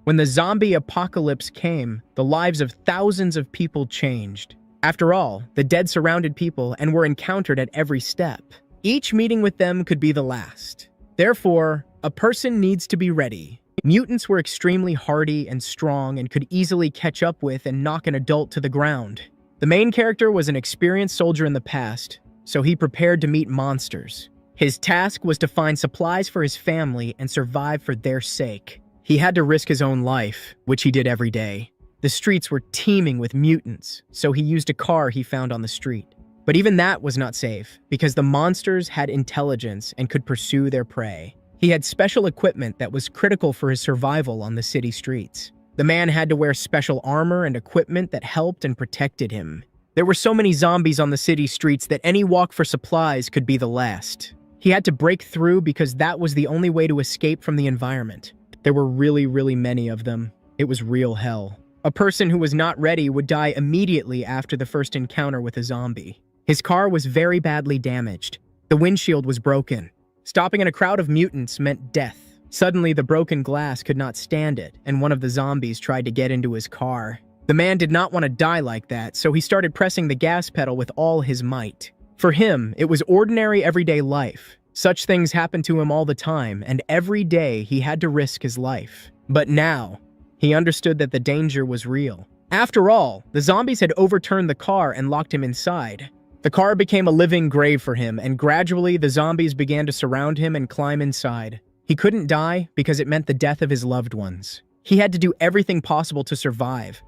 When the zombie apocalypse came, the lives of thousands of people changed. After all, the dead surrounded people and were encountered at every step. Each meeting with them could be the last. Therefore, a person needs to be ready. Mutants were extremely hardy and strong and could easily catch up with and knock an adult to the ground. The main character was an experienced soldier in the past, so he prepared to meet monsters. His task was to find supplies for his family and survive for their sake. He had to risk his own life, which he did every day. The streets were teeming with mutants, so he used a car he found on the street. But even that was not safe, because the monsters had intelligence and could pursue their prey. He had special equipment that was critical for his survival on the city streets. The man had to wear special armor and equipment that helped and protected him. There were so many zombies on the city streets that any walk for supplies could be the last. He had to break through because that was the only way to escape from the environment. There were really many of them. It was real hell. A person who was not ready would die immediately after the first encounter with a zombie. His car was very badly damaged. The windshield was broken. Stopping in a crowd of mutants meant death. Suddenly, the broken glass could not stand it, and one of the zombies tried to get into his car. The man did not want to die like that, so he started pressing the gas pedal with all his might. For him, it was ordinary everyday life. Such things happened to him all the time, and every day he had to risk his life. But now, he understood that the danger was real. After all, the zombies had overturned the car and locked him inside. The car became a living grave for him, and gradually the zombies began to surround him and climb inside. He couldn't die because it meant the death of his loved ones. He had to do everything possible to survive.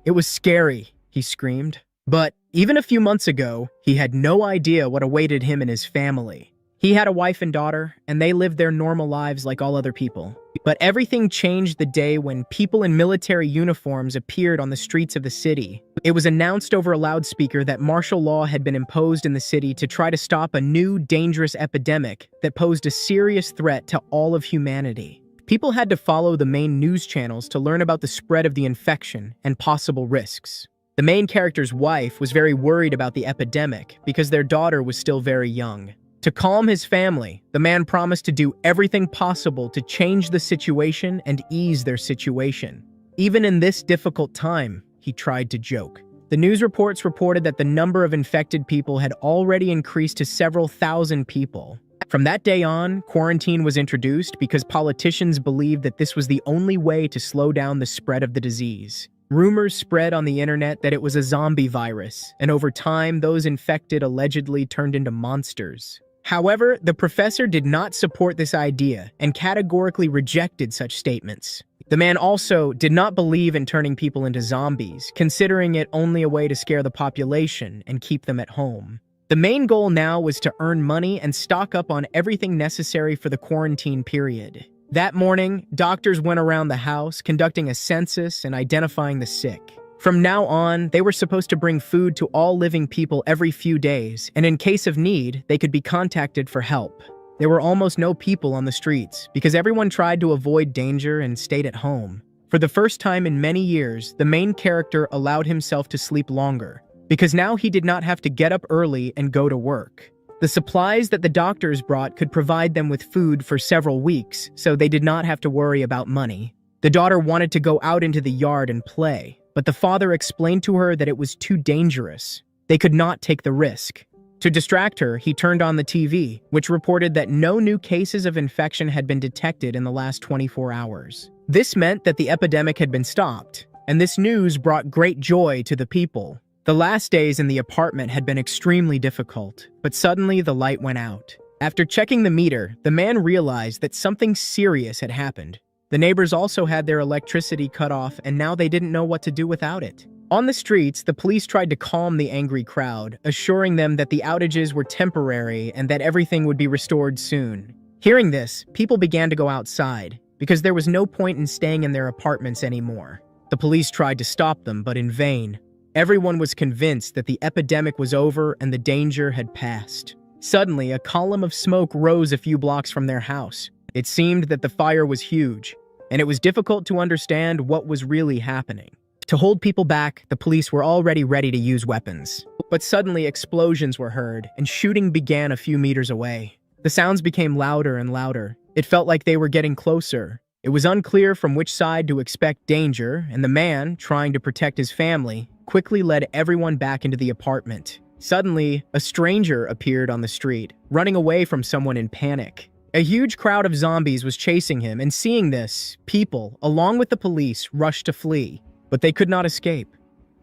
It was scary, he screamed. But even a few months ago, he had no idea what awaited him and his family. He had a wife and daughter, and they lived their normal lives like all other people. But everything changed the day when people in military uniforms appeared on the streets of the city. It was announced over a loudspeaker that martial law had been imposed in the city to try to stop a new, dangerous epidemic that posed a serious threat to all of humanity. People had to follow the main news channels to learn about the spread of the infection and possible risks. The main character's wife was very worried about the epidemic because their daughter was still very young. To calm his family, the man promised to do everything possible to change the situation and ease their situation. Even in this difficult time, he tried to joke. The news reports reported that the number of infected people had already increased to several thousand people. From that day on, quarantine was introduced because politicians believed that this was the only way to slow down the spread of the disease. Rumors spread on the internet that it was a zombie virus, and over time, those infected allegedly turned into monsters. However, the professor did not support this idea and categorically rejected such statements. The man also did not believe in turning people into zombies, considering it only a way to scare the population and keep them at home. The main goal now was to earn money and stock up on everything necessary for the quarantine period. That morning, doctors went around the house, conducting a census and identifying the sick. From now on, they were supposed to bring food to all living people every few days, and in case of need, they could be contacted for help. There were almost no people on the streets because everyone tried to avoid danger and stayed at home. For the first time in many years, the main character allowed himself to sleep longer, because now he did not have to get up early and go to work. The supplies that the doctors brought could provide them with food for several weeks, so they did not have to worry about money. The daughter wanted to go out into the yard and play, but the father explained to her that it was too dangerous. They could not take the risk. To distract her, he turned on the TV, which reported that no new cases of infection had been detected in the last 24 hours. This meant that the epidemic had been stopped, and this news brought great joy to the people. The last days in the apartment had been extremely difficult, but suddenly the light went out. After checking the meter, the man realized that something serious had happened. The neighbors also had their electricity cut off, and now they didn't know what to do without it. On the streets, the police tried to calm the angry crowd, assuring them that the outages were temporary and that everything would be restored soon. Hearing this, people began to go outside, because there was no point in staying in their apartments anymore. The police tried to stop them, but in vain. Everyone was convinced that the epidemic was over and the danger had passed. Suddenly, a column of smoke rose a few blocks from their house. It seemed that the fire was huge, and it was difficult to understand what was really happening. To hold people back, the police were already ready to use weapons. But suddenly explosions were heard, and shooting began a few meters away. The sounds became louder and louder. It felt like they were getting closer. It was unclear from which side to expect danger, and the man, trying to protect his family, quickly led everyone back into the apartment. Suddenly, a stranger appeared on the street, running away from someone in panic. A huge crowd of zombies was chasing him, and seeing this, people, along with the police, rushed to flee. But they could not escape.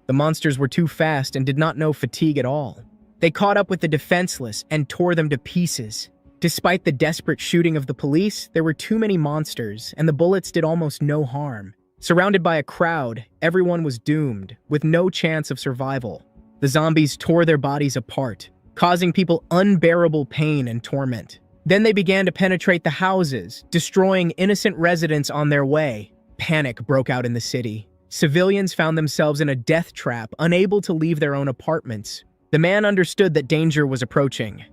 The monsters were too fast and did not know fatigue at all. They caught up with the defenseless and tore them to pieces. Despite the desperate shooting of the police, there were too many monsters, and the bullets did almost no harm. Surrounded by a crowd, everyone was doomed, with no chance of survival. The zombies tore their bodies apart, causing people unbearable pain and torment. Then they began to penetrate the houses, destroying innocent residents on their way. Panic broke out in the city. Civilians found themselves in a death trap, unable to leave their own apartments. The man understood that danger was approaching.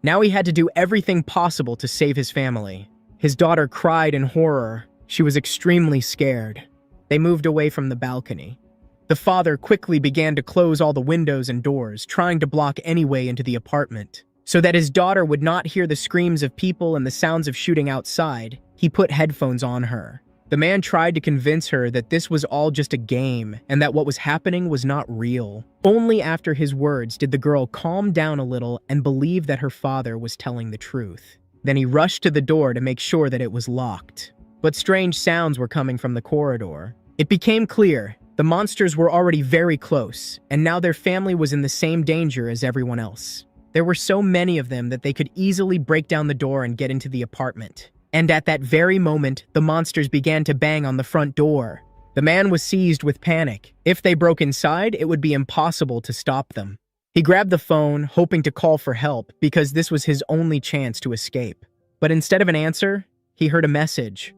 Now he had to do everything possible to save his family. His daughter cried in horror. She was extremely scared. They moved away from the balcony. The father quickly began to close all the windows and doors, trying to block any way into the apartment. So that his daughter would not hear the screams of people and the sounds of shooting outside, he put headphones on her. The man tried to convince her that this was all just a game and that what was happening was not real. Only after his words did the girl calm down a little and believe that her father was telling the truth. Then he rushed to the door to make sure that it was locked. But strange sounds were coming from the corridor. It became clear the monsters were already very close, and now their family was in the same danger as everyone else. There were so many of them that they could easily break down the door and get into the apartment. And at that very moment, the monsters began to bang on the front door. The man was seized with panic. If they broke inside, it would be impossible to stop them. He grabbed the phone, hoping to call for help, because this was his only chance to escape. But instead of an answer, he heard a message.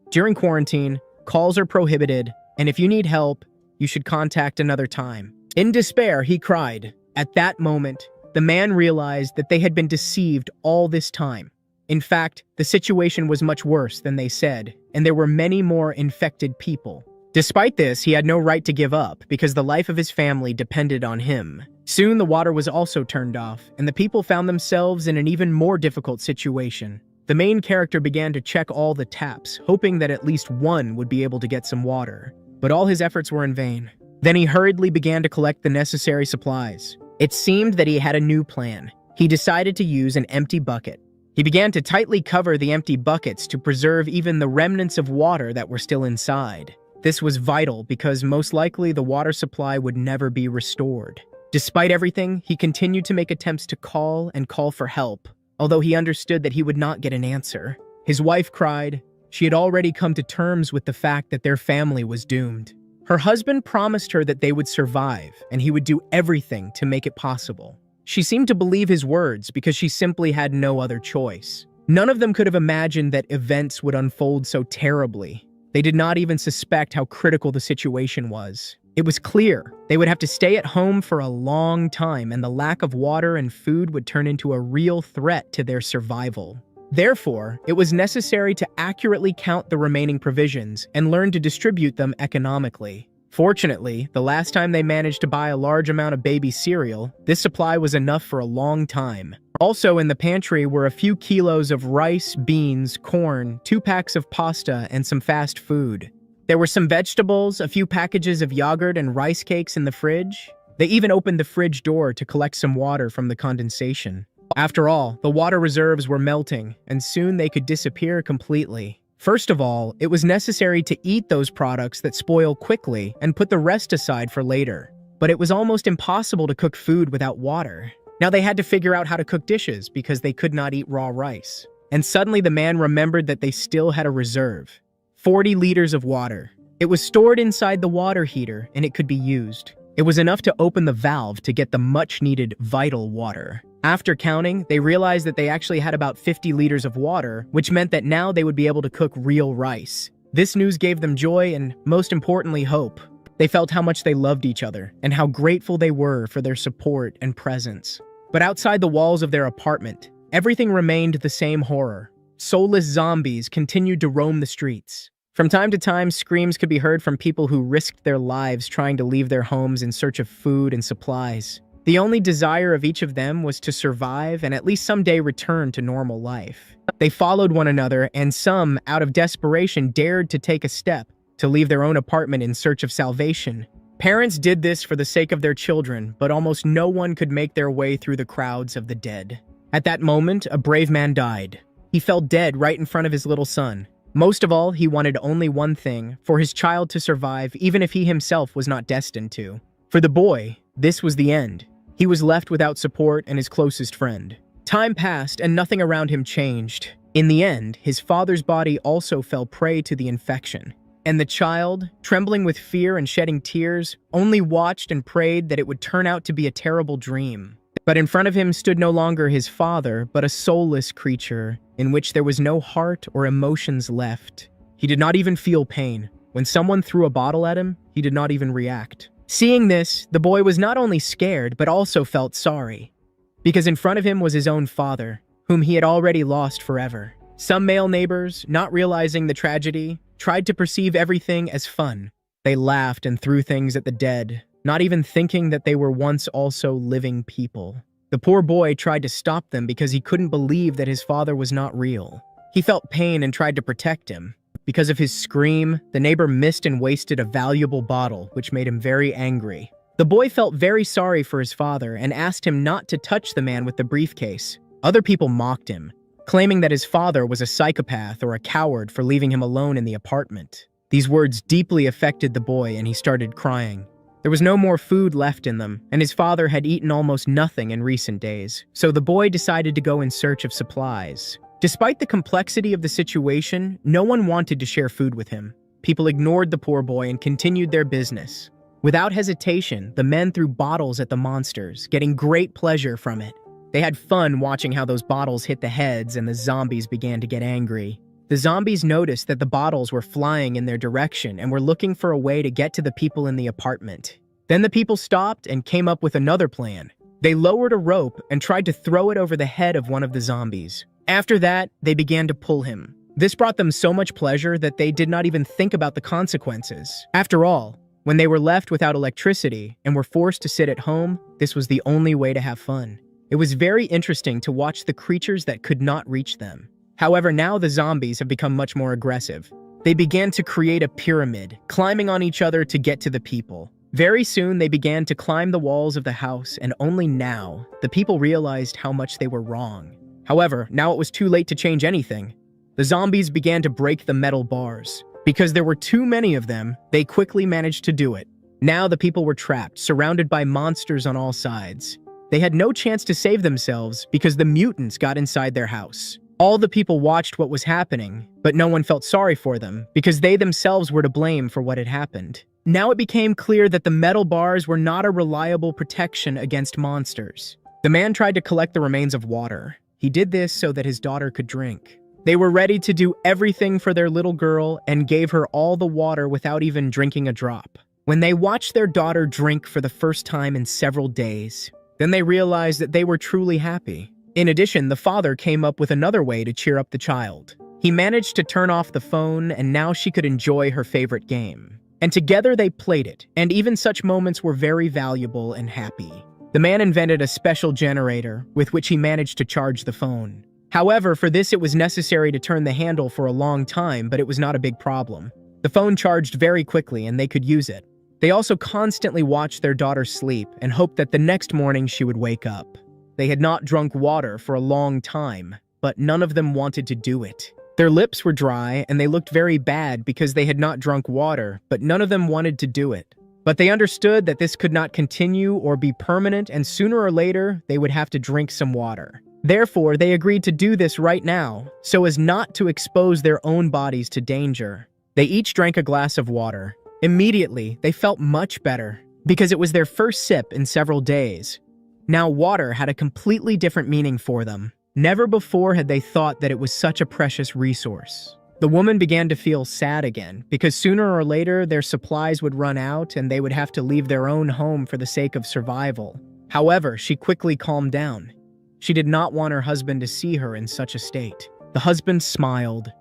During quarantine, calls are prohibited, and if you need help, you should contact another time. In despair, he cried. At that moment, the man realized that they had been deceived all this time. In fact, the situation was much worse than they said, and there were many more infected people. Despite this, he had no right to give up because the life of his family depended on him. Soon the water was also turned off, and the people found themselves in an even more difficult situation. The main character began to check all the taps, hoping that at least one would be able to get some water. But all his efforts were in vain. Then he hurriedly began to collect the necessary supplies. It seemed that he had a new plan. He decided to use an empty bucket. He began to tightly cover the empty buckets to preserve even the remnants of water that were still inside. This was vital because most likely the water supply would never be restored. Despite everything, he continued to make attempts to call for help, although he understood that he would not get an answer. His wife cried. She had already come to terms with the fact that their family was doomed. Her husband promised her that they would survive, and he would do everything to make it possible. She seemed to believe his words because she simply had no other choice. None of them could have imagined that events would unfold so terribly. They did not even suspect how critical the situation was. It was clear they would have to stay at home for a long time, and the lack of water and food would turn into a real threat to their survival. Therefore, it was necessary to accurately count the remaining provisions and learn to distribute them economically. Fortunately, the last time they managed to buy a large amount of baby cereal, this supply was enough for a long time. Also in the pantry were a few kilos of rice, beans, corn, 2 packs of pasta, and some fast food. There were some vegetables, a few packages of yogurt and rice cakes in the fridge. They even opened the fridge door to collect some water from the condensation. After all, the water reserves were melting, and soon they could disappear completely. First of all, it was necessary to eat those products that spoil quickly and put the rest aside for later. But it was almost impossible to cook food without water. Now they had to figure out how to cook dishes because they could not eat raw rice. And suddenly the man remembered that they still had a reserve. 40 liters of water. It was stored inside the water heater and it could be used. It was enough to open the valve to get the much-needed vital water. After counting, they realized that they actually had about 50 liters of water, which meant that now they would be able to cook real rice. This news gave them joy and, most importantly, hope. They felt how much they loved each other and how grateful they were for their support and presence. But outside the walls of their apartment, everything remained the same horror. Soulless zombies continued to roam the streets. From time to time, screams could be heard from people who risked their lives trying to leave their homes in search of food and supplies. The only desire of each of them was to survive and at least someday return to normal life. They followed one another, and some, out of desperation, dared to take a step to leave their own apartment in search of salvation. Parents did this for the sake of their children, but almost no one could make their way through the crowds of the dead. At that moment, a brave man died. He fell dead right in front of his little son. Most of all, he wanted only one thing, for his child to survive, even if he himself was not destined to. For the boy, this was the end. He was left without support and his closest friend. Time passed and nothing around him changed. In the end, his father's body also fell prey to the infection. And the child, trembling with fear and shedding tears, only watched and prayed that it would turn out to be a terrible dream. But in front of him stood no longer his father, but a soulless creature, in which there was no heart or emotions left. He did not even feel pain. When someone threw a bottle at him, he did not even react. Seeing this, the boy was not only scared, but also felt sorry. Because in front of him was his own father, whom he had already lost forever. Some male neighbors, not realizing the tragedy, tried to perceive everything as fun. They laughed and threw things at the dead, not even thinking that they were once also living people. The poor boy tried to stop them because he couldn't believe that his father was not real. He felt pain and tried to protect him. Because of his scream, the neighbor missed and wasted a valuable bottle, which made him very angry. The boy felt very sorry for his father and asked him not to touch the man with the briefcase. Other people mocked him, claiming that his father was a psychopath or a coward for leaving him alone in the apartment. These words deeply affected the boy and he started crying. There was no more food left in them, and his father had eaten almost nothing in recent days, so the boy decided to go in search of supplies. Despite the complexity of the situation, no one wanted to share food with him. People ignored the poor boy and continued their business. Without hesitation, the men threw bottles at the monsters, getting great pleasure from it. They had fun watching how those bottles hit the heads and the zombies began to get angry. The zombies noticed that the bottles were flying in their direction and were looking for a way to get to the people in the apartment. Then the people stopped and came up with another plan. They lowered a rope and tried to throw it over the head of one of the zombies. After that, they began to pull him. This brought them so much pleasure that they did not even think about the consequences. After all, when they were left without electricity and were forced to sit at home, this was the only way to have fun. It was very interesting to watch the creatures that could not reach them. However, now the zombies have become much more aggressive. They began to create a pyramid, climbing on each other to get to the people. Very soon, they began to climb the walls of the house, and only now, the people realized how much they were wrong. However, now it was too late to change anything. The zombies began to break the metal bars. Because there were too many of them, they quickly managed to do it. Now the people were trapped, surrounded by monsters on all sides. They had no chance to save themselves because the mutants got inside their house. All the people watched what was happening, but no one felt sorry for them because they themselves were to blame for what had happened. Now it became clear that the metal bars were not a reliable protection against monsters. The man tried to collect the remains of water. He did this so that his daughter could drink. They were ready to do everything for their little girl and gave her all the water without even drinking a drop. When they watched their daughter drink for the first time in several days, then they realized that they were truly happy. In addition, the father came up with another way to cheer up the child. He managed to turn off the phone, and now she could enjoy her favorite game. And together they played it, and even such moments were very valuable and happy. The man invented a special generator with which he managed to charge the phone. However, for this it was necessary to turn the handle for a long time, but it was not a big problem. The phone charged very quickly and they could use it. They also constantly watched their daughter sleep and hoped that the next morning she would wake up. They had not drunk water for a long time, but none of them wanted to do it. Their lips were dry and they looked very bad because they had not drunk water, but none of them wanted to do it. But they understood that this could not continue or be permanent, and sooner or later they would have to drink some water. Therefore, they agreed to do this right now, so as not to expose their own bodies to danger. They each drank a glass of water. Immediately, they felt much better, because it was their first sip in several days. Now water had a completely different meaning for them. Never before had they thought that it was such a precious resource. The woman began to feel sad again, because sooner or later their supplies would run out and they would have to leave their own home for the sake of survival. However, she quickly calmed down. She did not want her husband to see her in such a state. The husband smiled.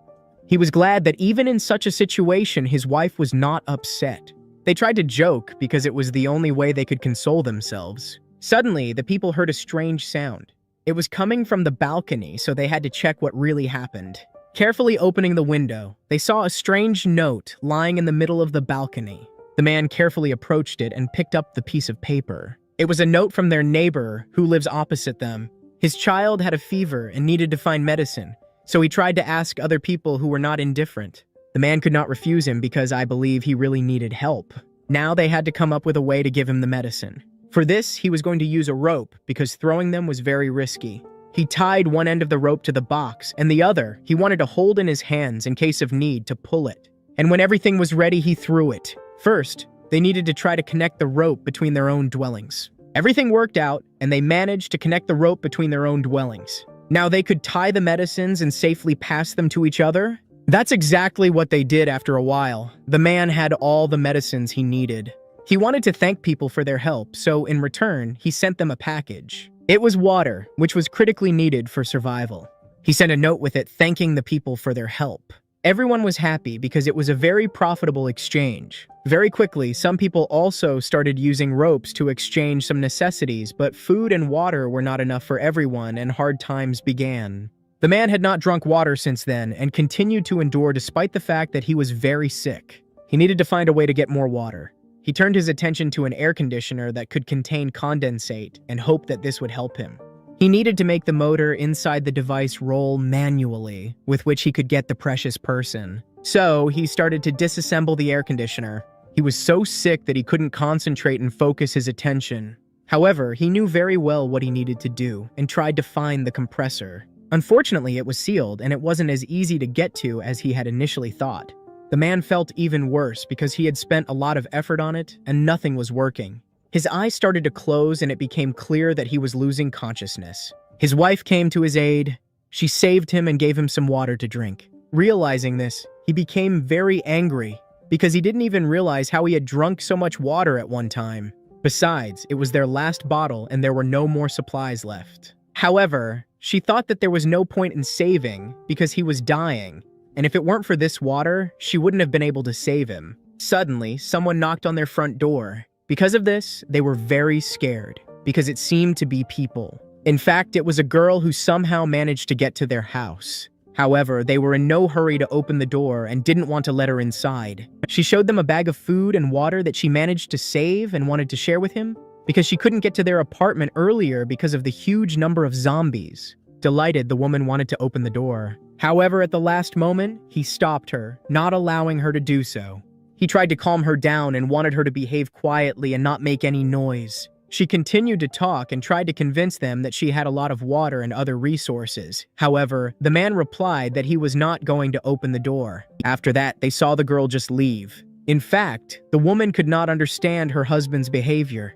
He was glad that even in such a situation, his wife was not upset. They tried to joke because it was the only way they could console themselves. Suddenly, the people heard a strange sound. It was coming from the balcony, so they had to check what really happened. Carefully opening the window, they saw a strange note lying in the middle of the balcony. The man carefully approached it and picked up the piece of paper. It was a note from their neighbor who lives opposite them. His child had a fever and needed to find medicine, so he tried to ask other people who were not indifferent. The man could not refuse him because I believe he really needed help. Now they had to come up with a way to give him the medicine. For this, he was going to use a rope because throwing them was very risky. He tied one end of the rope to the box, and the other he wanted to hold in his hands in case of need to pull it. And when everything was ready, he threw it. First, they needed to try to connect the rope between their own dwellings. Everything worked out, and they managed to connect the rope between their own dwellings. Now they could tie the medicines and safely pass them to each other. That's exactly what they did after a while. The man had all the medicines he needed. He wanted to thank people for their help, so in return, he sent them a package. It was water, which was critically needed for survival. He sent a note with it thanking the people for their help. Everyone was happy because it was a very profitable exchange. Very quickly, some people also started using ropes to exchange some necessities, but food and water were not enough for everyone and hard times began. The man had not drunk water since then and continued to endure despite the fact that he was very sick. He needed to find a way to get more water. He turned his attention to an air conditioner that could contain condensate and hoped that this would help him. He needed to make the motor inside the device roll manually, with which he could get the precious person. So he started to disassemble the air conditioner. He was so sick that he couldn't concentrate and focus his attention. However, he knew very well what he needed to do and tried to find the compressor. Unfortunately, it was sealed and it wasn't as easy to get to as he had initially thought. The man felt even worse because he had spent a lot of effort on it and nothing was working. His eyes started to close and it became clear that he was losing consciousness. His wife came to his aid. She saved him and gave him some water to drink. Realizing this, he became very angry because he didn't even realize how he had drunk so much water at one time. Besides, it was their last bottle and there were no more supplies left. However, she thought that there was no point in saving because he was dying, and if it weren't for this water, she wouldn't have been able to save him. Suddenly, someone knocked on their front door. Because of this, they were very scared because it seemed to be people. In fact, it was a girl who somehow managed to get to their house. However, they were in no hurry to open the door and didn't want to let her inside. She showed them a bag of food and water that she managed to save and wanted to share with him because she couldn't get to their apartment earlier because of the huge number of zombies. Delighted, the woman wanted to open the door. However, at the last moment, he stopped her, not allowing her to do so. He tried to calm her down and wanted her to behave quietly and not make any noise. She continued to talk and tried to convince them that she had a lot of water and other resources. However, the man replied that he was not going to open the door. After that, they saw the girl just leave. In fact, the woman could not understand her husband's behavior.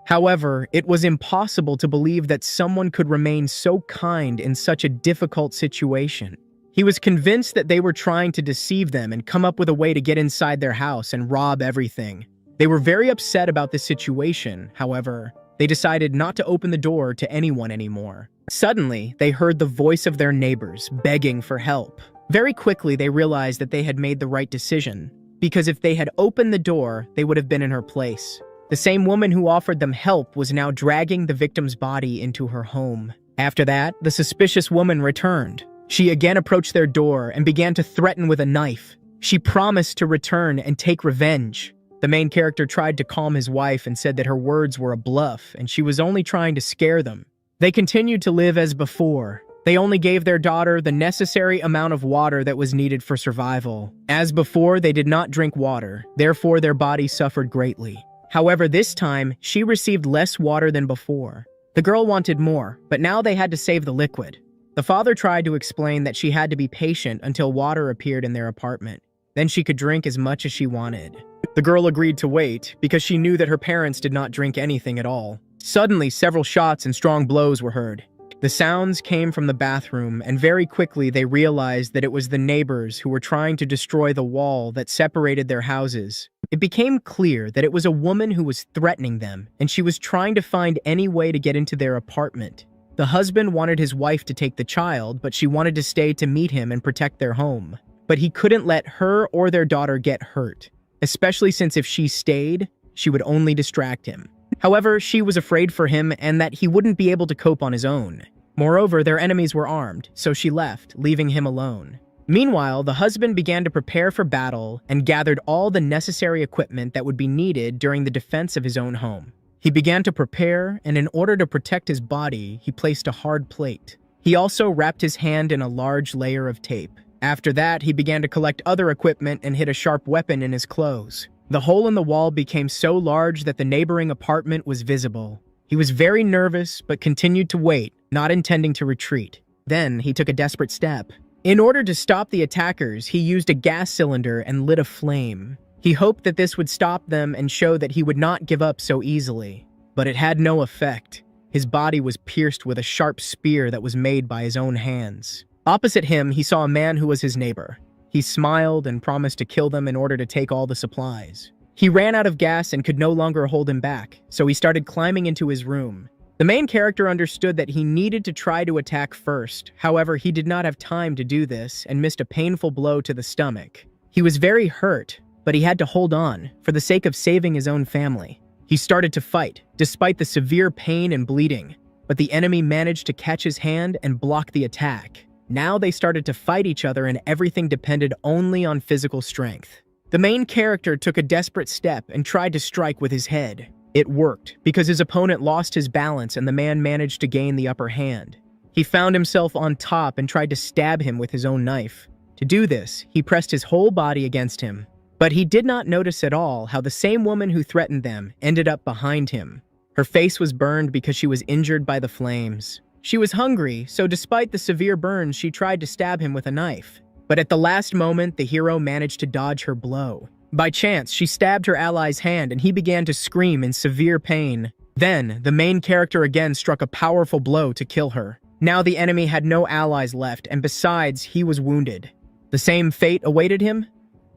However, it was impossible to believe that someone could remain so kind in such a difficult situation. He was convinced that they were trying to deceive them and come up with a way to get inside their house and rob everything. They were very upset about the situation. However, they decided not to open the door to anyone anymore. Suddenly, they heard the voice of their neighbors begging for help. Very quickly, they realized that they had made the right decision, because if they had opened the door, they would have been in her place. The same woman who offered them help was now dragging the victim's body into her home. After that, the suspicious woman returned. She again approached their door and began to threaten with a knife. She promised to return and take revenge. The main character tried to calm his wife and said that her words were a bluff and she was only trying to scare them. They continued to live as before. They only gave their daughter the necessary amount of water that was needed for survival. As before, they did not drink water, therefore their body suffered greatly. However, this time, she received less water than before. The girl wanted more, but now they had to save the liquid. The father tried to explain that she had to be patient until water appeared in their apartment. Then she could drink as much as she wanted. The girl agreed to wait because she knew that her parents did not drink anything at all. Suddenly, several shots and strong blows were heard. The sounds came from the bathroom, and very quickly they realized that it was the neighbors who were trying to destroy the wall that separated their houses. It became clear that it was a woman who was threatening them, and she was trying to find any way to get into their apartment. The husband wanted his wife to take the child, but she wanted to stay to meet him and protect their home. But he couldn't let her or their daughter get hurt, especially since if she stayed, she would only distract him. However, she was afraid for him and that he wouldn't be able to cope on his own. Moreover, their enemies were armed, so she left, leaving him alone. Meanwhile, the husband began to prepare for battle and gathered all the necessary equipment that would be needed during the defense of his own home. He began to prepare, and in order to protect his body, he placed a hard plate. He also wrapped his hand in a large layer of tape. After that, he began to collect other equipment and hid a sharp weapon in his clothes. The hole in the wall became so large that the neighboring apartment was visible. He was very nervous, but continued to wait, not intending to retreat. Then, he took a desperate step. In order to stop the attackers, he used a gas cylinder and lit a flame. He hoped that this would stop them and show that he would not give up so easily. But it had no effect. His body was pierced with a sharp spear that was made by his own hands. Opposite him, he saw a man who was his neighbor. He smiled and promised to kill them in order to take all the supplies. He ran out of gas and could no longer hold him back, so he started climbing into his room. The main character understood that he needed to try to attack first. However, he did not have time to do this and missed a painful blow to the stomach. He was very hurt, but he had to hold on for the sake of saving his own family. He started to fight, despite the severe pain and bleeding, but the enemy managed to catch his hand and block the attack. Now they started to fight each other and everything depended only on physical strength. The main character took a desperate step and tried to strike with his head. It worked, because his opponent lost his balance and the man managed to gain the upper hand. He found himself on top and tried to stab him with his own knife. To do this, he pressed his whole body against him. But he did not notice at all how the same woman who threatened them ended up behind him. Her face was burned because she was injured by the flames. She was hungry, so despite the severe burns, she tried to stab him with a knife. But at the last moment, the hero managed to dodge her blow. By chance, she stabbed her ally's hand and he began to scream in severe pain. Then, the main character again struck a powerful blow to kill her. Now the enemy had no allies left, and besides, he was wounded. The same fate awaited him?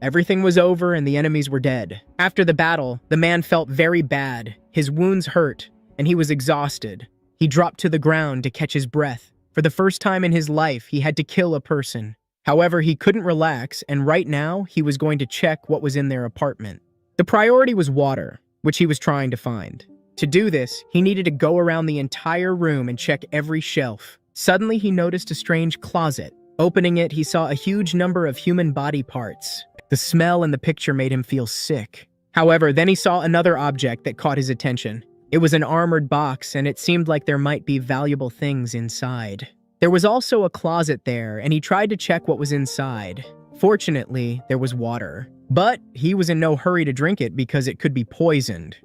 Everything was over and the enemies were dead. After the battle, the man felt very bad. His wounds hurt, and he was exhausted. He dropped to the ground to catch his breath. For the first time in his life, he had to kill a person. However, he couldn't relax, and right now, he was going to check what was in their apartment. The priority was water, which he was trying to find. To do this, he needed to go around the entire room and check every shelf. Suddenly, he noticed a strange closet. Opening it, he saw a huge number of human body parts. The smell in the picture made him feel sick. However, then he saw another object that caught his attention. It was an armored box, and it seemed like there might be valuable things inside. There was also a closet there, and he tried to check what was inside. Fortunately, there was water. But he was in no hurry to drink it because it could be poisoned.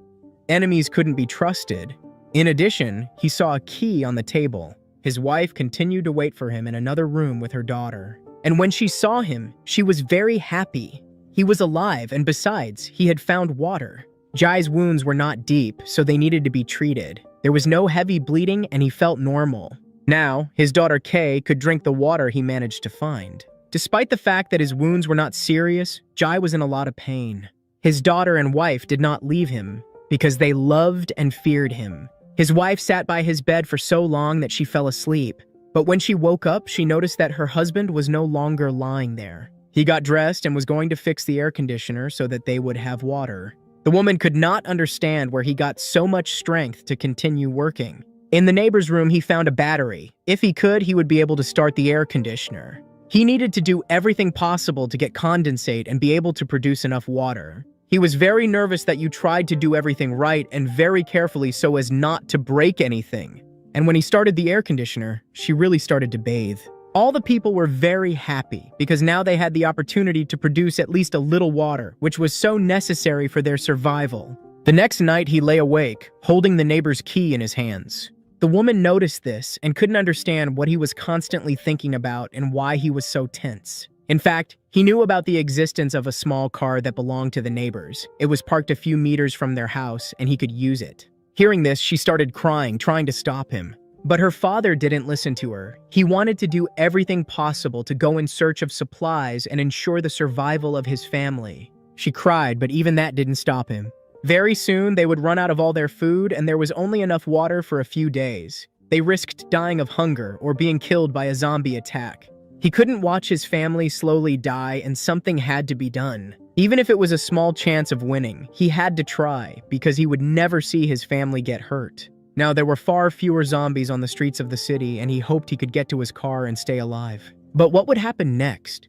Enemies couldn't be trusted. In addition, he saw a key on the table. His wife continued to wait for him in another room with her daughter. And when she saw him, she was very happy. He was alive, and besides, he had found water. Jai's wounds were not deep, so they needed to be treated. There was no heavy bleeding, and he felt normal. Now, his daughter Kay could drink the water he managed to find. Despite the fact that his wounds were not serious, Jai was in a lot of pain. His daughter and wife did not leave him because they loved and feared him. His wife sat by his bed for so long that she fell asleep. But when she woke up, she noticed that her husband was no longer lying there. He got dressed and was going to fix the air conditioner so that they would have water. The woman could not understand where he got so much strength to continue working. In the neighbor's room, he found a battery. If he could, he would be able to start the air conditioner. He needed to do everything possible to get condensate and be able to produce enough water. He was very nervous that you tried to do everything right and very carefully so as not to break anything. And when he started the air conditioner, she really started to bathe. All the people were very happy because now they had the opportunity to produce at least a little water, which was so necessary for their survival. The next night, he lay awake, holding the neighbor's key in his hands. The woman noticed this and couldn't understand what he was constantly thinking about and why he was so tense. In fact, he knew about the existence of a small car that belonged to the neighbors. It was parked a few meters from their house, and he could use it. Hearing this, she started crying, trying to stop him. But her father didn't listen to her. He wanted to do everything possible to go in search of supplies and ensure the survival of his family. She cried, but even that didn't stop him. Very soon, they would run out of all their food, and there was only enough water for a few days. They risked dying of hunger or being killed by a zombie attack. He couldn't watch his family slowly die, and something had to be done. Even if it was a small chance of winning, he had to try because he would never see his family get hurt. Now, there were far fewer zombies on the streets of the city, and he hoped he could get to his car and stay alive. But what would happen next?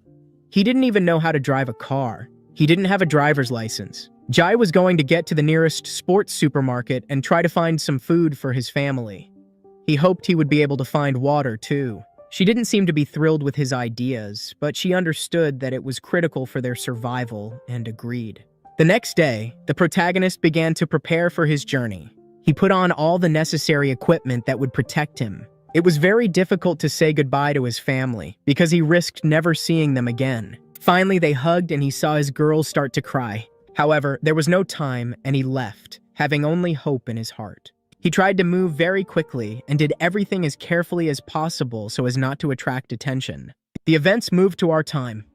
He didn't even know how to drive a car. He didn't have a driver's license. Jai was going to get to the nearest sports supermarket and try to find some food for his family. He hoped he would be able to find water, too. She didn't seem to be thrilled with his ideas, but she understood that it was critical for their survival and agreed. The next day, the protagonist began to prepare for his journey. He put on all the necessary equipment that would protect him. It was very difficult to say goodbye to his family because he risked never seeing them again. Finally, they hugged and he saw his girls start to cry. However, there was no time and he left, having only hope in his heart. He tried to move very quickly and did everything as carefully as possible so as not to attract attention. The events moved to our time.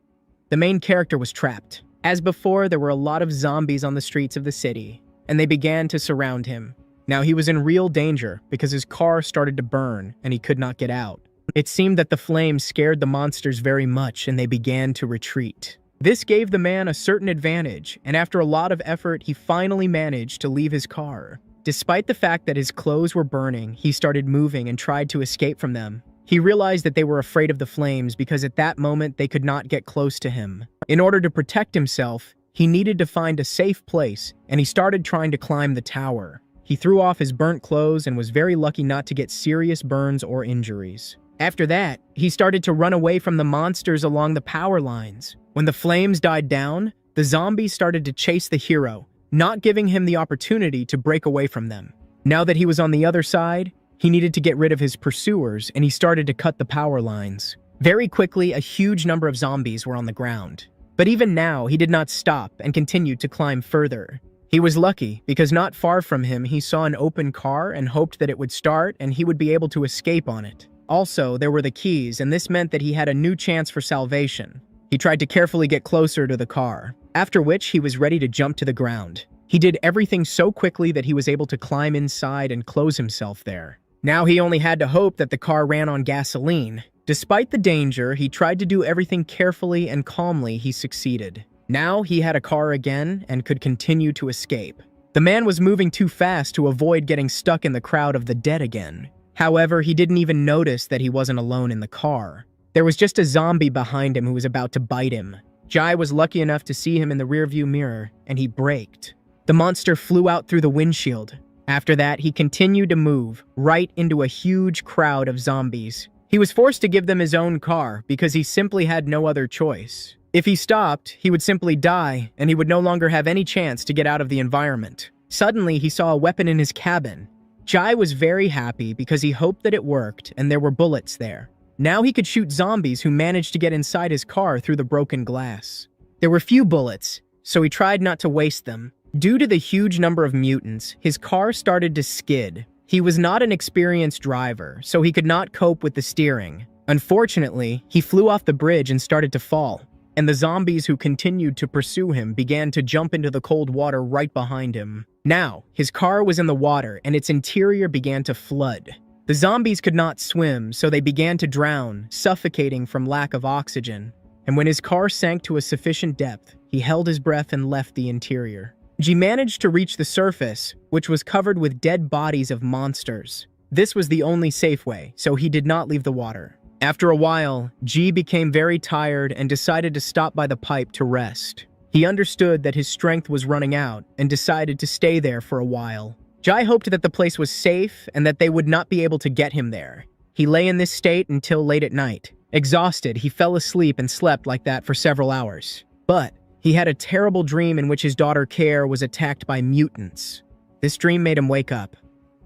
The main character was trapped. As before, there were a lot of zombies on the streets of the city, and they began to surround him. Now he was in real danger because his car started to burn and he could not get out. It seemed that the flames scared the monsters very much and they began to retreat. This gave the man a certain advantage, and after a lot of effort, he finally managed to leave his car. Despite the fact that his clothes were burning, he started moving and tried to escape from them. He realized that they were afraid of the flames because at that moment they could not get close to him. In order to protect himself, he needed to find a safe place, and he started trying to climb the tower. He threw off his burnt clothes and was very lucky not to get serious burns or injuries. After that, he started to run away from the monsters along the power lines. When the flames died down, the zombies started to chase the hero, not giving him the opportunity to break away from them. Now that he was on the other side, he needed to get rid of his pursuers, and he started to cut the power lines. Very quickly, a huge number of zombies were on the ground. But even now, he did not stop and continued to climb further. He was lucky because not far from him, he saw an open car and hoped that it would start and he would be able to escape on it. Also, there were the keys, and this meant that he had a new chance for salvation. He tried to carefully get closer to the car, after which he was ready to jump to the ground. He did everything so quickly that he was able to climb inside and close himself there. Now he only had to hope that the car ran on gasoline. Despite the danger, he tried to do everything carefully and calmly. He succeeded. Now he had a car again and could continue to escape. The man was moving too fast to avoid getting stuck in the crowd of the dead again. However, he didn't even notice that he wasn't alone in the car. There was just a zombie behind him who was about to bite him. Jai was lucky enough to see him in the rearview mirror, and he braked. The monster flew out through the windshield. After that, he continued to move, right into a huge crowd of zombies. He was forced to give them his own car because he simply had no other choice. If he stopped, he would simply die, and he would no longer have any chance to get out of the environment. Suddenly, he saw a weapon in his cabin. Jai was very happy because he hoped that it worked and there were bullets there. Now he could shoot zombies who managed to get inside his car through the broken glass. There were few bullets, so he tried not to waste them. Due to the huge number of mutants, his car started to skid. He was not an experienced driver, so he could not cope with the steering. Unfortunately, he flew off the bridge and started to fall, and the zombies who continued to pursue him began to jump into the cold water right behind him. Now, his car was in the water and its interior began to flood. The zombies could not swim, so they began to drown, suffocating from lack of oxygen. And when his car sank to a sufficient depth, he held his breath and left the interior. G managed to reach the surface, which was covered with dead bodies of monsters. This was the only safe way, so he did not leave the water. After a while, G became very tired and decided to stop by the pipe to rest. He understood that his strength was running out and decided to stay there for a while. Jai hoped that the place was safe and that they would not be able to get him there. He lay in this state until late at night. Exhausted, he fell asleep and slept like that for several hours. But he had a terrible dream in which his daughter Kori was attacked by mutants. This dream made him wake up.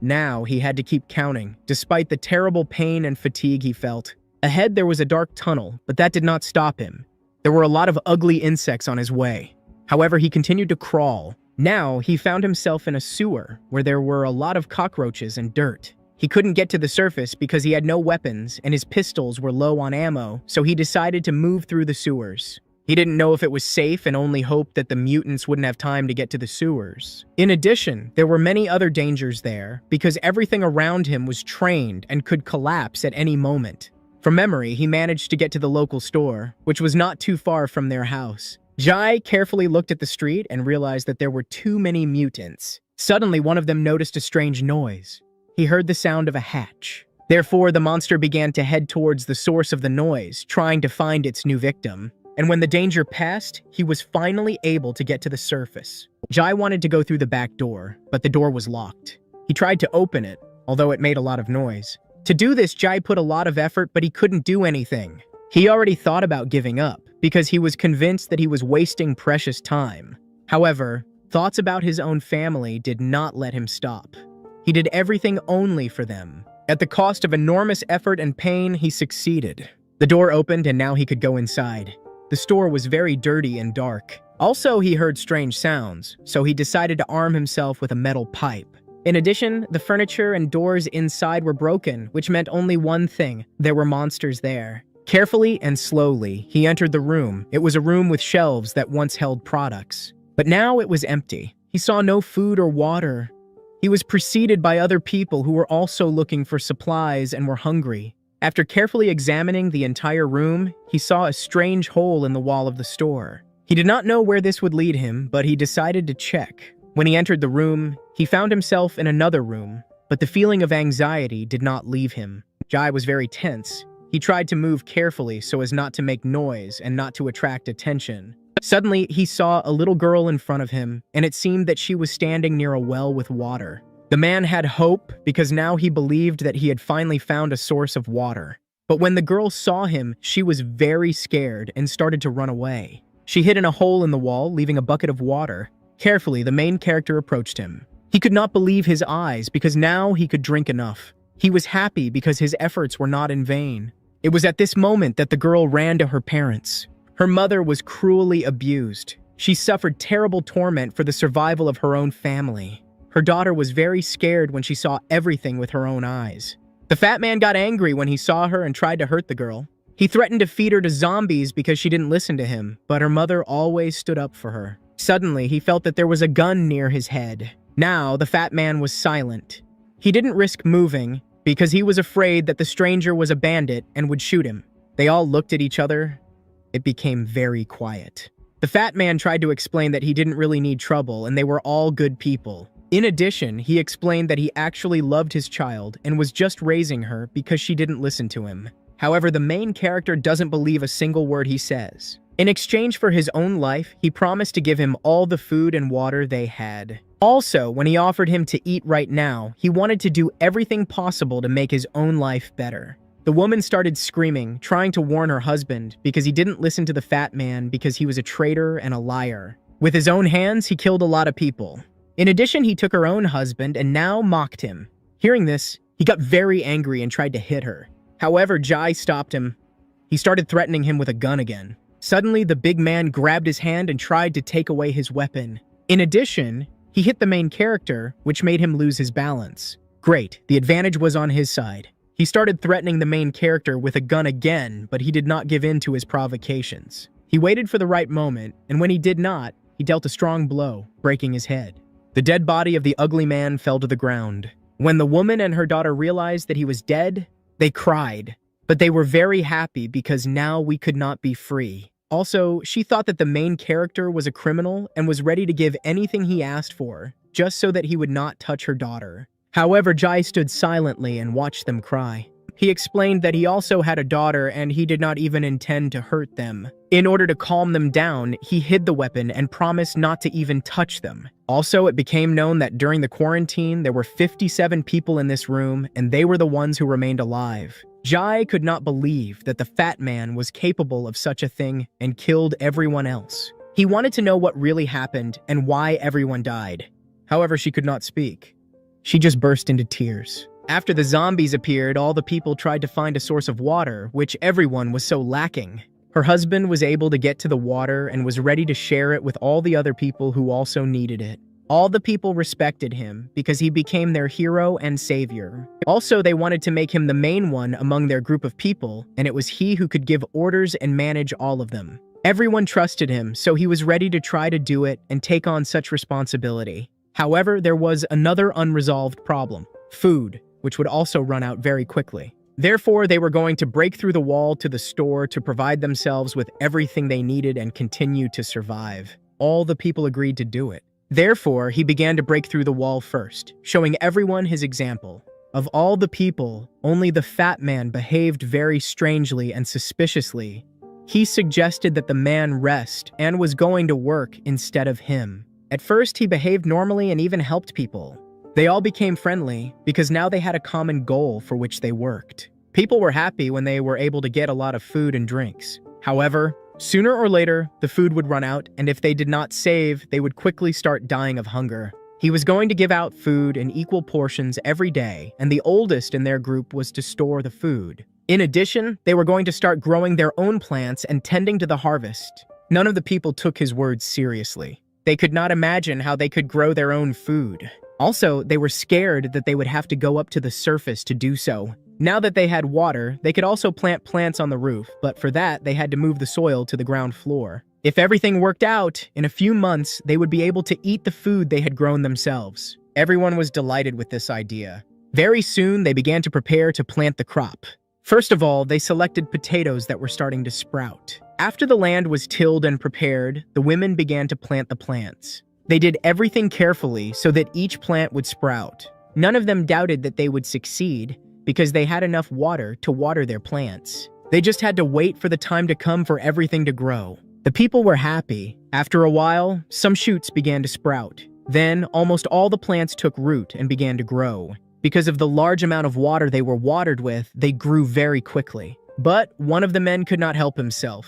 Now he had to keep counting, despite the terrible pain and fatigue he felt. Ahead there was a dark tunnel, but that did not stop him. There were a lot of ugly insects on his way. However, he continued to crawl. Now he found himself in a sewer where there were a lot of cockroaches and dirt. He couldn't get to the surface because he had no weapons and his pistols were low on ammo, so he decided to move through the sewers. He didn't know if it was safe and only hoped that the mutants wouldn't have time to get to the sewers. In addition, there were many other dangers there because everything around him was trained and could collapse at any moment. From memory, he managed to get to the local store, which was not too far from their house. Jai carefully looked at the street and realized that there were too many mutants. Suddenly, one of them noticed a strange noise. he heard the sound of a hatch. Therefore, the monster began to head towards the source of the noise, trying to find its new victim. And when the danger passed, he was finally able to get to the surface. Jai wanted to go through the back door, but the door was locked. He tried to open it, although it made a lot of noise. To do this, Jai put a lot of effort, but he couldn't do anything. He already thought about giving up, because he was convinced that he was wasting precious time. However, thoughts about his own family did not let him stop. He did everything only for them. At the cost of enormous effort and pain, he succeeded. The door opened and now he could go inside. The store was very dirty and dark. Also, he heard strange sounds, so he decided to arm himself with a metal pipe. In addition, the furniture and doors inside were broken, which meant only one thing: there were monsters there. Carefully and slowly, he entered the room. It was a room with shelves that once held products. But now it was empty. He saw no food or water. He was preceded by other people who were also looking for supplies and were hungry. After carefully examining the entire room, he saw a strange hole in the wall of the store. He did not know where this would lead him, but he decided to check. When he entered the room, he found himself in another room, but the feeling of anxiety did not leave him. Jai was very tense. He tried to move carefully so as not to make noise and not to attract attention. Suddenly, he saw a little girl in front of him, and it seemed that she was standing near a well with water. The man had hope because now he believed that he had finally found a source of water. But when the girl saw him, she was very scared and started to run away. She hid in a hole in the wall, leaving a bucket of water. Carefully, the main character approached him. He could not believe his eyes because now he could drink enough. He was happy because his efforts were not in vain. It was at this moment that the girl ran to her parents. Her mother was cruelly abused. She suffered terrible torment for the survival of her own family. Her daughter was very scared when she saw everything with her own eyes. The fat man got angry when he saw her and tried to hurt the girl. He threatened to feed her to zombies because she didn't listen to him, but her mother always stood up for her. Suddenly, he felt that there was a gun near his head. Now, the fat man was silent. He didn't risk moving because he was afraid that the stranger was a bandit and would shoot him. They all looked at each other. It became very quiet. The fat man tried to explain that he didn't really need trouble and they were all good people. In addition, he explained that he actually loved his child and was just raising her because she didn't listen to him. However, the main character doesn't believe a single word he says. In exchange for his own life, he promised to give him all the food and water they had. Also, when he offered him to eat right now, he wanted to do everything possible to make his own life better. The woman started screaming, trying to warn her husband because he didn't listen to the fat man because he was a traitor and a liar. With his own hands, he killed a lot of people. In addition, he took her own husband and now mocked him. Hearing this, he got very angry and tried to hit her. However, Jai stopped him. He started threatening him with a gun again. Suddenly, the big man grabbed his hand and tried to take away his weapon. In addition, he hit the main character, which made him lose his balance. Great, the advantage was on his side. He started threatening the main character with a gun again, but he did not give in to his provocations. He waited for the right moment, and when he did not, he dealt a strong blow, breaking his head. The dead body of the ugly man fell to the ground. When the woman and her daughter realized that he was dead, they cried. But they were very happy because now we could not be free. Also, she thought that the main character was a criminal and was ready to give anything he asked for, just so that he would not touch her daughter. However, Jai stood silently and watched them cry. He explained that he also had a daughter and he did not even intend to hurt them. In order to calm them down, he hid the weapon and promised not to even touch them. Also, it became known that during the quarantine, there were 57 people in this room and they were the ones who remained alive. Jai could not believe that the fat man was capable of such a thing and killed everyone else. He wanted to know what really happened and why everyone died. However, she could not speak. She just burst into tears. After the zombies appeared, all the people tried to find a source of water, which everyone was so lacking. Her husband was able to get to the water and was ready to share it with all the other people who also needed it. All the people respected him because he became their hero and savior. Also, they wanted to make him the main one among their group of people, and it was he who could give orders and manage all of them. Everyone trusted him, so he was ready to try to do it and take on such responsibility. However, there was another unresolved problem: food, which would also run out very quickly. Therefore, they were going to break through the wall to the store to provide themselves with everything they needed and continue to survive. All the people agreed to do it. Therefore, he began to break through the wall first, showing everyone his example. Of all the people, only the fat man behaved very strangely and suspiciously. He suggested that the man rest and was going to work instead of him. At first, he behaved normally and even helped people. They all became friendly because now they had a common goal for which they worked. People were happy when they were able to get a lot of food and drinks. However, sooner or later, the food would run out, and if they did not save, they would quickly start dying of hunger. He was going to give out food in equal portions every day, and the oldest in their group was to store the food. In addition, they were going to start growing their own plants and tending to the harvest. None of the people took his words seriously. They could not imagine how they could grow their own food. Also, they were scared that they would have to go up to the surface to do so. Now that they had water, they could also plant plants on the roof, but for that, they had to move the soil to the ground floor. If everything worked out, in a few months, they would be able to eat the food they had grown themselves. Everyone was delighted with this idea. Very soon, they began to prepare to plant the crop. First of all, they selected potatoes that were starting to sprout. After the land was tilled and prepared, the women began to plant the plants. They did everything carefully so that each plant would sprout. None of them doubted that they would succeed because they had enough water to water their plants. They just had to wait for the time to come for everything to grow. The people were happy. After a while, some shoots began to sprout. Then, almost all the plants took root and began to grow. Because of the large amount of water they were watered with, they grew very quickly. But one of the men could not help himself.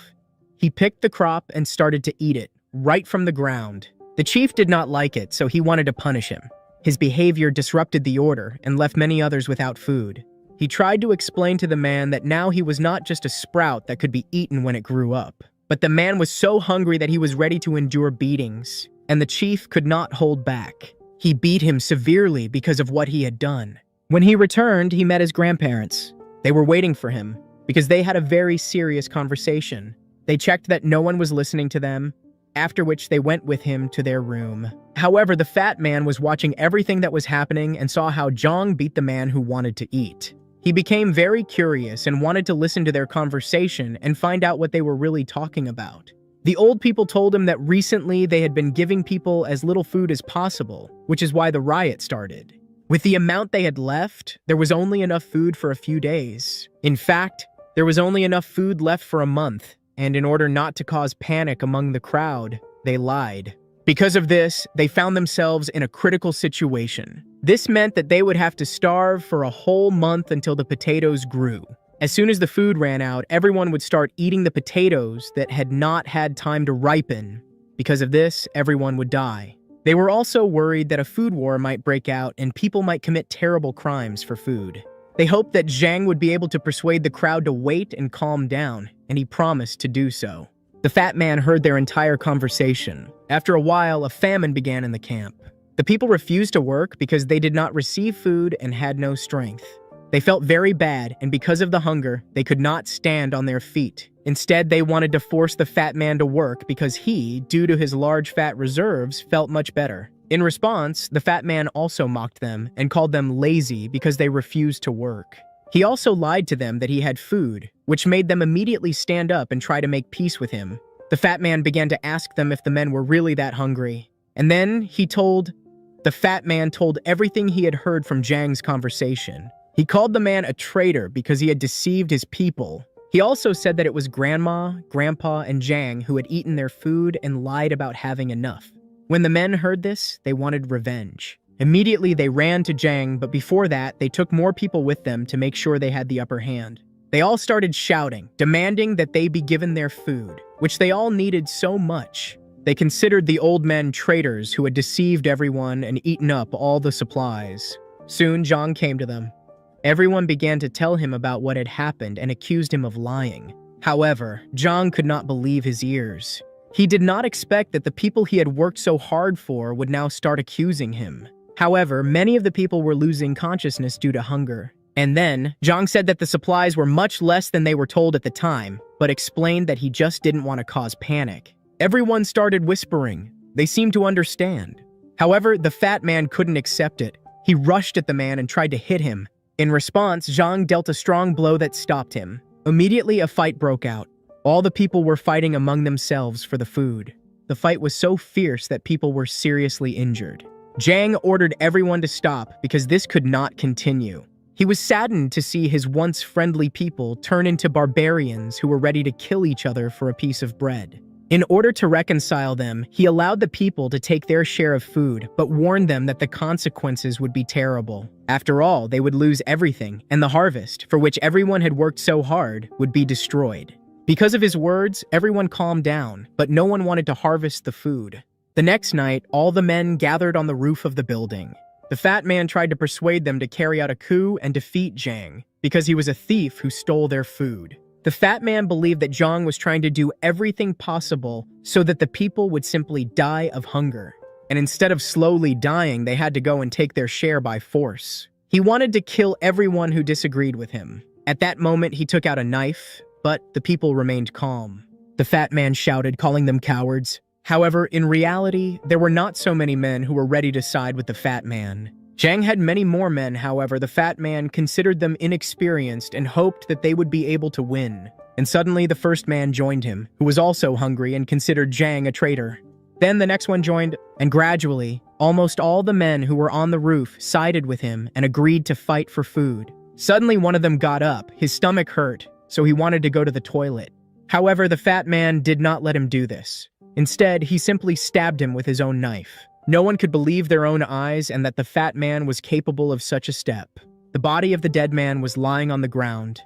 He picked the crop and started to eat it, right from the ground. The chief did not like it, so he wanted to punish him. His behavior disrupted the order and left many others without food. He tried to explain to the man that now he was not just a sprout that could be eaten when it grew up. But the man was so hungry that he was ready to endure beatings, and the chief could not hold back. He beat him severely because of what he had done. When he returned, he met his grandparents. They were waiting for him because they had a very serious conversation. They checked that no one was listening to them, after which they went with him to their room. However, the fat man was watching everything that was happening and saw how Jong beat the man who wanted to eat. He became very curious and wanted to listen to their conversation and find out what they were really talking about. The old people told him that recently they had been giving people as little food as possible, which is why the riot started. With the amount they had left, there was only enough food for a few days. In fact, there was only enough food left for a month, and in order not to cause panic among the crowd, they lied. Because of this, they found themselves in a critical situation. This meant that they would have to starve for a whole month until the potatoes grew. As soon as the food ran out, everyone would start eating the potatoes that had not had time to ripen. Because of this, everyone would die. They were also worried that a food war might break out and people might commit terrible crimes for food. They hoped that Zhang would be able to persuade the crowd to wait and calm down, and he promised to do so. The fat man heard their entire conversation. After a while, a famine began in the camp. The people refused to work because they did not receive food and had no strength. They felt very bad, and because of the hunger, they could not stand on their feet. Instead, they wanted to force the fat man to work because he, due to his large fat reserves, felt much better. In response, the fat man also mocked them and called them lazy because they refused to work. He also lied to them that he had food, which made them immediately stand up and try to make peace with him. The fat man began to ask them if the men were really that hungry. And then the fat man told everything he had heard from Zhang's conversation. He called the man a traitor because he had deceived his people. He also said that it was Grandma, Grandpa, and Zhang who had eaten their food and lied about having enough. When the men heard this, they wanted revenge. Immediately, they ran to Zhang, but before that, they took more people with them to make sure they had the upper hand. They all started shouting, demanding that they be given their food, which they all needed so much. They considered the old men traitors who had deceived everyone and eaten up all the supplies. Soon, Zhang came to them. Everyone began to tell him about what had happened and accused him of lying. However, Zhang could not believe his ears. He did not expect that the people he had worked so hard for would now start accusing him. However, many of the people were losing consciousness due to hunger. And then, Zhang said that the supplies were much less than they were told at the time, but explained that he just didn't want to cause panic. Everyone started whispering. They seemed to understand. However, the fat man couldn't accept it. He rushed at the man and tried to hit him. In response, Zhang dealt a strong blow that stopped him. Immediately, a fight broke out. All the people were fighting among themselves for the food. The fight was so fierce that people were seriously injured. Zhang ordered everyone to stop because this could not continue. He was saddened to see his once friendly people turn into barbarians who were ready to kill each other for a piece of bread. In order to reconcile them, he allowed the people to take their share of food, but warned them that the consequences would be terrible. After all, they would lose everything, and the harvest, for which everyone had worked so hard, would be destroyed. Because of his words, everyone calmed down, but no one wanted to harvest the food. The next night, all the men gathered on the roof of the building. The fat man tried to persuade them to carry out a coup and defeat Zhang, because he was a thief who stole their food. The fat man believed that Zhang was trying to do everything possible so that the people would simply die of hunger. And instead of slowly dying, they had to go and take their share by force. He wanted to kill everyone who disagreed with him. At that moment, he took out a knife, but the people remained calm. The fat man shouted, calling them cowards. However, in reality, there were not so many men who were ready to side with the fat man. Zhang had many more men, however, the fat man considered them inexperienced and hoped that they would be able to win. And suddenly the first man joined him, who was also hungry and considered Zhang a traitor. Then the next one joined, and gradually, almost all the men who were on the roof sided with him and agreed to fight for food. Suddenly one of them got up, his stomach hurt, so he wanted to go to the toilet. However, the fat man did not let him do this. Instead, he simply stabbed him with his own knife. No one could believe their own eyes and that the fat man was capable of such a step. The body of the dead man was lying on the ground.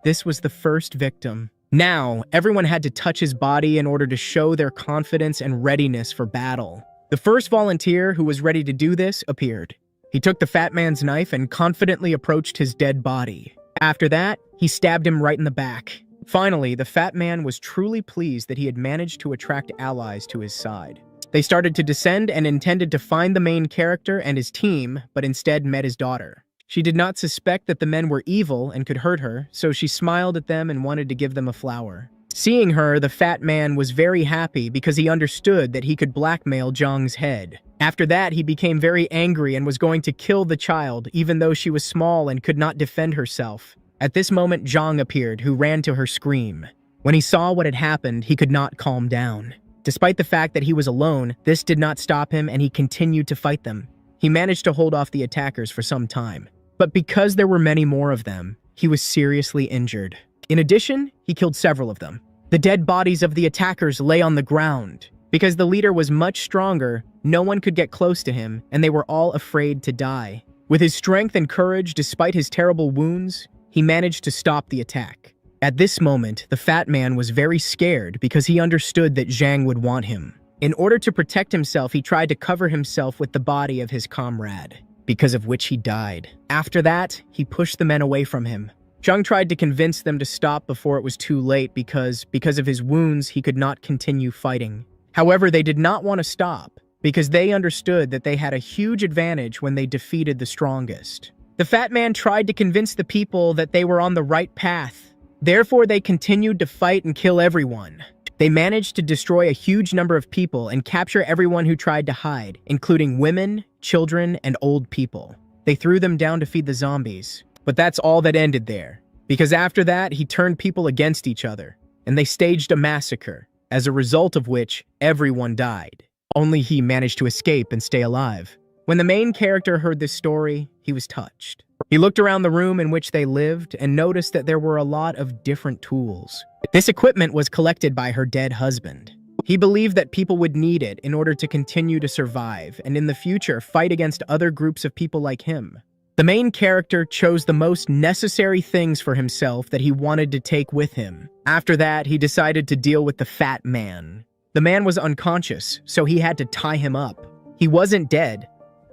This was the first victim. Now, everyone had to touch his body in order to show their confidence and readiness for battle. The first volunteer who was ready to do this appeared. He took the fat man's knife and confidently approached his dead body. After that, he stabbed him right in the back. Finally, the fat man was truly pleased that he had managed to attract allies to his side. They started to descend and intended to find the main character and his team, but instead met his daughter. She did not suspect that the men were evil and could hurt her, so she smiled at them and wanted to give them a flower. Seeing her, the fat man was very happy because he understood that he could blackmail Zhang's head. After that, he became very angry and was going to kill the child, even though she was small and could not defend herself. At this moment, Zhang appeared, who ran to her scream. When he saw what had happened, he could not calm down. Despite the fact that he was alone, this did not stop him and he continued to fight them. He managed to hold off the attackers for some time. But because there were many more of them, he was seriously injured. In addition, he killed several of them. The dead bodies of the attackers lay on the ground. Because the leader was much stronger, no one could get close to him, and they were all afraid to die. With his strength and courage, despite his terrible wounds, he managed to stop the attack. At this moment, the fat man was very scared because he understood that Zhang would want him. In order to protect himself, he tried to cover himself with the body of his comrade, because of which he died. After that, he pushed the men away from him. Zhang tried to convince them to stop before it was too late because of his wounds, he could not continue fighting. However, they did not want to stop because they understood that they had a huge advantage when they defeated the strongest. The fat man tried to convince the people that they were on the right path. Therefore, they continued to fight and kill everyone. They managed to destroy a huge number of people and capture everyone who tried to hide, including women, children, and old people. They threw them down to feed the zombies. But that's all that ended there, because after that, he turned people against each other, and they staged a massacre, as a result of which everyone died. Only he managed to escape and stay alive. When the main character heard this story, he was touched. He looked around the room in which they lived and noticed that there were a lot of different tools. This equipment was collected by her dead husband. He believed that people would need it in order to continue to survive and in the future fight against other groups of people like him. The main character chose the most necessary things for himself that he wanted to take with him. After that, he decided to deal with the fat man. The man was unconscious, so he had to tie him up. He wasn't dead,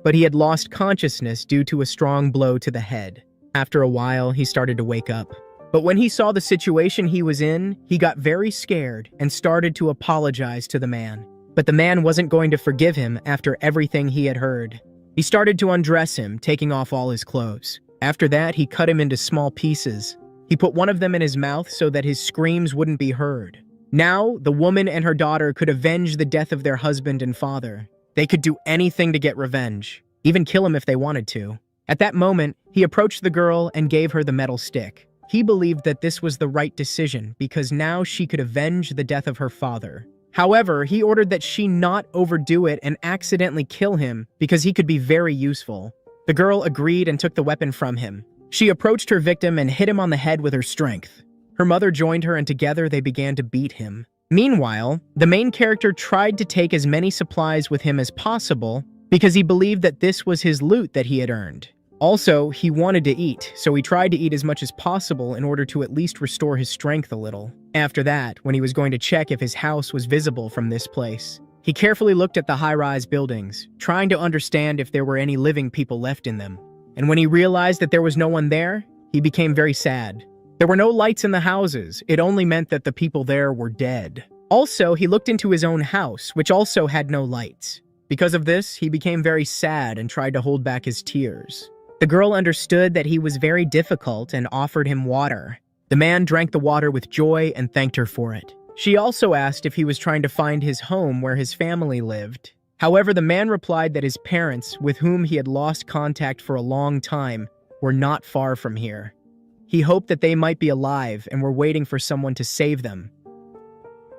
but he had lost consciousness due to a strong blow to the head. After a while, he started to wake up. But when he saw the situation he was in, he got very scared and started to apologize to the man. But the man wasn't going to forgive him after everything he had heard. He started to undress him, taking off all his clothes. After that, he cut him into small pieces. He put one of them in his mouth so that his screams wouldn't be heard. Now, the woman and her daughter could avenge the death of their husband and father. They could do anything to get revenge, even kill him if they wanted to. At that moment, he approached the girl and gave her the metal stick. He believed that this was the right decision because now she could avenge the death of her father. However, he ordered that she not overdo it and accidentally kill him because he could be very useful. The girl agreed and took the weapon from him. She approached her victim and hit him on the head with her strength. Her mother joined her and together they began to beat him. Meanwhile, the main character tried to take as many supplies with him as possible because he believed that this was his loot that he had earned. Also, he wanted to eat, so he tried to eat as much as possible in order to at least restore his strength a little. After that, when he was going to check if his house was visible from this place, he carefully looked at the high-rise buildings, trying to understand if there were any living people left in them. And when he realized that there was no one there, he became very sad. There were no lights in the houses. It only meant that the people there were dead. Also, he looked into his own house, which also had no lights. Because of this, he became very sad and tried to hold back his tears. The girl understood that he was very difficult and offered him water. The man drank the water with joy and thanked her for it. She also asked if he was trying to find his home where his family lived. However, the man replied that his parents, with whom he had lost contact for a long time, were not far from here. He hoped that they might be alive and were waiting for someone to save them.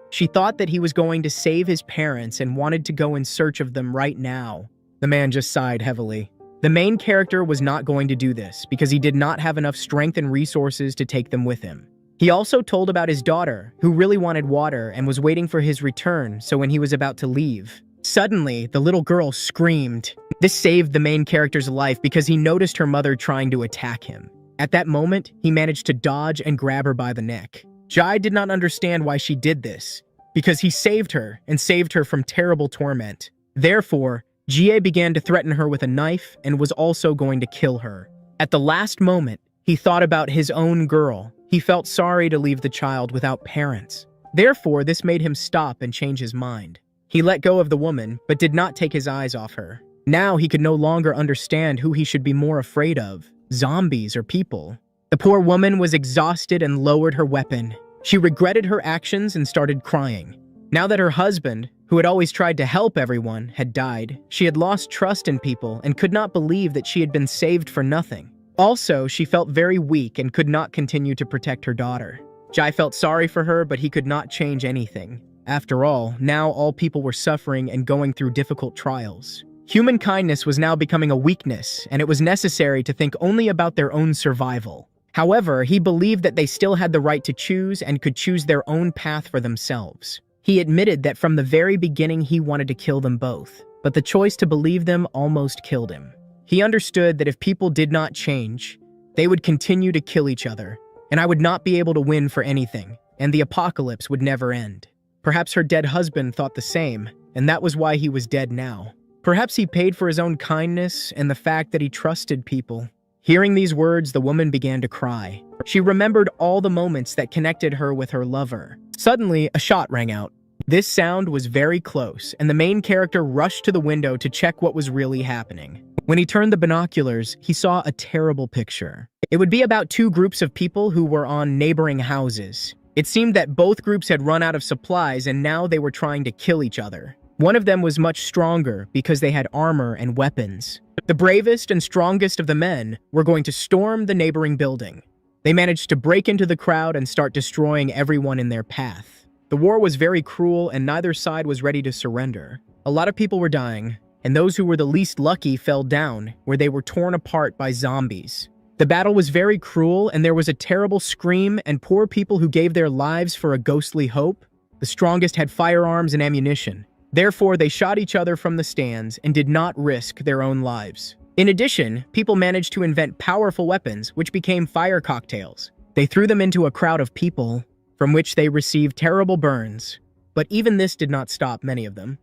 She thought that he was going to save his parents and wanted to go in search of them right now. The man just sighed heavily. The main character was not going to do this because he did not have enough strength and resources to take them with him. He also told about his daughter, who really wanted water and was waiting for his return, so when he was about to leave, suddenly, the little girl screamed. This saved the main character's life because he noticed her mother trying to attack him. At that moment, he managed to dodge and grab her by the neck. Jai did not understand why she did this, because he saved her and saved her from terrible torment. Therefore, Jie began to threaten her with a knife and was also going to kill her. At the last moment, he thought about his own girl. He felt sorry to leave the child without parents. Therefore, this made him stop and change his mind. He let go of the woman, but did not take his eyes off her. Now he could no longer understand who he should be more afraid of, zombies or people. The poor woman was exhausted and lowered her weapon. She regretted her actions and started crying. Now that her husband, who had always tried to help everyone, had died, she had lost trust in people and could not believe that she had been saved for nothing. Also, she felt very weak and could not continue to protect her daughter. Jai felt sorry for her, but he could not change anything. After all, now all people were suffering and going through difficult trials. Human kindness was now becoming a weakness, and it was necessary to think only about their own survival. However, he believed that they still had the right to choose and could choose their own path for themselves. He admitted that from the very beginning he wanted to kill them both, but the choice to believe them almost killed him. He understood that if people did not change, they would continue to kill each other, and I would not be able to win for anything, and the apocalypse would never end. Perhaps her dead husband thought the same, and that was why he was dead now. Perhaps he paid for his own kindness and the fact that he trusted people. Hearing these words, the woman began to cry. She remembered all the moments that connected her with her lover. Suddenly, a shot rang out. This sound was very close, and the main character rushed to the window to check what was really happening. When he turned the binoculars, he saw a terrible picture. It would be about two groups of people who were on neighboring houses. It seemed that both groups had run out of supplies and now they were trying to kill each other. One of them was much stronger because they had armor and weapons. The bravest and strongest of the men were going to storm the neighboring building. They managed to break into the crowd and start destroying everyone in their path. The war was very cruel and neither side was ready to surrender. A lot of people were dying, and those who were the least lucky fell down, where they were torn apart by zombies. The battle was very cruel, and there was a terrible scream and poor people who gave their lives for a ghostly hope. The strongest had firearms and ammunition. Therefore, they shot each other from the stands and did not risk their own lives. In addition, people managed to invent powerful weapons, which became fire cocktails. They threw them into a crowd of people, from which they received terrible burns. But even this did not stop many of them.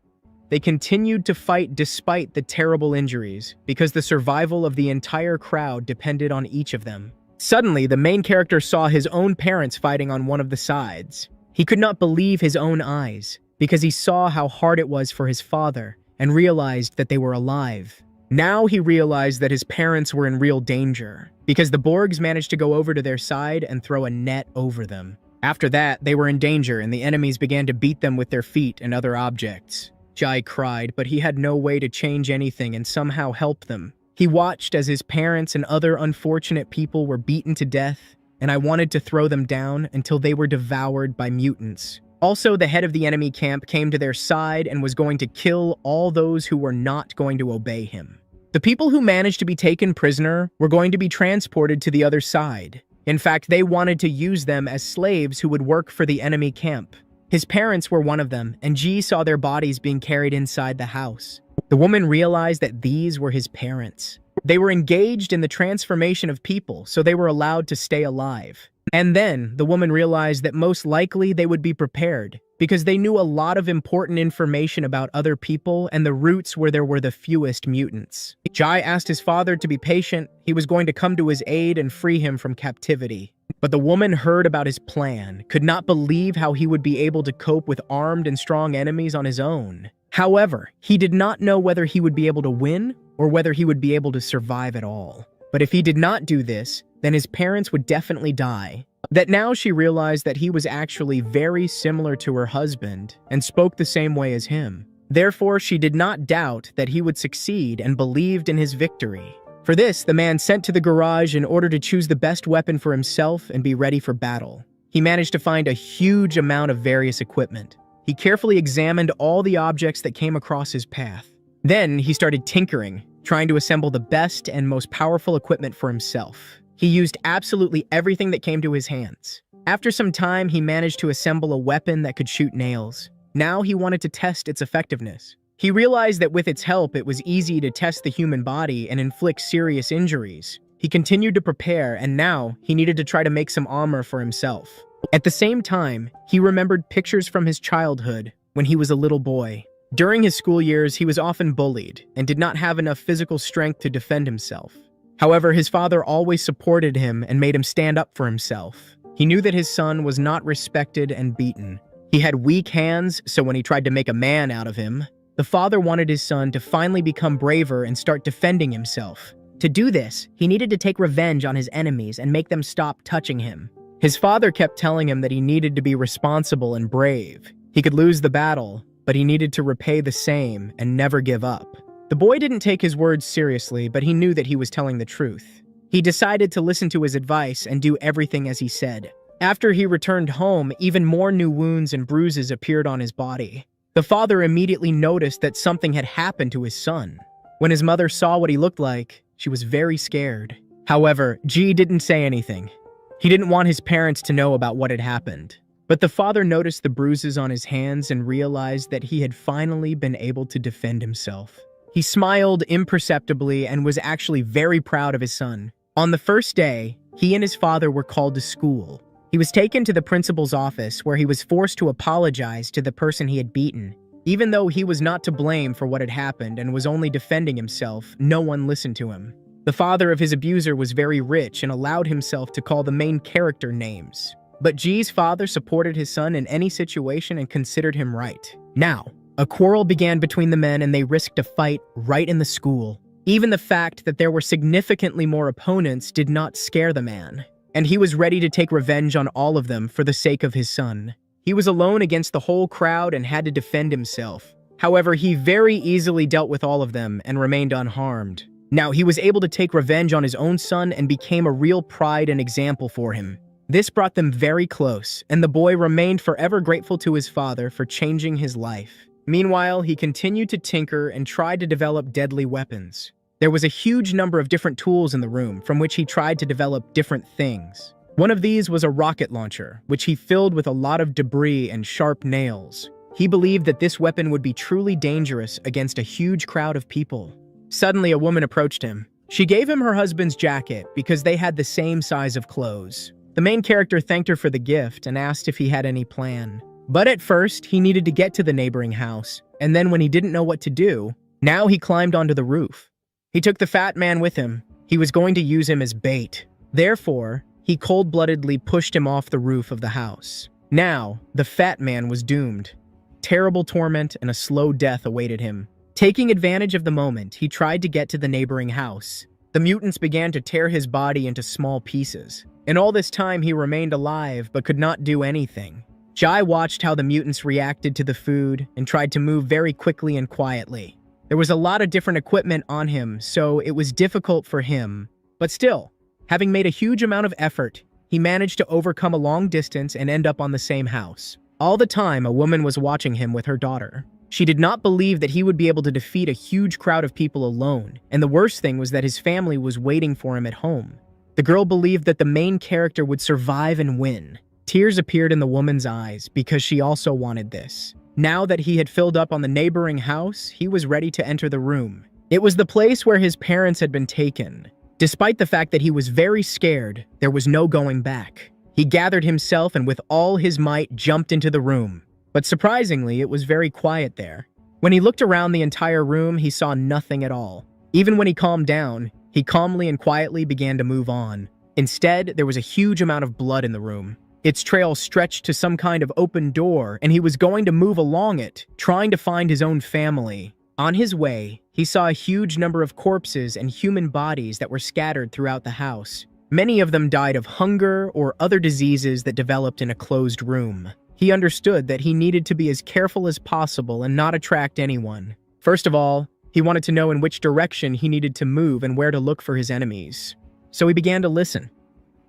They continued to fight despite the terrible injuries, because the survival of the entire crowd depended on each of them. Suddenly, the main character saw his own parents fighting on one of the sides. He could not believe his own eyes, because he saw how hard it was for his father, and realized that they were alive. Now he realized that his parents were in real danger, because the Borgs managed to go over to their side and throw a net over them. After that, they were in danger and the enemies began to beat them with their feet and other objects. Jai cried, but he had no way to change anything and somehow help them. He watched as his parents and other unfortunate people were beaten to death, and I wanted to throw them down until they were devoured by mutants. Also, the head of the enemy camp came to their side and was going to kill all those who were not going to obey him. The people who managed to be taken prisoner were going to be transported to the other side. In fact, they wanted to use them as slaves who would work for the enemy camp. His parents were one of them, and Ji saw their bodies being carried inside the house. The woman realized that these were his parents. They were engaged in the transformation of people, so they were allowed to stay alive. And then, the woman realized that most likely they would be prepared, because they knew a lot of important information about other people and the routes where there were the fewest mutants. Jai asked his father to be patient. He was going to come to his aid and free him from captivity. But the woman heard about his plan, could not believe how he would be able to cope with armed and strong enemies on his own. However, he did not know whether he would be able to win or whether he would be able to survive at all. But if he did not do this, then his parents would definitely die. That now she realized that he was actually very similar to her husband and spoke the same way as him. Therefore, she did not doubt that he would succeed and believed in his victory. For this, the man sent to the garage in order to choose the best weapon for himself and be ready for battle. He managed to find a huge amount of various equipment. He carefully examined all the objects that came across his path. Then he started tinkering, trying to assemble the best and most powerful equipment for himself. He used absolutely everything that came to his hands. After some time, he managed to assemble a weapon that could shoot nails. Now he wanted to test its effectiveness. He realized that with its help, it was easy to test the human body and inflict serious injuries. He continued to prepare, and now he needed to try to make some armor for himself. At the same time, he remembered pictures from his childhood when he was a little boy. During his school years, he was often bullied and did not have enough physical strength to defend himself. However, his father always supported him and made him stand up for himself. He knew that his son was not respected and beaten. He had weak hands, so when he tried to make a man out of him, the father wanted his son to finally become braver and start defending himself. To do this, he needed to take revenge on his enemies and make them stop touching him. His father kept telling him that he needed to be responsible and brave. He could lose the battle, but he needed to repay the same and never give up. The boy didn't take his words seriously, but he knew that he was telling the truth. He decided to listen to his advice and do everything as he said. After he returned home, even more new wounds and bruises appeared on his body. The father immediately noticed that something had happened to his son. When his mother saw what he looked like, she was very scared. However, Ji didn't say anything. He didn't want his parents to know about what had happened. But the father noticed the bruises on his hands and realized that he had finally been able to defend himself. He smiled imperceptibly and was actually very proud of his son. On the first day, he and his father were called to school. He was taken to the principal's office where he was forced to apologize to the person he had beaten. Even though he was not to blame for what had happened and was only defending himself, no one listened to him. The father of his abuser was very rich and allowed himself to call the main character names. But Ji's father supported his son in any situation and considered him right. Now, a quarrel began between the men and they risked a fight right in the school. Even the fact that there were significantly more opponents did not scare the man, and he was ready to take revenge on all of them for the sake of his son. He was alone against the whole crowd and had to defend himself. However, he very easily dealt with all of them and remained unharmed. Now, he was able to take revenge on his own son and became a real pride and example for him. This brought them very close, and the boy remained forever grateful to his father for changing his life. Meanwhile, he continued to tinker and tried to develop deadly weapons. There was a huge number of different tools in the room from which he tried to develop different things. One of these was a rocket launcher, which he filled with a lot of debris and sharp nails. He believed that this weapon would be truly dangerous against a huge crowd of people. Suddenly, a woman approached him. She gave him her husband's jacket because they had the same size of clothes. The main character thanked her for the gift and asked if he had any plan. But at first, he needed to get to the neighboring house, and then when he didn't know what to do, now he climbed onto the roof. He took the fat man with him. He was going to use him as bait. Therefore, he cold-bloodedly pushed him off the roof of the house. Now, the fat man was doomed. Terrible torment and a slow death awaited him. Taking advantage of the moment, he tried to get to the neighboring house. The mutants began to tear his body into small pieces. In all this time, he remained alive but could not do anything. Jai watched how the mutants reacted to the food and tried to move very quickly and quietly. There was a lot of different equipment on him, so it was difficult for him. But still, having made a huge amount of effort, he managed to overcome a long distance and end up on the same house. All the time, a woman was watching him with her daughter. She did not believe that he would be able to defeat a huge crowd of people alone, and the worst thing was that his family was waiting for him at home. The girl believed that the main character would survive and win. Tears appeared in the woman's eyes because she also wanted this. Now that he had filled up on the neighboring house, he was ready to enter the room. It was the place where his parents had been taken. Despite the fact that he was very scared, there was no going back. He gathered himself and with all his might jumped into the room. But surprisingly, it was very quiet there. When he looked around the entire room, he saw nothing at all. Even when he calmed down, he calmly and quietly began to move on. Instead, there was a huge amount of blood in the room. Its trail stretched to some kind of open door, and he was going to move along it, trying to find his own family. On his way, he saw a huge number of corpses and human bodies that were scattered throughout the house. Many of them died of hunger or other diseases that developed in a closed room. He understood that he needed to be as careful as possible and not attract anyone. First of all, he wanted to know in which direction he needed to move and where to look for his enemies. So he began to listen.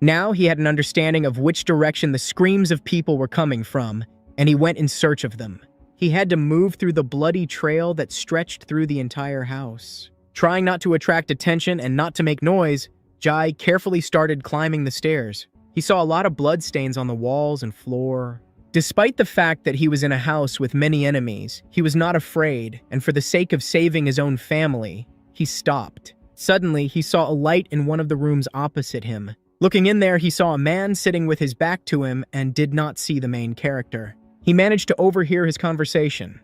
Now he had an understanding of which direction the screams of people were coming from, and he went in search of them. He had to move through the bloody trail that stretched through the entire house. Trying not to attract attention and not to make noise, Jai carefully started climbing the stairs. He saw a lot of bloodstains on the walls and floor. Despite the fact that he was in a house with many enemies, he was not afraid, and for the sake of saving his own family, he stopped. Suddenly, he saw a light in one of the rooms opposite him. Looking in there, he saw a man sitting with his back to him and did not see the main character. He managed to overhear his conversation.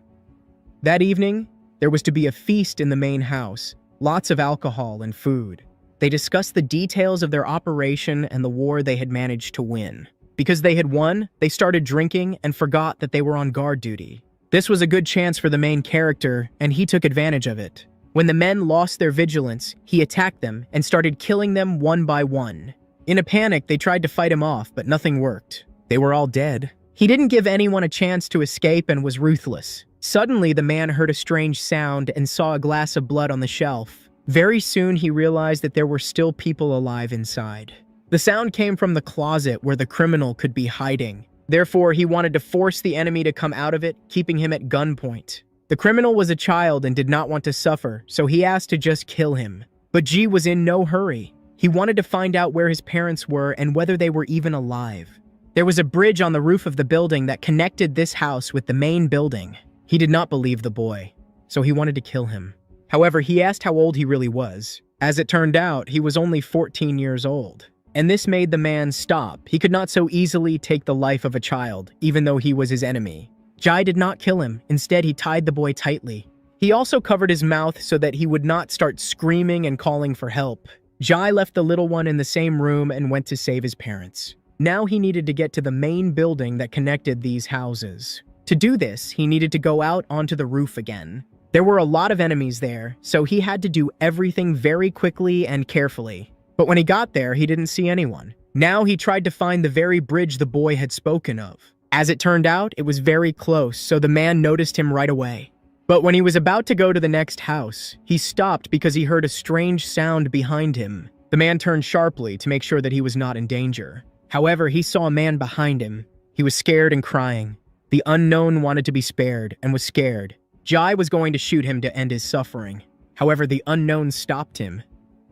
That evening, there was to be a feast in the main house, lots of alcohol and food. They discussed the details of their operation and the war they had managed to win. Because they had won, they started drinking and forgot that they were on guard duty. This was a good chance for the main character, and he took advantage of it. When the men lost their vigilance, he attacked them and started killing them one by one. In a panic, they tried to fight him off, but nothing worked. They were all dead. He didn't give anyone a chance to escape and was ruthless. Suddenly, the man heard a strange sound and saw a glass of blood on the shelf. Very soon, he realized that there were still people alive inside. The sound came from the closet where the criminal could be hiding. Therefore, he wanted to force the enemy to come out of it, keeping him at gunpoint. The criminal was a child and did not want to suffer, so he asked to just kill him. But Ji was in no hurry. He wanted to find out where his parents were and whether they were even alive. There was a bridge on the roof of the building that connected this house with the main building. He did not believe the boy, so he wanted to kill him. However, he asked how old he really was. As it turned out, he was only 14 years old. And this made the man stop. He could not so easily take the life of a child, even though he was his enemy. Jai did not kill him. Instead, he tied the boy tightly. He also covered his mouth so that he would not start screaming and calling for help. Jai left the little one in the same room and went to save his parents. Now he needed to get to the main building that connected these houses. To do this, he needed to go out onto the roof again. There were a lot of enemies there, so he had to do everything very quickly and carefully. But when he got there, he didn't see anyone. Now he tried to find the very bridge the boy had spoken of. As it turned out, it was very close, so the man noticed him right away. But when he was about to go to the next house, he stopped because he heard a strange sound behind him. The man turned sharply to make sure that he was not in danger. However, he saw a man behind him. He was scared and crying. The unknown wanted to be spared and was scared. Jai was going to shoot him to end his suffering. However, the unknown stopped him.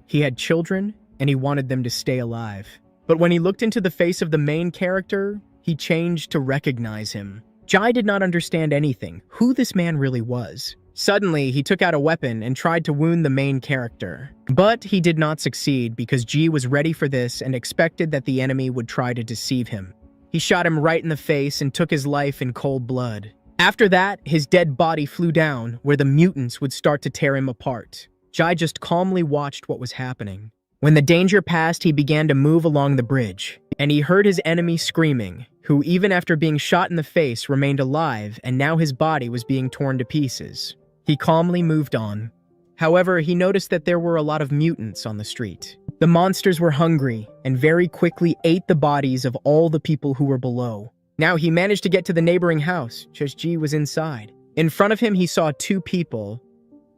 He had children, and he wanted them to stay alive. But when he looked into the face of the main character, he changed to recognize him. Jai did not understand anything, who this man really was. Suddenly, he took out a weapon and tried to wound the main character. But he did not succeed because Ji was ready for this and expected that the enemy would try to deceive him. He shot him right in the face and took his life in cold blood. After that, his dead body flew down where the mutants would start to tear him apart. Jai just calmly watched what was happening. When the danger passed, he began to move along the bridge, and he heard his enemy screaming, who even after being shot in the face remained alive, and now his body was being torn to pieces. He calmly moved on. However, he noticed that there were a lot of mutants on the street. The monsters were hungry and very quickly ate the bodies of all the people who were below. Now he managed to get to the neighboring house, just Ji was inside. In front of him, he saw two people.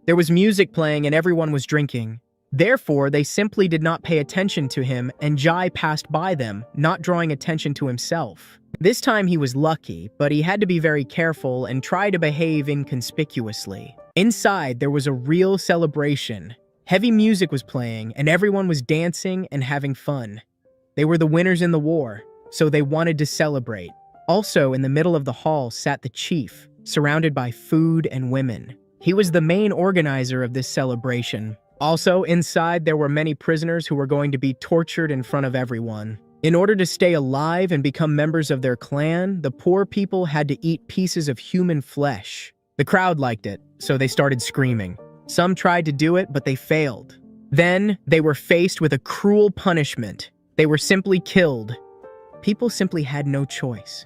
There was music playing and everyone was drinking. Therefore, they simply did not pay attention to him, and Jai passed by them, not drawing attention to himself. This time he was lucky, but he had to be very careful and try to behave inconspicuously. Inside, there was a real celebration. Heavy music was playing, and everyone was dancing and having fun. They were the winners in the war, so they wanted to celebrate. Also, in the middle of the hall sat the chief, surrounded by food and women. He was the main organizer of this celebration. Also, inside, there were many prisoners who were going to be tortured in front of everyone. In order to stay alive and become members of their clan, the poor people had to eat pieces of human flesh. The crowd liked it, so they started screaming. Some tried to do it, but they failed. Then, they were faced with a cruel punishment. They were simply killed. People simply had no choice.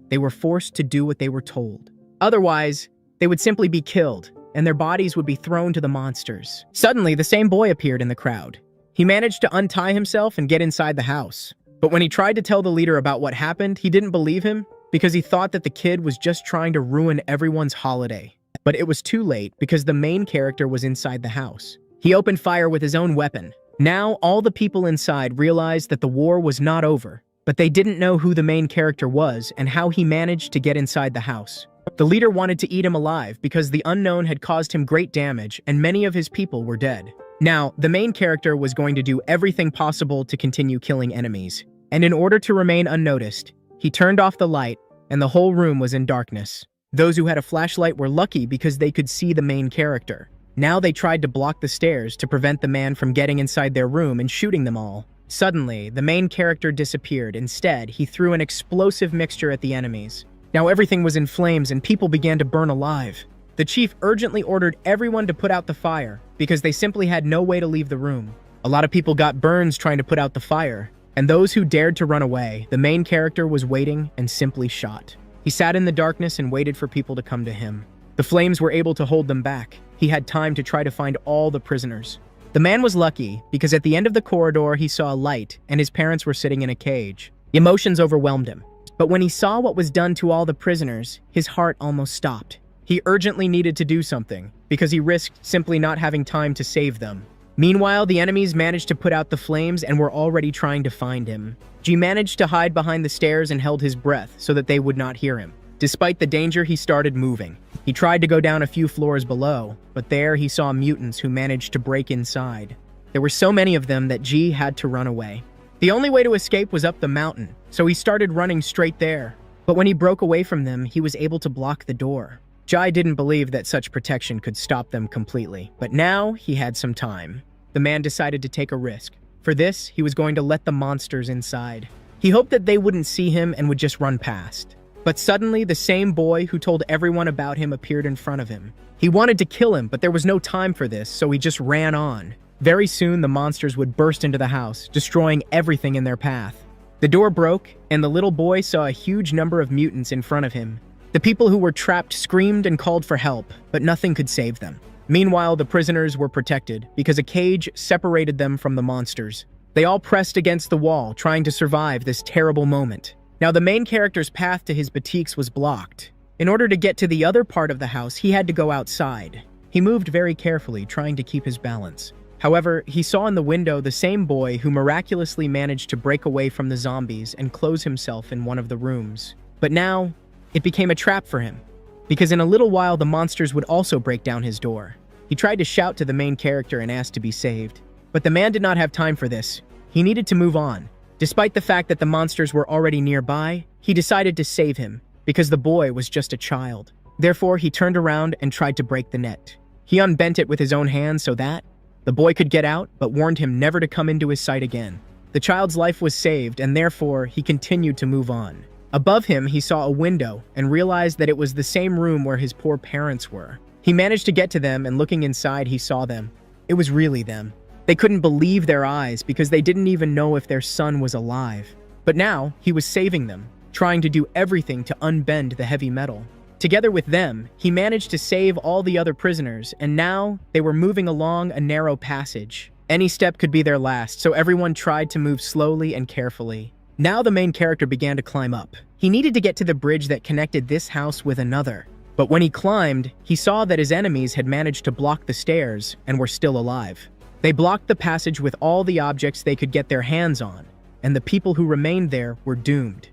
They were forced to do what they were told. Otherwise, they would simply be killed, and their bodies would be thrown to the monsters. Suddenly, the same boy appeared in the crowd. He managed to untie himself and get inside the house. But when he tried to tell the leader about what happened, he didn't believe him because he thought that the kid was just trying to ruin everyone's holiday. But it was too late because the main character was inside the house. He opened fire with his own weapon. Now, all the people inside realized that the war was not over, but they didn't know who the main character was and how he managed to get inside the house. The leader wanted to eat him alive because the unknown had caused him great damage and many of his people were dead. Now, the main character was going to do everything possible to continue killing enemies. And in order to remain unnoticed, he turned off the light and the whole room was in darkness. Those who had a flashlight were lucky because they could see the main character. Now they tried to block the stairs to prevent the man from getting inside their room and shooting them all. Suddenly, the main character disappeared. Instead, he threw an explosive mixture at the enemies. Now everything was in flames and people began to burn alive. The chief urgently ordered everyone to put out the fire because they simply had no way to leave the room. A lot of people got burns trying to put out the fire. And those who dared to run away, the main character was waiting and simply shot. He sat in the darkness and waited for people to come to him. The flames were able to hold them back. He had time to try to find all the prisoners. The man was lucky because at the end of the corridor he saw a light and his parents were sitting in a cage. Emotions overwhelmed him. But when he saw what was done to all the prisoners, his heart almost stopped. He urgently needed to do something because he risked simply not having time to save them. Meanwhile, the enemies managed to put out the flames and were already trying to find him. Ji managed to hide behind the stairs and held his breath so that they would not hear him. Despite the danger, he started moving. He tried to go down a few floors below, but there he saw mutants who managed to break inside. There were so many of them that Ji had to run away. The only way to escape was up the mountain, so he started running straight there. But when he broke away from them, he was able to block the door. Jai didn't believe that such protection could stop them completely, but now he had some time. The man decided to take a risk. For this, he was going to let the monsters inside. He hoped that they wouldn't see him and would just run past. But suddenly, the same boy who told everyone about him appeared in front of him. He wanted to kill him, but there was no time for this, so he just ran on. Very soon, the monsters would burst into the house, destroying everything in their path. The door broke, and the little boy saw a huge number of mutants in front of him. The people who were trapped screamed and called for help, but nothing could save them. Meanwhile, the prisoners were protected because a cage separated them from the monsters. They all pressed against the wall, trying to survive this terrible moment. Now, the main character's path to his boutiques was blocked. In order to get to the other part of the house, he had to go outside. He moved very carefully, trying to keep his balance. However, he saw in the window the same boy who miraculously managed to break away from the zombies and close himself in one of the rooms. But now, it became a trap for him, because in a little while the monsters would also break down his door. He tried to shout to the main character and ask to be saved. But the man did not have time for this. He needed to move on. Despite the fact that the monsters were already nearby, he decided to save him, because the boy was just a child. Therefore, he turned around and tried to break the net. He unbent it with his own hands so that the boy could get out, but warned him never to come into his sight again. The child's life was saved, and therefore, he continued to move on. Above him, he saw a window and realized that it was the same room where his poor parents were. He managed to get to them, and looking inside, he saw them. It was really them. They couldn't believe their eyes because they didn't even know if their son was alive. But now, he was saving them, trying to do everything to unbend the heavy metal. Together with them, he managed to save all the other prisoners, and now they were moving along a narrow passage. Any step could be their last, so everyone tried to move slowly and carefully. Now the main character began to climb up. He needed to get to the bridge that connected this house with another. But when he climbed, he saw that his enemies had managed to block the stairs and were still alive. They blocked the passage with all the objects they could get their hands on, and the people who remained there were doomed.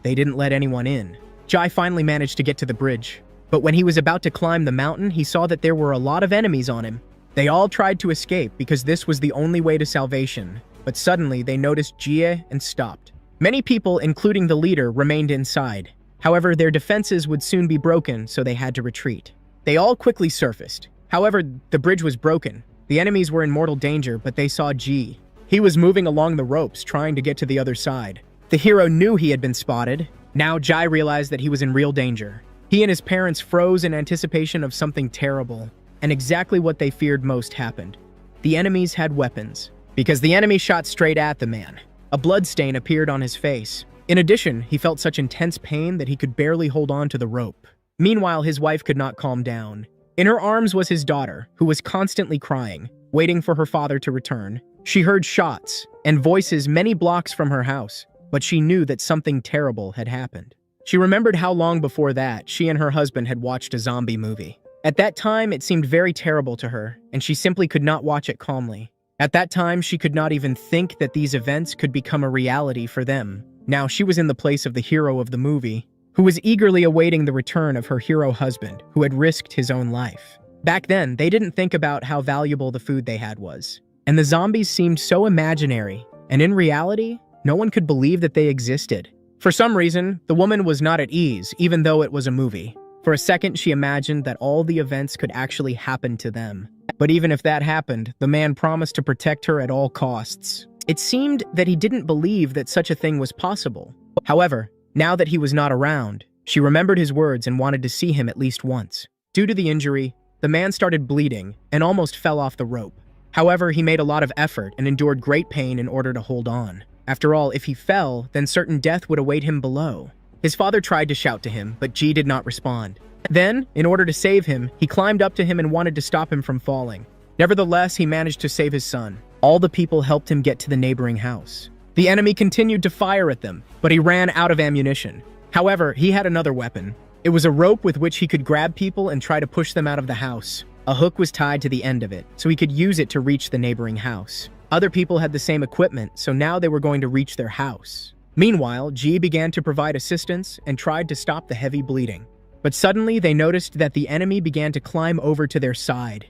They didn't let anyone in. Jai finally managed to get to the bridge, but when he was about to climb the mountain, he saw that there were a lot of enemies on him. They all tried to escape because this was the only way to salvation, but suddenly they noticed Jie and stopped. Many people, including the leader, remained inside. However, their defenses would soon be broken, so they had to retreat. They all quickly surfaced. However, the bridge was broken. The enemies were in mortal danger, but they saw Ji. He was moving along the ropes, trying to get to the other side. The hero knew he had been spotted. Now Jai realized that he was in real danger. He and his parents froze in anticipation of something terrible, and exactly what they feared most happened. The enemies had weapons, because the enemy shot straight at the man. A bloodstain appeared on his face. In addition, he felt such intense pain that he could barely hold on to the rope. Meanwhile, his wife could not calm down. In her arms was his daughter, who was constantly crying, waiting for her father to return. She heard shots and voices many blocks from her house, but she knew that something terrible had happened. She remembered how long before that she and her husband had watched a zombie movie. At that time, it seemed very terrible to her, and she simply could not watch it calmly. At that time, she could not even think that these events could become a reality for them. Now she was in the place of the hero of the movie, who was eagerly awaiting the return of her hero husband, who had risked his own life. Back then, they didn't think about how valuable the food they had was. And the zombies seemed so imaginary, and in reality, no one could believe that they existed. For some reason, the woman was not at ease, even though it was a movie. For a second, she imagined that all the events could actually happen to them. But even if that happened, the man promised to protect her at all costs. It seemed that he didn't believe that such a thing was possible. However, now that he was not around, she remembered his words and wanted to see him at least once. Due to the injury, the man started bleeding and almost fell off the rope. However, he made a lot of effort and endured great pain in order to hold on. After all, if he fell, then certain death would await him below. His father tried to shout to him, but Ji did not respond. Then, in order to save him, he climbed up to him and wanted to stop him from falling. Nevertheless, he managed to save his son. All the people helped him get to the neighboring house. The enemy continued to fire at them, but he ran out of ammunition. However, he had another weapon. It was a rope with which he could grab people and try to push them out of the house. A hook was tied to the end of it, so he could use it to reach the neighboring house. Other people had the same equipment, so now they were going to reach their house. Meanwhile, Ji began to provide assistance and tried to stop the heavy bleeding. But suddenly, they noticed that the enemy began to climb over to their side.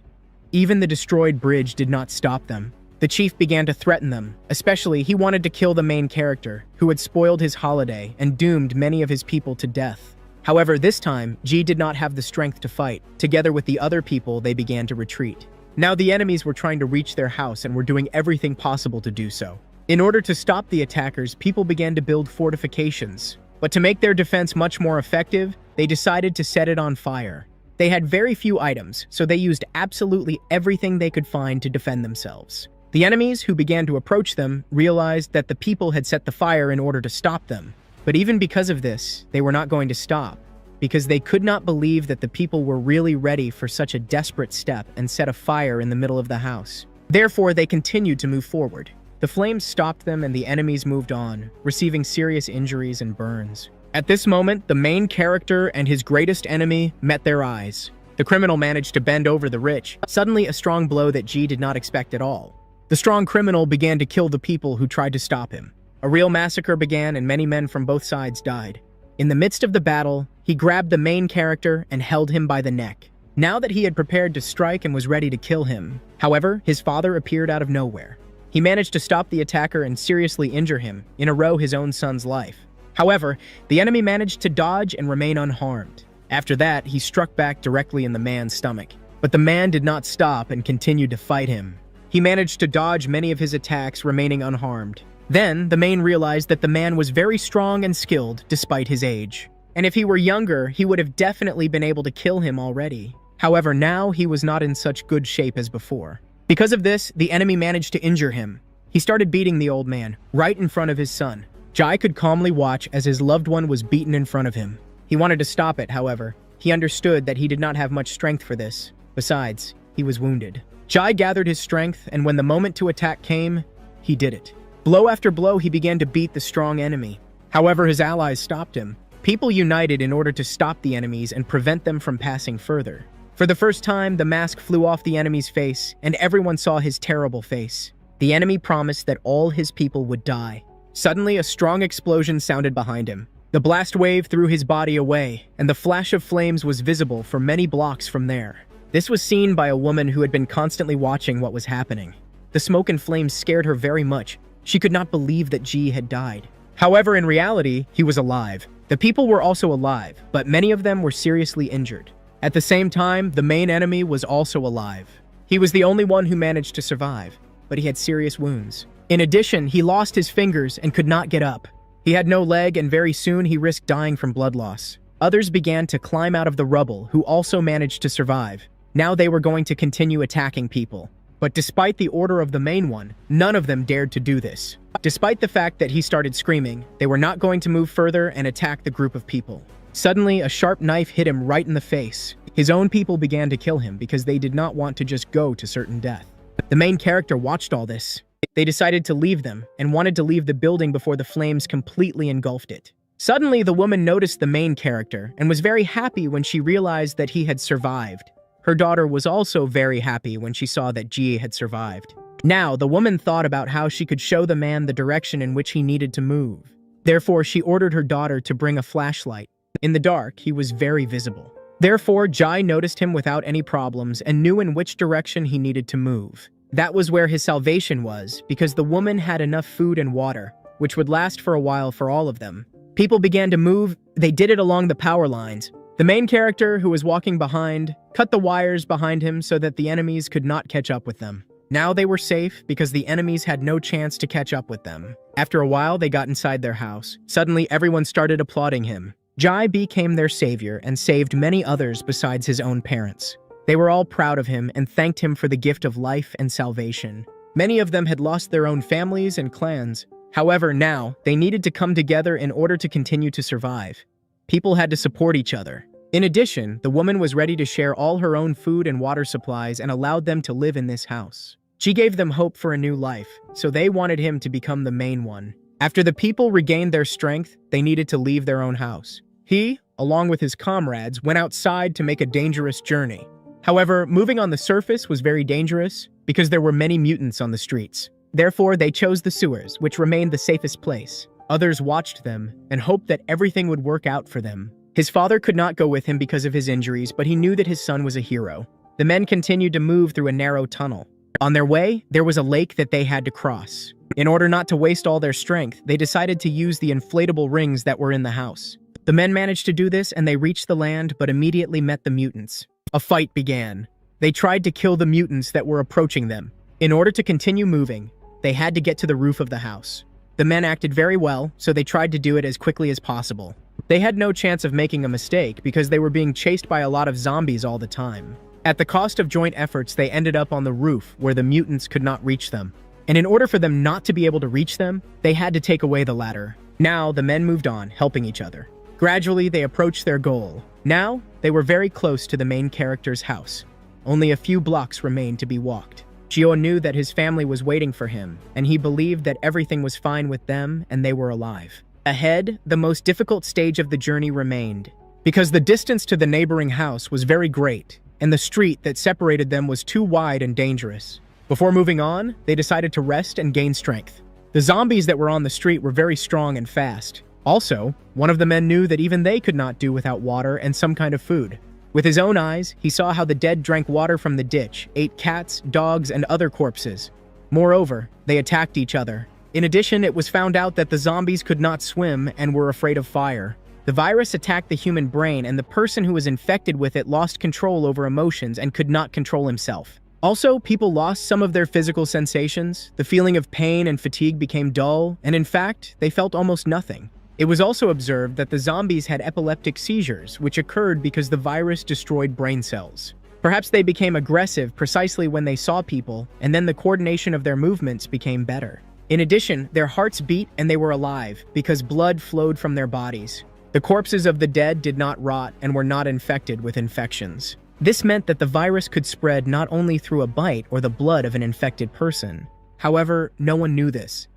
Even the destroyed bridge did not stop them. The chief began to threaten them, especially he wanted to kill the main character, who had spoiled his holiday and doomed many of his people to death. However, this time, Ji did not have the strength to fight. Together with the other people, they began to retreat. Now the enemies were trying to reach their house and were doing everything possible to do so. In order to stop the attackers, people began to build fortifications. But to make their defense much more effective, they decided to set it on fire. They had very few items, so they used absolutely everything they could find to defend themselves. The enemies, who began to approach them, realized that the people had set the fire in order to stop them. But even because of this, they were not going to stop, because they could not believe that the people were really ready for such a desperate step and set a fire in the middle of the house. Therefore, they continued to move forward. The flames stopped them and the enemies moved on, receiving serious injuries and burns. At this moment, the main character and his greatest enemy met their eyes. The criminal managed to bend over the rich, suddenly a strong blow that Ji did not expect at all. The strong criminal began to kill the people who tried to stop him. A real massacre began and many men from both sides died. In the midst of the battle, he grabbed the main character and held him by the neck. Now that he had prepared to strike and was ready to kill him, however, his father appeared out of nowhere. He managed to stop the attacker and seriously injure him, in a row his own son's life. However, the enemy managed to dodge and remain unharmed. After that, he struck back directly in the man's stomach. But the man did not stop and continued to fight him. He managed to dodge many of his attacks, remaining unharmed. Then, the man realized that the man was very strong and skilled despite his age. And if he were younger, he would have definitely been able to kill him already. However, now he was not in such good shape as before. Because of this, the enemy managed to injure him. He started beating the old man, right in front of his son. Jai could calmly watch as his loved one was beaten in front of him. He wanted to stop it, however. He understood that he did not have much strength for this. Besides, he was wounded. Jai gathered his strength, and when the moment to attack came, he did it. Blow after blow, he began to beat the strong enemy. However, his allies stopped him. People united in order to stop the enemies and prevent them from passing further. For the first time, the mask flew off the enemy's face, and everyone saw his terrible face. The enemy promised that all his people would die. Suddenly, a strong explosion sounded behind him. The blast wave threw his body away, and the flash of flames was visible for many blocks from there. This was seen by a woman who had been constantly watching what was happening. The smoke and flames scared her very much. She could not believe that Ji had died. However, in reality, he was alive. The people were also alive, but many of them were seriously injured. At the same time, the main enemy was also alive. He was the only one who managed to survive, but he had serious wounds. In addition, he lost his fingers and could not get up. He had no leg, and very soon he risked dying from blood loss. Others began to climb out of the rubble, who also managed to survive. Now they were going to continue attacking people. But despite the order of the main one, none of them dared to do this. Despite the fact that he started screaming, they were not going to move further and attack the group of people. Suddenly, a sharp knife hit him right in the face. His own people began to kill him because they did not want to just go to certain death. The main character watched all this. They decided to leave them and wanted to leave the building before the flames completely engulfed it. Suddenly, the woman noticed the main character and was very happy when she realized that he had survived. Her daughter was also very happy when she saw that Ji had survived. Now, the woman thought about how she could show the man the direction in which he needed to move. Therefore, she ordered her daughter to bring a flashlight. In the dark, he was very visible. Therefore, Jai noticed him without any problems and knew in which direction he needed to move. That was where his salvation was, because the woman had enough food and water, which would last for a while for all of them. People began to move. They did it along the power lines. The main character, who was walking behind, cut the wires behind him so that the enemies could not catch up with them. Now they were safe because the enemies had no chance to catch up with them. After a while, they got inside their house. Suddenly, everyone started applauding him. Jai became their savior and saved many others besides his own parents. They were all proud of him and thanked him for the gift of life and salvation. Many of them had lost their own families and clans. However, now, they needed to come together in order to continue to survive. People had to support each other. In addition, the woman was ready to share all her own food and water supplies and allowed them to live in this house. She gave them hope for a new life, so they wanted him to become the main one. After the people regained their strength, they needed to leave their own house. He, along with his comrades, went outside to make a dangerous journey. However, moving on the surface was very dangerous because there were many mutants on the streets. Therefore, they chose the sewers, which remained the safest place. Others watched them and hoped that everything would work out for them. His father could not go with him because of his injuries, but he knew that his son was a hero. The men continued to move through a narrow tunnel. On their way, there was a lake that they had to cross. In order not to waste all their strength, they decided to use the inflatable rings that were in the house. The men managed to do this and they reached the land, but immediately met the mutants. A fight began. They tried to kill the mutants that were approaching them. In order to continue moving, they had to get to the roof of the house. The men acted very well, so they tried to do it as quickly as possible. They had no chance of making a mistake because they were being chased by a lot of zombies all the time. At the cost of joint efforts, they ended up on the roof where the mutants could not reach them. And in order for them not to be able to reach them, they had to take away the ladder. Now, the men moved on, helping each other. Gradually, they approached their goal. Now, they were very close to the main character's house. Only a few blocks remained to be walked. Gio knew that his family was waiting for him, and he believed that everything was fine with them and they were alive. Ahead, the most difficult stage of the journey remained, because the distance to the neighboring house was very great, and the street that separated them was too wide and dangerous. Before moving on, they decided to rest and gain strength. The zombies that were on the street were very strong and fast. Also, one of the men knew that even they could not do without water and some kind of food. With his own eyes, he saw how the dead drank water from the ditch, ate cats, dogs, and other corpses. Moreover, they attacked each other. In addition, it was found out that the zombies could not swim and were afraid of fire. The virus attacked the human brain, and the person who was infected with it lost control over emotions and could not control himself. Also, people lost some of their physical sensations. The feeling of pain and fatigue became dull, and in fact, they felt almost nothing. It was also observed that the zombies had epileptic seizures, which occurred because the virus destroyed brain cells. Perhaps they became aggressive precisely when they saw people, and then the coordination of their movements became better. In addition, their hearts beat and they were alive because blood flowed from their bodies. The corpses of the dead did not rot and were not infected with infections. This meant that the virus could spread not only through a bite or the blood of an infected person. However, no one knew this.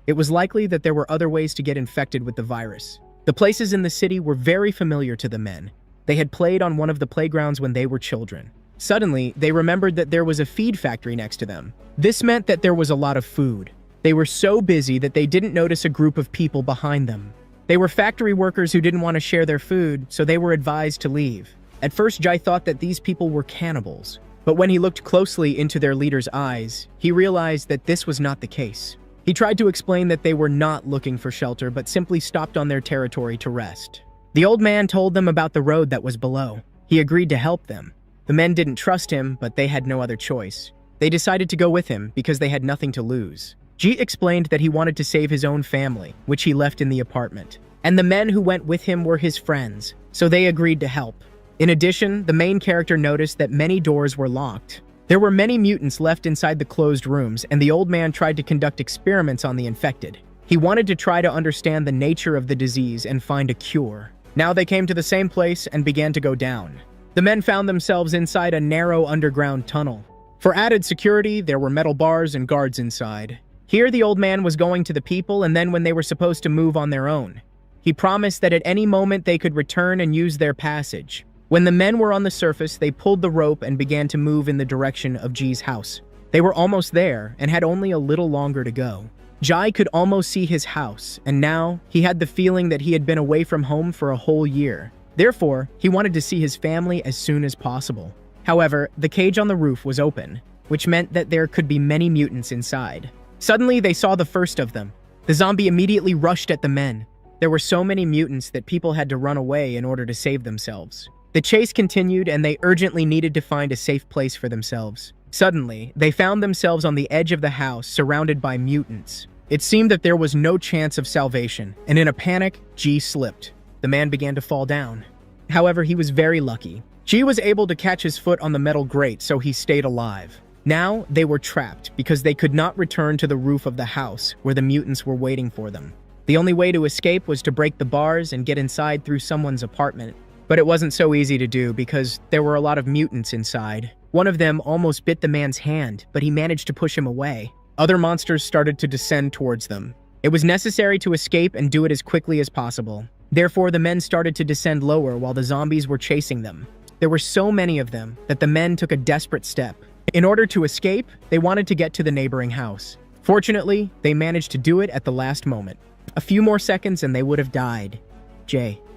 It was likely that there were other ways to get infected with the virus. The places in the city were very familiar to the men. They had played on one of the playgrounds when they were children. Suddenly, they remembered that there was a feed factory next to them. This meant that there was a lot of food. They were so busy that they didn't notice a group of people behind them. They were factory workers who didn't want to share their food, so they were advised to leave. At first, Jai thought that these people were cannibals. But when he looked closely into their leader's eyes, he realized that this was not the case. He tried to explain that they were not looking for shelter, but simply stopped on their territory to rest. The old man told them about the road that was below. He agreed to help them. The men didn't trust him, but they had no other choice. They decided to go with him because they had nothing to lose. Ji explained that he wanted to save his own family, which he left in the apartment. And the men who went with him were his friends, so they agreed to help. In addition, the main character noticed that many doors were locked. There were many mutants left inside the closed rooms, and the old man tried to conduct experiments on the infected. He wanted to try to understand the nature of the disease and find a cure. Now they came to the same place and began to go down. The men found themselves inside a narrow underground tunnel. For added security, there were metal bars and guards inside. Here, the old man was going to the people, and then when they were supposed to move on their own, he promised that at any moment they could return and use their passage. When the men were on the surface, they pulled the rope and began to move in the direction of Ji's house. They were almost there and had only a little longer to go. Jai could almost see his house, and now he had the feeling that he had been away from home for a whole year. Therefore, he wanted to see his family as soon as possible. However, the cage on the roof was open, which meant that there could be many mutants inside. Suddenly, they saw the first of them. The zombie immediately rushed at the men. There were so many mutants that people had to run away in order to save themselves. The chase continued, and they urgently needed to find a safe place for themselves. Suddenly, they found themselves on the edge of the house, surrounded by mutants. It seemed that there was no chance of salvation, and in a panic, Ji slipped. The man began to fall down. However, he was very lucky. Ji was able to catch his foot on the metal grate, so he stayed alive. Now, they were trapped because they could not return to the roof of the house where the mutants were waiting for them. The only way to escape was to break the bars and get inside through someone's apartment. But it wasn't so easy to do because there were a lot of mutants inside. One of them almost bit the man's hand, but he managed to push him away. Other monsters started to descend towards them. It was necessary to escape and do it as quickly as possible. Therefore, the men started to descend lower while the zombies were chasing them. There were so many of them that the men took a desperate step. In order to escape, they wanted to get to the neighboring house. Fortunately, they managed to do it at the last moment. A few more seconds and they would have died.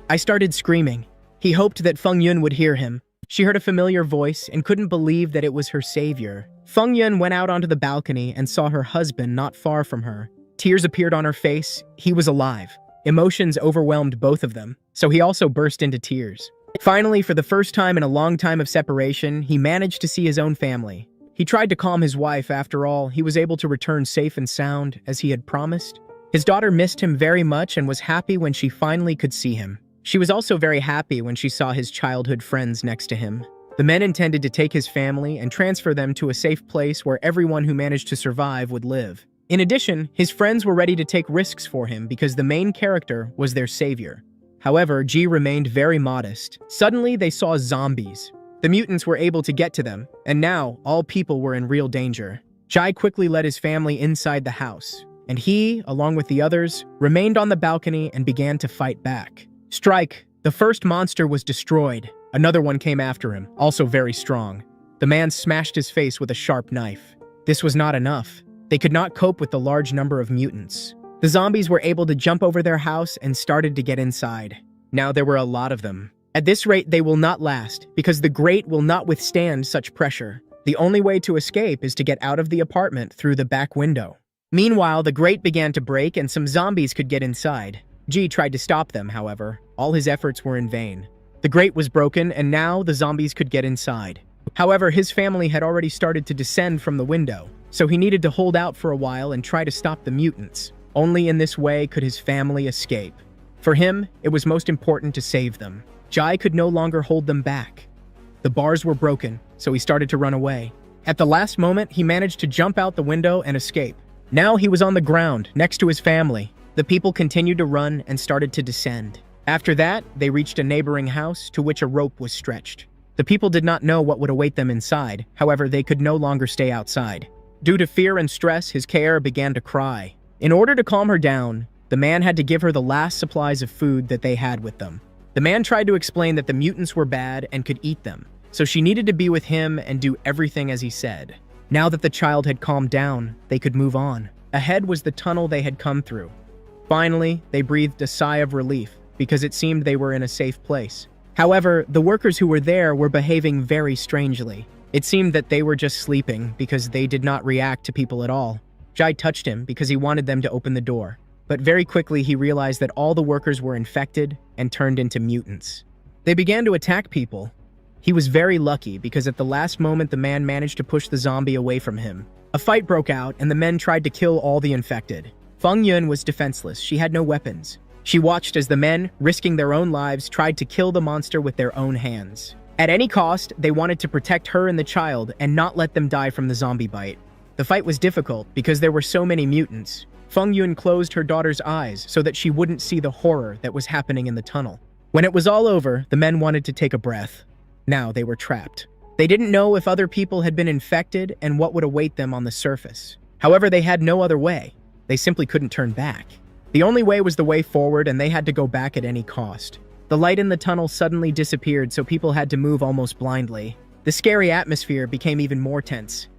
I started screaming. He hoped that Feng Yun would hear him. She heard a familiar voice and couldn't believe that it was her savior. Feng Yun went out onto the balcony and saw her husband not far from her. Tears appeared on her face. He was alive. Emotions overwhelmed both of them, so he also burst into tears. Finally, for the first time in a long time of separation, he managed to see his own family. He tried to calm his wife. After all, he was able to return safe and sound, as he had promised. His daughter missed him very much and was happy when she finally could see him. She was also very happy when she saw his childhood friends next to him. The men intended to take his family and transfer them to a safe place where everyone who managed to survive would live. In addition, his friends were ready to take risks for him because the main character was their savior. However, Ji remained very modest. Suddenly, they saw zombies. The mutants were able to get to them, and now all people were in real danger. Jai quickly led his family inside the house, and he, along with the others, remained on the balcony and began to fight back. Strike! The first monster was destroyed. Another one came after him, also very strong. The man smashed his face with a sharp knife. This was not enough. They could not cope with the large number of mutants. The zombies were able to jump over their house and started to get inside. Now there were a lot of them. At this rate, they will not last, because the grate will not withstand such pressure. The only way to escape is to get out of the apartment through the back window. Meanwhile, the grate began to break and some zombies could get inside. Ji tried to stop them, however. All his efforts were in vain. The grate was broken, and now the zombies could get inside. However, his family had already started to descend from the window, so he needed to hold out for a while and try to stop the mutants. Only in this way could his family escape. For him, it was most important to save them. Jai could no longer hold them back. The bars were broken, so he started to run away. At the last moment, he managed to jump out the window and escape. Now he was on the ground, next to his family. The people continued to run and started to descend. After that, they reached a neighboring house to which a rope was stretched. The people did not know what would await them inside, however, they could no longer stay outside. Due to fear and stress, his carer began to cry. In order to calm her down, the man had to give her the last supplies of food that they had with them. The man tried to explain that the mutants were bad and could eat them, so she needed to be with him and do everything as he said. Now that the child had calmed down, they could move on. Ahead was the tunnel they had come through. Finally, they breathed a sigh of relief because it seemed they were in a safe place. However, the workers who were there were behaving very strangely. It seemed that they were just sleeping because they did not react to people at all. Jai touched him because he wanted them to open the door. But very quickly he realized that all the workers were infected and turned into mutants. They began to attack people. He was very lucky because at the last moment the man managed to push the zombie away from him. A fight broke out and the men tried to kill all the infected. Feng Yun was defenseless. She had no weapons. She watched as the men, risking their own lives, tried to kill the monster with their own hands. At any cost, they wanted to protect her and the child and not let them die from the zombie bite. The fight was difficult because there were so many mutants. Feng Yun closed her daughter's eyes so that she wouldn't see the horror that was happening in the tunnel. When it was all over, the men wanted to take a breath. Now they were trapped. They didn't know if other people had been infected and what would await them on the surface. However, they had no other way. They simply couldn't turn back. The only way was the way forward, and they had to go back at any cost. The light in the tunnel suddenly disappeared, so people had to move almost blindly. The scary atmosphere became even more tense.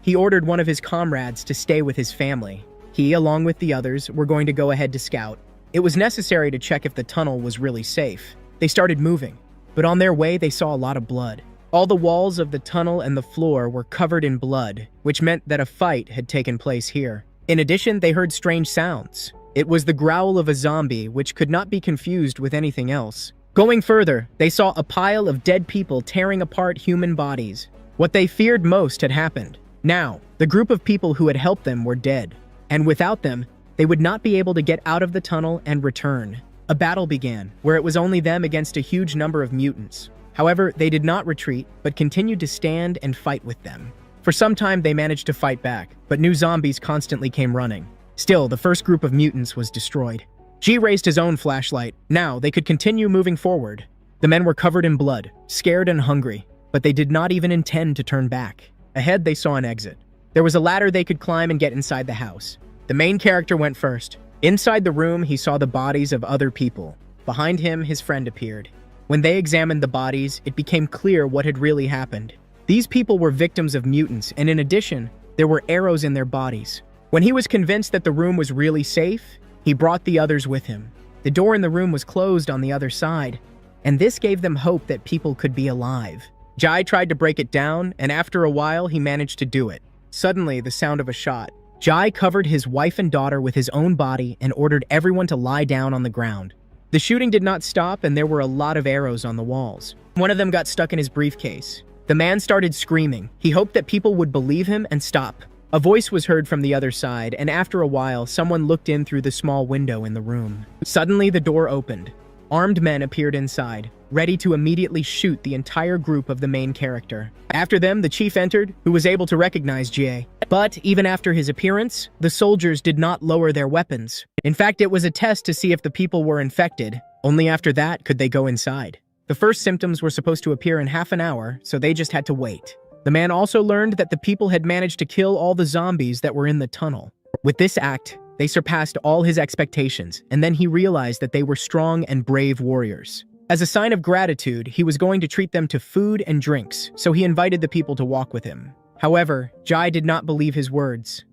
He ordered one of his comrades to stay with his family. He, along with the others, were going to go ahead to scout. It was necessary to check if the tunnel was really safe. They started moving, but on their way they saw a lot of blood. All the walls of the tunnel and the floor were covered in blood, which meant that a fight had taken place here. In addition, they heard strange sounds. It was the growl of a zombie, which could not be confused with anything else. Going further, they saw a pile of dead people tearing apart human bodies. What they feared most had happened. Now, the group of people who had helped them were dead, and without them, they would not be able to get out of the tunnel and return. A battle began, where it was only them against a huge number of mutants. However, they did not retreat, but continued to stand and fight with them. For some time, they managed to fight back, but new zombies constantly came running. Still, the first group of mutants was destroyed. Ji raised his own flashlight. Now, they could continue moving forward. The men were covered in blood, scared and hungry, but they did not even intend to turn back. Ahead, they saw an exit. There was a ladder they could climb and get inside the house. The main character went first. Inside the room, he saw the bodies of other people. Behind him, his friend appeared. When they examined the bodies, it became clear what had really happened. These people were victims of mutants, and in addition, there were arrows in their bodies. When he was convinced that the room was really safe, he brought the others with him. The door in the room was closed on the other side, and this gave them hope that people could be alive. Jai tried to break it down, and after a while, he managed to do it. Suddenly, the sound of a shot. Jai covered his wife and daughter with his own body and ordered everyone to lie down on the ground. The shooting did not stop, and there were a lot of arrows on the walls. One of them got stuck in his briefcase. The man started screaming. He hoped that people would believe him and stop. A voice was heard from the other side, and after a while, someone looked in through the small window in the room. Suddenly, the door opened. Armed men appeared inside, ready to immediately shoot the entire group of the main character. After them, the chief entered, who was able to recognize Jie. But even after his appearance, the soldiers did not lower their weapons. In fact, it was a test to see if the people were infected. Only after that could they go inside. The first symptoms were supposed to appear in half an hour, so they just had to wait. The man also learned that the people had managed to kill all the zombies that were in the tunnel. With this act, they surpassed all his expectations, and then he realized that they were strong and brave warriors. As a sign of gratitude, he was going to treat them to food and drinks, so he invited the people to walk with him. However, Jai did not believe his words.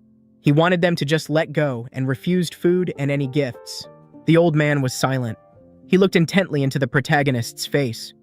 He wanted them to just let go and refused food and any gifts. The old man was silent. He looked intently into the protagonist's face.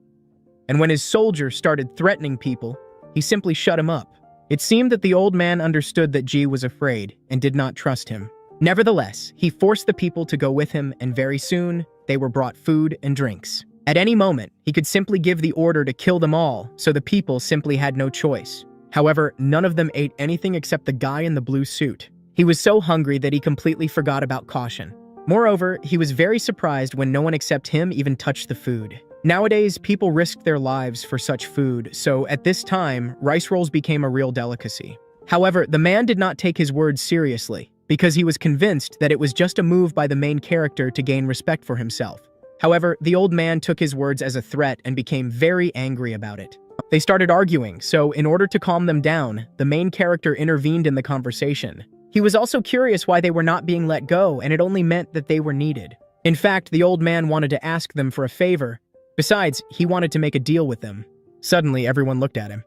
And when his soldier started threatening people, he simply shut him up. It seemed that the old man understood that Ji was afraid and did not trust him. Nevertheless, he forced the people to go with him, and very soon, they were brought food and drinks. At any moment, he could simply give the order to kill them all, so the people simply had no choice. However, none of them ate anything except the guy in the blue suit. He was so hungry that he completely forgot about caution. Moreover, he was very surprised when no one except him even touched the food. Nowadays, people risked their lives for such food, so at this time, rice rolls became a real delicacy. However, the man did not take his words seriously, because he was convinced that it was just a move by the main character to gain respect for himself. However, the old man took his words as a threat and became very angry about it. They started arguing, so in order to calm them down, the main character intervened in the conversation. He was also curious why they were not being let go, and it only meant that they were needed. In fact, the old man wanted to ask them for a favor. Besides, he wanted to make a deal with them. Suddenly, everyone looked at him.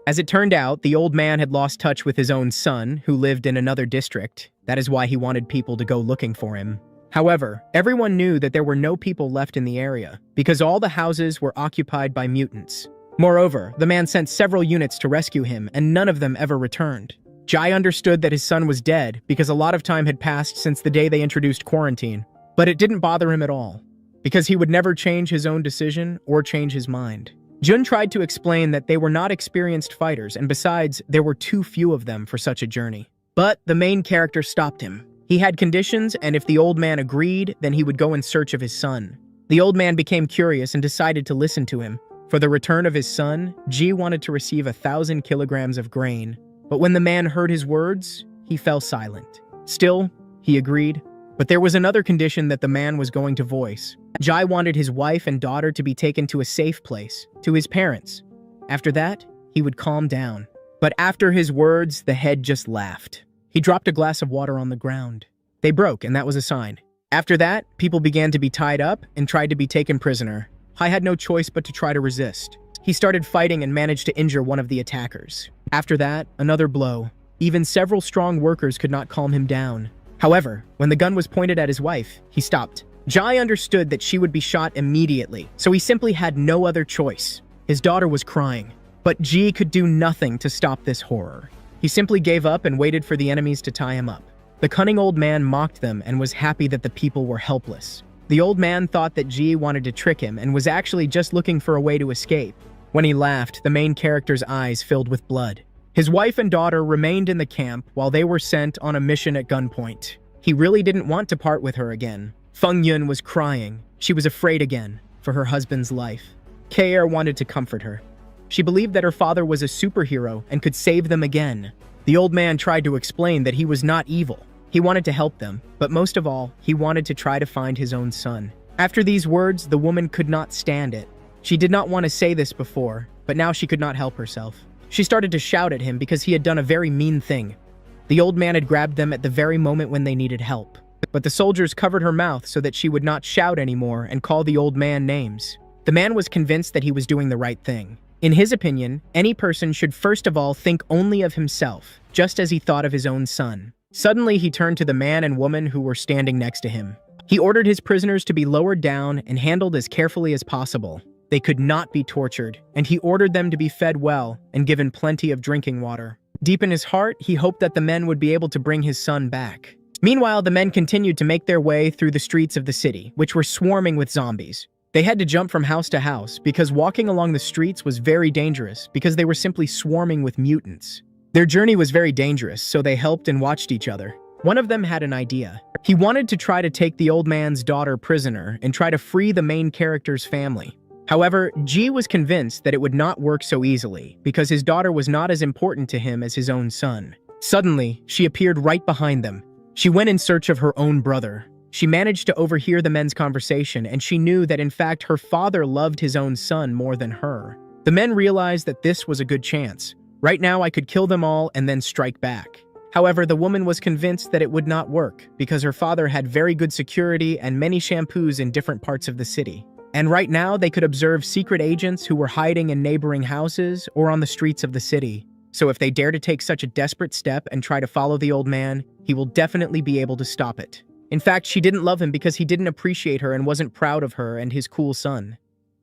As it turned out, the old man had lost touch with his own son, who lived in another district. That is why he wanted people to go looking for him. However, everyone knew that there were no people left in the area, because all the houses were occupied by mutants. Moreover, the man sent several units to rescue him, and none of them ever returned. Jai understood that his son was dead, because a lot of time had passed since the day they introduced quarantine. But it didn't bother him at all, because he would never change his own decision or change his mind. Jun tried to explain that they were not experienced fighters, and besides, there were too few of them for such a journey. But the main character stopped him. He had conditions, and if the old man agreed, then he would go in search of his son. The old man became curious and decided to listen to him. For the return of his son, Ji wanted to receive 1,000 kilograms of grain. But when the man heard his words, he fell silent. Still, he agreed. But there was another condition that the man was going to voice. Jai wanted his wife and daughter to be taken to a safe place, to his parents. After that, he would calm down. But after his words, the head just laughed. He dropped a glass of water on the ground. They broke, and that was a sign. After that, people began to be tied up and tried to be taken prisoner. Hai had no choice but to try to resist. He started fighting and managed to injure one of the attackers. After that, another blow. Even several strong workers could not calm him down. However, when the gun was pointed at his wife, he stopped. Jai understood that she would be shot immediately, so he simply had no other choice. His daughter was crying, but Ji could do nothing to stop this horror. He simply gave up and waited for the enemies to tie him up. The cunning old man mocked them and was happy that the people were helpless. The old man thought that Ji wanted to trick him and was actually just looking for a way to escape. When he laughed, the main character's eyes filled with blood. His wife and daughter remained in the camp while they were sent on a mission at gunpoint. He really didn't want to part with her again. Feng Yun was crying. She was afraid again for her husband's life. Kair wanted to comfort her. She believed that her father was a superhero and could save them again. The old man tried to explain that he was not evil. He wanted to help them, but most of all, he wanted to try to find his own son. After these words, the woman could not stand it. She did not want to say this before, but now she could not help herself. She started to shout at him because he had done a very mean thing. The old man had grabbed them at the very moment when they needed help. But the soldiers covered her mouth so that she would not shout anymore and call the old man names. The man was convinced that he was doing the right thing. In his opinion, any person should first of all think only of himself, just as he thought of his own son. Suddenly, he turned to the man and woman who were standing next to him. He ordered his prisoners to be lowered down and handled as carefully as possible. They could not be tortured, and he ordered them to be fed well and given plenty of drinking water. Deep in his heart, he hoped that the men would be able to bring his son back. Meanwhile, the men continued to make their way through the streets of the city, which were swarming with zombies. They had to jump from house to house because walking along the streets was very dangerous because they were simply swarming with mutants. Their journey was very dangerous, so they helped and watched each other. One of them had an idea. He wanted to try to take the old man's daughter prisoner and try to free the main character's family. However, Ji was convinced that it would not work so easily because his daughter was not as important to him as his own son. Suddenly, she appeared right behind them. She went in search of her own brother. She managed to overhear the men's conversation, and she knew that in fact her father loved his own son more than her. The men realized that this was a good chance. Right now I could kill them all and then strike back. However, the woman was convinced that it would not work because her father had very good security and many shampoos in different parts of the city. And right now, they could observe secret agents who were hiding in neighboring houses or on the streets of the city. So if they dare to take such a desperate step and try to follow the old man, he will definitely be able to stop it. In fact, she didn't love him because he didn't appreciate her and wasn't proud of her and his cool son.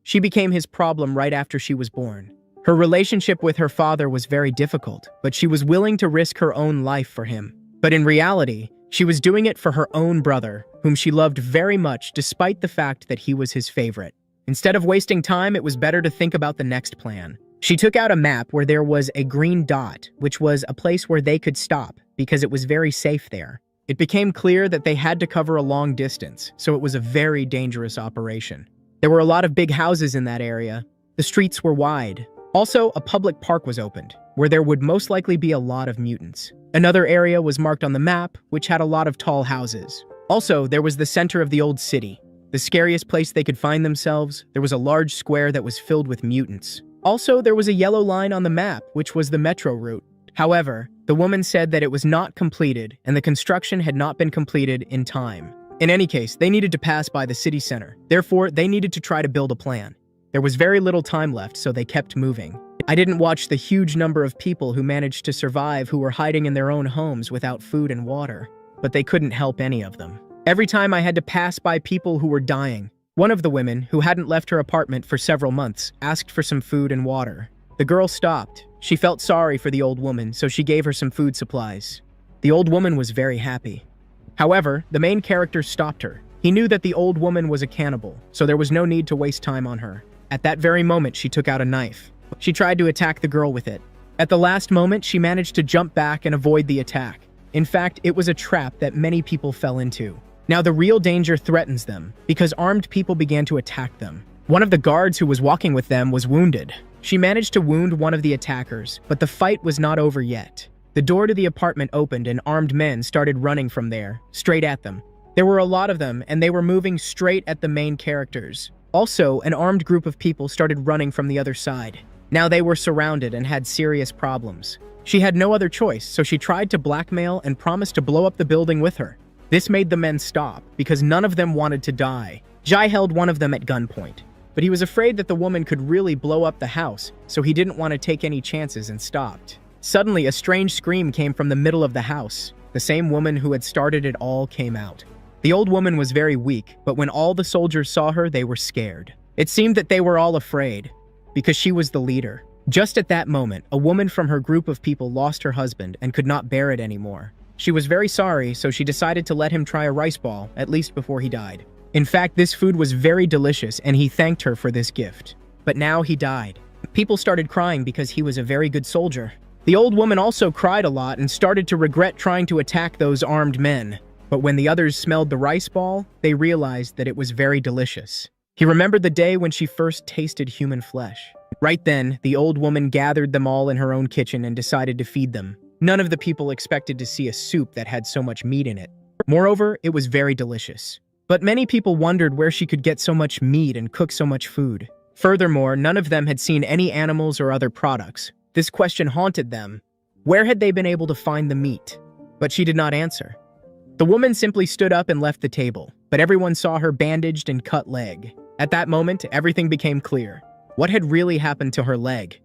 She became his problem right after she was born. Her relationship with her father was very difficult, but she was willing to risk her own life for him. But in reality, she was doing it for her own brother, whom she loved very much despite the fact that he was his favorite. Instead of wasting time, it was better to think about the next plan. She took out a map where there was a green dot, which was a place where they could stop because it was very safe there. It became clear that they had to cover a long distance, so it was a very dangerous operation. There were a lot of big houses in that area. The streets were wide. Also, a public park was opened, where there would most likely be a lot of mutants. Another area was marked on the map, which had a lot of tall houses. Also, there was the center of the old city. The scariest place they could find themselves, there was a large square that was filled with mutants. Also, there was a yellow line on the map, which was the metro route. However, the woman said that it was not completed and the construction had not been completed in time. In any case, they needed to pass by the city center. Therefore, they needed to try to build a plan. There was very little time left, so they kept moving. I didn't watch the huge number of people who managed to survive who were hiding in their own homes without food and water, but they couldn't help any of them. Every time I had to pass by people who were dying. One of the women, who hadn't left her apartment for several months, asked for some food and water. The girl stopped. She felt sorry for the old woman, so she gave her some food supplies. The old woman was very happy. However, the main character stopped her. He knew that the old woman was a cannibal, so there was no need to waste time on her. At that very moment, she took out a knife. She tried to attack the girl with it. At the last moment, she managed to jump back and avoid the attack. In fact, it was a trap that many people fell into. Now the real danger threatens them, because armed people began to attack them. One of the guards who was walking with them was wounded. She managed to wound one of the attackers, but the fight was not over yet. The door to the apartment opened and armed men started running from there, straight at them. There were a lot of them, and they were moving straight at the main characters. Also, an armed group of people started running from the other side. Now they were surrounded and had serious problems. She had no other choice, so she tried to blackmail and promised to blow up the building with her. This made the men stop, because none of them wanted to die. Jai held one of them at gunpoint, but he was afraid that the woman could really blow up the house, so he didn't want to take any chances and stopped. Suddenly, a strange scream came from the middle of the house. The same woman who had started it all came out. The old woman was very weak, but when all the soldiers saw her, they were scared. It seemed that they were all afraid, because she was the leader. Just at that moment, a woman from her group of people lost her husband and could not bear it anymore. She was very sorry, so she decided to let him try a rice ball, at least before he died. In fact, this food was very delicious and he thanked her for this gift. But now he died. People started crying because he was a very good soldier. The old woman also cried a lot and started to regret trying to attack those armed men. But when the others smelled the rice ball, they realized that it was very delicious. He remembered the day when she first tasted human flesh. Right then, the old woman gathered them all in her own kitchen and decided to feed them. None of the people expected to see a soup that had so much meat in it. Moreover, it was very delicious. But many people wondered where she could get so much meat and cook so much food. Furthermore, none of them had seen any animals or other products. This question haunted them. Where had they been able to find the meat? But she did not answer. The woman simply stood up and left the table, but everyone saw her bandaged and cut leg. At that moment, everything became clear. What had really happened to her leg?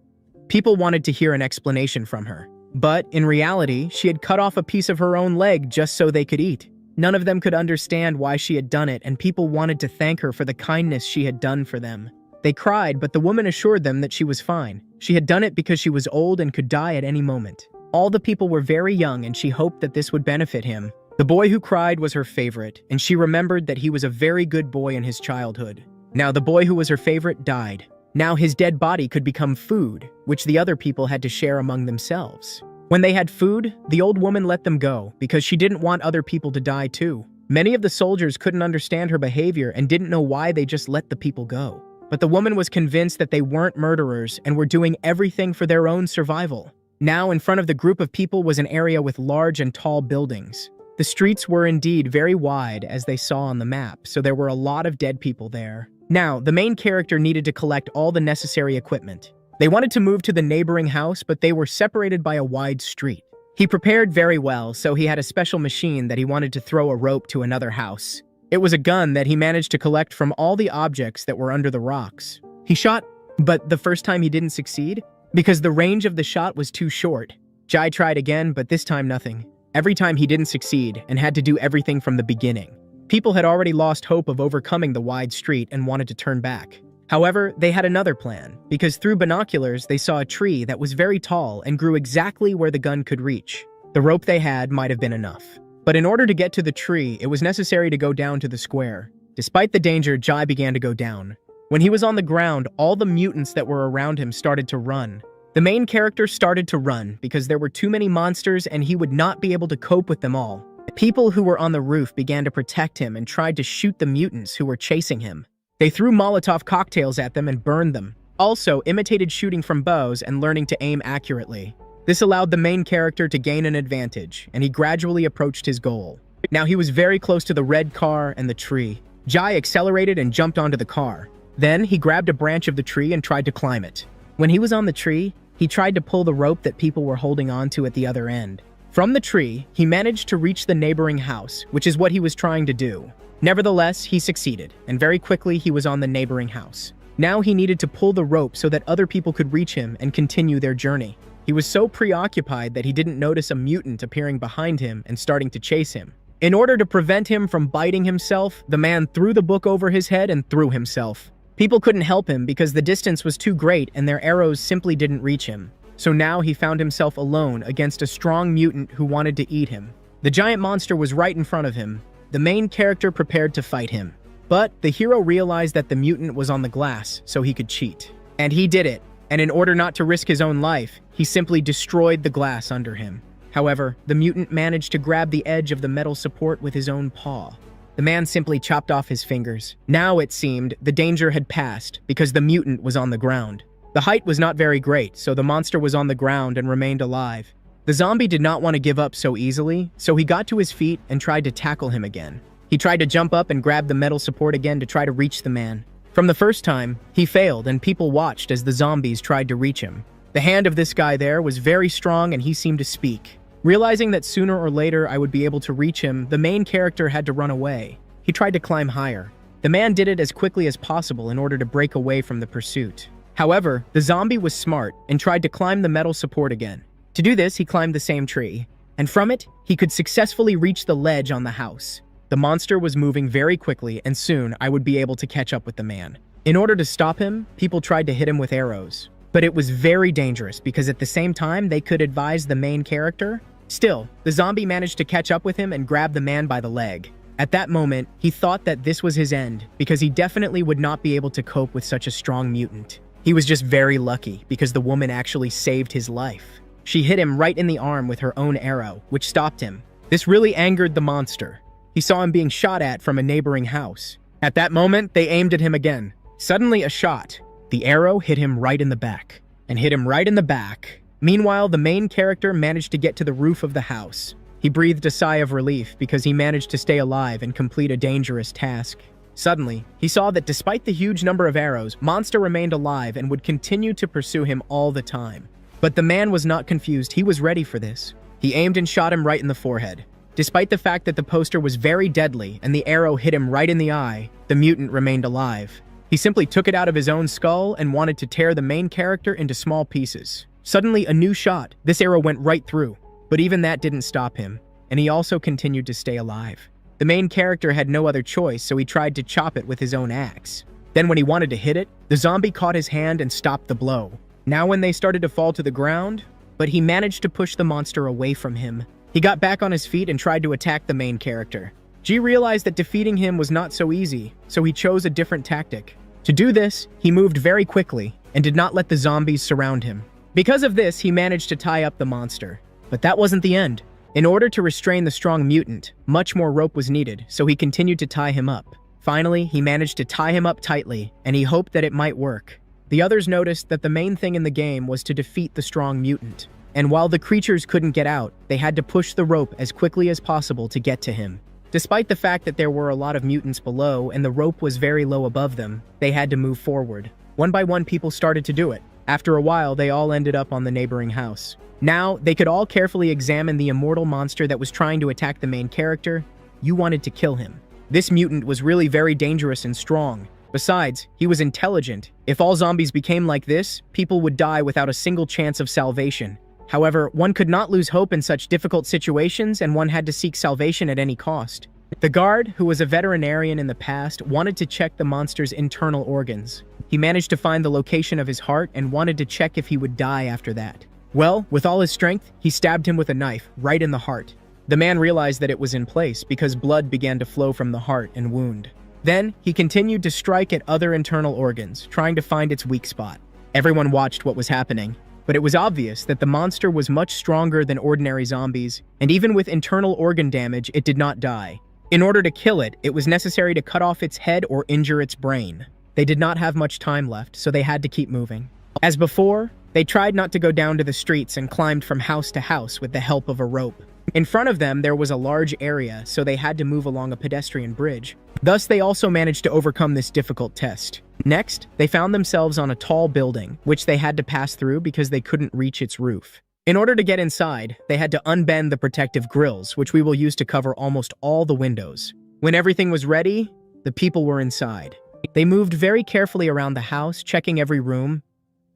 People wanted to hear an explanation from her. But, in reality, she had cut off a piece of her own leg just so they could eat. None of them could understand why she had done it, and people wanted to thank her for the kindness she had done for them. They cried, but the woman assured them that she was fine. She had done it because she was old and could die at any moment. All the people were very young, and she hoped that this would benefit him. The boy who cried was her favorite, and she remembered that he was a very good boy in his childhood. Now the boy who was her favorite died. Now his dead body could become food, which the other people had to share among themselves. When they had food, the old woman let them go because she didn't want other people to die too. Many of the soldiers couldn't understand her behavior and didn't know why they just let the people go. But the woman was convinced that they weren't murderers and were doing everything for their own survival. Now in front of the group of people was an area with large and tall buildings. The streets were indeed very wide as they saw on the map, so there were a lot of dead people there. Now, the main character needed to collect all the necessary equipment. They wanted to move to the neighboring house, but they were separated by a wide street. He prepared very well, so he had a special machine that he wanted to throw a rope to another house. It was a gun that he managed to collect from all the objects that were under the rocks. He shot, but the first time he didn't succeed, because the range of the shot was too short. Jai tried again, but this time nothing. Every time he didn't succeed and had to do everything from the beginning. People had already lost hope of overcoming the wide street and wanted to turn back. However, they had another plan, because through binoculars they saw a tree that was very tall and grew exactly where the gun could reach. The rope they had might have been enough. But in order to get to the tree, it was necessary to go down to the square. Despite the danger, Jai began to go down. When he was on the ground, all the mutants that were around him started to run. The main character started to run because there were too many monsters and he would not be able to cope with them all. People who were on the roof began to protect him and tried to shoot the mutants who were chasing him. They threw Molotov cocktails at them and burned them. Also, imitated shooting from bows and learning to aim accurately. This allowed the main character to gain an advantage, and he gradually approached his goal. Now he was very close to the red car and the tree. Jai accelerated and jumped onto the car. Then he grabbed a branch of the tree and tried to climb it. When he was on the tree, he tried to pull the rope that people were holding onto at the other end. From the tree, he managed to reach the neighboring house, which is what he was trying to do. Nevertheless, he succeeded, and very quickly he was on the neighboring house. Now he needed to pull the rope so that other people could reach him and continue their journey. He was so preoccupied that he didn't notice a mutant appearing behind him and starting to chase him. In order to prevent him from biting himself, the man threw the book over his head and threw himself. People couldn't help him because the distance was too great and their arrows simply didn't reach him. So now he found himself alone against a strong mutant who wanted to eat him. The giant monster was right in front of him. The main character prepared to fight him. But the hero realized that the mutant was on the glass, so he could cheat. And he did it. And in order not to risk his own life, he simply destroyed the glass under him. However, the mutant managed to grab the edge of the metal support with his own paw. The man simply chopped off his fingers. Now, it seemed, the danger had passed because the mutant was on the ground. The height was not very great, so the monster was on the ground and remained alive. The zombie did not want to give up so easily, so he got to his feet and tried to tackle him again. He tried to jump up and grab the metal support again to try to reach the man. From the first time, he failed and people watched as the zombies tried to reach him. The hand of this guy there was very strong and he seemed to speak. Realizing that sooner or later I would be able to reach him, the main character had to run away. He tried to climb higher. The man did it as quickly as possible in order to break away from the pursuit. However, the zombie was smart and tried to climb the metal support again. To do this, he climbed the same tree, and from it, he could successfully reach the ledge on the house. The monster was moving very quickly, and soon I would be able to catch up with the man. In order to stop him, people tried to hit him with arrows. But it was very dangerous because at the same time, they could advise the main character. Still, the zombie managed to catch up with him and grab the man by the leg. At that moment, he thought that this was his end because he definitely would not be able to cope with such a strong mutant. He was just very lucky because the woman actually saved his life. She hit him right in the arm with her own arrow, which stopped him. This really angered the monster. He saw him being shot at from a neighboring house. At that moment, they aimed at him again. Suddenly, a shot. The arrow hit him right in the back, and hit him right in the back. Meanwhile, the main character managed to get to the roof of the house. He breathed a sigh of relief because he managed to stay alive and complete a dangerous task. Suddenly, he saw that despite the huge number of arrows, Monster remained alive and would continue to pursue him all the time. But the man was not confused. He was ready for this. He aimed and shot him right in the forehead. Despite the fact that the poster was very deadly and the arrow hit him right in the eye, the mutant remained alive. He simply took it out of his own skull and wanted to tear the main character into small pieces. Suddenly, a new shot. This arrow went right through. But even that didn't stop him, and he also continued to stay alive. The main character had no other choice, so he tried to chop it with his own axe. Then when he wanted to hit it, the zombie caught his hand and stopped the blow. Now when they started to fall to the ground, but he managed to push the monster away from him. He got back on his feet and tried to attack the main character. G realized that defeating him was not so easy, so he chose a different tactic. To do this, he moved very quickly and did not let the zombies surround him. Because of this, he managed to tie up the monster. But that wasn't the end. In order to restrain the strong mutant, much more rope was needed, so he continued to tie him up. Finally, he managed to tie him up tightly, and he hoped that it might work. The others noticed that the main thing in the game was to defeat the strong mutant. And while the creatures couldn't get out, they had to push the rope as quickly as possible to get to him. Despite the fact that there were a lot of mutants below and the rope was very low above them, they had to move forward. One by one, people started to do it. After a while, they all ended up on the neighboring house. Now, they could all carefully examine the immortal monster that was trying to attack the main character. You wanted to kill him. This mutant was really very dangerous and strong. Besides, he was intelligent. If all zombies became like this, people would die without a single chance of salvation. However, one could not lose hope in such difficult situations, and one had to seek salvation at any cost. The guard, who was a veterinarian in the past, wanted to check the monster's internal organs. He managed to find the location of his heart and wanted to check if he would die after that. Well, with all his strength, he stabbed him with a knife right in the heart. The man realized that it was in place because blood began to flow from the heart and wound. Then, he continued to strike at other internal organs, trying to find its weak spot. Everyone watched what was happening, but it was obvious that the monster was much stronger than ordinary zombies, and even with internal organ damage, it did not die. In order to kill it, it was necessary to cut off its head or injure its brain. They did not have much time left, so they had to keep moving. As before, they tried not to go down to the streets and climbed from house to house with the help of a rope. In front of them, there was a large area, so they had to move along a pedestrian bridge. Thus, they also managed to overcome this difficult test. Next, they found themselves on a tall building, which they had to pass through because they couldn't reach its roof. In order to get inside, they had to unbend the protective grills, which we will use to cover almost all the windows. When everything was ready, the people were inside. They moved very carefully around the house, checking every room.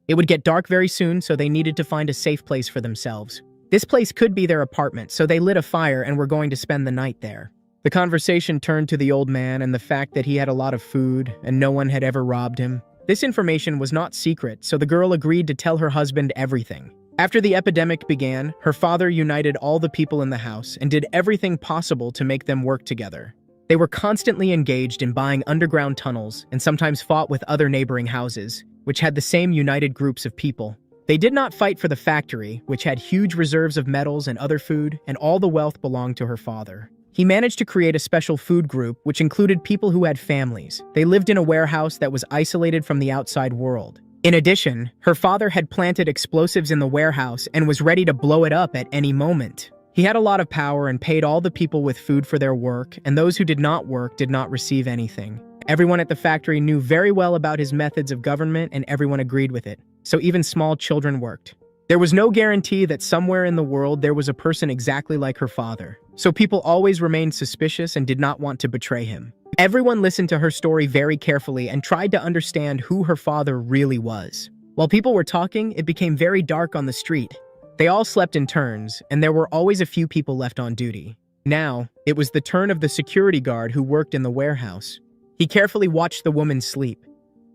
It would get dark very soon, so they needed to find a safe place for themselves. This place could be their apartment, so they lit a fire and were going to spend the night there. The conversation turned to the old man and the fact that he had a lot of food and no one had ever robbed him. This information was not secret, so the girl agreed to tell her husband everything. After the epidemic began, her father united all the people in the house and did everything possible to make them work together. They were constantly engaged in buying underground tunnels and sometimes fought with other neighboring houses, which had the same united groups of people. They did not fight for the factory, which had huge reserves of metals and other food, and all the wealth belonged to her father. He managed to create a special food group, which included people who had families. They lived in a warehouse that was isolated from the outside world. In addition, her father had planted explosives in the warehouse and was ready to blow it up at any moment. He had a lot of power and paid all the people with food for their work, and those who did not work did not receive anything. Everyone at the factory knew very well about his methods of government and everyone agreed with it, so even small children worked. There was no guarantee that somewhere in the world there was a person exactly like her father, so people always remained suspicious and did not want to betray him. Everyone listened to her story very carefully and tried to understand who her father really was. While people were talking, it became very dark on the street. They all slept in turns, and there were always a few people left on duty. Now, it was the turn of the security guard who worked in the warehouse. He carefully watched the woman sleep.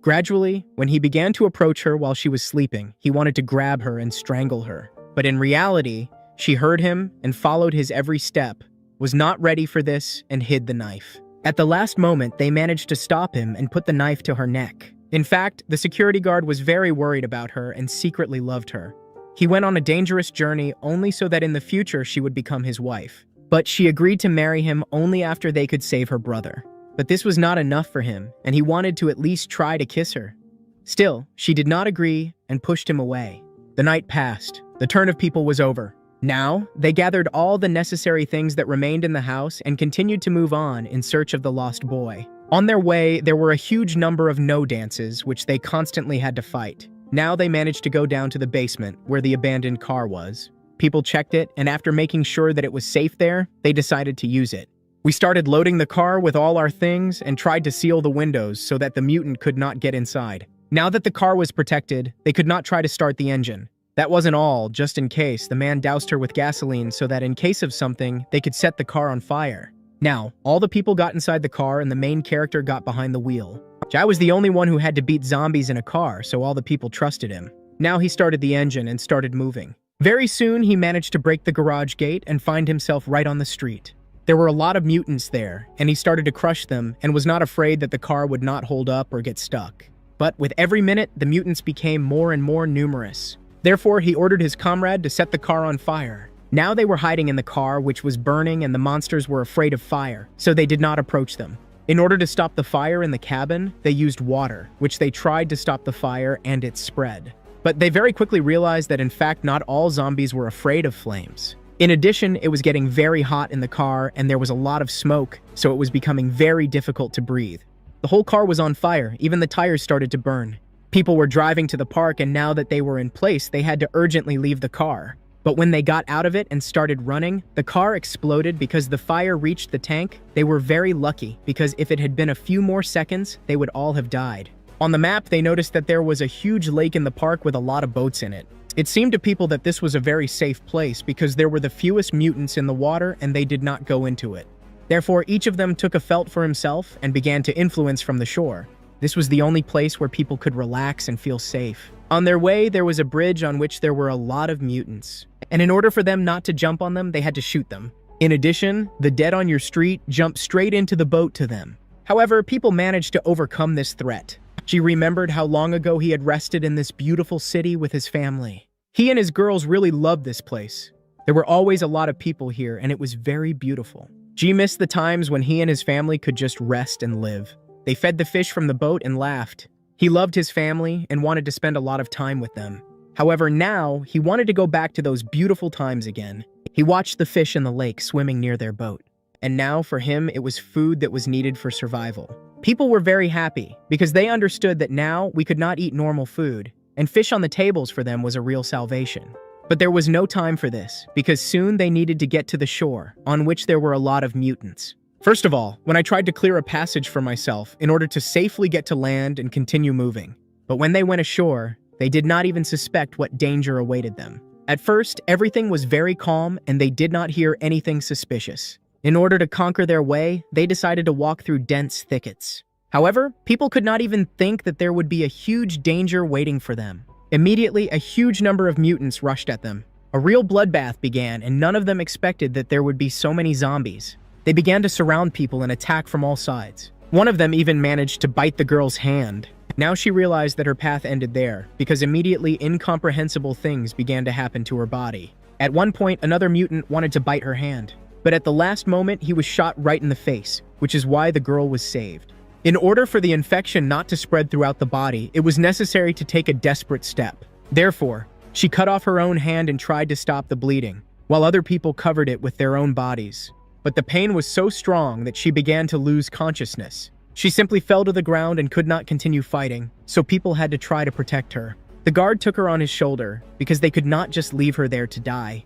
Gradually, when he began to approach her while she was sleeping, he wanted to grab her and strangle her. But in reality, she heard him and followed his every step, was not ready for this, and hid the knife. At the last moment, they managed to stop him and put the knife to her neck. In fact, the security guard was very worried about her and secretly loved her. He went on a dangerous journey only so that in the future she would become his wife. But she agreed to marry him only after they could save her brother. But this was not enough for him, and he wanted to at least try to kiss her. Still, she did not agree and pushed him away. The night passed. The turn of people was over. Now, they gathered all the necessary things that remained in the house and continued to move on in search of the lost boy. On their way, there were a huge number of no dances, which they constantly had to fight. Now they managed to go down to the basement, where the abandoned car was. People checked it, and after making sure that it was safe there, they decided to use it. We started loading the car with all our things and tried to seal the windows so that the mutant could not get inside. Now that the car was protected, they could not try to start the engine. That wasn't all. Just in case, the man doused her with gasoline so that in case of something, they could set the car on fire. Now, all the people got inside the car and the main character got behind the wheel. Jai was the only one who had to beat zombies in a car, so all the people trusted him. Now he started the engine and started moving. Very soon, he managed to break the garage gate and find himself right on the street. There were a lot of mutants there, and he started to crush them and was not afraid that the car would not hold up or get stuck. But with every minute, the mutants became more and more numerous. Therefore, he ordered his comrade to set the car on fire. Now they were hiding in the car, which was burning, and the monsters were afraid of fire, so they did not approach them. In order to stop the fire in the cabin, they used water, which they tried to stop the fire and it spread. But they very quickly realized that in fact not all zombies were afraid of flames. In addition, it was getting very hot in the car and there was a lot of smoke, so it was becoming very difficult to breathe. The whole car was on fire, even the tires started to burn. People were driving to the park and now that they were in place, they had to urgently leave the car. But when they got out of it and started running, the car exploded because the fire reached the tank. They were very lucky because if it had been a few more seconds, they would all have died. On the map, they noticed that there was a huge lake in the park with a lot of boats in it. It seemed to people that this was a very safe place because there were the fewest mutants in the water and they did not go into it. Therefore, each of them took a felt for himself and began to influence from the shore. This was the only place where people could relax and feel safe. On their way, there was a bridge on which there were a lot of mutants. And in order for them not to jump on them, they had to shoot them. In addition, the dead on your street jumped straight into the boat to them. However, people managed to overcome this threat. She remembered how long ago he had rested in this beautiful city with his family. He and his girls really loved this place. There were always a lot of people here, and it was very beautiful. G missed the times when he and his family could just rest and live. They fed the fish from the boat and laughed. He loved his family and wanted to spend a lot of time with them. However, now, he wanted to go back to those beautiful times again. He watched the fish in the lake swimming near their boat. And now, for him, it was food that was needed for survival. People were very happy because they understood that now we could not eat normal food, and fish on the tables for them was a real salvation. But there was no time for this, because soon they needed to get to the shore, on which there were a lot of mutants. First of all, when I tried to clear a passage for myself in order to safely get to land and continue moving. But when they went ashore, they did not even suspect what danger awaited them. At first, everything was very calm and they did not hear anything suspicious. In order to conquer their way, they decided to walk through dense thickets. However, people could not even think that there would be a huge danger waiting for them. Immediately, a huge number of mutants rushed at them. A real bloodbath began, and none of them expected that there would be so many zombies. They began to surround people and attack from all sides. One of them even managed to bite the girl's hand. Now she realized that her path ended there, because immediately incomprehensible things began to happen to her body. At one point, another mutant wanted to bite her hand, but at the last moment, he was shot right in the face, which is why the girl was saved. In order for the infection not to spread throughout the body, it was necessary to take a desperate step. Therefore, she cut off her own hand and tried to stop the bleeding, while other people covered it with their own bodies. But the pain was so strong that she began to lose consciousness. She simply fell to the ground and could not continue fighting, so people had to try to protect her. The guard took her on his shoulder, because they could not just leave her there to die.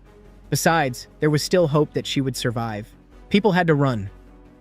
Besides, there was still hope that she would survive. People had to run.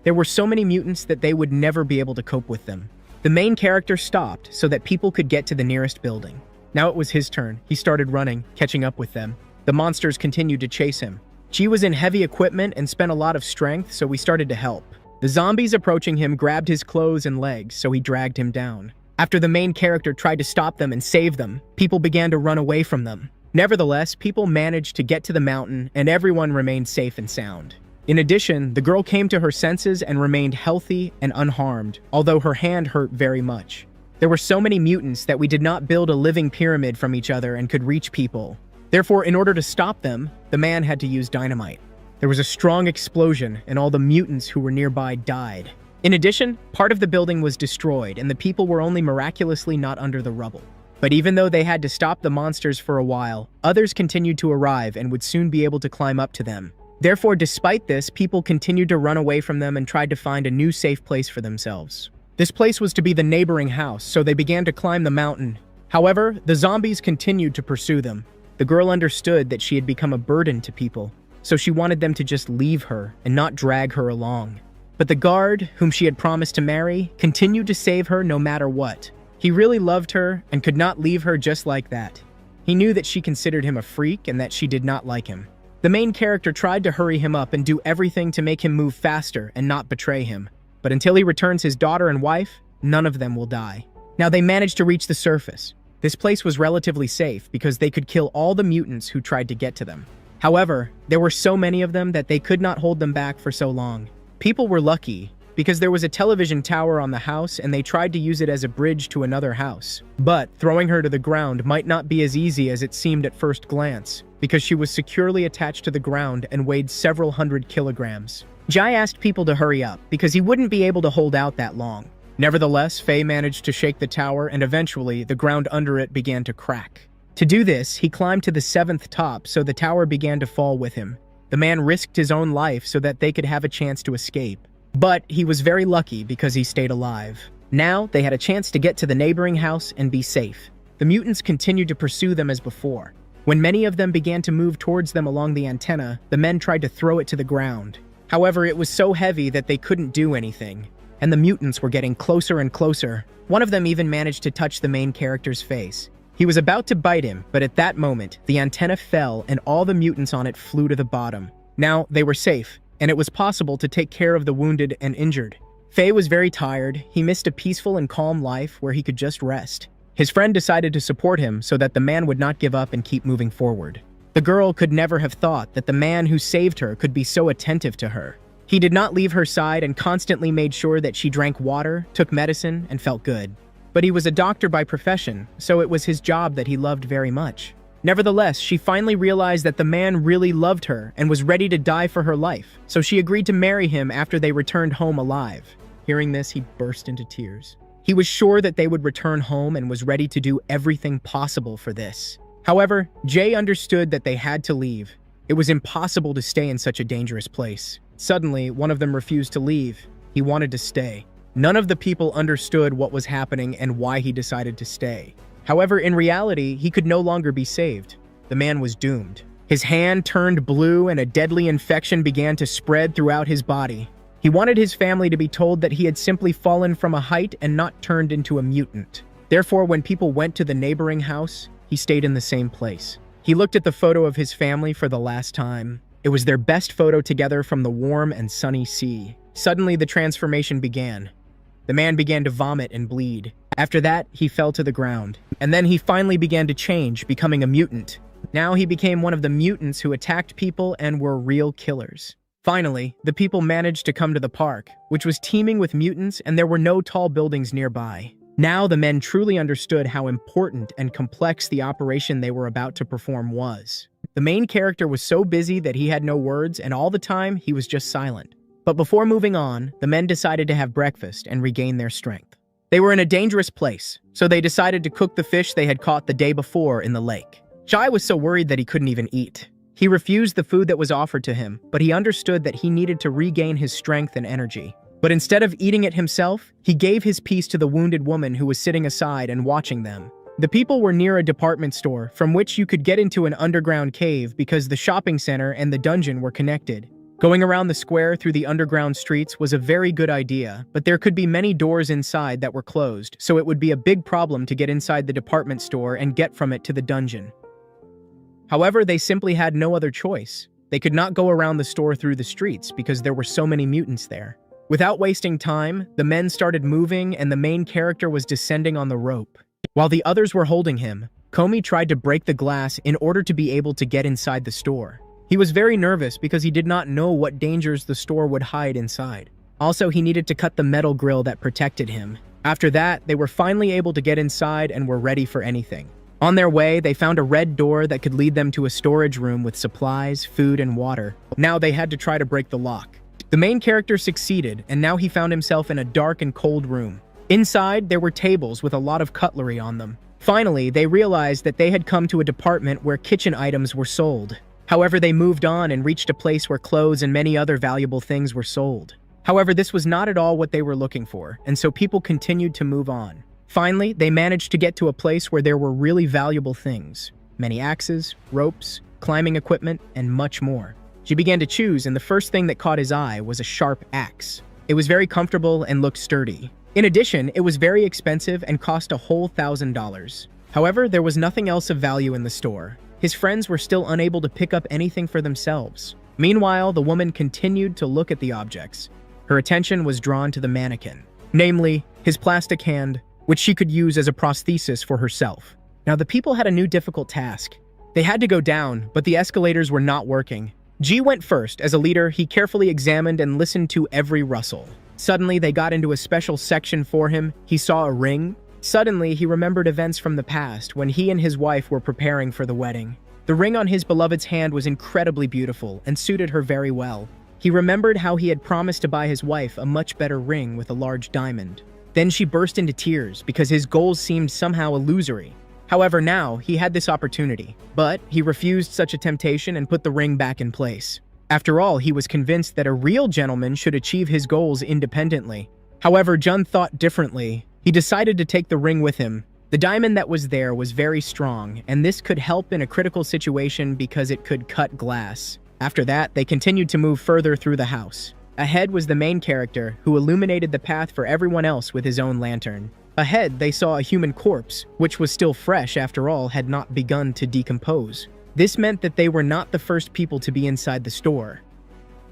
There were so many mutants that they would never be able to cope with them. The main character stopped so that people could get to the nearest building. Now it was his turn. He started running, catching up with them. The monsters continued to chase him. G was in heavy equipment and spent a lot of strength, so we started to help. The zombies approaching him grabbed his clothes and legs, so he dragged him down. After the main character tried to stop them and save them, people began to run away from them. Nevertheless, people managed to get to the mountain and everyone remained safe and sound. In addition, the girl came to her senses and remained healthy and unharmed, although her hand hurt very much. There were so many mutants that we did not build a living pyramid from each other and could reach people. Therefore, in order to stop them, the man had to use dynamite. There was a strong explosion, and all the mutants who were nearby died. In addition, part of the building was destroyed, and the people were only miraculously not under the rubble. But even though they had to stop the monsters for a while, others continued to arrive and would soon be able to climb up to them. Therefore, despite this, people continued to run away from them and tried to find a new safe place for themselves. This place was to be the neighboring house, so they began to climb the mountain. However, the zombies continued to pursue them. The girl understood that she had become a burden to people, so she wanted them to just leave her and not drag her along. But the guard, whom she had promised to marry, continued to save her no matter what. He really loved her and could not leave her just like that. He knew that she considered him a freak and that she did not like him. The main character tried to hurry him up and do everything to make him move faster and not betray him. But until he returns his daughter and wife, none of them will die. Now they managed to reach the surface. This place was relatively safe because they could kill all the mutants who tried to get to them. However, there were so many of them that they could not hold them back for so long. People were lucky because there was a television tower on the house and they tried to use it as a bridge to another house. But throwing her to the ground might not be as easy as it seemed at first glance, because she was securely attached to the ground and weighed several hundred kilograms. Jai asked people to hurry up because he wouldn't be able to hold out that long. Nevertheless, Faye managed to shake the tower and eventually the ground under it began to crack. To do this, he climbed to the 7th top so the tower began to fall with him. The man risked his own life so that they could have a chance to escape. But he was very lucky because he stayed alive. Now, they had a chance to get to the neighboring house and be safe. The mutants continued to pursue them as before. When many of them began to move towards them along the antenna, the men tried to throw it to the ground. However, it was so heavy that they couldn't do anything, and the mutants were getting closer and closer. One of them even managed to touch the main character's face. He was about to bite him, but at that moment, the antenna fell and all the mutants on it flew to the bottom. Now, they were safe, and it was possible to take care of the wounded and injured. Faye was very tired. He missed a peaceful and calm life where he could just rest. His friend decided to support him so that the man would not give up and keep moving forward. The girl could never have thought that the man who saved her could be so attentive to her. He did not leave her side and constantly made sure that she drank water, took medicine, and felt good. But he was a doctor by profession, so it was his job that he loved very much. Nevertheless, she finally realized that the man really loved her and was ready to die for her life, so she agreed to marry him after they returned home alive. Hearing this, he burst into tears. He was sure that they would return home and was ready to do everything possible for this. However, Jay understood that they had to leave. It was impossible to stay in such a dangerous place. Suddenly, one of them refused to leave. He wanted to stay. None of the people understood what was happening and why he decided to stay. However, in reality, he could no longer be saved. the man was doomed. His hand turned blue and a deadly infection began to spread throughout his body. He wanted his family to be told that he had simply fallen from a height and not turned into a mutant. Therefore, when people went to the neighboring house, he stayed in the same place. He looked at the photo of his family for the last time. It was their best photo together from the warm and sunny sea. Suddenly, the transformation began. The man began to vomit and bleed. After that, he fell to the ground. And then he finally began to change, becoming a mutant. Now he became one of the mutants who attacked people and were real killers. Finally, the people managed to come to the park, which was teeming with mutants, and there were no tall buildings nearby. Now the men truly understood how important and complex the operation they were about to perform was. The main character was so busy that he had no words, and all the time he was just silent. But before moving on, the men decided to have breakfast and regain their strength. They were in a dangerous place, so they decided to cook the fish they had caught the day before in the lake. Jai was so worried that he couldn't even eat. He refused the food that was offered to him, but he understood that he needed to regain his strength and energy. But instead of eating it himself, he gave his piece to the wounded woman who was sitting aside and watching them. The people were near a department store from which you could get into an underground cave because the shopping center and the dungeon were connected. Going around the square through the underground streets was a very good idea, but there could be many doors inside that were closed, so it would be a big problem to get inside the department store and get from it to the dungeon. However, they simply had no other choice. They could not go around the store through the streets because there were so many mutants there. Without wasting time, the men started moving and the main character was descending on the rope. While the others were holding him, Komi tried to break the glass in order to be able to get inside the store. He was very nervous because he did not know what dangers the store would hide inside. Also, he needed to cut the metal grill that protected him. After that, they were finally able to get inside and were ready for anything. On their way, they found a red door that could lead them to a storage room with supplies, food, and water. Now they had to try to break the lock. The main character succeeded, and now he found himself in a dark and cold room. Inside, there were tables with a lot of cutlery on them. Finally, they realized that they had come to a department where kitchen items were sold. However, they moved on and reached a place where clothes and many other valuable things were sold. However, this was not at all what they were looking for, and so people continued to move on. Finally, they managed to get to a place where there were really valuable things. Many axes, ropes, climbing equipment, and much more. She began to choose, and the first thing that caught his eye was a sharp axe. It was very comfortable and looked sturdy. In addition, it was very expensive and cost a whole $1,000. However, there was nothing else of value in the store. His friends were still unable to pick up anything for themselves. Meanwhile, the woman continued to look at the objects. Her attention was drawn to the mannequin, namely, his plastic hand, which she could use as a prosthesis for herself. Now, the people had a new difficult task. They had to go down, but the escalators were not working. G went first. As a leader, he carefully examined and listened to every rustle. Suddenly, they got into a special section for him. He saw a ring. Suddenly, he remembered events from the past when he and his wife were preparing for the wedding. The ring on his beloved's hand was incredibly beautiful and suited her very well. He remembered how he had promised to buy his wife a much better ring with a large diamond. Then she burst into tears because his goals seemed somehow illusory. However, now he had this opportunity, but he refused such a temptation and put the ring back in place. After all, he was convinced that a real gentleman should achieve his goals independently. However, Jun thought differently. He decided to take the ring with him. The diamond that was there was very strong, and this could help in a critical situation because it could cut glass. After that, they continued to move further through the house. Ahead was the main character, who illuminated the path for everyone else with his own lantern. Ahead, they saw a human corpse, which was still fresh after all had not begun to decompose. This meant that they were not the first people to be inside the store.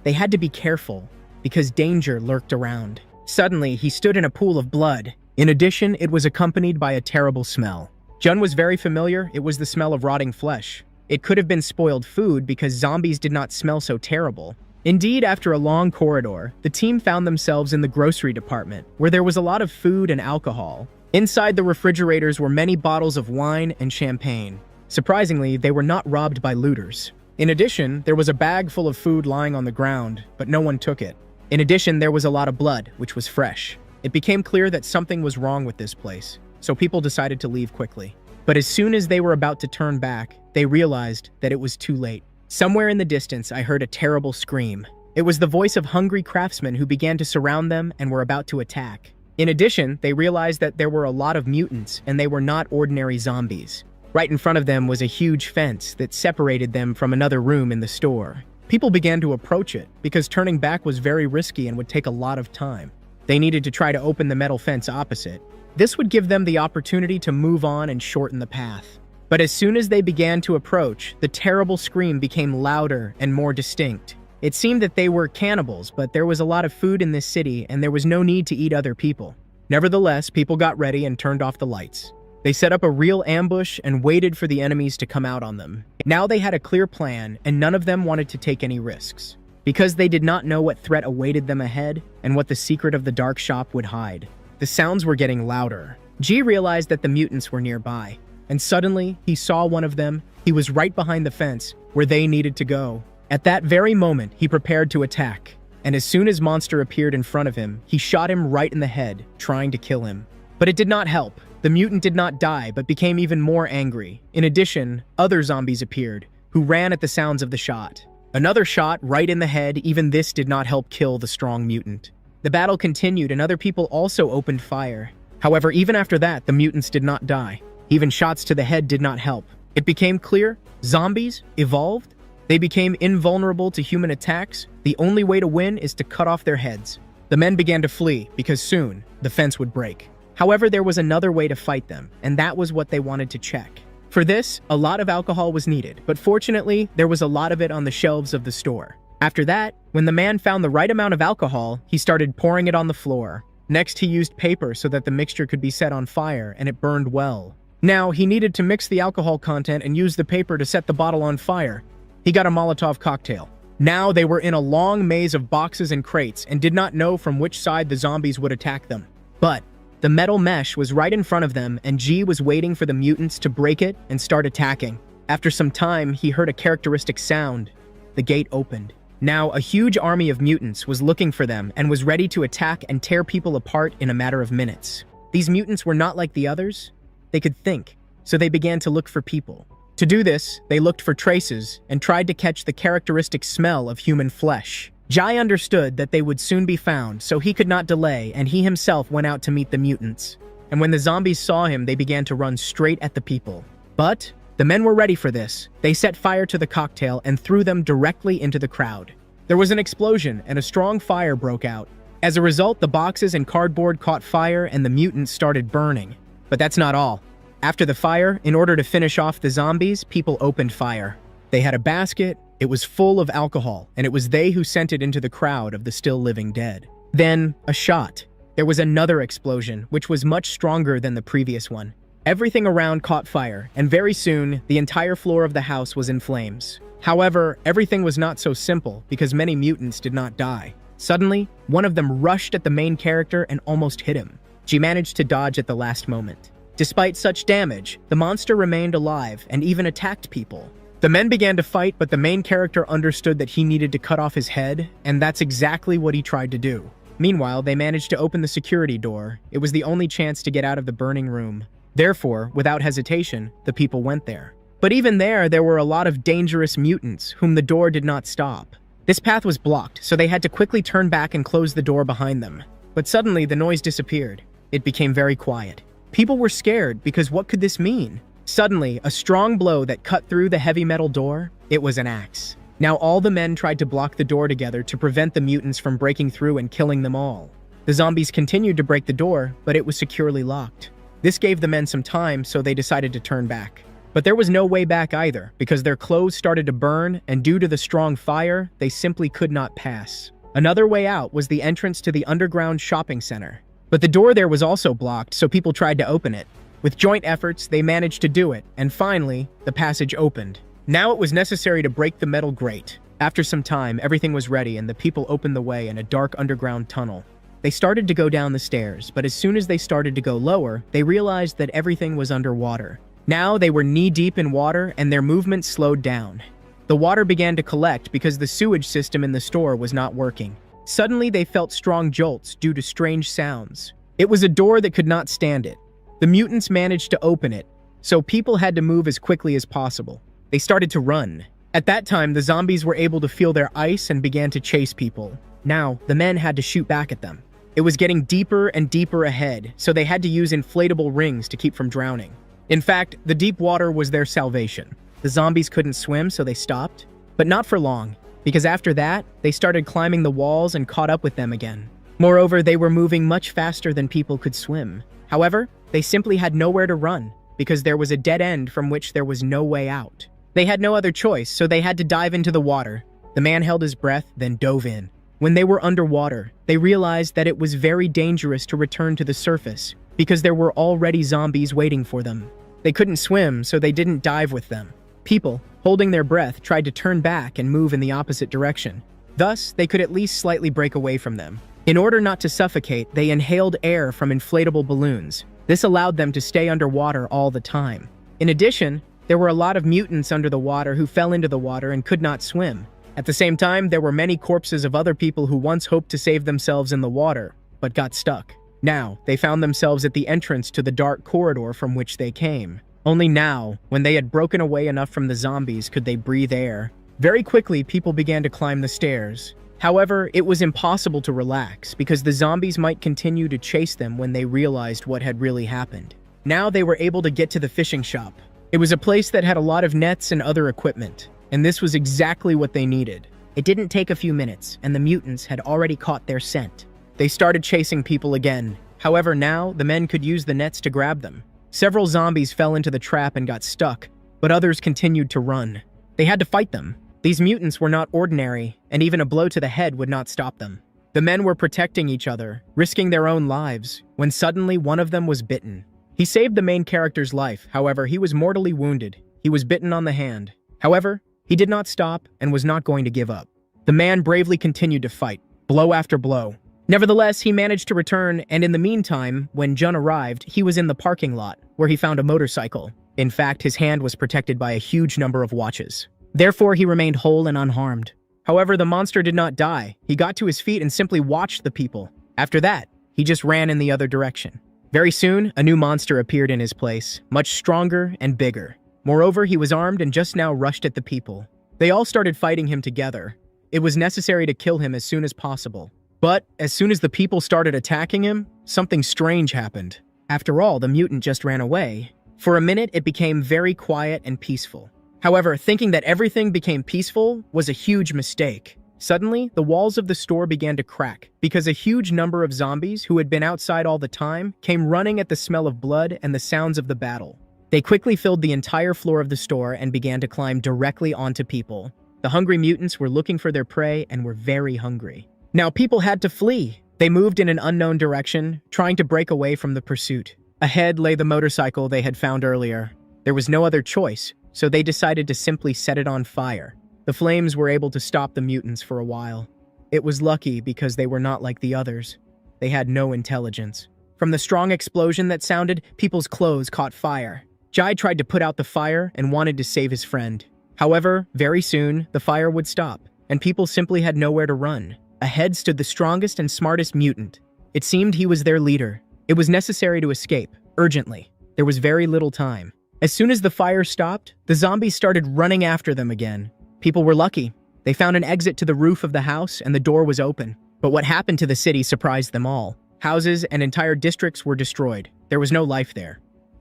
They had to be careful, because danger lurked around. Suddenly, he stood in a pool of blood. In addition, it was accompanied by a terrible smell. Jun was very familiar. It was the smell of rotting flesh. It could have been spoiled food because zombies did not smell so terrible. Indeed, after a long corridor, the team found themselves in the grocery department, where there was a lot of food and alcohol. Inside the refrigerators were many bottles of wine and champagne. Surprisingly, they were not robbed by looters. In addition, there was a bag full of food lying on the ground, but no one took it. In addition, there was a lot of blood, which was fresh. It became clear that something was wrong with this place, so people decided to leave quickly. But as soon as they were about to turn back, they realized that it was too late. Somewhere in the distance, I heard a terrible scream. It was the voice of hungry craftsmen who began to surround them and were about to attack. In addition, they realized that there were a lot of mutants and they were not ordinary zombies. Right in front of them was a huge fence that separated them from another room in the store. People began to approach it because turning back was very risky and would take a lot of time. They needed to try to open the metal fence opposite. This would give them the opportunity to move on and shorten the path. But as soon as they began to approach, the terrible scream became louder and more distinct. It seemed that they were cannibals, but there was a lot of food in this city and there was no need to eat other people. Nevertheless, people got ready and turned off the lights. They set up a real ambush and waited for the enemies to come out on them. Now they had a clear plan, and none of them wanted to take any risks, because they did not know what threat awaited them ahead and what the secret of the dark shop would hide. The sounds were getting louder. G realized that the mutants were nearby, and suddenly he saw one of them. He was right behind the fence, where they needed to go. At that very moment, he prepared to attack, and as soon as Monster appeared in front of him, he shot him right in the head, trying to kill him. But it did not help. The mutant did not die, but became even more angry. In addition, other zombies appeared, who ran at the sounds of the shot. Another shot right in the head, even this did not help kill the strong mutant. The battle continued and other people also opened fire. However, even after that, the mutants did not die. Even shots to the head did not help. It became clear, zombies evolved. They became invulnerable to human attacks. The only way to win is to cut off their heads. The men began to flee, because soon, the fence would break. However, there was another way to fight them, and that was what they wanted to check. For this, a lot of alcohol was needed, but fortunately, there was a lot of it on the shelves of the store. After that, when the man found the right amount of alcohol, he started pouring it on the floor. Next, he used paper so that the mixture could be set on fire, and it burned well. Now, he needed to mix the alcohol content and use the paper to set the bottle on fire. He got a Molotov cocktail. Now, they were in a long maze of boxes and crates and did not know from which side the zombies would attack them. But the metal mesh was right in front of them, and G was waiting for the mutants to break it and start attacking. After some time, he heard a characteristic sound. The gate opened. Now, a huge army of mutants was looking for them and was ready to attack and tear people apart in a matter of minutes. These mutants were not like the others. They could think, so they began to look for people. To do this, they looked for traces and tried to catch the characteristic smell of human flesh. Jai understood that they would soon be found, so he could not delay, and he himself went out to meet the mutants. And when the zombies saw him, they began to run straight at the people. But the men were ready for this. They set fire to the cocktail and threw them directly into the crowd. There was an explosion, and a strong fire broke out. As a result, the boxes and cardboard caught fire, and the mutants started burning. But that's not all. After the fire, in order to finish off the zombies, people opened fire. They had a basket. It was full of alcohol, and it was they who sent it into the crowd of the still living dead. Then, a shot. There was another explosion, which was much stronger than the previous one. Everything around caught fire, and very soon, the entire floor of the house was in flames. However, everything was not so simple, because many mutants did not die. Suddenly, one of them rushed at the main character and almost hit him. She managed to dodge at the last moment. Despite such damage, the monster remained alive and even attacked people. The men began to fight, but the main character understood that he needed to cut off his head, and that's exactly what he tried to do. Meanwhile, they managed to open the security door. It was the only chance to get out of the burning room. Therefore, without hesitation, the people went there. But even there were a lot of dangerous mutants, whom the door did not stop. This path was blocked, so they had to quickly turn back and close the door behind them. But suddenly, the noise disappeared. It became very quiet. People were scared, because what could this mean? Suddenly, a strong blow that cut through the heavy metal door. It was an axe. Now all the men tried to block the door together to prevent the mutants from breaking through and killing them all. The zombies continued to break the door, but it was securely locked. This gave the men some time, so they decided to turn back. But there was no way back either, because their clothes started to burn, and due to the strong fire, they simply could not pass. Another way out was the entrance to the underground shopping center. But the door there was also blocked, so people tried to open it. With joint efforts, they managed to do it, and finally, the passage opened. Now it was necessary to break the metal grate. After some time, everything was ready, and the people opened the way in a dark underground tunnel. They started to go down the stairs, but as soon as they started to go lower, they realized that everything was underwater. Now they were knee-deep in water, and their movement slowed down. The water began to collect because the sewage system in the store was not working. Suddenly, they felt strong jolts due to strange sounds. It was a door that could not stand it. The mutants managed to open it, so people had to move as quickly as possible. They started to run. At that time, the zombies were able to feel their ice and began to chase people. Now, the men had to shoot back at them. It was getting deeper and deeper ahead, so they had to use inflatable rings to keep from drowning. In fact, the deep water was their salvation. The zombies couldn't swim, so they stopped. But not for long, because after that, they started climbing the walls and caught up with them again. Moreover, they were moving much faster than people could swim. However, they simply had nowhere to run, because there was a dead end from which there was no way out. They had no other choice, so they had to dive into the water. The man held his breath, then dove in. When they were underwater, they realized that it was very dangerous to return to the surface, because there were already zombies waiting for them. They couldn't swim, so they didn't dive with them. People, holding their breath, tried to turn back and move in the opposite direction. Thus, they could at least slightly break away from them. In order not to suffocate, they inhaled air from inflatable balloons. This allowed them to stay underwater all the time. In addition, there were a lot of mutants under the water who fell into the water and could not swim. At the same time, there were many corpses of other people who once hoped to save themselves in the water, but got stuck. Now, they found themselves at the entrance to the dark corridor from which they came. Only now, when they had broken away enough from the zombies, could they breathe air. Very quickly, people began to climb the stairs. However, it was impossible to relax because the zombies might continue to chase them when they realized what had really happened. Now they were able to get to the fishing shop. It was a place that had a lot of nets and other equipment, and this was exactly what they needed. It didn't take a few minutes, and the mutants had already caught their scent. They started chasing people again. However, now the men could use the nets to grab them. Several zombies fell into the trap and got stuck, but others continued to run. They had to fight them. These mutants were not ordinary, and even a blow to the head would not stop them. The men were protecting each other, risking their own lives, when suddenly one of them was bitten. He saved the main character's life, however, he was mortally wounded. He was bitten on the hand. However, he did not stop and was not going to give up. The man bravely continued to fight, blow after blow. Nevertheless, he managed to return, and in the meantime, when Jun arrived, he was in the parking lot, where he found a motorcycle. In fact, his hand was protected by a huge number of watches. Therefore, he remained whole and unharmed. However, the monster did not die. He got to his feet and simply watched the people. After that, he just ran in the other direction. Very soon, a new monster appeared in his place, much stronger and bigger. Moreover, he was armed and just now rushed at the people. They all started fighting him together. It was necessary to kill him as soon as possible. But as soon as the people started attacking him, something strange happened. After all, the mutant just ran away. For a minute, it became very quiet and peaceful. However, thinking that everything became peaceful was a huge mistake. Suddenly, the walls of the store began to crack because a huge number of zombies who had been outside all the time came running at the smell of blood and the sounds of the battle. They quickly filled the entire floor of the store and began to climb directly onto people. The hungry mutants were looking for their prey and were very hungry. Now people had to flee. They moved in an unknown direction, trying to break away from the pursuit. Ahead lay the motorcycle they had found earlier. There was no other choice, so they decided to simply set it on fire. The flames were able to stop the mutants for a while. It was lucky because they were not like the others. They had no intelligence. From the strong explosion that sounded, people's clothes caught fire. Jai tried to put out the fire and wanted to save his friend. However, very soon, the fire would stop, and people simply had nowhere to run. Ahead stood the strongest and smartest mutant. It seemed he was their leader. It was necessary to escape, urgently. There was very little time. As soon as the fire stopped, the zombies started running after them again. People were lucky. They found an exit to the roof of the house and the door was open. But what happened to the city surprised them all. Houses and entire districts were destroyed. There was no life there.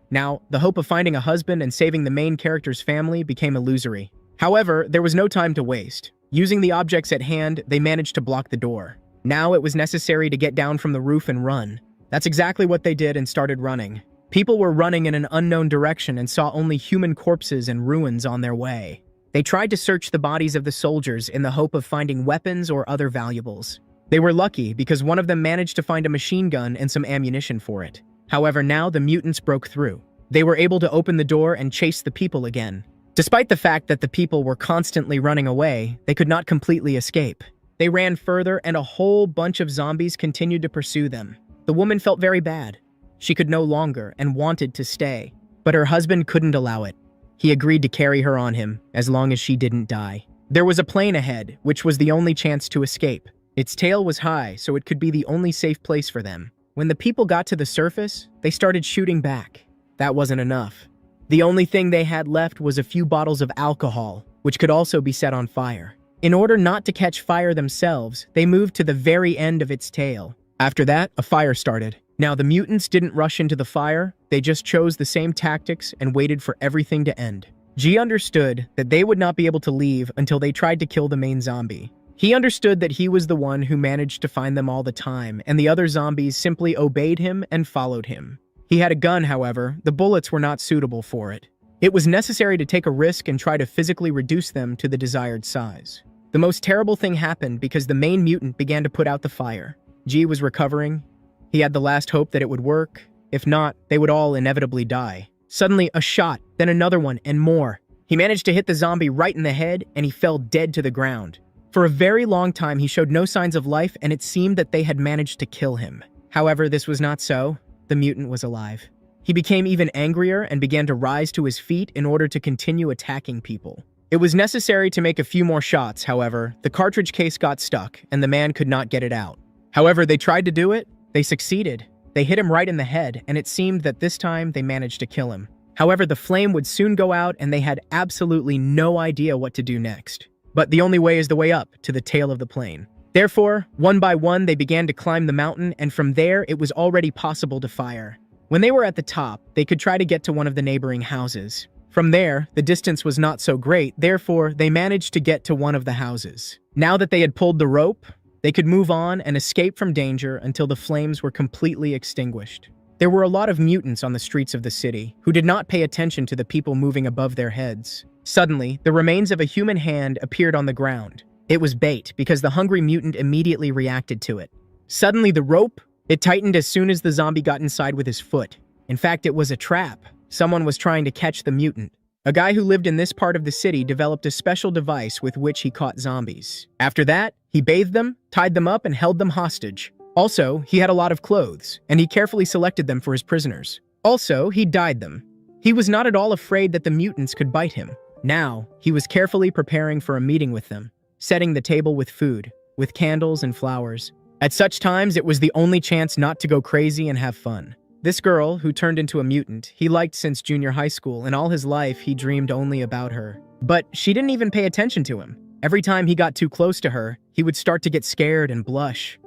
Now, the hope of finding a husband and saving the main character's family became illusory. However, there was no time to waste. Using the objects at hand, they managed to block the door. Now it was necessary to get down from the roof and run. That's exactly what they did and started running. People were running in an unknown direction and saw only human corpses and ruins on their way. They tried to search the bodies of the soldiers in the hope of finding weapons or other valuables. They were lucky because one of them managed to find a machine gun and some ammunition for it. However, now the mutants broke through. They were able to open the door and chase the people again. Despite the fact that the people were constantly running away, they could not completely escape. They ran further and a whole bunch of zombies continued to pursue them. The woman felt very bad. She could no longer and wanted to stay, but her husband couldn't allow it. He agreed to carry her on him as long as she didn't die. There was a plane ahead, which was the only chance to escape. Its tail was high, so it could be the only safe place for them. When the people got to the surface, they started shooting back. That wasn't enough. The only thing they had left was a few bottles of alcohol, which could also be set on fire. In order not to catch fire themselves, they moved to the very end of its tail. After that, a fire started. Now, the mutants didn't rush into the fire, they just chose the same tactics and waited for everything to end. Ji understood that they would not be able to leave until they tried to kill the main zombie. He understood that he was the one who managed to find them all the time, and the other zombies simply obeyed him and followed him. He had a gun, however, the bullets were not suitable for it. It was necessary to take a risk and try to physically reduce them to the desired size. The most terrible thing happened because the main mutant began to put out the fire. Ji was recovering. He had the last hope that it would work. If not, they would all inevitably die. Suddenly, a shot, then another one, and more. He managed to hit the zombie right in the head, and he fell dead to the ground. For a very long time, he showed no signs of life, and it seemed that they had managed to kill him. However, this was not so. The mutant was alive. He became even angrier and began to rise to his feet in order to continue attacking people. It was necessary to make a few more shots, however. The cartridge case got stuck, and the man could not get it out. However, they tried to do it. They succeeded. They hit him right in the head, and it seemed that this time they managed to kill him. However, the flame would soon go out, and they had absolutely no idea what to do next. But the only way is the way up, to the tail of the plane. Therefore, one by one, they began to climb the mountain, and from there, it was already possible to fire. When they were at the top, they could try to get to one of the neighboring houses. From there, the distance was not so great, therefore, they managed to get to one of the houses. Now that they had pulled the rope, they could move on and escape from danger until the flames were completely extinguished. There were a lot of mutants on the streets of the city who did not pay attention to the people moving above their heads. Suddenly, the remains of a human hand appeared on the ground. It was bait because the hungry mutant immediately reacted to it. Suddenly, the rope, it tightened as soon as the zombie got inside with his foot. In fact, it was a trap. Someone was trying to catch the mutant. A guy who lived in this part of the city developed a special device with which he caught zombies. After that, he bathed them, tied them up, and held them hostage. Also, he had a lot of clothes, and he carefully selected them for his prisoners. Also, he dyed them. He was not at all afraid that the mutants could bite him. Now, he was carefully preparing for a meeting with them, setting the table with food, with candles and flowers. At such times, it was the only chance not to go crazy and have fun. This girl, who turned into a mutant, he liked since junior high school, and all his life he dreamed only about her. But she didn't even pay attention to him. Every time he got too close to her, he would start to get scared and blush.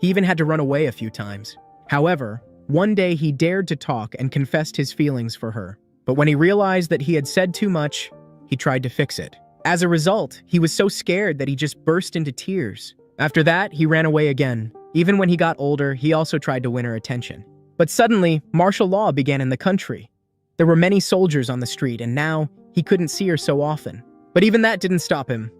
He even had to run away a few times. However, one day he dared to talk and confessed his feelings for her. But when he realized that he had said too much, he tried to fix it. As a result, he was so scared that he just burst into tears. After that, he ran away again. Even when he got older, he also tried to win her attention. But suddenly, martial law began in the country. There were many soldiers on the street, and now he couldn't see her so often. But even that didn't stop him.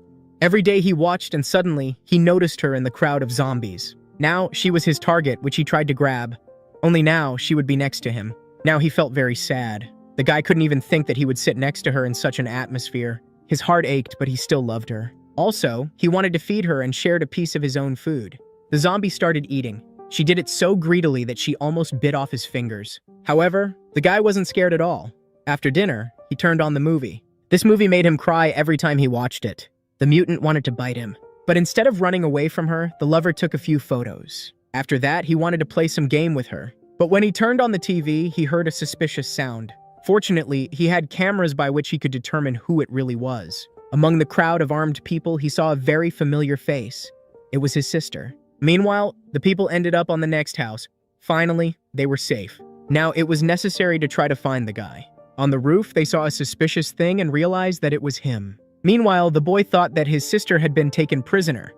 Every day he watched, and suddenly, he noticed her in the crowd of zombies. Now, she was his target, which he tried to grab. Only now, she would be next to him. Now he felt very sad. The guy couldn't even think that he would sit next to her in such an atmosphere. His heart ached, but he still loved her. Also, he wanted to feed her and shared a piece of his own food. The zombie started eating. She did it so greedily that she almost bit off his fingers. However, the guy wasn't scared at all. After dinner, he turned on the movie. This movie made him cry every time he watched it. The mutant wanted to bite him. But instead of running away from her, the lover took a few photos. After that, he wanted to play some game with her. But when he turned on the TV, he heard a suspicious sound. Fortunately, he had cameras by which he could determine who it really was. Among the crowd of armed people, he saw a very familiar face. It was his sister. Meanwhile, the people ended up on the next house. Finally, they were safe. Now, it was necessary to try to find the guy. On the roof, they saw a suspicious thing and realized that it was him. Meanwhile, the boy thought that his sister had been taken prisoner.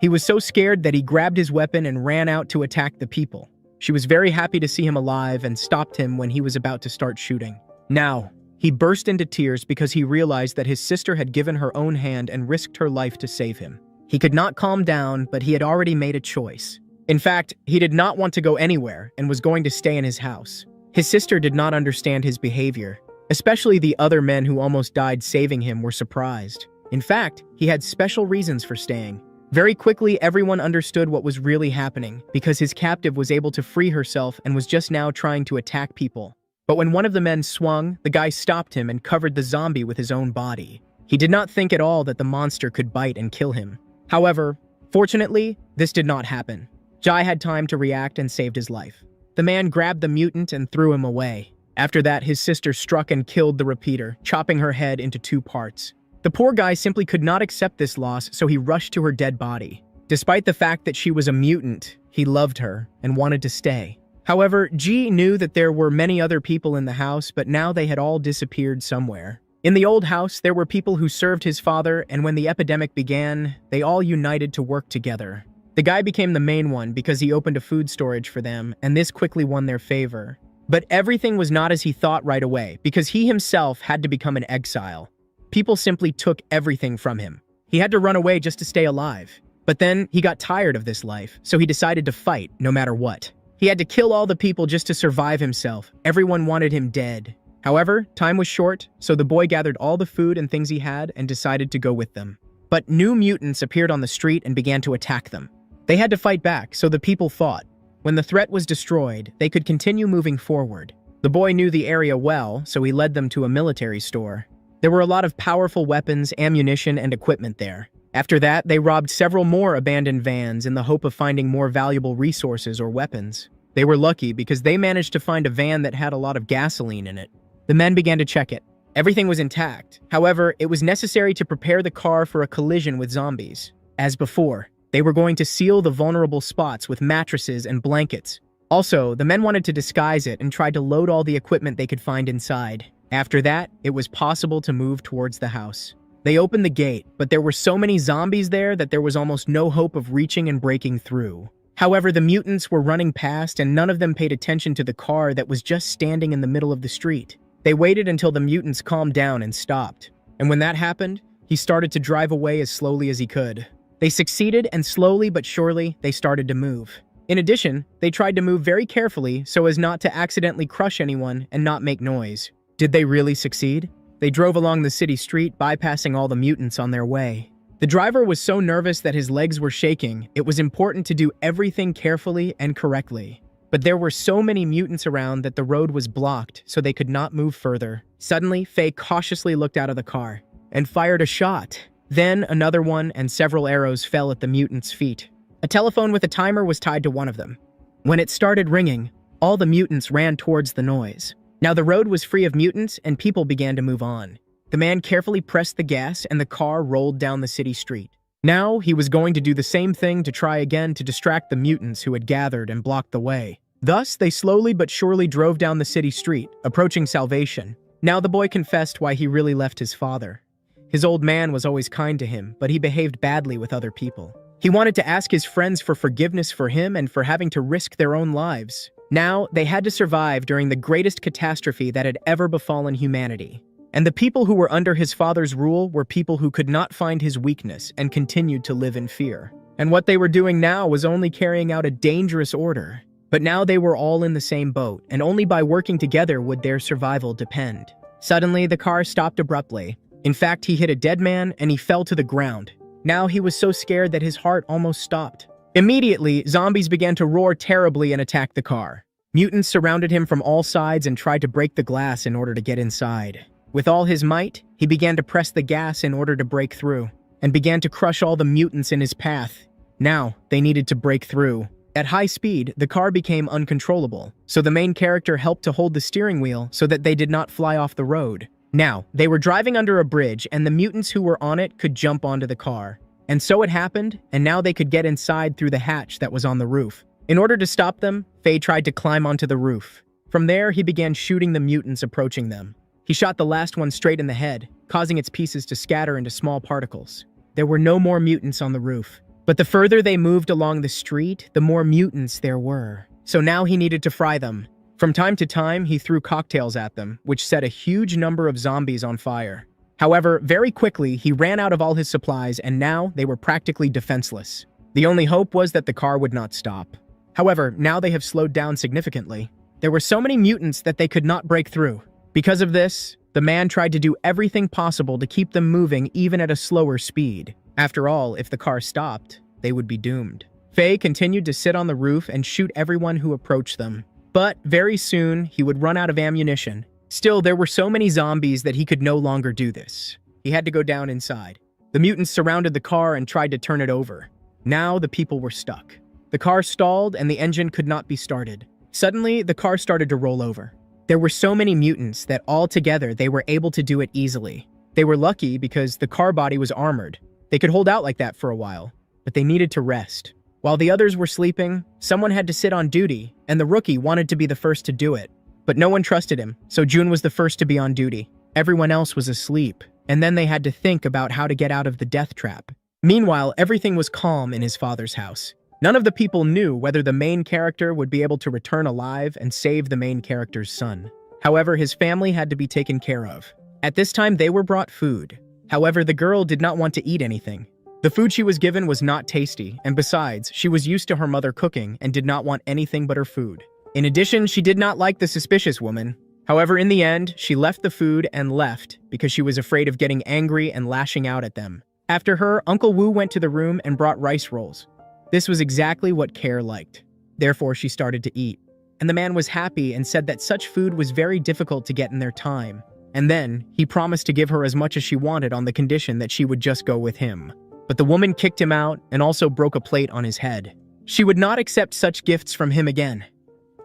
He was so scared that he grabbed his weapon and ran out to attack the people. She was very happy to see him alive and stopped him when he was about to start shooting. Now, he burst into tears because he realized that his sister had given her own hand and risked her life to save him. He could not calm down, but he had already made a choice. In fact, he did not want to go anywhere and was going to stay in his house. His sister did not understand his behavior. Especially the other men who almost died saving him were surprised. In fact, he had special reasons for staying. Very quickly, everyone understood what was really happening because his captive was able to free herself and was just now trying to attack people. But when one of the men swung, the guy stopped him and covered the zombie with his own body. He did not think at all that the monster could bite and kill him. However, fortunately, this did not happen. Jai had time to react and saved his life. The man grabbed the mutant and threw him away. After that, his sister struck and killed the repeater, chopping her head into 2 parts. The poor guy simply could not accept this loss, so he rushed to her dead body. Despite the fact that she was a mutant, he loved her and wanted to stay. However, G knew that there were many other people in the house, but now they had all disappeared somewhere. In the old house, there were people who served his father, and when the epidemic began, they all united to work together. The guy became the main one because he opened a food storage for them, and this quickly won their favor. But everything was not as he thought right away, because he himself had to become an exile. People simply took everything from him. He had to run away just to stay alive. But then he got tired of this life, so he decided to fight no matter what. He had to kill all the people just to survive himself. Everyone wanted him dead. However, time was short, so the boy gathered all the food and things he had and decided to go with them. But new mutants appeared on the street and began to attack them. They had to fight back, so the people fought. When the threat was destroyed, they could continue moving forward. The boy knew the area well, so he led them to a military store. There were a lot of powerful weapons, ammunition, and equipment there. After that, they robbed several more abandoned vans in the hope of finding more valuable resources or weapons. They were lucky because they managed to find a van that had a lot of gasoline in it. The men began to check it. Everything was intact. However, it was necessary to prepare the car for a collision with zombies. As before, they were going to seal the vulnerable spots with mattresses and blankets. Also, the men wanted to disguise it and tried to load all the equipment they could find inside. After that, it was possible to move towards the house. They opened the gate, but there were so many zombies there that there was almost no hope of reaching and breaking through. However, the mutants were running past and none of them paid attention to the car that was just standing in the middle of the street. They waited until the mutants calmed down and stopped. And when that happened, he started to drive away as slowly as he could. They succeeded, and slowly but surely, they started to move. In addition, they tried to move very carefully so as not to accidentally crush anyone and not make noise. Did they really succeed? They drove along the city street, bypassing all the mutants on their way. The driver was so nervous that his legs were shaking. It was important to do everything carefully and correctly. But there were so many mutants around that the road was blocked, so they could not move further. Suddenly, Faye cautiously looked out of the car and fired a shot. Then another one, and several arrows fell at the mutants' feet. A telephone with a timer was tied to one of them. When it started ringing, all the mutants ran towards the noise. Now the road was free of mutants, and people began to move on. The man carefully pressed the gas, and the car rolled down the city street. Now he was going to do the same thing to try again to distract the mutants who had gathered and blocked the way. Thus, they slowly but surely drove down the city street, approaching salvation. Now the boy confessed why he really left his father. His old man was always kind to him, but he behaved badly with other people. He wanted to ask his friends for forgiveness for him and for having to risk their own lives. Now, they had to survive during the greatest catastrophe that had ever befallen humanity. And the people who were under his father's rule were people who could not find his weakness and continued to live in fear. And what they were doing now was only carrying out a dangerous order. But now they were all in the same boat, and only by working together would their survival depend. Suddenly, the car stopped abruptly. In fact, he hit a dead man and he fell to the ground. Now he was so scared that his heart almost stopped. Immediately, zombies began to roar terribly and attack the car. Mutants surrounded him from all sides and tried to break the glass in order to get inside. With all his might, he began to press the gas in order to break through, and began to crush all the mutants in his path. Now, they needed to break through. At high speed, the car became uncontrollable, so the main character helped to hold the steering wheel so that they did not fly off the road. Now, they were driving under a bridge, and the mutants who were on it could jump onto the car. And so it happened, and now they could get inside through the hatch that was on the roof. In order to stop them, Faye tried to climb onto the roof. From there, he began shooting the mutants approaching them. He shot the last one straight in the head, causing its pieces to scatter into small particles. There were no more mutants on the roof. But the further they moved along the street, the more mutants there were. So now he needed to fry them. From time to time, he threw cocktails at them, which set a huge number of zombies on fire. However, very quickly, he ran out of all his supplies, and now they were practically defenseless. The only hope was that the car would not stop. However, now they have slowed down significantly. There were so many mutants that they could not break through. Because of this, the man tried to do everything possible to keep them moving even at a slower speed. After all, if the car stopped, they would be doomed. Faye continued to sit on the roof and shoot everyone who approached them. But very soon, he would run out of ammunition. Still, there were so many zombies that he could no longer do this. He had to go down inside. The mutants surrounded the car and tried to turn it over. Now the people were stuck. The car stalled and the engine could not be started. Suddenly, the car started to roll over. There were so many mutants that all together they were able to do it easily. They were lucky because the car body was armored. They could hold out like that for a while, but they needed to rest. While the others were sleeping, someone had to sit on duty, and the rookie wanted to be the first to do it. But no one trusted him, so June was the first to be on duty. Everyone else was asleep, and then they had to think about how to get out of the death trap. Meanwhile, everything was calm in his father's house. None of the people knew whether the main character would be able to return alive and save the main character's son. However, his family had to be taken care of. At this time, they were brought food. However, the girl did not want to eat anything. The food she was given was not tasty, and besides, she was used to her mother cooking and did not want anything but her food. In addition, she did not like the suspicious woman. However, in the end, she left the food and left because she was afraid of getting angry and lashing out at them. After her, Uncle Wu went to the room and brought rice rolls. This was exactly what Kare liked. Therefore, she started to eat. And the man was happy and said that such food was very difficult to get in their time. And then, he promised to give her as much as she wanted on the condition that she would just go with him. But the woman kicked him out and also broke a plate on his head. She would not accept such gifts from him again.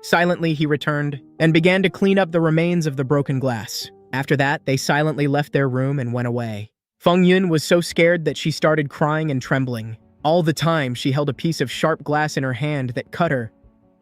Silently, he returned and began to clean up the remains of the broken glass. After that, they silently left their room and went away. Feng Yun was so scared that she started crying and trembling. All the time, she held a piece of sharp glass in her hand that cut her.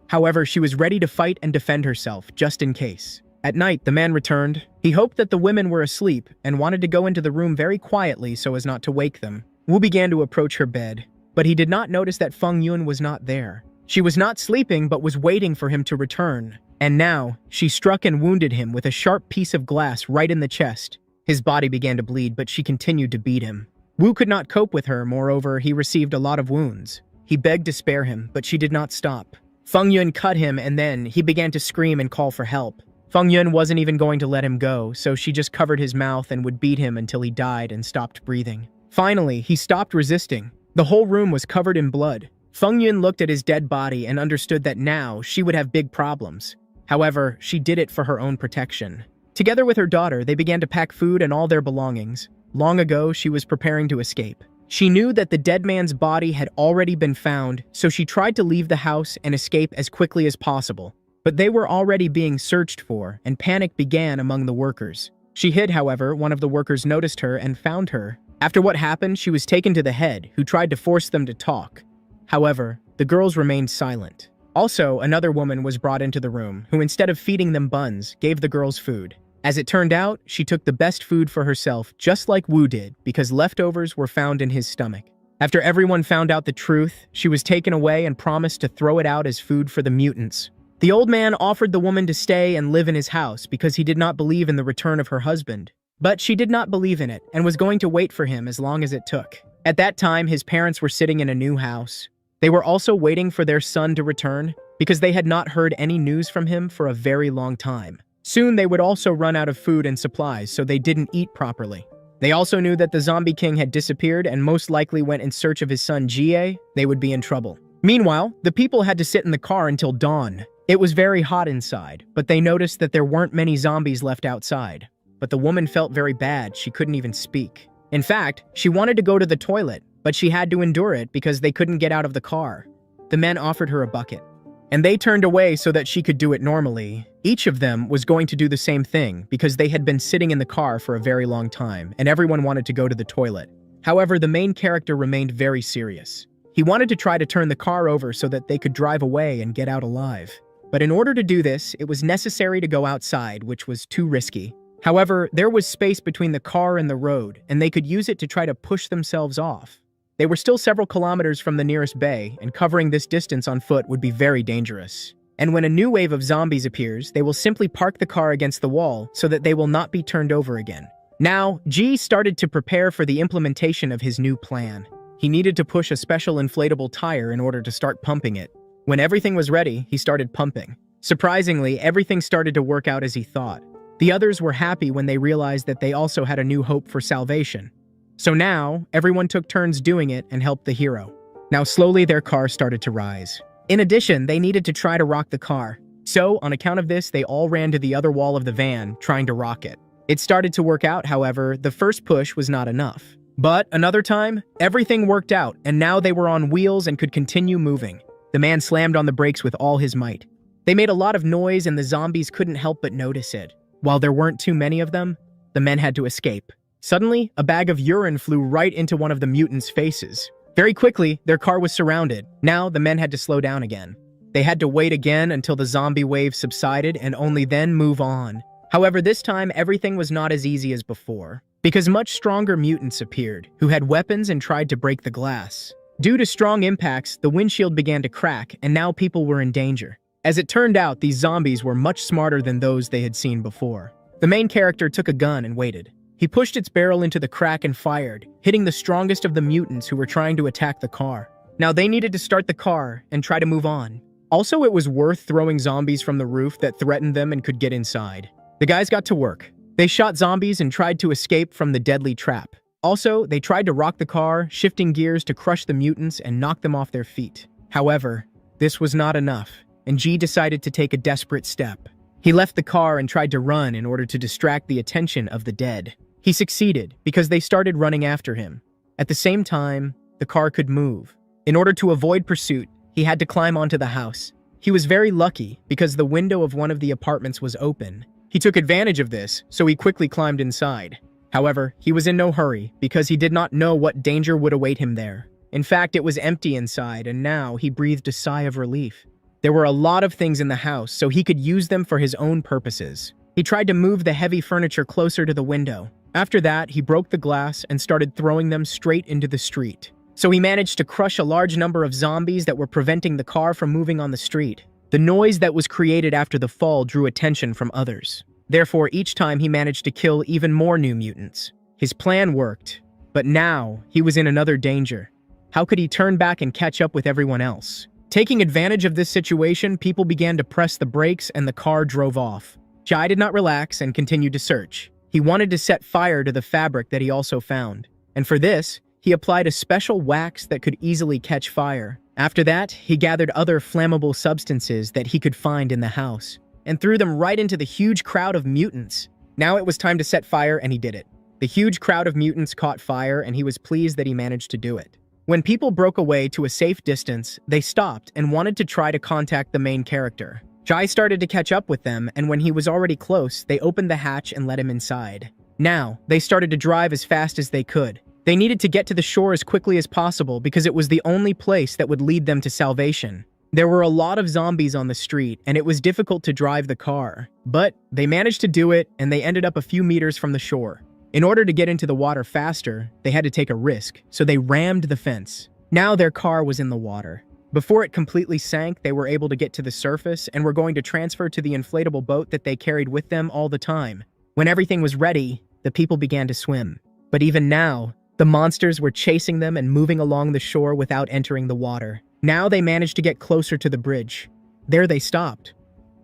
However, she was ready to fight and defend herself, just in case. At night, the man returned. He hoped that the women were asleep and wanted to go into the room very quietly so as not to wake them. Wu began to approach her bed, but he did not notice that Feng Yun was not there. She was not sleeping but was waiting for him to return. And now, she struck and wounded him with a sharp piece of glass right in the chest. His body began to bleed, but she continued to beat him. Wu could not cope with her, moreover, he received a lot of wounds. He begged to spare him, but she did not stop. Feng Yun cut him and then he began to scream and call for help. Feng Yun wasn't even going to let him go, so she just covered his mouth and would beat him until he died and stopped breathing. Finally, he stopped resisting. The whole room was covered in blood. Feng Yun looked at his dead body and understood that now she would have big problems. However, she did it for her own protection. Together with her daughter, they began to pack food and all their belongings. Long ago, she was preparing to escape. She knew that the dead man's body had already been found, so she tried to leave the house and escape as quickly as possible. But they were already being searched for, and panic began among the workers. She hid, however, one of the workers noticed her and found her. After what happened, she was taken to the head, who tried to force them to talk. However, the girls remained silent. Also, another woman was brought into the room, who instead of feeding them buns, gave the girls food. As it turned out, she took the best food for herself, just like Wu did, because leftovers were found in his stomach. After everyone found out the truth, she was taken away and promised to throw it out as food for the mutants. The old man offered the woman to stay and live in his house because he did not believe in the return of her husband. But she did not believe in it and was going to wait for him as long as it took. At that time, his parents were sitting in a new house. They were also waiting for their son to return because they had not heard any news from him for a very long time. Soon they would also run out of food and supplies, so they didn't eat properly. They also knew that the zombie king had disappeared and most likely went in search of his son Jie. They would be in trouble. Meanwhile, the people had to sit in the car until dawn. It was very hot inside, but they noticed that there weren't many zombies left outside. But the woman felt very bad, she couldn't even speak. In fact, she wanted to go to the toilet, but she had to endure it because they couldn't get out of the car. The men offered her a bucket, and they turned away so that she could do it normally. Each of them was going to do the same thing because they had been sitting in the car for a very long time, and everyone wanted to go to the toilet. However, the main character remained very serious. He wanted to try to turn the car over so that they could drive away and get out alive. But in order to do this, it was necessary to go outside, which was too risky. However, there was space between the car and the road, and they could use it to try to push themselves off. They were still several kilometers from the nearest bay, and covering this distance on foot would be very dangerous. And when a new wave of zombies appears, they will simply park the car against the wall so that they will not be turned over again. Now, Ji started to prepare for the implementation of his new plan. He needed to push a special inflatable tire in order to start pumping it. When everything was ready, he started pumping. Surprisingly, everything started to work out as he thought. The others were happy when they realized that they also had a new hope for salvation. So now, everyone took turns doing it and helped the hero. Now slowly their car started to rise. In addition, they needed to try to rock the car. So, on account of this, they all ran to the other wall of the van, trying to rock it. It started to work out, however, the first push was not enough. But another time, everything worked out, and now they were on wheels and could continue moving. The man slammed on the brakes with all his might. They made a lot of noise and the zombies couldn't help but notice it. While there weren't too many of them, the men had to escape. Suddenly, a bag of urine flew right into one of the mutants' faces. Very quickly, their car was surrounded. Now, the men had to slow down again. They had to wait again until the zombie wave subsided and only then move on. However, this time, everything was not as easy as before, because much stronger mutants appeared, who had weapons and tried to break the glass. Due to strong impacts, the windshield began to crack, and now people were in danger. As it turned out, these zombies were much smarter than those they had seen before. The main character took a gun and waited. He pushed its barrel into the crack and fired, hitting the strongest of the mutants who were trying to attack the car. Now they needed to start the car and try to move on. Also, it was worth throwing zombies from the roof that threatened them and could get inside. The guys got to work. They shot zombies and tried to escape from the deadly trap. Also, they tried to rock the car, shifting gears to crush the mutants and knock them off their feet. However, this was not enough, and G decided to take a desperate step. He left the car and tried to run in order to distract the attention of the dead. He succeeded because they started running after him. At the same time, the car could move. In order to avoid pursuit, he had to climb onto the house. He was very lucky because the window of one of the apartments was open. He took advantage of this, so he quickly climbed inside. However, he was in no hurry because he did not know what danger would await him there. In fact, it was empty inside, and now he breathed a sigh of relief. There were a lot of things in the house, so he could use them for his own purposes. He tried to move the heavy furniture closer to the window. After that, he broke the glass and started throwing them straight into the street. So he managed to crush a large number of zombies that were preventing the car from moving on the street. The noise that was created after the fall drew attention from others. Therefore, each time he managed to kill even more new mutants. His plan worked, but now he was in another danger. How could he turn back and catch up with everyone else? Taking advantage of this situation, people began to press the brakes and the car drove off. Jai did not relax and continued to search. He wanted to set fire to the fabric that he also found. And for this, he applied a special wax that could easily catch fire. After that, he gathered other flammable substances that he could find in the house and threw them right into the huge crowd of mutants. Now it was time to set fire, and he did it. The huge crowd of mutants caught fire, and he was pleased that he managed to do it. When people broke away to a safe distance, they stopped and wanted to try to contact the main character. Jai started to catch up with them, and when he was already close, they opened the hatch and let him inside. Now, they started to drive as fast as they could. They needed to get to the shore as quickly as possible because it was the only place that would lead them to salvation. There were a lot of zombies on the street, and it was difficult to drive the car. But they managed to do it, and they ended up a few meters from the shore. In order to get into the water faster, they had to take a risk, so they rammed the fence. Now their car was in the water. Before it completely sank, they were able to get to the surface and were going to transfer to the inflatable boat that they carried with them all the time. When everything was ready, the people began to swim. But even now, the monsters were chasing them and moving along the shore without entering the water. Now they managed to get closer to the bridge. There they stopped.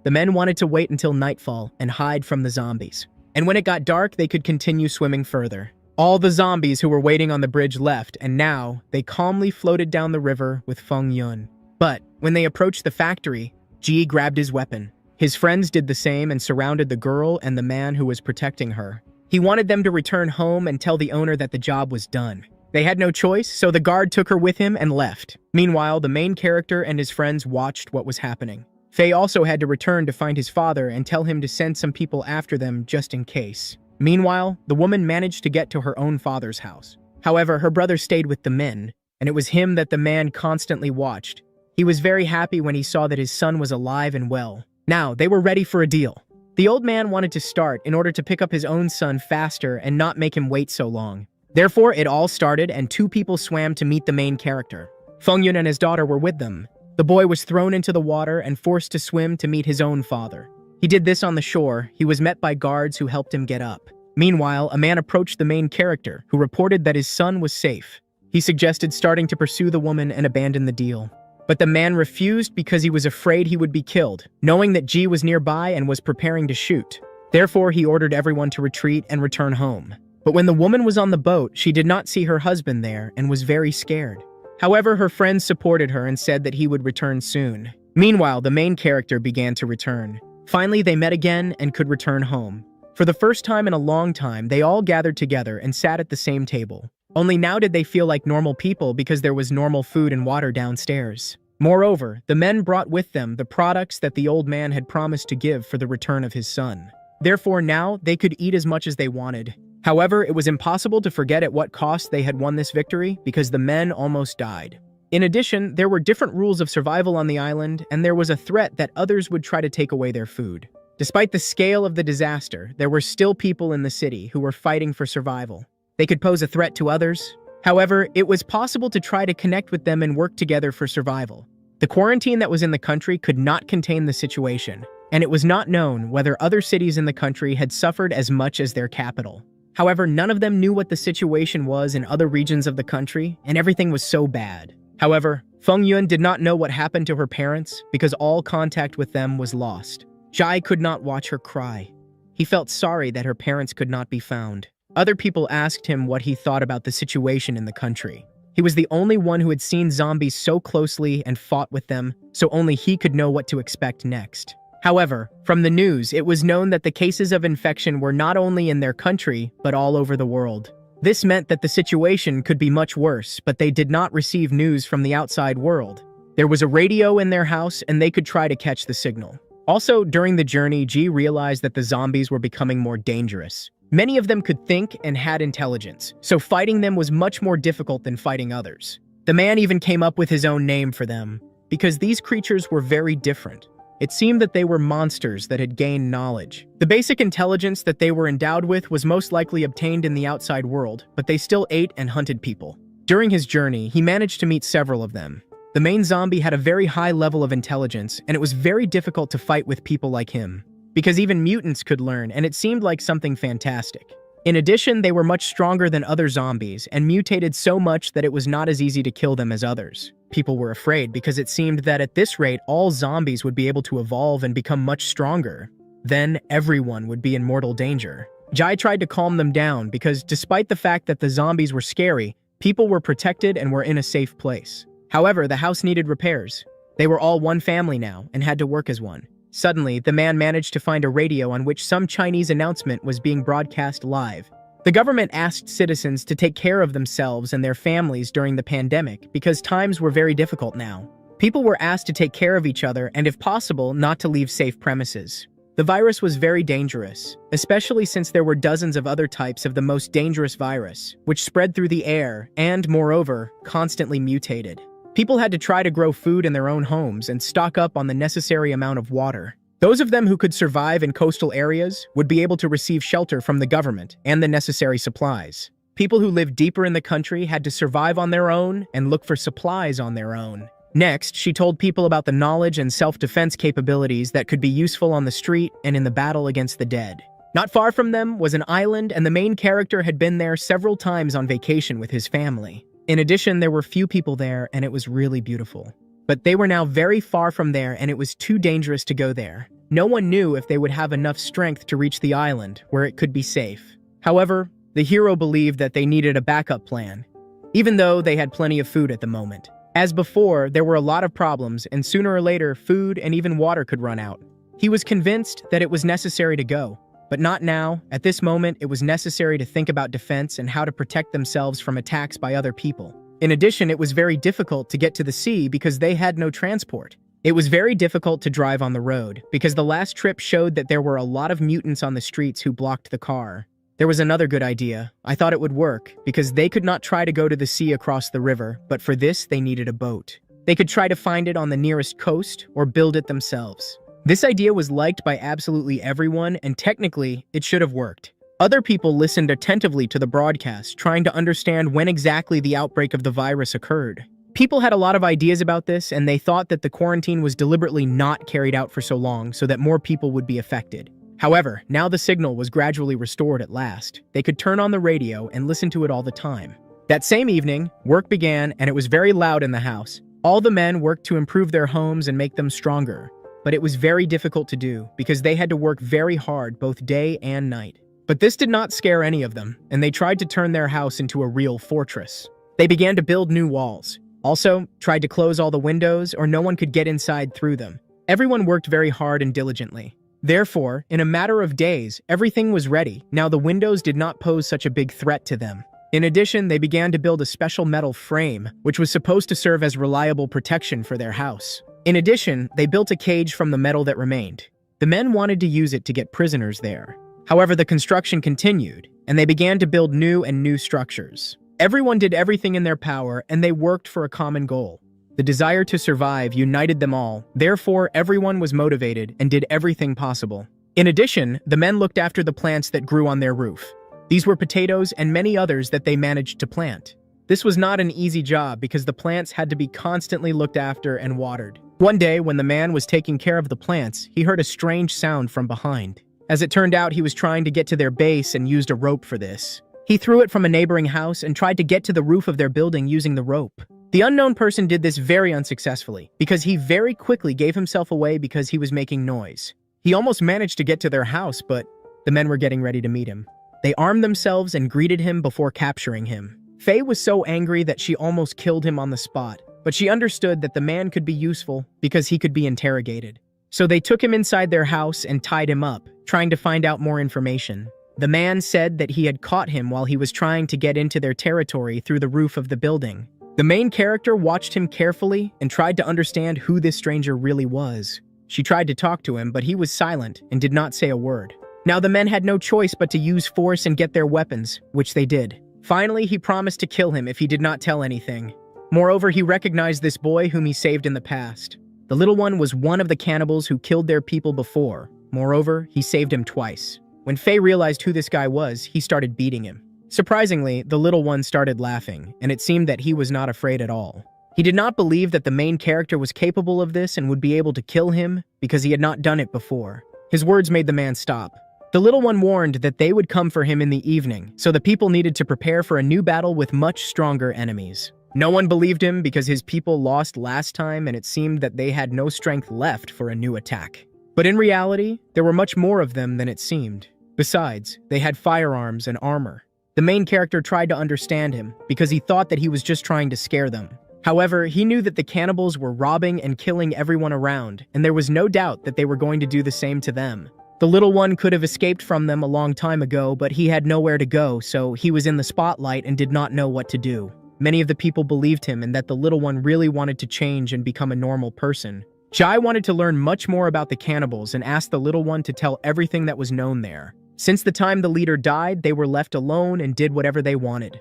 The men wanted to wait until nightfall and hide from the zombies. And when it got dark, they could continue swimming further. All the zombies who were waiting on the bridge left, and now they calmly floated down the river with Feng Yun. But when they approached the factory, Ji grabbed his weapon. His friends did the same and surrounded the girl and the man who was protecting her. He wanted them to return home and tell the owner that the job was done. They had no choice, so the guard took her with him and left. Meanwhile, the main character and his friends watched what was happening. Faye also had to return to find his father and tell him to send some people after them just in case. Meanwhile, the woman managed to get to her own father's house. However, her brother stayed with the men, and it was him that the man constantly watched. He was very happy when he saw that his son was alive and well. Now, they were ready for a deal. The old man wanted to start in order to pick up his own son faster and not make him wait so long. Therefore, it all started and two people swam to meet the main character. Feng Yun and his daughter were with them. The boy was thrown into the water and forced to swim to meet his own father. He did this on the shore. He was met by guards who helped him get up. Meanwhile, a man approached the main character, who reported that his son was safe. He suggested starting to pursue the woman and abandon the deal. But the man refused because he was afraid he would be killed, knowing that Ji was nearby and was preparing to shoot. Therefore, he ordered everyone to retreat and return home. But when the woman was on the boat, she did not see her husband there and was very scared. However, her friends supported her and said that he would return soon. Meanwhile, the main character began to return. Finally, they met again and could return home. For the first time in a long time, they all gathered together and sat at the same table. Only now did they feel like normal people because there was normal food and water downstairs. Moreover, the men brought with them the products that the old man had promised to give for the return of his son. Therefore, now they could eat as much as they wanted. However, it was impossible to forget at what cost they had won this victory because the men almost died. In addition, there were different rules of survival on the island, and there was a threat that others would try to take away their food. Despite the scale of the disaster, there were still people in the city who were fighting for survival. They could pose a threat to others. However, it was possible to try to connect with them and work together for survival. The quarantine that was in the country could not contain the situation, and it was not known whether other cities in the country had suffered as much as their capital. However, none of them knew what the situation was in other regions of the country, and everything was so bad. However, Feng Yun did not know what happened to her parents because all contact with them was lost. Jai could not watch her cry. He felt sorry that her parents could not be found. Other people asked him what he thought about the situation in the country. He was the only one who had seen zombies so closely and fought with them, so only he could know what to expect next. However, from the news, it was known that the cases of infection were not only in their country, but all over the world. This meant that the situation could be much worse, but they did not receive news from the outside world. There was a radio in their house, and they could try to catch the signal. Also, during the journey, Ji realized that the zombies were becoming more dangerous. Many of them could think and had intelligence, so fighting them was much more difficult than fighting others. The man even came up with his own name for them, because these creatures were very different. It seemed that they were monsters that had gained knowledge. The basic intelligence that they were endowed with was most likely obtained in the outside world, but they still ate and hunted people. During his journey, he managed to meet several of them. The main zombie had a very high level of intelligence, and it was very difficult to fight with people like him, because even mutants could learn, and it seemed like something fantastic. In addition, they were much stronger than other zombies, and mutated so much that it was not as easy to kill them as others. People were afraid because it seemed that at this rate, all zombies would be able to evolve and become much stronger. Then, everyone would be in mortal danger. Jai tried to calm them down because despite the fact that the zombies were scary, people were protected and were in a safe place. However, the house needed repairs. They were all one family now and had to work as one. Suddenly, the man managed to find a radio on which some Chinese announcement was being broadcast live. The government asked citizens to take care of themselves and their families during the pandemic because times were very difficult now. People were asked to take care of each other and, if possible, not to leave safe premises. The virus was very dangerous, especially since there were dozens of other types of the most dangerous virus, which spread through the air and, moreover, constantly mutated. People had to try to grow food in their own homes and stock up on the necessary amount of water. Those of them who could survive in coastal areas would be able to receive shelter from the government and the necessary supplies. People who lived deeper in the country had to survive on their own and look for supplies on their own. Next, she told people about the knowledge and self-defense capabilities that could be useful on the street and in the battle against the dead. Not far from them was an island, and the main character had been there several times on vacation with his family. In addition, there were few people there, and it was really beautiful. But they were now very far from there, and it was too dangerous to go there. No one knew if they would have enough strength to reach the island, where it could be safe. However, the hero believed that they needed a backup plan, even though they had plenty of food at the moment. As before, there were a lot of problems, and sooner or later, food and even water could run out. He was convinced that it was necessary to go, but not now. At this moment, it was necessary to think about defense and how to protect themselves from attacks by other people. In addition, it was very difficult to get to the sea because they had no transport. It was very difficult to drive on the road because the last trip showed that there were a lot of mutants on the streets who blocked the car. There was another good idea. I thought it would work because they could not try to go to the sea across the river, but for this they needed a boat. They could try to find it on the nearest coast or build it themselves. This idea was liked by absolutely everyone, and technically, it should have worked. Other people listened attentively to the broadcast, trying to understand when exactly the outbreak of the virus occurred. People had a lot of ideas about this, and they thought that the quarantine was deliberately not carried out for so long so that more people would be affected. However, now the signal was gradually restored at last. They could turn on the radio and listen to it all the time. That same evening, work began, and it was very loud in the house. All the men worked to improve their homes and make them stronger. But it was very difficult to do because they had to work very hard both day and night. But this did not scare any of them, and they tried to turn their house into a real fortress. They began to build new walls. Also, tried to close all the windows or no one could get inside through them. Everyone worked very hard and diligently. Therefore, in a matter of days, everything was ready. Now the windows did not pose such a big threat to them. In addition, they began to build a special metal frame, which was supposed to serve as reliable protection for their house. In addition, they built a cage from the metal that remained. The men wanted to use it to get prisoners there. However, the construction continued, and they began to build new structures. Everyone did everything in their power, and they worked for a common goal. The desire to survive united them all, therefore everyone was motivated and did everything possible. In addition, the men looked after the plants that grew on their roof. These were potatoes and many others that they managed to plant. This was not an easy job because the plants had to be constantly looked after and watered. One day, when the man was taking care of the plants, he heard a strange sound from behind. As it turned out, he was trying to get to their base and used a rope for this. He threw it from a neighboring house and tried to get to the roof of their building using the rope. The unknown person did this very unsuccessfully because he very quickly gave himself away because he was making noise. He almost managed to get to their house, but the men were getting ready to meet him. They armed themselves and greeted him before capturing him. Faye was so angry that she almost killed him on the spot, but she understood that the man could be useful because he could be interrogated. So they took him inside their house and tied him up, trying to find out more information. The man said that he had caught him while he was trying to get into their territory through the roof of the building. The main character watched him carefully and tried to understand who this stranger really was. She tried to talk to him, but he was silent and did not say a word. Now the men had no choice but to use force and get their weapons, which they did. Finally, he promised to kill him if he did not tell anything. Moreover, he recognized this boy whom he saved in the past. The little one was one of the cannibals who killed their people before. Moreover, he saved him twice. When Faye realized who this guy was, he started beating him. Surprisingly, the little one started laughing, and it seemed that he was not afraid at all. He did not believe that the main character was capable of this and would be able to kill him because he had not done it before. His words made the man stop. The little one warned that they would come for him in the evening, so the people needed to prepare for a new battle with much stronger enemies. No one believed him because his people lost last time and it seemed that they had no strength left for a new attack. But in reality, there were much more of them than it seemed. Besides, they had firearms and armor. The main character tried to understand him because he thought that he was just trying to scare them. However, he knew that the cannibals were robbing and killing everyone around, and there was no doubt that they were going to do the same to them. The little one could have escaped from them a long time ago, but he had nowhere to go, so he was in the spotlight and did not know what to do. Many of the people believed him and that the little one really wanted to change and become a normal person. Jai wanted to learn much more about the cannibals and asked the little one to tell everything that was known there. Since the time the leader died, they were left alone and did whatever they wanted.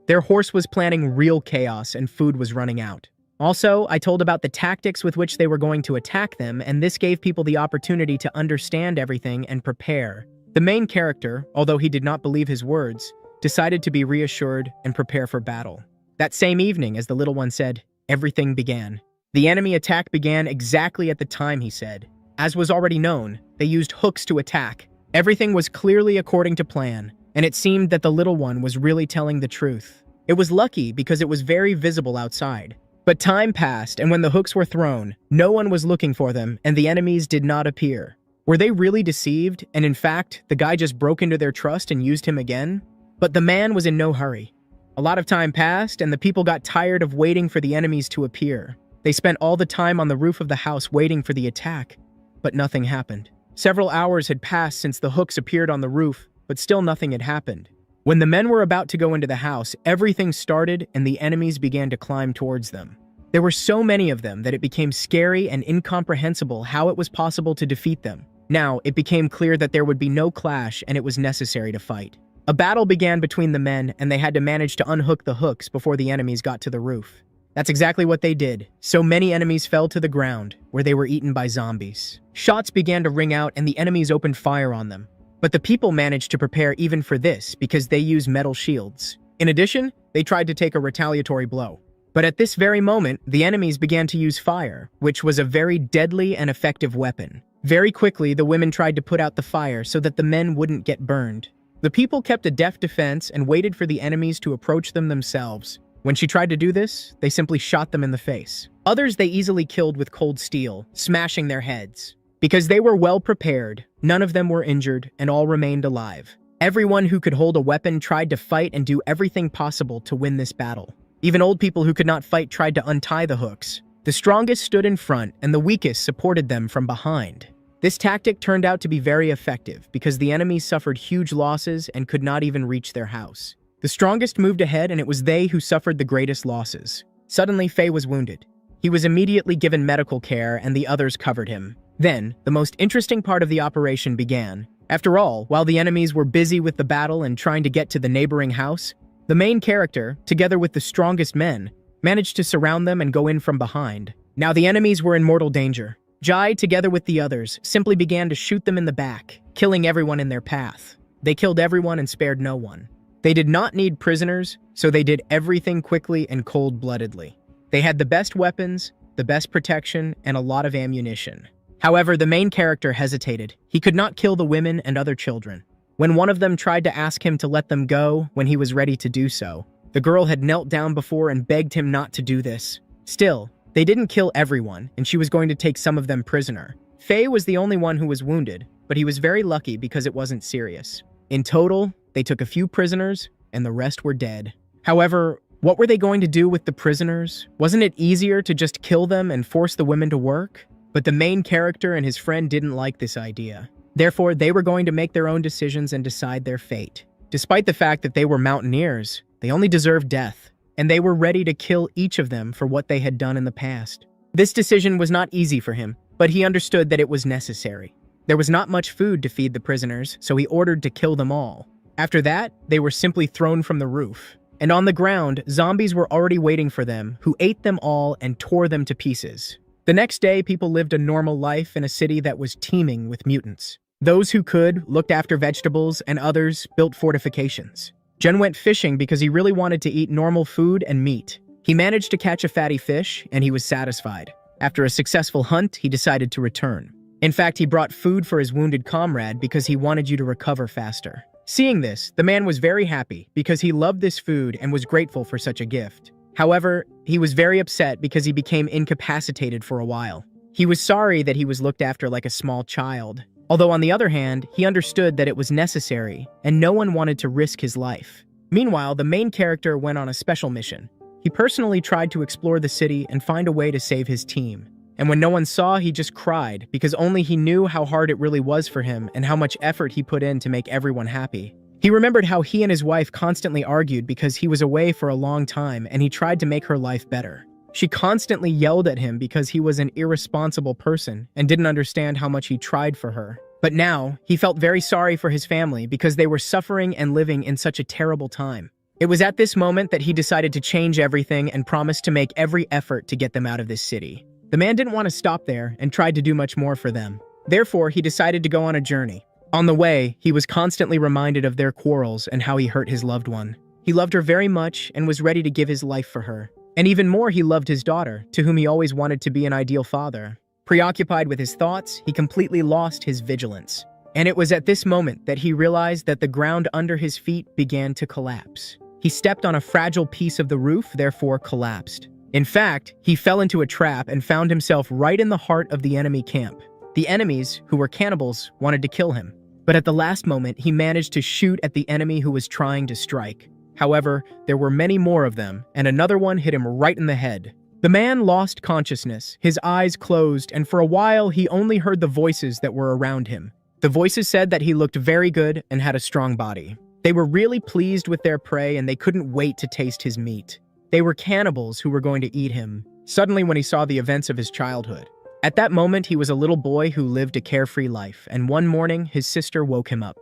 Their horse was planning real chaos and food was running out. Also, I told about the tactics with which they were going to attack them, and this gave people the opportunity to understand everything and prepare. The main character, although he did not believe his words, decided to be reassured and prepare for battle. That same evening, as the little one said, everything began. The enemy attack began exactly at the time he said. As was already known, they used hooks to attack. Everything was clearly according to plan, and it seemed that the little one was really telling the truth. It was lucky because it was very visible outside. But time passed, and when the hooks were thrown, no one was looking for them, and the enemies did not appear. Were they really deceived, and in fact, the guy just broke into their trust and used him again? But the man was in no hurry. A lot of time passed, and the people got tired of waiting for the enemies to appear. They spent all the time on the roof of the house waiting for the attack, but nothing happened. Several hours had passed since the hooks appeared on the roof, but still nothing had happened. When the men were about to go into the house, everything started and the enemies began to climb towards them. There were so many of them that it became scary and incomprehensible how it was possible to defeat them. Now, it became clear that there would be no clash and it was necessary to fight. A battle began between the men and they had to manage to unhook the hooks before the enemies got to the roof. That's exactly what they did. So many enemies fell to the ground, where they were eaten by zombies. Shots began to ring out and the enemies opened fire on them. But the people managed to prepare even for this because they used metal shields. In addition, they tried to take a retaliatory blow. But at this very moment, the enemies began to use fire, which was a very deadly and effective weapon. Very quickly, the women tried to put out the fire so that the men wouldn't get burned. The people kept a deft defense and waited for the enemies to approach them themselves. When she tried to do this, they simply shot them in the face. Others they easily killed with cold steel, smashing their heads. Because they were well prepared, none of them were injured and all remained alive. Everyone who could hold a weapon tried to fight and do everything possible to win this battle. Even old people who could not fight tried to untie the hooks. The strongest stood in front and the weakest supported them from behind. This tactic turned out to be very effective because the enemies suffered huge losses and could not even reach their house. The strongest moved ahead and it was they who suffered the greatest losses. Suddenly, Faye was wounded. He was immediately given medical care and the others covered him. Then, the most interesting part of the operation began. After all, while the enemies were busy with the battle and trying to get to the neighboring house, the main character, together with the strongest men, managed to surround them and go in from behind. Now the enemies were in mortal danger. Jai, together with the others, simply began to shoot them in the back, killing everyone in their path. They killed everyone and spared no one. They did not need prisoners, so they did everything quickly and cold-bloodedly. They had the best weapons, the best protection, and a lot of ammunition. However, the main character hesitated. He could not kill the women and other children. When one of them tried to ask him to let them go when he was ready to do so, the girl had knelt down before and begged him not to do this. Still, they didn't kill everyone, and she was going to take some of them prisoner. Faye was the only one who was wounded, but he was very lucky because it wasn't serious. In total, they took a few prisoners, and the rest were dead. However, what were they going to do with the prisoners? Wasn't it easier to just kill them and force the women to work? But the main character and his friend didn't like this idea. Therefore, they were going to make their own decisions and decide their fate. Despite the fact that they were mountaineers, they only deserved death, and they were ready to kill each of them for what they had done in the past. This decision was not easy for him, but he understood that it was necessary. There was not much food to feed the prisoners, so he ordered to kill them all. After that, they were simply thrown from the roof. And on the ground, zombies were already waiting for them, who ate them all and tore them to pieces. The next day, people lived a normal life in a city that was teeming with mutants. Those who could looked after vegetables, and others built fortifications. Jen went fishing because he really wanted to eat normal food and meat. He managed to catch a fatty fish, and he was satisfied. After a successful hunt, he decided to return. In fact, he brought food for his wounded comrade because he wanted you to recover faster. Seeing this, the man was very happy because he loved this food and was grateful for such a gift. However, he was very upset because he became incapacitated for a while. He was sorry that he was looked after like a small child. Although on the other hand, he understood that it was necessary, and no one wanted to risk his life. Meanwhile, the main character went on a special mission. He personally tried to explore the city and find a way to save his team. And when no one saw, he just cried, because only he knew how hard it really was for him and how much effort he put in to make everyone happy. He remembered how he and his wife constantly argued because he was away for a long time and he tried to make her life better. She constantly yelled at him because he was an irresponsible person and didn't understand how much he tried for her. But now, he felt very sorry for his family because they were suffering and living in such a terrible time. It was at this moment that he decided to change everything and promised to make every effort to get them out of this city. The man didn't want to stop there and tried to do much more for them. Therefore, he decided to go on a journey. On the way, he was constantly reminded of their quarrels and how he hurt his loved one. He loved her very much and was ready to give his life for her. And even more, he loved his daughter, to whom he always wanted to be an ideal father. Preoccupied with his thoughts, he completely lost his vigilance. And it was at this moment that he realized that the ground under his feet began to collapse. He stepped on a fragile piece of the roof, therefore collapsed. In fact, he fell into a trap and found himself right in the heart of the enemy camp. The enemies, who were cannibals, wanted to kill him. But at the last moment, he managed to shoot at the enemy who was trying to strike. However, there were many more of them, and another one hit him right in the head. The man lost consciousness, his eyes closed, and for a while he only heard the voices that were around him. The voices said that he looked very good and had a strong body. They were really pleased with their prey and they couldn't wait to taste his meat. They were cannibals who were going to eat him, suddenly when he saw the events of his childhood. At that moment, he was a little boy who lived a carefree life, and one morning, his sister woke him up.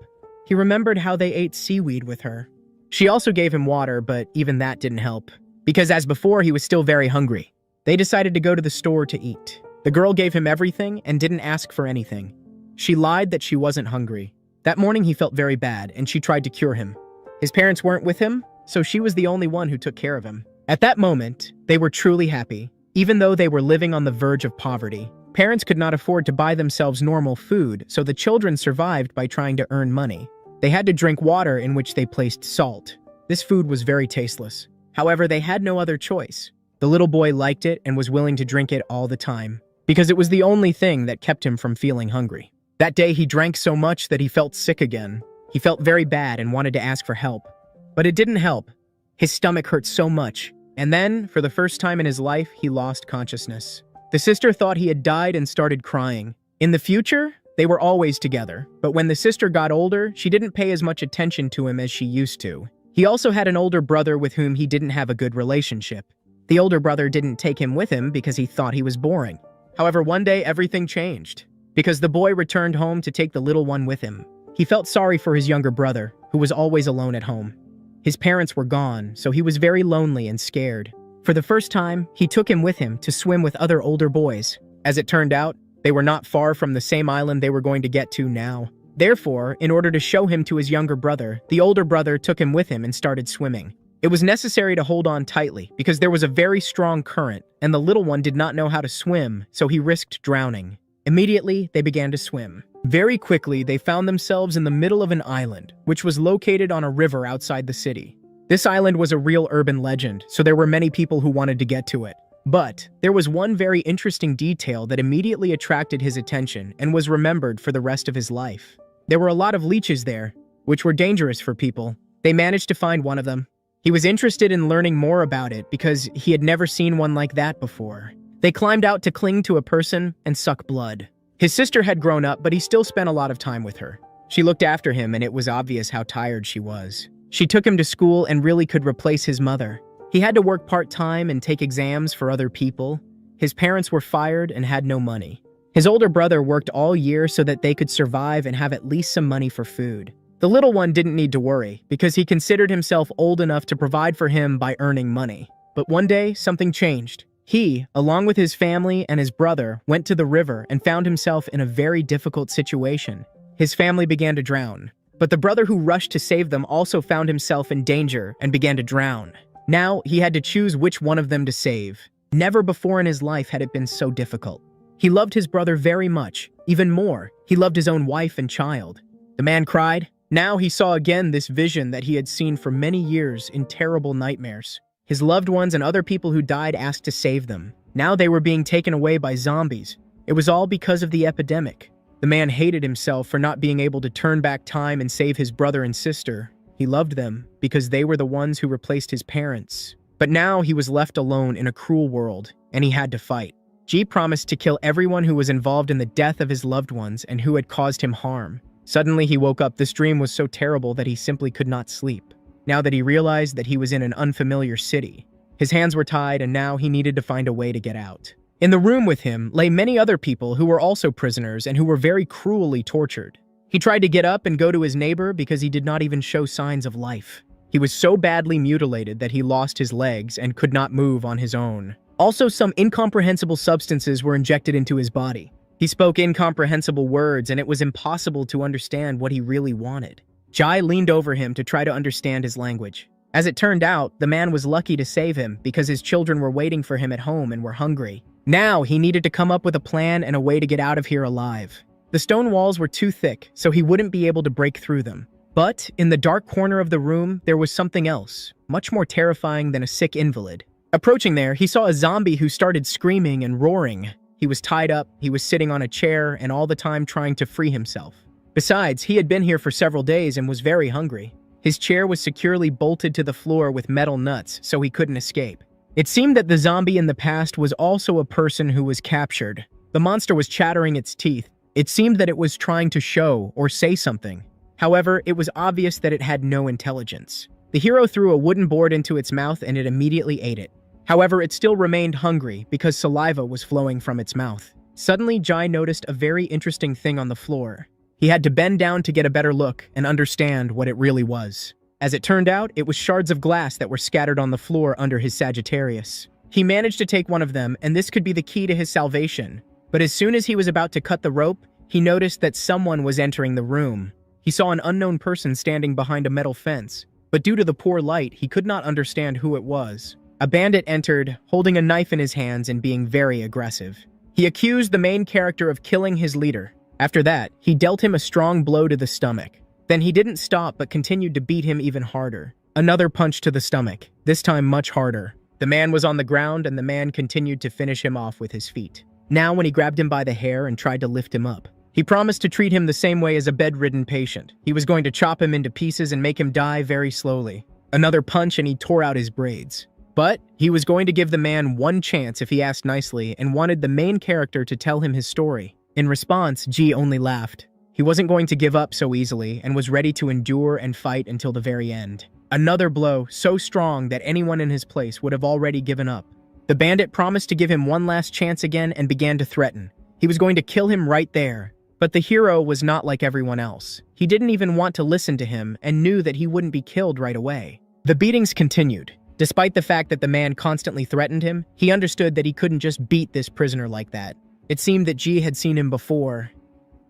He remembered how they ate seaweed with her. She also gave him water, but even that didn't help. Because as before, he was still very hungry. They decided to go to the store to eat. The girl gave him everything and didn't ask for anything. She lied that she wasn't hungry. That morning, he felt very bad, and she tried to cure him. His parents weren't with him, so she was the only one who took care of him. At that moment, they were truly happy. Even though they were living on the verge of poverty, parents could not afford to buy themselves normal food, so the children survived by trying to earn money. They had to drink water in which they placed salt. This food was very tasteless. However, they had no other choice. The little boy liked it and was willing to drink it all the time, because it was the only thing that kept him from feeling hungry. That day, he drank so much that he felt sick again. He felt very bad and wanted to ask for help. But it didn't help. His stomach hurt so much. And then, for the first time in his life, he lost consciousness. The sister thought he had died and started crying. In the future, they were always together. But when the sister got older, she didn't pay as much attention to him as she used to. He also had an older brother with whom he didn't have a good relationship. The older brother didn't take him with him because he thought he was boring. However, one day everything changed. Because the boy returned home to take the little one with him. He felt sorry for his younger brother, who was always alone at home. His parents were gone, so he was very lonely and scared. For the first time, he took him with him to swim with other older boys. As it turned out, they were not far from the same island they were going to get to now. Therefore, in order to show him to his younger brother, the older brother took him with him and started swimming. It was necessary to hold on tightly because there was a very strong current, and the little one did not know how to swim, so he risked drowning. Immediately, they began to swim. Very quickly, they found themselves in the middle of an island, which was located on a river outside the city. This island was a real urban legend, so there were many people who wanted to get to it. But there was one very interesting detail that immediately attracted his attention and was remembered for the rest of his life. There were a lot of leeches there, which were dangerous for people. They managed to find one of them. He was interested in learning more about it because he had never seen one like that before. They climbed out to cling to a person and suck blood. His sister had grown up, but he still spent a lot of time with her. She looked after him, and it was obvious how tired she was. She took him to school and really could replace his mother. He had to work part-time and take exams for other people. His parents were fired and had no money. His older brother worked all year so that they could survive and have at least some money for food. The little one didn't need to worry because he considered himself old enough to provide for him by earning money. But one day, something changed. He, along with his family and his brother, went to the river and found himself in a very difficult situation. His family began to drown. But the brother who rushed to save them also found himself in danger and began to drown. Now, he had to choose which one of them to save. Never before in his life had it been so difficult. He loved his brother very much. Even more, he loved his own wife and child. The man cried. Now he saw again this vision that he had seen for many years in terrible nightmares. His loved ones and other people who died asked to save them. Now they were being taken away by zombies. It was all because of the epidemic. The man hated himself for not being able to turn back time and save his brother and sister. He loved them because they were the ones who replaced his parents. But now he was left alone in a cruel world, and he had to fight. G promised to kill everyone who was involved in the death of his loved ones and who had caused him harm. Suddenly he woke up. This dream was so terrible that he simply could not sleep. Now that he realized that he was in an unfamiliar city, his hands were tied and now he needed to find a way to get out. In the room with him lay many other people who were also prisoners and who were very cruelly tortured. He tried to get up and go to his neighbor because he did not even show signs of life. He was so badly mutilated that he lost his legs and could not move on his own. Also, some incomprehensible substances were injected into his body. He spoke incomprehensible words and it was impossible to understand what he really wanted. Jai leaned over him to try to understand his language. As it turned out, the man was lucky to save him because his children were waiting for him at home and were hungry. Now, he needed to come up with a plan and a way to get out of here alive. The stone walls were too thick, so he wouldn't be able to break through them. But in the dark corner of the room, there was something else, much more terrifying than a sick invalid. Approaching there, he saw a zombie who started screaming and roaring. He was tied up, he was sitting on a chair, and all the time trying to free himself. Besides, he had been here for several days and was very hungry. His chair was securely bolted to the floor with metal nuts, so he couldn't escape. It seemed that the zombie in the past was also a person who was captured. The monster was chattering its teeth. It seemed that it was trying to show or say something. However, it was obvious that it had no intelligence. The hero threw a wooden board into its mouth and it immediately ate it. However, it still remained hungry because saliva was flowing from its mouth. Suddenly, Jai noticed a very interesting thing on the floor. He had to bend down to get a better look and understand what it really was. As it turned out, it was shards of glass that were scattered on the floor under his Sagittarius. He managed to take one of them, and this could be the key to his salvation. But as soon as he was about to cut the rope, he noticed that someone was entering the room. He saw an unknown person standing behind a metal fence, but due to the poor light, he could not understand who it was. A bandit entered, holding a knife in his hands and being very aggressive. He accused the main character of killing his leader. After that, he dealt him a strong blow to the stomach. Then he didn't stop but continued to beat him even harder. Another punch to the stomach, this time much harder. The man was on the ground and the man continued to finish him off with his feet. Now when he grabbed him by the hair and tried to lift him up, he promised to treat him the same way as a bedridden patient. He was going to chop him into pieces and make him die very slowly. Another punch and he tore out his braids. But he was going to give the man one chance if he asked nicely and wanted the main character to tell him his story. In response, G only laughed. He wasn't going to give up so easily and was ready to endure and fight until the very end. Another blow so strong that anyone in his place would have already given up. The bandit promised to give him one last chance again and began to threaten. He was going to kill him right there. But the hero was not like everyone else. He didn't even want to listen to him and knew that he wouldn't be killed right away. The beatings continued. Despite the fact that the man constantly threatened him, he understood that he couldn't just beat this prisoner like that. It seemed that Ji had seen him before.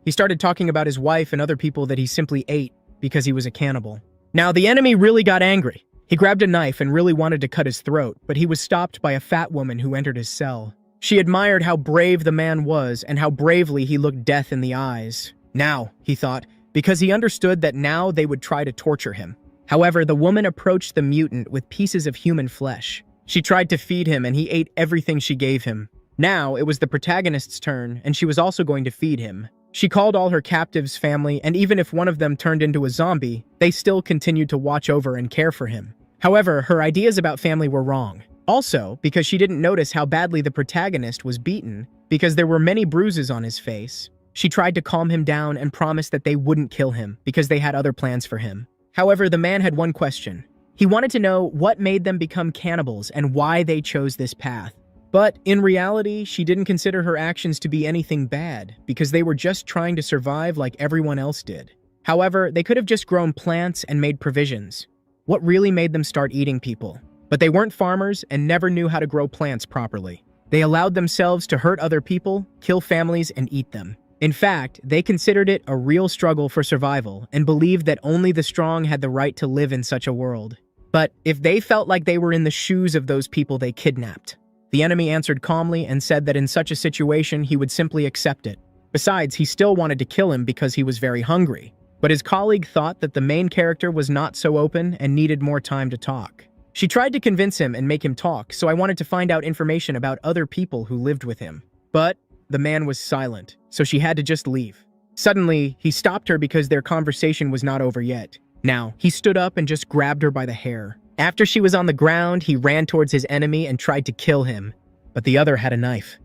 He started talking about his wife and other people that he simply ate because he was a cannibal. Now, the enemy really got angry. He grabbed a knife and really wanted to cut his throat, but he was stopped by a fat woman who entered his cell. She admired how brave the man was and how bravely he looked death in the eyes. Now, he thought, because he understood that now they would try to torture him. However, the woman approached the mutant with pieces of human flesh. She tried to feed him and he ate everything she gave him. Now, it was the protagonist's turn, and she was also going to feed him. She called all her captives family, and even if one of them turned into a zombie, they still continued to watch over and care for him. However, her ideas about family were wrong. Also, because she didn't notice how badly the protagonist was beaten, because there were many bruises on his face, she tried to calm him down and promised that they wouldn't kill him because they had other plans for him. However, the man had one question. He wanted to know what made them become cannibals and why they chose this path. But in reality, she didn't consider her actions to be anything bad because they were just trying to survive like everyone else did. However, they could have just grown plants and made provisions. What really made them start eating people? But they weren't farmers and never knew how to grow plants properly. They allowed themselves to hurt other people, kill families, and eat them. In fact, they considered it a real struggle for survival and believed that only the strong had the right to live in such a world. But if they felt like they were in the shoes of those people they kidnapped, the enemy answered calmly and said that in such a situation he would simply accept it. Besides, he still wanted to kill him because he was very hungry. But his colleague thought that the main character was not so open and needed more time to talk. She tried to convince him and make him talk, so I wanted to find out information about other people who lived with him. But the man was silent, so she had to just leave. Suddenly, he stopped her because their conversation was not over yet. Now, he stood up and just grabbed her by the hair. After she was on the ground, he ran towards his enemy and tried to kill him, but the other had a knife.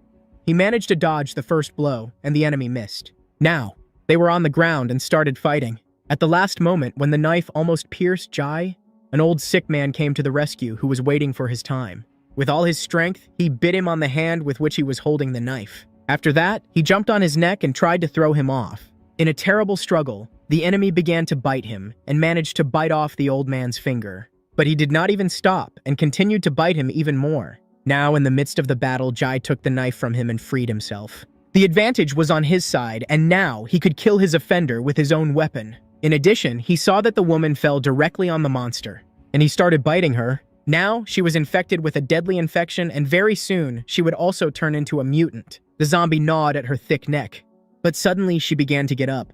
He managed to dodge the first blow, and the enemy missed. Now, they were on the ground and started fighting. At the last moment, when the knife almost pierced Jai, an old sick man came to the rescue who was waiting for his time. With all his strength, he bit him on the hand with which he was holding the knife. After that, he jumped on his neck and tried to throw him off. In a terrible struggle, the enemy began to bite him and managed to bite off the old man's finger. But he did not even stop and continued to bite him even more. Now, in the midst of the battle, Jai took the knife from him and freed himself. The advantage was on his side, and now he could kill his offender with his own weapon. In addition, he saw that the woman fell directly on the monster, and he started biting her. Now, she was infected with a deadly infection, and very soon, she would also turn into a mutant. The zombie gnawed at her thick neck. But suddenly, she began to get up.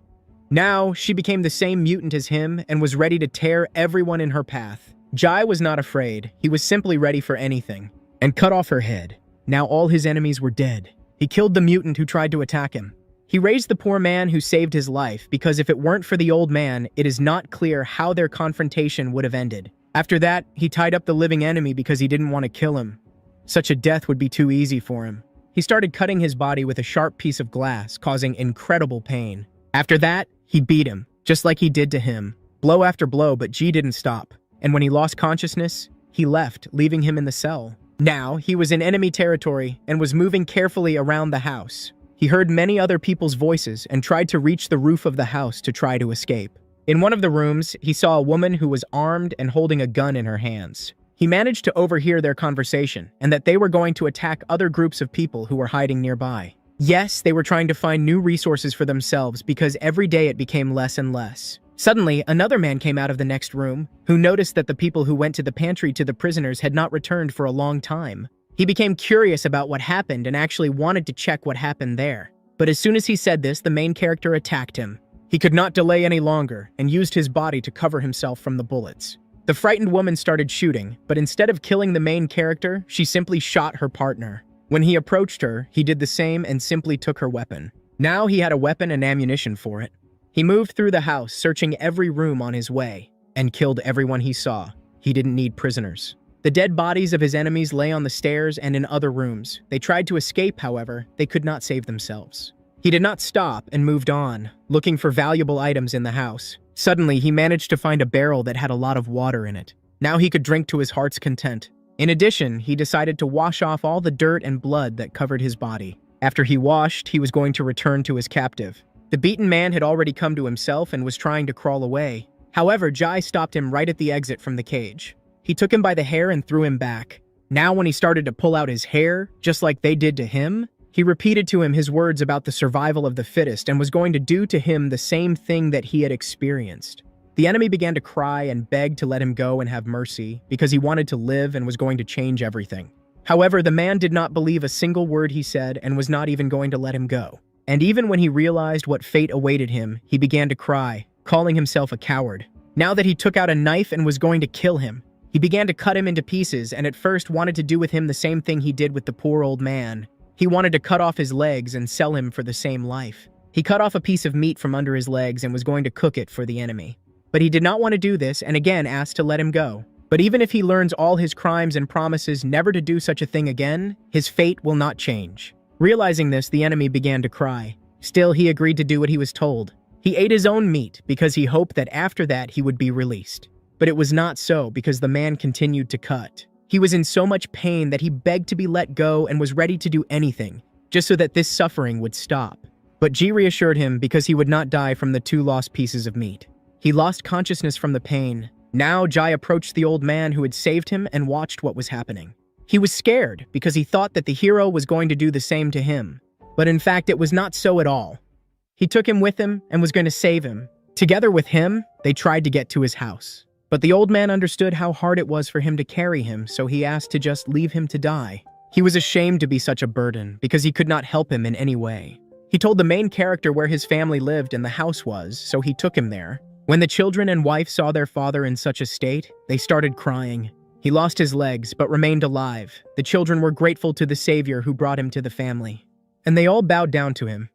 Now, she became the same mutant as him and was ready to tear everyone in her path. Jai was not afraid. He was simply ready for anything, and cut off her head. Now all his enemies were dead. He killed the mutant who tried to attack him. He raised the poor man who saved his life because if it weren't for the old man, it is not clear how their confrontation would have ended. After that, he tied up the living enemy because he didn't want to kill him. Such a death would be too easy for him. He started cutting his body with a sharp piece of glass, causing incredible pain. After that, he beat him, just like he did to him. Blow after blow, but Ji didn't stop. And when he lost consciousness, he left, leaving him in the cell. Now, he was in enemy territory and was moving carefully around the house. He heard many other people's voices and tried to reach the roof of the house to try to escape. In one of the rooms, he saw a woman who was armed and holding a gun in her hands. He managed to overhear their conversation and that they were going to attack other groups of people who were hiding nearby. Yes, they were trying to find new resources for themselves because every day it became less and less. Suddenly, another man came out of the next room, who noticed that the people who went to the pantry to the prisoners had not returned for a long time. He became curious about what happened and actually wanted to check what happened there. But as soon as he said this, the main character attacked him. He could not delay any longer and used his body to cover himself from the bullets. The frightened woman started shooting, but instead of killing the main character, she simply shot her partner. When he approached her, he did the same and simply took her weapon. Now he had a weapon and ammunition for it. He moved through the house, searching every room on his way, and killed everyone he saw. He didn't need prisoners. The dead bodies of his enemies lay on the stairs and in other rooms. They tried to escape, however, they could not save themselves. He did not stop and moved on, looking for valuable items in the house. Suddenly, he managed to find a barrel that had a lot of water in it. Now he could drink to his heart's content. In addition, he decided to wash off all the dirt and blood that covered his body. After he washed, he was going to return to his captive. The beaten man had already come to himself and was trying to crawl away. However, Jai stopped him right at the exit from the cage. He took him by the hair and threw him back. Now when he started to pull out his hair, just like they did to him, he repeated to him his words about the survival of the fittest and was going to do to him the same thing that he had experienced. The enemy began to cry and beg to let him go and have mercy because he wanted to live and was going to change everything. However, the man did not believe a single word he said and was not even going to let him go. And even when he realized what fate awaited him, he began to cry, calling himself a coward. Now that he took out a knife and was going to kill him, he began to cut him into pieces and at first wanted to do with him the same thing he did with the poor old man. He wanted to cut off his legs and sell him for the same life. He cut off a piece of meat from under his legs and was going to cook it for the enemy. But he did not want to do this and again asked to let him go. But even if he learns all his crimes and promises never to do such a thing again, his fate will not change. Realizing this, the enemy began to cry. Still, he agreed to do what he was told. He ate his own meat because he hoped that after that he would be released. But it was not so because the man continued to cut. He was in so much pain that he begged to be let go and was ready to do anything, just so that this suffering would stop. But Ji reassured him because he would not die from the 2 lost pieces of meat. He lost consciousness from the pain. Now Jai approached the old man who had saved him and watched what was happening. He was scared because he thought that the hero was going to do the same to him. But in fact, it was not so at all. He took him with him and was going to save him. Together with him, they tried to get to his house. But the old man understood how hard it was for him to carry him, so he asked to just leave him to die. He was ashamed to be such a burden because he could not help him in any way. He told the main character where his family lived and the house was, so he took him there. When the children and wife saw their father in such a state, they started crying. He lost his legs, but remained alive. The children were grateful to the savior who brought him to the family. And they all bowed down to him.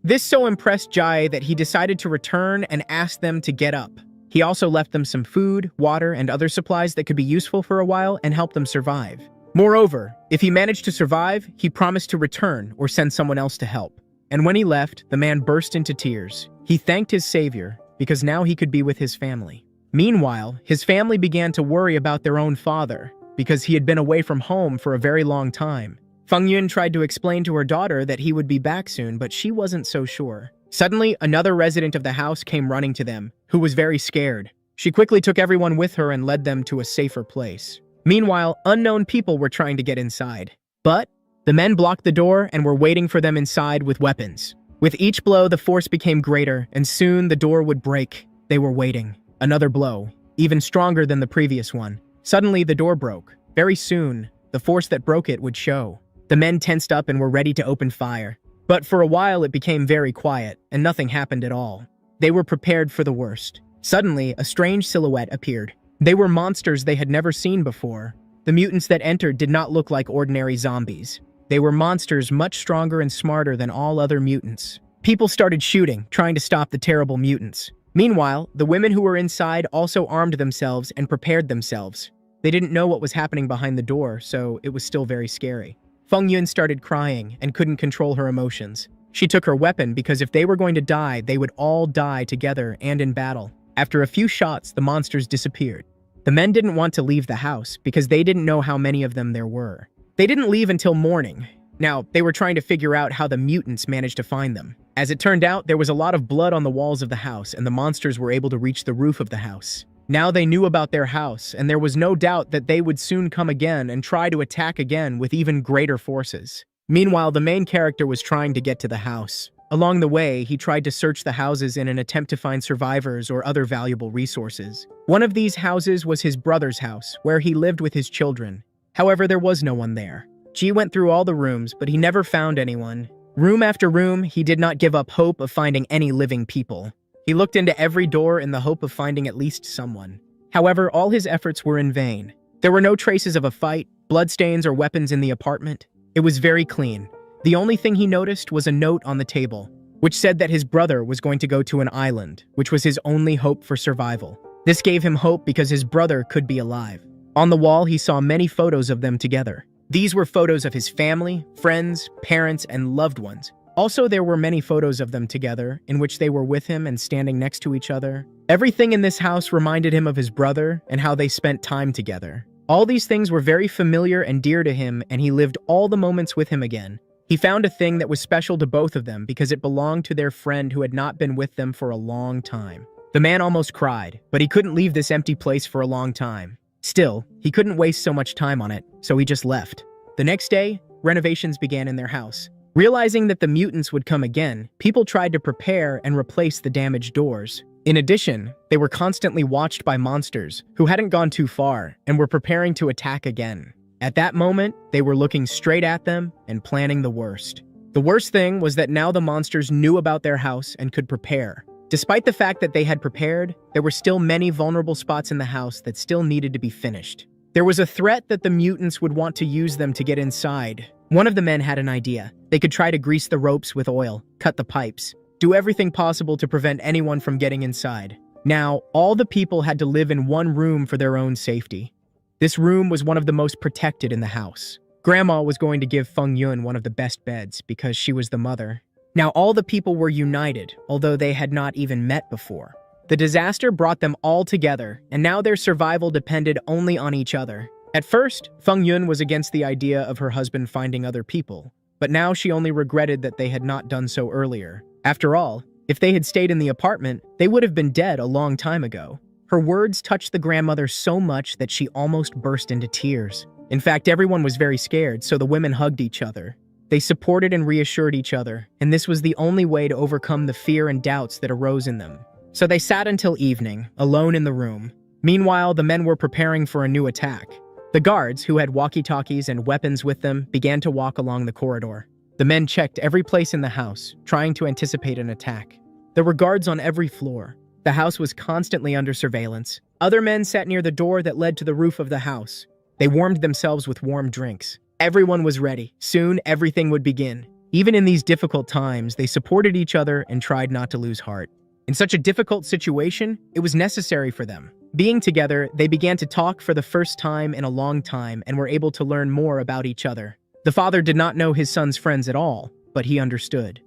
This so impressed Jai that he decided to return and ask them to get up. He also left them some food, water, and other supplies that could be useful for a while and help them survive. Moreover, if he managed to survive, he promised to return or send someone else to help. And when he left, the man burst into tears. He thanked his savior because now he could be with his family. Meanwhile, his family began to worry about their own father because he had been away from home for a very long time. Feng Yun tried to explain to her daughter that he would be back soon, but she wasn't so sure. Suddenly, another resident of the house came running to them, who was very scared. She quickly took everyone with her and led them to a safer place. Meanwhile, unknown people were trying to get inside. But the men blocked the door and were waiting for them inside with weapons. With each blow, the force became greater, and soon the door would break. They were waiting. Another blow, even stronger than the previous one. Suddenly, the door broke. Very soon, the force that broke it would show. The men tensed up and were ready to open fire. But for a while, it became very quiet, and nothing happened at all. They were prepared for the worst. Suddenly, a strange silhouette appeared. They were monsters they had never seen before. The mutants that entered did not look like ordinary zombies. They were monsters much stronger and smarter than all other mutants. People started shooting, trying to stop the terrible mutants. Meanwhile, the women who were inside also armed themselves and prepared themselves. They didn't know what was happening behind the door, so it was still very scary. Feng Yun started crying and couldn't control her emotions. She took her weapon because if they were going to die, they would all die together and in battle. After a few shots, the monsters disappeared. The men didn't want to leave the house because they didn't know how many of them there were. They didn't leave until morning. Now, they were trying to figure out how the mutants managed to find them. As it turned out, there was a lot of blood on the walls of the house, and the monsters were able to reach the roof of the house. Now they knew about their house, and there was no doubt that they would soon come again and try to attack again with even greater forces. Meanwhile, the main character was trying to get to the house. Along the way, he tried to search the houses in an attempt to find survivors or other valuable resources. One of these houses was his brother's house, where he lived with his children. However, there was no one there. Ji went through all the rooms, but he never found anyone. Room after room, he did not give up hope of finding any living people. He looked into every door in the hope of finding at least someone. However, all his efforts were in vain. There were no traces of a fight, bloodstains, or weapons in the apartment. It was very clean. The only thing he noticed was a note on the table, which said that his brother was going to go to an island, which was his only hope for survival. This gave him hope because his brother could be alive. On the wall, he saw many photos of them together. These were photos of his family, friends, parents, and loved ones. Also, there were many photos of them together, in which they were with him and standing next to each other. Everything in this house reminded him of his brother and how they spent time together. All these things were very familiar and dear to him, and he lived all the moments with him again. He found a thing that was special to both of them because it belonged to their friend who had not been with them for a long time. The man almost cried, but he couldn't leave this empty place for a long time. Still, he couldn't waste so much time on it, so he just left. The next day, renovations began in their house. Realizing that the mutants would come again, people tried to prepare and replace the damaged doors. In addition, they were constantly watched by monsters who hadn't gone too far and were preparing to attack again. At that moment, they were looking straight at them and planning the worst. The worst thing was that now the monsters knew about their house and could prepare. Despite the fact that they had prepared, there were still many vulnerable spots in the house that still needed to be finished. There was a threat that the mutants would want to use them to get inside. One of the men had an idea. They could try to grease the ropes with oil, cut the pipes, do everything possible to prevent anyone from getting inside. Now, all the people had to live in one room for their own safety. This room was one of the most protected in the house. Grandma was going to give Feng Yun one of the best beds because she was the mother. Now all the people were united, although they had not even met before. The disaster brought them all together, and now their survival depended only on each other. At first, Feng Yun was against the idea of her husband finding other people, but now she only regretted that they had not done so earlier. After all, if they had stayed in the apartment, they would have been dead a long time ago. Her words touched the grandmother so much that she almost burst into tears. In fact, everyone was very scared, so the women hugged each other. They supported and reassured each other, and this was the only way to overcome the fear and doubts that arose in them. So they sat until evening, alone in the room. Meanwhile, the men were preparing for a new attack. The guards, who had walkie-talkies and weapons with them, began to walk along the corridor. The men checked every place in the house, trying to anticipate an attack. There were guards on every floor. The house was constantly under surveillance. Other men sat near the door that led to the roof of the house. They warmed themselves with warm drinks. Everyone was ready. Soon, everything would begin. Even in these difficult times, they supported each other and tried not to lose heart. In such a difficult situation, it was necessary for them. Being together, they began to talk for the first time in a long time and were able to learn more about each other. The father did not know his son's friends at all, but he understood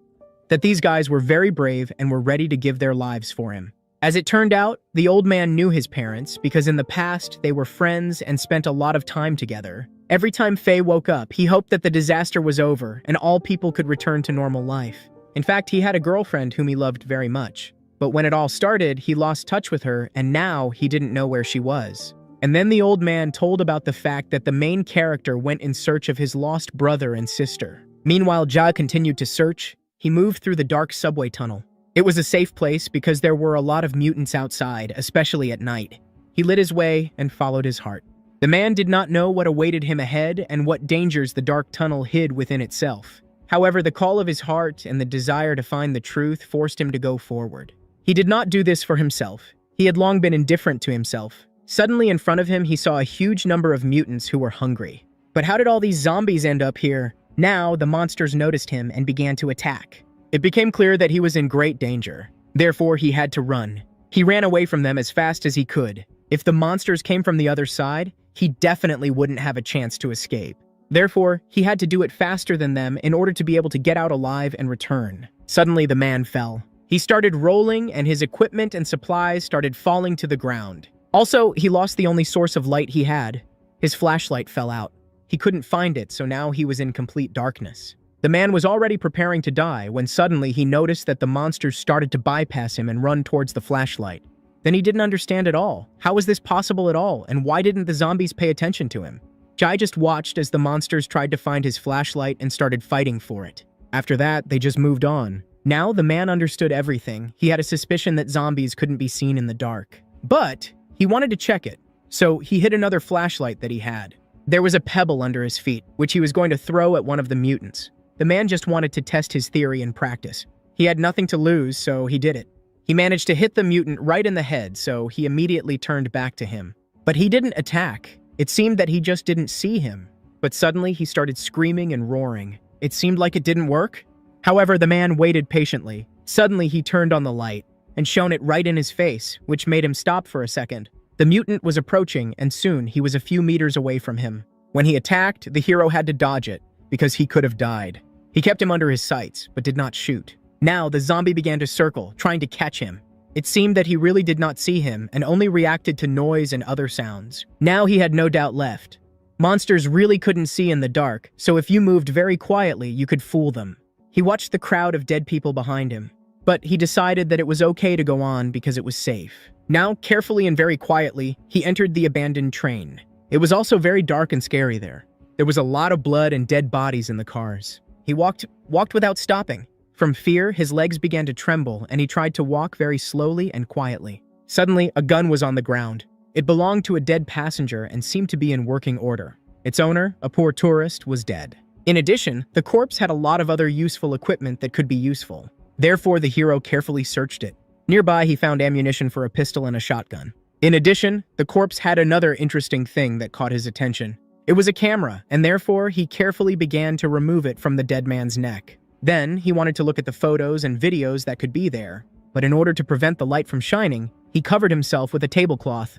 that these guys were very brave and were ready to give their lives for him. As it turned out, the old man knew his parents because in the past they were friends and spent a lot of time together. Every time Faye woke up, he hoped that the disaster was over and all people could return to normal life. In fact, he had a girlfriend whom he loved very much. But when it all started, he lost touch with her and now he didn't know where she was. And then the old man told about the fact that the main character went in search of his lost brother and sister. Meanwhile, Ja continued to search. He moved through the dark subway tunnel. It was a safe place because there were a lot of mutants outside, especially at night. He lit his way and followed his heart. The man did not know what awaited him ahead and what dangers the dark tunnel hid within itself. However, the call of his heart and the desire to find the truth forced him to go forward. He did not do this for himself. He had long been indifferent to himself. Suddenly in front of him, he saw a huge number of mutants who were hungry. But how did all these zombies end up here? Now, the monsters noticed him and began to attack. It became clear that he was in great danger. Therefore, he had to run. He ran away from them as fast as he could. If the monsters came from the other side, he definitely wouldn't have a chance to escape. Therefore, he had to do it faster than them in order to be able to get out alive and return. Suddenly, the man fell. He started rolling, and his equipment and supplies started falling to the ground. Also, he lost the only source of light he had. His flashlight fell out. He couldn't find it, so now he was in complete darkness. The man was already preparing to die when suddenly he noticed that the monsters started to bypass him and run towards the flashlight. Then he didn't understand at all. How was this possible at all, and why didn't the zombies pay attention to him? Jai just watched as the monsters tried to find his flashlight and started fighting for it. After that, they just moved on. Now the man understood everything. He had a suspicion that zombies couldn't be seen in the dark. But he wanted to check it, so he hid another flashlight that he had. There was a pebble under his feet, which he was going to throw at one of the mutants. The man just wanted to test his theory in practice. He had nothing to lose, so he did it. He managed to hit the mutant right in the head, so he immediately turned back to him. But he didn't attack. It seemed that he just didn't see him. But suddenly he started screaming and roaring. It seemed like it didn't work. However, the man waited patiently. Suddenly he turned on the light and shone it right in his face, which made him stop for a second. The mutant was approaching, and soon he was a few meters away from him. When he attacked, the hero had to dodge it, because he could have died. He kept him under his sights, but did not shoot. Now, the zombie began to circle, trying to catch him. It seemed that he really did not see him and only reacted to noise and other sounds. Now he had no doubt left. Monsters really couldn't see in the dark, so if you moved very quietly, you could fool them. He watched the crowd of dead people behind him, but he decided that it was okay to go on because it was safe. Now, carefully and very quietly, he entered the abandoned train. It was also very dark and scary there. There was a lot of blood and dead bodies in the cars. He walked without stopping. From fear, his legs began to tremble, and he tried to walk very slowly and quietly. Suddenly, a gun was on the ground. It belonged to a dead passenger and seemed to be in working order. Its owner, a poor tourist, was dead. In addition, the corpse had a lot of other useful equipment that could be useful. Therefore, the hero carefully searched it. Nearby, he found ammunition for a pistol and a shotgun. In addition, the corpse had another interesting thing that caught his attention. It was a camera, and therefore, he carefully began to remove it from the dead man's neck. Then, he wanted to look at the photos and videos that could be there, but in order to prevent the light from shining, he covered himself with a tablecloth.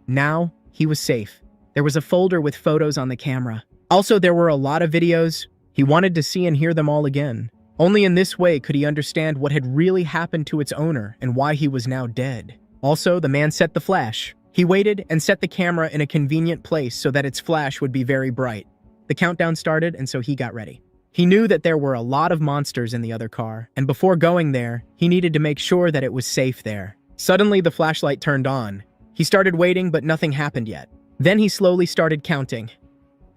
Now, he was safe. There was a folder with photos on the camera. Also, there were a lot of videos. He wanted to see and hear them all again. Only in this way could he understand what had really happened to its owner and why he was now dead. Also, the man set the flash. He waited and set the camera in a convenient place so that its flash would be very bright. The countdown started, and so he got ready. He knew that there were a lot of monsters in the other car, and before going there, he needed to make sure that it was safe there. Suddenly, the flashlight turned on. He started waiting, but nothing happened yet. Then he slowly started counting.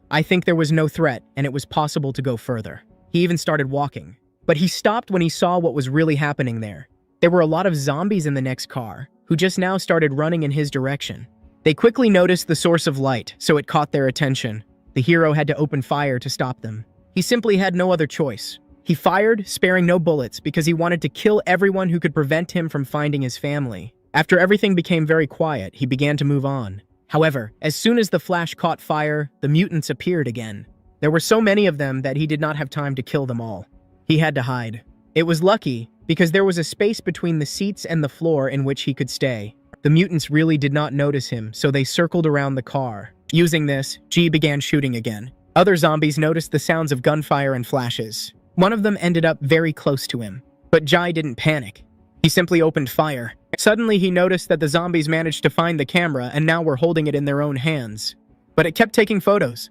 I think there was no threat, and it was possible to go further. He even started walking. But he stopped when he saw what was really happening there. There were a lot of zombies in the next car, who just now started running in his direction. They quickly noticed the source of light, so it caught their attention. The hero had to open fire to stop them. He simply had no other choice. He fired, sparing no bullets, because he wanted to kill everyone who could prevent him from finding his family. After everything became very quiet, he began to move on. However, as soon as the flash caught fire, the mutants appeared again. There were so many of them that he did not have time to kill them all. He had to hide. It was lucky, because there was a space between the seats and the floor in which he could stay. The mutants really did not notice him, so they circled around the car. Using this, G began shooting again. Other zombies noticed the sounds of gunfire and flashes. One of them ended up very close to him. But Jai didn't panic. He simply opened fire. Suddenly, he noticed that the zombies managed to find the camera and now were holding it in their own hands. But it kept taking photos.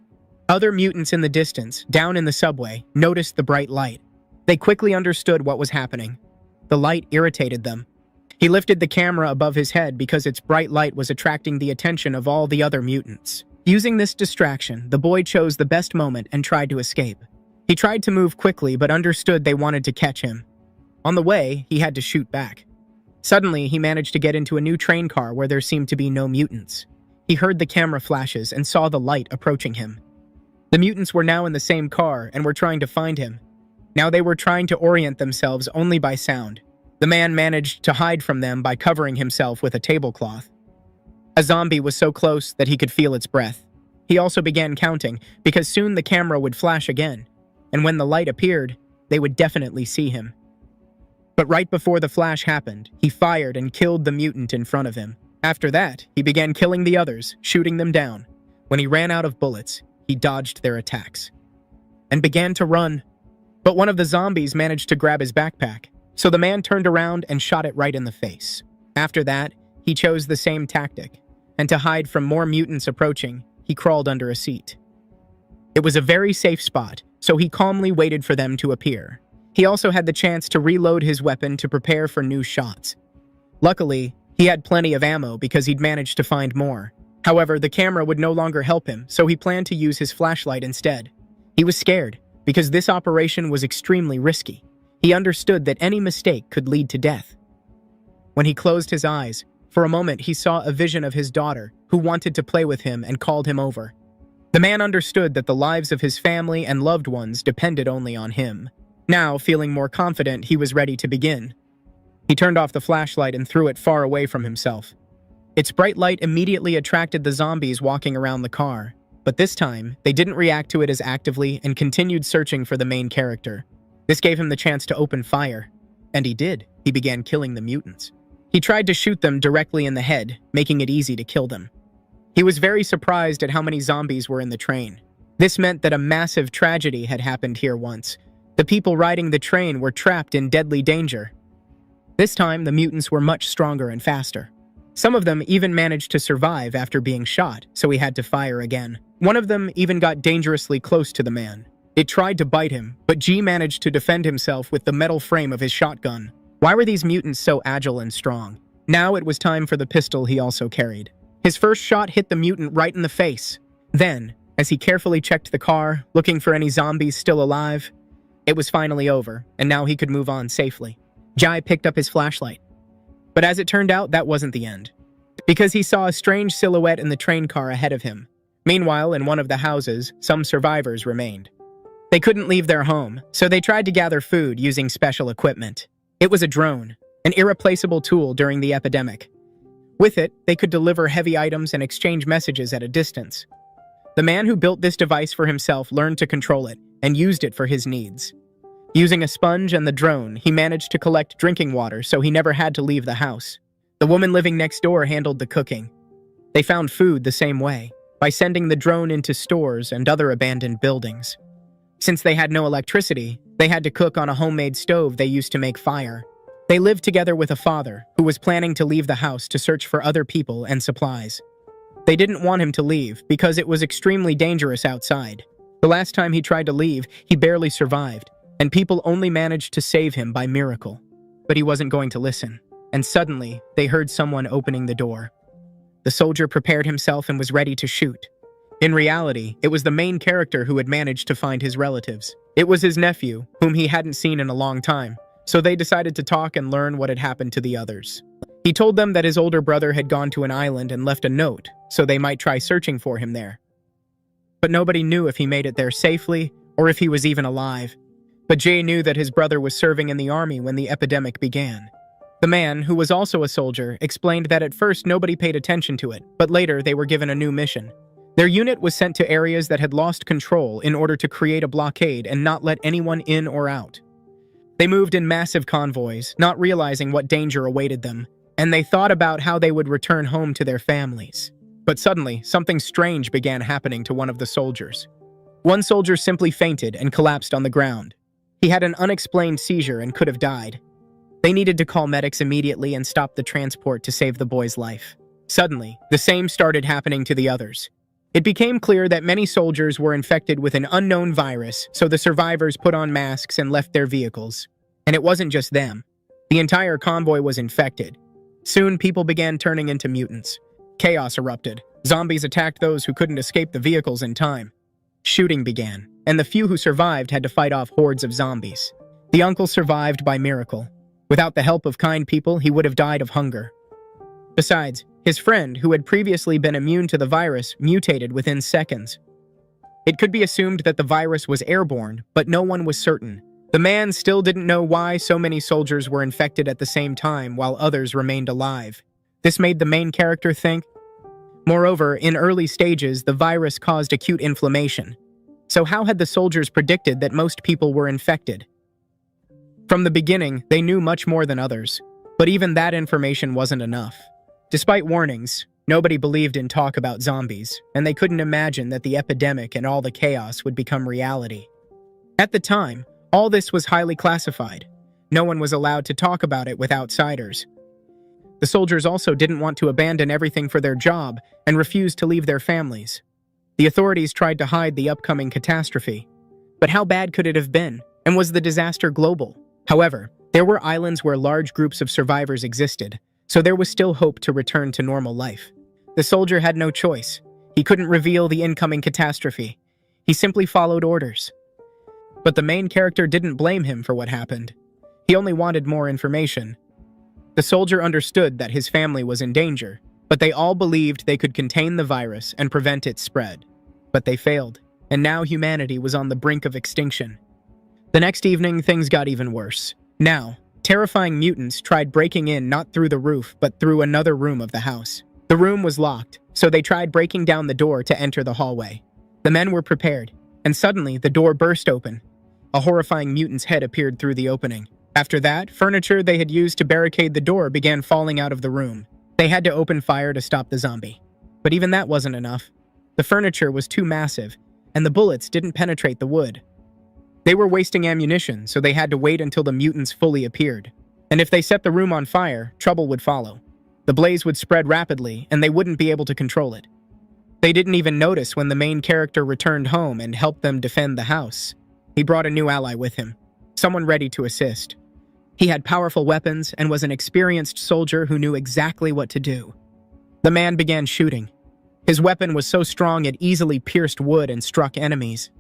Other mutants in the distance, down in the subway, noticed the bright light. They quickly understood what was happening. The light irritated them. He lifted the camera above his head because its bright light was attracting the attention of all the other mutants. Using this distraction, the boy chose the best moment and tried to escape. He tried to move quickly but understood they wanted to catch him. On the way, he had to shoot back. Suddenly, he managed to get into a new train car where there seemed to be no mutants. He heard the camera flashes and saw the light approaching him. The mutants were now in the same car and were trying to find him. Now they were trying to orient themselves only by sound. The man managed to hide from them by covering himself with a tablecloth. A zombie was so close that he could feel its breath. He also began counting, because soon the camera would flash again, and when the light appeared, they would definitely see him. But right before the flash happened, he fired and killed the mutant in front of him. After that, he began killing the others, shooting them down. When he ran out of bullets, he dodged their attacks and began to run. But one of the zombies managed to grab his backpack, so the man turned around and shot it right in the face. After that, he chose the same tactic, and to hide from more mutants approaching, he crawled under a seat. It was a very safe spot, so he calmly waited for them to appear. He also had the chance to reload his weapon to prepare for new shots. Luckily, he had plenty of ammo because he'd managed to find more. However, the camera would no longer help him, so he planned to use his flashlight instead. He was scared, because this operation was extremely risky. He understood that any mistake could lead to death. When he closed his eyes, for a moment he saw a vision of his daughter, who wanted to play with him and called him over. The man understood that the lives of his family and loved ones depended only on him. Now, feeling more confident, he was ready to begin. He turned off the flashlight and threw it far away from himself. Its bright light immediately attracted the zombies walking around the car, but this time, they didn't react to it as actively and continued searching for the main character. This gave him the chance to open fire, and he did. He began killing the mutants. He tried to shoot them directly in the head, making it easy to kill them. He was very surprised at how many zombies were in the train. This meant that a massive tragedy had happened here once. The people riding the train were trapped in deadly danger. This time, the mutants were much stronger and faster. Some of them even managed to survive after being shot, so he had to fire again. One of them even got dangerously close to the man. It tried to bite him, but G managed to defend himself with the metal frame of his shotgun. Why were these mutants so agile and strong? Now it was time for the pistol he also carried. His first shot hit the mutant right in the face. Then, as he carefully checked the car, looking for any zombies still alive, it was finally over, and now he could move on safely. Jai picked up his flashlight. But as it turned out, that wasn't the end, because he saw a strange silhouette in the train car ahead of him. Meanwhile, in one of the houses, some survivors remained. They couldn't leave their home, so they tried to gather food using special equipment. It was a drone, an irreplaceable tool during the epidemic. With it, they could deliver heavy items and exchange messages at a distance. The man who built this device for himself learned to control it and used it for his needs. Using a sponge and the drone, he managed to collect drinking water so he never had to leave the house. The woman living next door handled the cooking. They found food the same way, by sending the drone into stores and other abandoned buildings. Since they had no electricity, they had to cook on a homemade stove they used to make fire. They lived together with a father who was planning to leave the house to search for other people and supplies. They didn't want him to leave because it was extremely dangerous outside. The last time he tried to leave, he barely survived, and people only managed to save him by miracle. But he wasn't going to listen, and suddenly, they heard someone opening the door. The soldier prepared himself and was ready to shoot. In reality, it was the main character who had managed to find his relatives. It was his nephew, whom he hadn't seen in a long time, so they decided to talk and learn what had happened to the others. He told them that his older brother had gone to an island and left a note, so they might try searching for him there. But nobody knew if he made it there safely, or if he was even alive. But Jay knew that his brother was serving in the army when the epidemic began. The man, who was also a soldier, explained that at first nobody paid attention to it, but later they were given a new mission. Their unit was sent to areas that had lost control in order to create a blockade and not let anyone in or out. They moved in massive convoys, not realizing what danger awaited them, and they thought about how they would return home to their families. But suddenly, something strange began happening to one of the soldiers. One soldier simply fainted and collapsed on the ground. He had an unexplained seizure and could have died. They needed to call medics immediately and stop the transport to save the boy's life. Suddenly, the same started happening to the others. It became clear that many soldiers were infected with an unknown virus, so the survivors put on masks and left their vehicles. And it wasn't just them. The entire convoy was infected. Soon, people began turning into mutants. Chaos erupted. Zombies attacked those who couldn't escape the vehicles in time. Shooting began, and the few who survived had to fight off hordes of zombies. The uncle survived by miracle. Without the help of kind people, he would have died of hunger. Besides, his friend, who had previously been immune to the virus, mutated within seconds. It could be assumed that the virus was airborne, but no one was certain. The man still didn't know why so many soldiers were infected at the same time while others remained alive. This made the main character think. Moreover, in early stages, the virus caused acute inflammation. So how had the soldiers predicted that most people were infected? From the beginning, they knew much more than others, but even that information wasn't enough. Despite warnings, nobody believed in talk about zombies, and they couldn't imagine that the epidemic and all the chaos would become reality. At the time, all this was highly classified. No one was allowed to talk about it with outsiders. The soldiers also didn't want to abandon everything for their job and refused to leave their families. The authorities tried to hide the upcoming catastrophe. But how bad could it have been? And was the disaster global? However, there were islands where large groups of survivors existed, so there was still hope to return to normal life. The soldier had no choice. He couldn't reveal the incoming catastrophe. He simply followed orders. But the main character didn't blame him for what happened. He only wanted more information. The soldier understood that his family was in danger, but they all believed they could contain the virus and prevent its spread. But they failed, and now humanity was on the brink of extinction. The next evening, things got even worse. Now, terrifying mutants tried breaking in not through the roof, but through another room of the house. The room was locked, so they tried breaking down the door to enter the hallway. The men were prepared, and suddenly the door burst open. A horrifying mutant's head appeared through the opening. After that, furniture they had used to barricade the door began falling out of the room. They had to open fire to stop the zombie. But even that wasn't enough. The furniture was too massive, and the bullets didn't penetrate the wood. They were wasting ammunition, so they had to wait until the mutants fully appeared. And if they set the room on fire, trouble would follow. The blaze would spread rapidly, and they wouldn't be able to control it. They didn't even notice when the main character returned home and helped them defend the house. He brought a new ally with him, someone ready to assist. He had powerful weapons and was an experienced soldier who knew exactly what to do. The man began shooting. His weapon was so strong it easily pierced wood and struck enemies.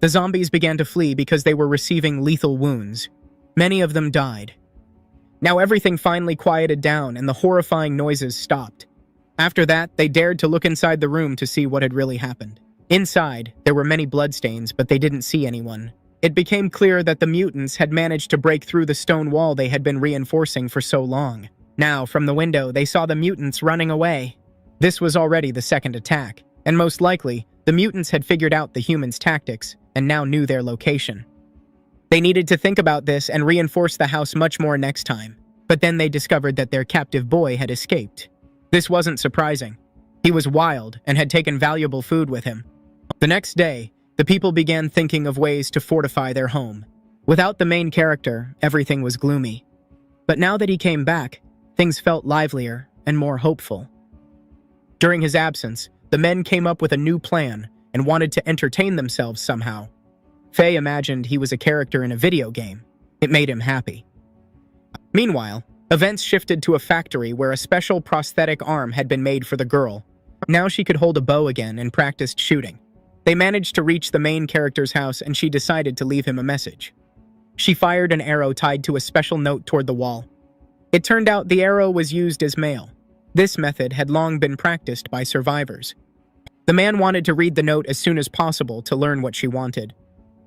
The zombies began to flee because they were receiving lethal wounds. Many of them died. Now everything finally quieted down and the horrifying noises stopped. After that, they dared to look inside the room to see what had really happened. Inside, there were many bloodstains, but they didn't see anyone. It became clear that the mutants had managed to break through the stone wall they had been reinforcing for so long. Now, from the window, they saw the mutants running away. This was already the second attack, and most likely, the mutants had figured out the humans' tactics and now knew their location. They needed to think about this and reinforce the house much more next time, but then they discovered that their captive boy had escaped. This wasn't surprising. He was wild and had taken valuable food with him. The next day, the people began thinking of ways to fortify their home. Without the main character, everything was gloomy. But now that he came back, things felt livelier and more hopeful. During his absence, the men came up with a new plan and wanted to entertain themselves somehow. Faye imagined he was a character in a video game. It made him happy. Meanwhile, events shifted to a factory where a special prosthetic arm had been made for the girl. Now she could hold a bow again and practiced shooting. They managed to reach the main character's house and she decided to leave him a message. She fired an arrow tied to a special note toward the wall. It turned out the arrow was used as mail. This method had long been practiced by survivors. The man wanted to read the note as soon as possible to learn what she wanted.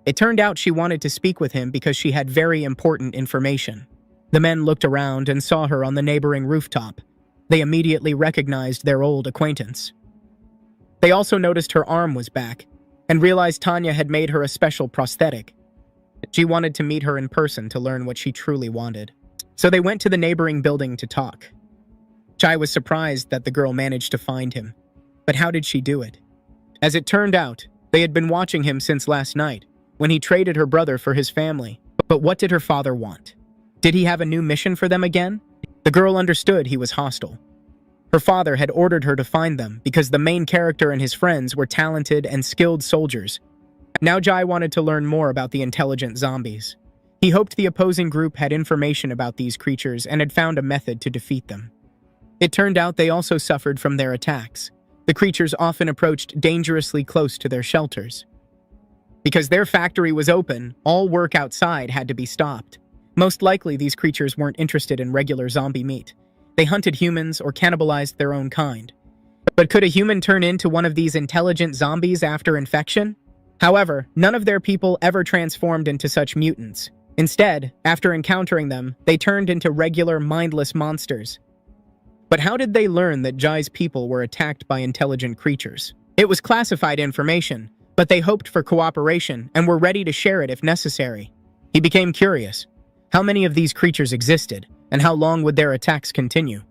It turned out she wanted to speak with him because she had very important information. The men looked around and saw her on the neighboring rooftop. They immediately recognized their old acquaintance. They also noticed her arm was back and realized Tanya had made her a special prosthetic. She wanted to meet her in person to learn what she truly wanted. So they went to the neighboring building to talk. Chai was surprised that the girl managed to find him. But how did she do it? As it turned out, they had been watching him since last night, when he traded her brother for his family. But what did her father want? Did he have a new mission for them again? The girl understood he was hostile. Her father had ordered her to find them because the main character and his friends were talented and skilled soldiers. Now Jai wanted to learn more about the intelligent zombies. He hoped the opposing group had information about these creatures and had found a method to defeat them. It turned out they also suffered from their attacks. The creatures often approached dangerously close to their shelters. Because their factory was open, all work outside had to be stopped. Most likely, these creatures weren't interested in regular zombie meat. They hunted humans or cannibalized their own kind. But could a human turn into one of these intelligent zombies after infection? However, none of their people ever transformed into such mutants. Instead, after encountering them, they turned into regular, mindless monsters. But how did they learn that Jai's people were attacked by intelligent creatures? It was classified information, but they hoped for cooperation and were ready to share it if necessary. He became curious. How many of these creatures existed, and how long would their attacks continue?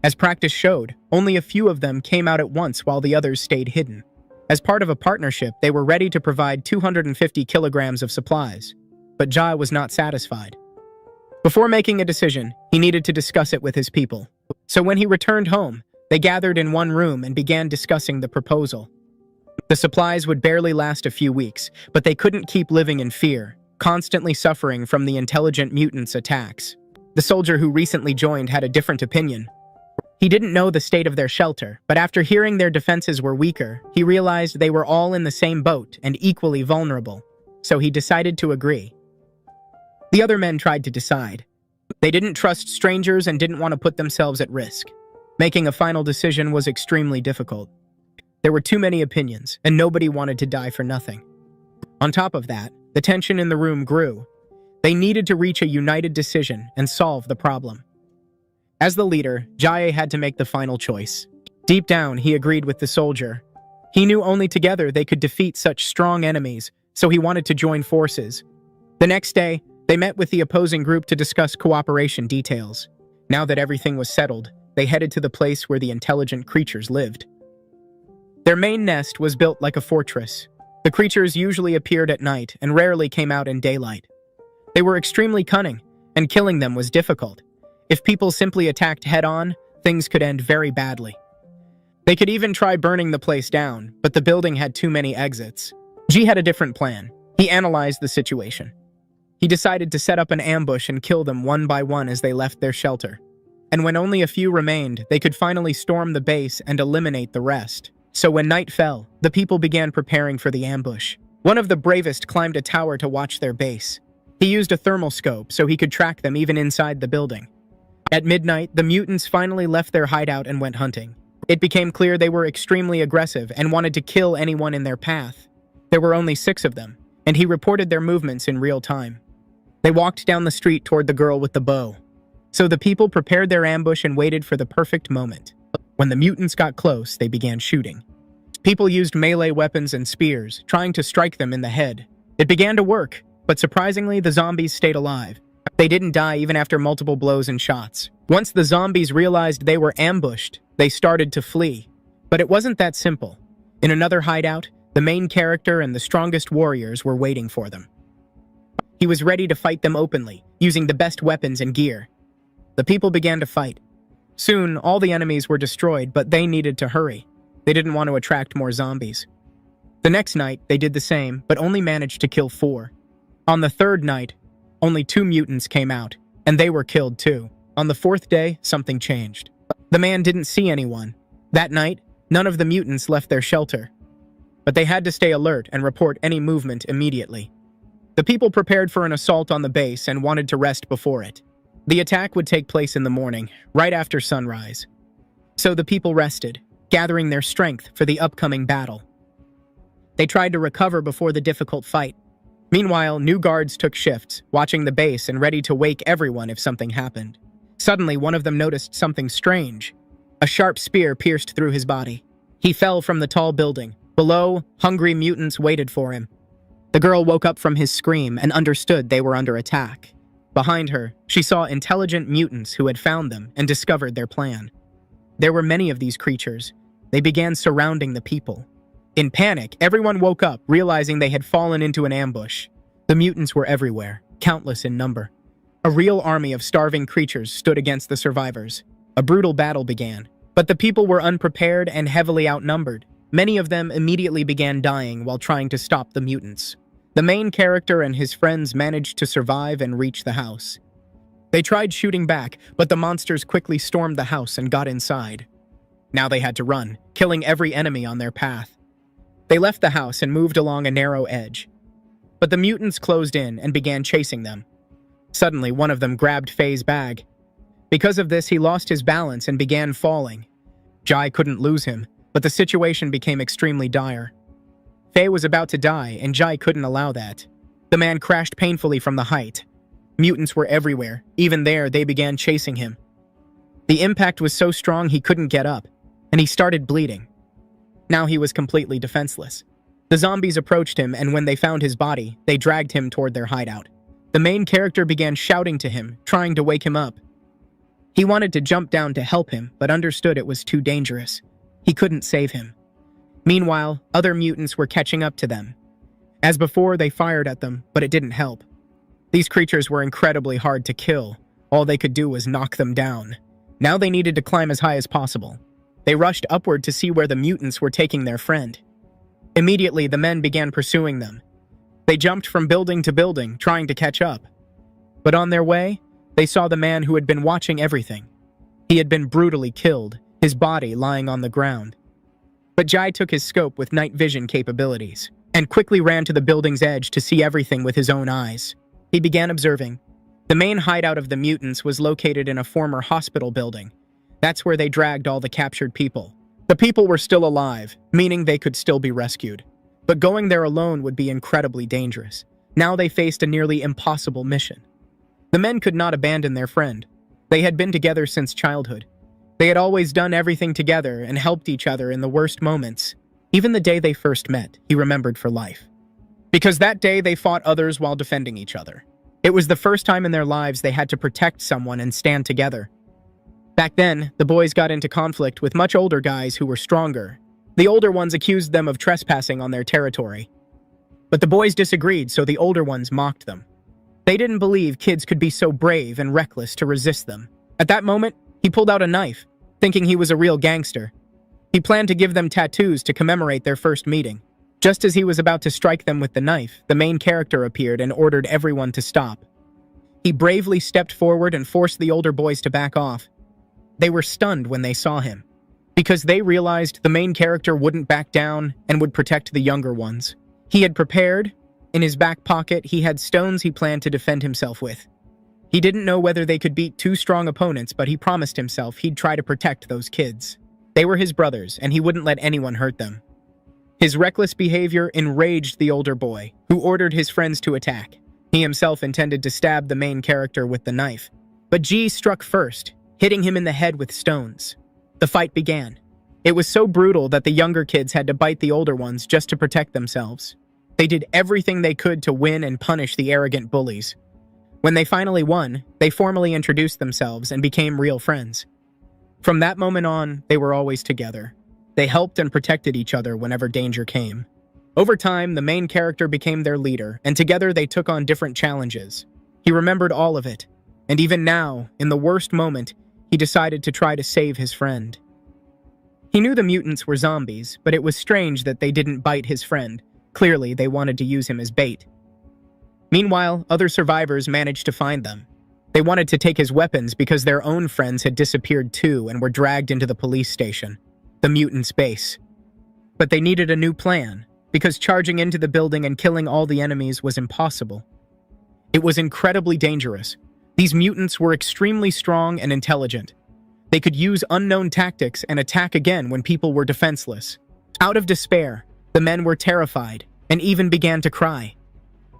As practice showed, only a few of them came out at once while the others stayed hidden. As part of a partnership, they were ready to provide 250 kilograms of supplies. But Jai was not satisfied. Before making a decision, he needed to discuss it with his people. So when he returned home, they gathered in one room and began discussing the proposal. The supplies would barely last a few weeks, but they couldn't keep living in fear, constantly suffering from the intelligent mutants' attacks. The soldier who recently joined had a different opinion. He didn't know the state of their shelter, but after hearing their defenses were weaker, he realized they were all in the same boat and equally vulnerable. So he decided to agree. The other men tried to decide. They didn't trust strangers and didn't want to put themselves at risk. Making a final decision was extremely difficult. There were too many opinions, and nobody wanted to die for nothing. On top of that, the tension in the room grew. They needed to reach a united decision and solve the problem. As the leader, Jai had to make the final choice. Deep down, he agreed with the soldier. He knew only together they could defeat such strong enemies, so he wanted to join forces. The next day, they met with the opposing group to discuss cooperation details. Now that everything was settled, they headed to the place where the intelligent creatures lived. Their main nest was built like a fortress. The creatures usually appeared at night and rarely came out in daylight. They were extremely cunning, and killing them was difficult. If people simply attacked head-on, things could end very badly. They could even try burning the place down, but the building had too many exits. Ji had a different plan. He analyzed the situation. He decided to set up an ambush and kill them one by one as they left their shelter. And when only a few remained, they could finally storm the base and eliminate the rest. So when night fell, the people began preparing for the ambush. One of the bravest climbed a tower to watch their base. He used a thermal scope so he could track them even inside the building. At midnight, the mutants finally left their hideout and went hunting. It became clear they were extremely aggressive and wanted to kill anyone in their path. There were only 6 of them, and he reported their movements in real time. They walked down the street toward the girl with the bow. So the people prepared their ambush and waited for the perfect moment. When the mutants got close, they began shooting. People used melee weapons and spears, trying to strike them in the head. It began to work, but surprisingly, the zombies stayed alive. They didn't die even after multiple blows and shots. Once the zombies realized they were ambushed, they started to flee. But it wasn't that simple. In another hideout, the main character and the strongest warriors were waiting for them. He was ready to fight them openly, using the best weapons and gear. The people began to fight. Soon, all the enemies were destroyed, but they needed to hurry. They didn't want to attract more zombies. The next night, they did the same, but only managed to kill 4. On the 3rd night, only 2 mutants came out, and they were killed too. On the 4th day, something changed. The man didn't see anyone. That night, none of the mutants left their shelter. But they had to stay alert and report any movement immediately. The people prepared for an assault on the base and wanted to rest before it. The attack would take place in the morning, right after sunrise. So the people rested, gathering their strength for the upcoming battle. They tried to recover before the difficult fight. Meanwhile, new guards took shifts, watching the base and ready to wake everyone if something happened. Suddenly, one of them noticed something strange. A sharp spear pierced through his body. He fell from the tall building. Below, hungry mutants waited for him. The girl woke up from his scream and understood they were under attack. Behind her, she saw intelligent mutants who had found them and discovered their plan. There were many of these creatures. They began surrounding the people. In panic, everyone woke up, realizing they had fallen into an ambush. The mutants were everywhere, countless in number. A real army of starving creatures stood against the survivors. A brutal battle began, but the people were unprepared and heavily outnumbered. Many of them immediately began dying while trying to stop the mutants. The main character and his friends managed to survive and reach the house. They tried shooting back, but the monsters quickly stormed the house and got inside. Now they had to run, killing every enemy on their path. They left the house and moved along a narrow edge. But the mutants closed in and began chasing them. Suddenly, one of them grabbed Faye's bag. Because of this, he lost his balance and began falling. Jai couldn't lose him, but the situation became extremely dire. Faye was about to die, and Jai couldn't allow that. The man crashed painfully from the height. Mutants were everywhere. Even there, they began chasing him. The impact was so strong he couldn't get up, and he started bleeding. Now he was completely defenseless. The zombies approached him, and when they found his body, they dragged him toward their hideout. The main character began shouting to him, trying to wake him up. He wanted to jump down to help him, but understood it was too dangerous. He couldn't save him. Meanwhile, other mutants were catching up to them. As before, they fired at them, but it didn't help. These creatures were incredibly hard to kill. All they could do was knock them down. Now they needed to climb as high as possible. They rushed upward to see where the mutants were taking their friend. Immediately, the men began pursuing them. They jumped from building to building, trying to catch up. But on their way, they saw the man who had been watching everything. He had been brutally killed, his body lying on the ground. But Jai took his scope with night vision capabilities, and quickly ran to the building's edge to see everything with his own eyes. He began observing. The main hideout of the mutants was located in a former hospital building. That's where they dragged all the captured people. The people were still alive, meaning they could still be rescued. But going there alone would be incredibly dangerous. Now they faced a nearly impossible mission. The men could not abandon their friend. They had been together since childhood. They had always done everything together and helped each other in the worst moments. Even the day they first met, he remembered for life. Because that day they fought others while defending each other. It was the first time in their lives they had to protect someone and stand together. Back then, the boys got into conflict with much older guys who were stronger. The older ones accused them of trespassing on their territory. But the boys disagreed, so the older ones mocked them. They didn't believe kids could be so brave and reckless to resist them. At that moment, he pulled out a knife. thinking he was a real gangster. He planned to give them tattoos to commemorate their first meeting. Just as he was about to strike them with the knife, the main character appeared and ordered everyone to stop. He bravely stepped forward and forced the older boys to back off. They were stunned when they saw him, because they realized the main character wouldn't back down and would protect the younger ones. He had prepared. In his back pocket, he had stones he planned to defend himself with. He didn't know whether they could beat two strong opponents, but he promised himself he'd try to protect those kids. They were his brothers, and he wouldn't let anyone hurt them. His reckless behavior enraged the older boy, who ordered his friends to attack. He himself intended to stab the main character with the knife, but Ji struck first, hitting him in the head with stones. The fight began. It was so brutal that the younger kids had to bite the older ones just to protect themselves. They did everything they could to win and punish the arrogant bullies. When they finally won, they formally introduced themselves and became real friends. From that moment on, they were always together. They helped and protected each other whenever danger came. Over time, the main character became their leader, and together they took on different challenges. He remembered all of it, and even now, in the worst moment, he decided to try to save his friend. He knew the mutants were zombies, but it was strange that they didn't bite his friend. Clearly, they wanted to use him as bait. Meanwhile, other survivors managed to find them. They wanted to take his weapons because their own friends had disappeared too and were dragged into the police station, the mutants' base. But they needed a new plan, because charging into the building and killing all the enemies was impossible. It was incredibly dangerous. These mutants were extremely strong and intelligent. They could use unknown tactics and attack again when people were defenseless. Out of despair, the men were terrified and even began to cry.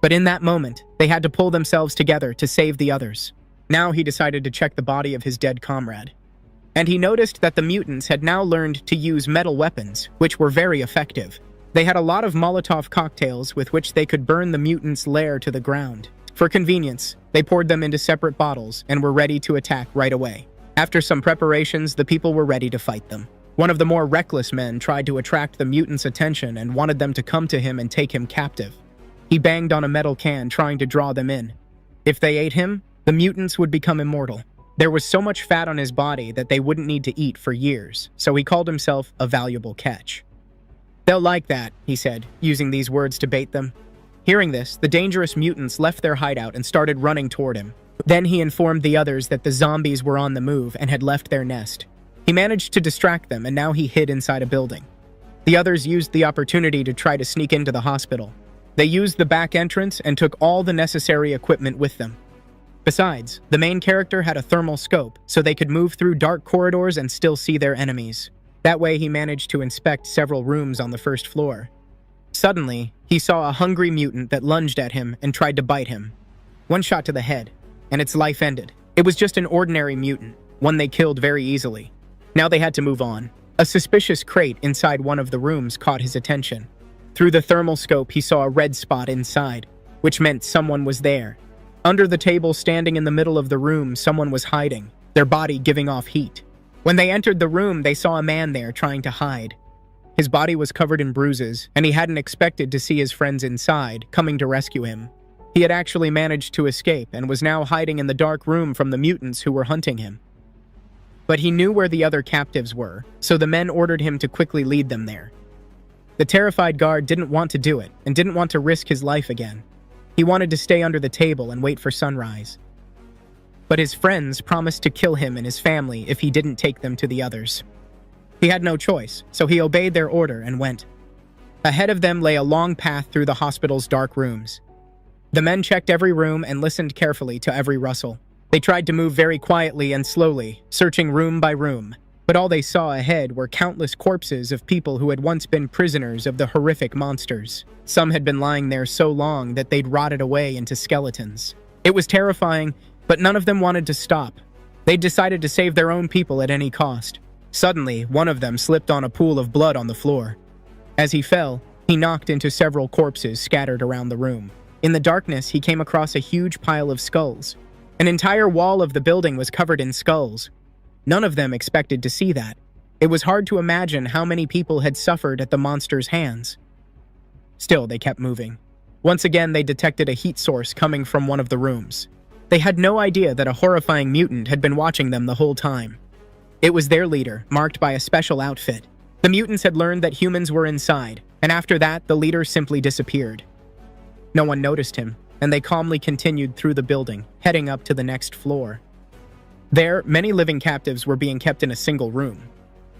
But in that moment, they had to pull themselves together to save the others. Now he decided to check the body of his dead comrade. And he noticed that the mutants had now learned to use metal weapons, which were very effective. They had a lot of Molotov cocktails with which they could burn the mutants' lair to the ground. For convenience, they poured them into separate bottles and were ready to attack right away. After some preparations, the people were ready to fight them. One of the more reckless men tried to attract the mutants' attention and wanted them to come to him and take him captive. He banged on a metal can, trying to draw them in. If they ate him, the mutants would become immortal. There was so much fat on his body that they wouldn't need to eat for years, so he called himself a valuable catch. "They'll like that," he said, using these words to bait them. Hearing this, the dangerous mutants left their hideout and started running toward him. Then he informed the others that the zombies were on the move and had left their nest. He managed to distract them, and now he hid inside a building. The others used the opportunity to try to sneak into the hospital. They used the back entrance and took all the necessary equipment with them. Besides, the main character had a thermal scope, so they could move through dark corridors and still see their enemies. That way he managed to inspect several rooms on the first floor. Suddenly, he saw a hungry mutant that lunged at him and tried to bite him. One shot to the head, and its life ended. It was just an ordinary mutant, one they killed very easily. Now they had to move on. A suspicious crate inside one of the rooms caught his attention. Through the thermal scope, he saw a red spot inside, which meant someone was there. Under the table standing in the middle of the room, someone was hiding, their body giving off heat. When they entered the room, they saw a man there trying to hide. His body was covered in bruises, and he hadn't expected to see his friends inside, coming to rescue him. He had actually managed to escape and was now hiding in the dark room from the mutants who were hunting him. But he knew where the other captives were, so the men ordered him to quickly lead them there. The terrified guard didn't want to do it, and didn't want to risk his life again. He wanted to stay under the table and wait for sunrise. But his friends promised to kill him and his family if he didn't take them to the others. He had no choice, so he obeyed their order and went. Ahead of them lay a long path through the hospital's dark rooms. The men checked every room and listened carefully to every rustle. They tried to move very quietly and slowly, searching room by room. But all they saw ahead were countless corpses of people who had once been prisoners of the horrific monsters. Some had been lying there so long that they'd rotted away into skeletons. It was terrifying, but none of them wanted to stop. They'd decided to save their own people at any cost. Suddenly, one of them slipped on a pool of blood on the floor. As he fell, he knocked into several corpses scattered around the room. In the darkness, he came across a huge pile of skulls. An entire wall of the building was covered in skulls. None of them expected to see that. It was hard to imagine how many people had suffered at the monster's hands. Still, they kept moving. Once again, they detected a heat source coming from one of the rooms. They had no idea that a horrifying mutant had been watching them the whole time. It was their leader, marked by a special outfit. The mutants had learned that humans were inside, and after that, the leader simply disappeared. No one noticed him, and they calmly continued through the building, heading up to the next floor. There, many living captives were being kept in a single room.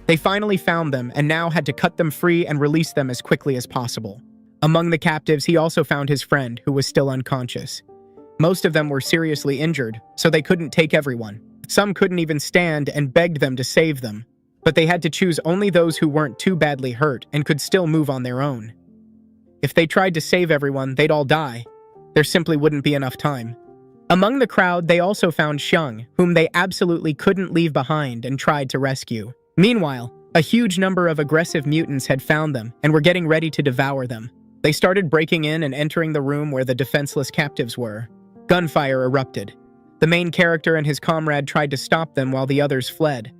They finally found them and now had to cut them free and release them as quickly as possible. Among the captives, he also found his friend, who was still unconscious. Most of them were seriously injured, so they couldn't take everyone. Some couldn't even stand and begged them to save them, but they had to choose only those who weren't too badly hurt and could still move on their own. If they tried to save everyone, they'd all die. There simply wouldn't be enough time. Among the crowd, they also found Xiang, whom they absolutely couldn't leave behind and tried to rescue. Meanwhile, a huge number of aggressive mutants had found them and were getting ready to devour them. They started breaking in and entering the room where the defenseless captives were. Gunfire erupted. The main character and his comrade tried to stop them while the others fled.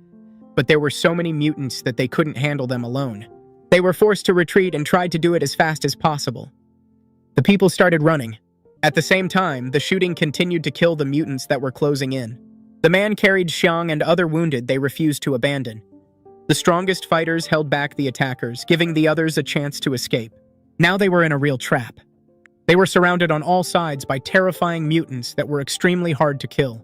But there were so many mutants that they couldn't handle them alone. They were forced to retreat and tried to do it as fast as possible. The people started running. At the same time, the shooting continued to kill the mutants that were closing in. The man carried Xiang and other wounded they refused to abandon. The strongest fighters held back the attackers, giving the others a chance to escape. Now they were in a real trap. They were surrounded on all sides by terrifying mutants that were extremely hard to kill.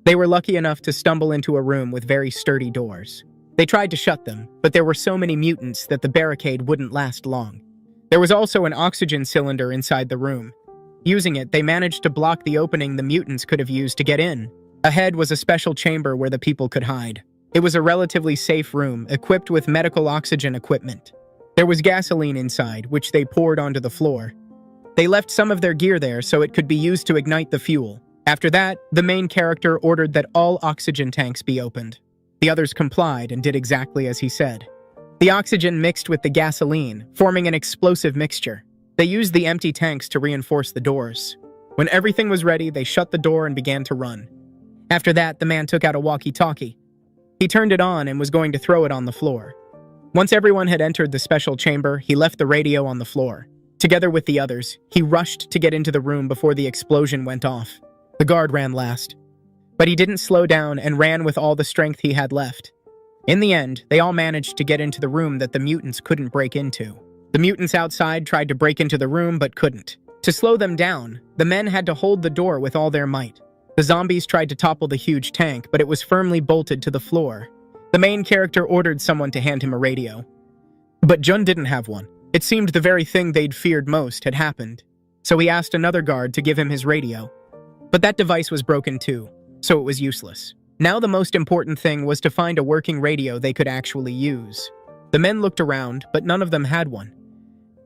They were lucky enough to stumble into a room with very sturdy doors. They tried to shut them, but there were so many mutants that the barricade wouldn't last long. There was also an oxygen cylinder inside the room. Using it, they managed to block the opening the mutants could have used to get in. Ahead was a special chamber where the people could hide. It was a relatively safe room, equipped with medical oxygen equipment. There was gasoline inside, which they poured onto the floor. They left some of their gear there so it could be used to ignite the fuel. After that, the main character ordered that all oxygen tanks be opened. The others complied and did exactly as he said. The oxygen mixed with the gasoline, forming an explosive mixture. They used the empty tanks to reinforce the doors. When everything was ready, they shut the door and began to run. After that, the man took out a walkie-talkie. He turned it on and was going to throw it on the floor. Once everyone had entered the special chamber, he left the radio on the floor. Together with the others, he rushed to get into the room before the explosion went off. The guard ran last. But he didn't slow down and ran with all the strength he had left. In the end, they all managed to get into the room that the mutants couldn't break into. The mutants outside tried to break into the room but couldn't. To slow them down, the men had to hold the door with all their might. The zombies tried to topple the huge tank, but it was firmly bolted to the floor. The main character ordered someone to hand him a radio. But Jun didn't have one. It seemed the very thing they'd feared most had happened. So he asked another guard to give him his radio. But that device was broken too, so it was useless. Now the most important thing was to find a working radio they could actually use. The men looked around, but none of them had one.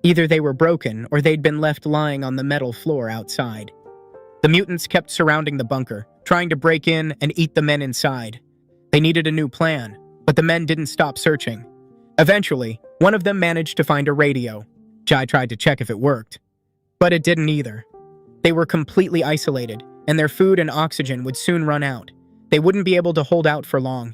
Either they were broken or they'd been left lying on the metal floor outside. The mutants kept surrounding the bunker, trying to break in and eat the men inside. They needed a new plan, but the men didn't stop searching. Eventually, one of them managed to find a radio. Jai tried to check if it worked, but it didn't either. They were completely isolated, and their food and oxygen would soon run out. They wouldn't be able to hold out for long.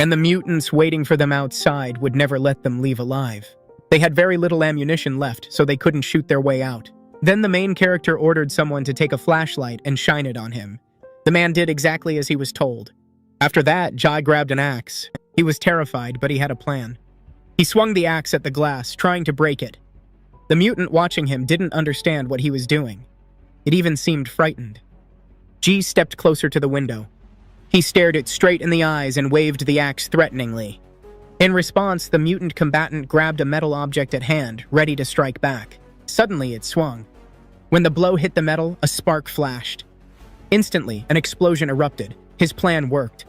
And the mutants waiting for them outside would never let them leave alive. They had very little ammunition left, so they couldn't shoot their way out. Then the main character ordered someone to take a flashlight and shine it on him. The man did exactly as he was told. After that, Jai grabbed an axe. He was terrified, but he had a plan. He swung the axe at the glass, trying to break it. The mutant watching him didn't understand what he was doing. It even seemed frightened. Ji stepped closer to the window. He stared it straight in the eyes and waved the axe threateningly. In response, the mutant combatant grabbed a metal object at hand, ready to strike back. Suddenly, it swung. When the blow hit the metal, a spark flashed. Instantly, an explosion erupted. His plan worked.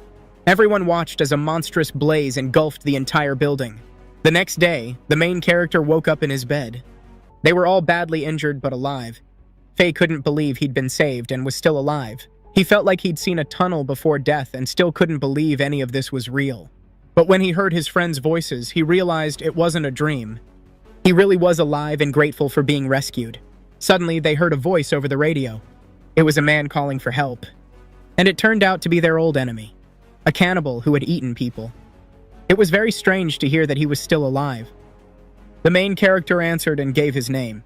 Everyone watched as a monstrous blaze engulfed the entire building. The next day, the main character woke up in his bed. They were all badly injured but alive. Faye couldn't believe he'd been saved and was still alive. He felt like he'd seen a tunnel before death and still couldn't believe any of this was real. But when he heard his friends' voices, he realized it wasn't a dream. He really was alive and grateful for being rescued. Suddenly, they heard a voice over the radio. It was a man calling for help. And it turned out to be their old enemy, a cannibal who had eaten people. It was very strange to hear that he was still alive. The main character answered and gave his name.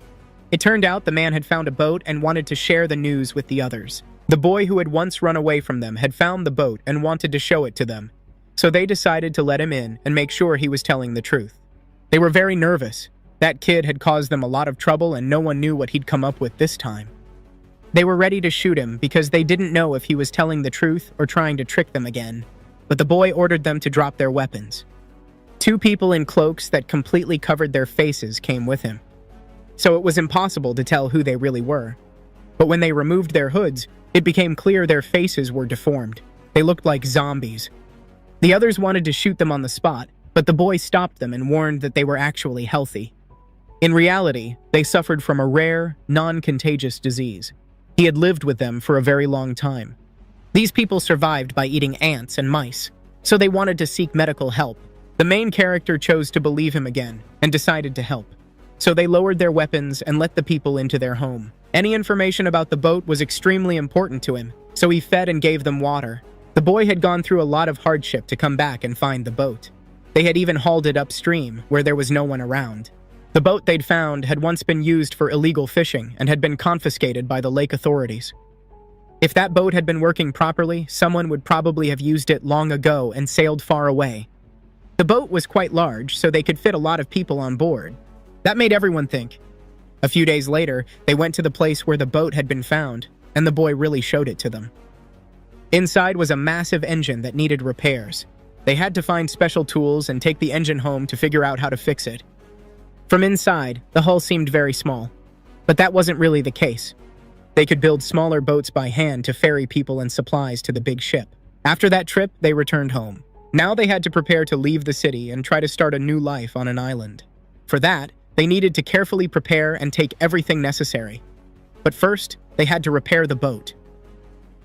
It turned out the man had found a boat and wanted to share the news with the others. The boy who had once run away from them had found the boat and wanted to show it to them. So they decided to let him in and make sure he was telling the truth. They were very nervous. That kid had caused them a lot of trouble and no one knew what he'd come up with this time. They were ready to shoot him because they didn't know if he was telling the truth or trying to trick them again. But the boy ordered them to drop their weapons. 2 people in cloaks that completely covered their faces came with him. So it was impossible to tell who they really were. But when they removed their hoods, it became clear their faces were deformed. They looked like zombies. The others wanted to shoot them on the spot, but the boy stopped them and warned that they were actually healthy. In reality, they suffered from a rare, non-contagious disease. He had lived with them for a very long time. These people survived by eating ants and mice, so they wanted to seek medical help. The main character chose to believe him again and decided to help. So they lowered their weapons and let the people into their home. Any information about the boat was extremely important to him, so he fed and gave them water. The boy had gone through a lot of hardship to come back and find the boat. They had even hauled it upstream, where there was no one around. The boat they'd found had once been used for illegal fishing and had been confiscated by the lake authorities. If that boat had been working properly, someone would probably have used it long ago and sailed far away. The boat was quite large, so they could fit a lot of people on board. That made everyone think. A few days later, they went to the place where the boat had been found, and the boy really showed it to them. Inside was a massive engine that needed repairs. They had to find special tools and take the engine home to figure out how to fix it. From inside, the hull seemed very small, but that wasn't really the case. They could build smaller boats by hand to ferry people and supplies to the big ship. After that trip, they returned home. Now they had to prepare to leave the city and try to start a new life on an island. For that, they needed to carefully prepare and take everything necessary. But first, they had to repair the boat.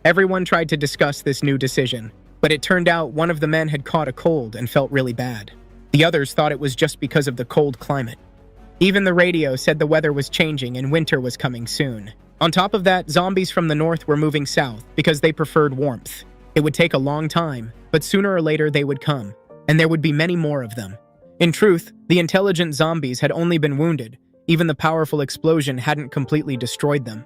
Everyone tried to discuss this new decision, but it turned out one of the men had caught a cold and felt really bad. The others thought it was just because of the cold climate. Even the radio said the weather was changing and winter was coming soon. On top of that, zombies from the north were moving south because they preferred warmth. It would take a long time, but sooner or later they would come, and there would be many more of them. In truth, the intelligent zombies had only been wounded. Even the powerful explosion hadn't completely destroyed them.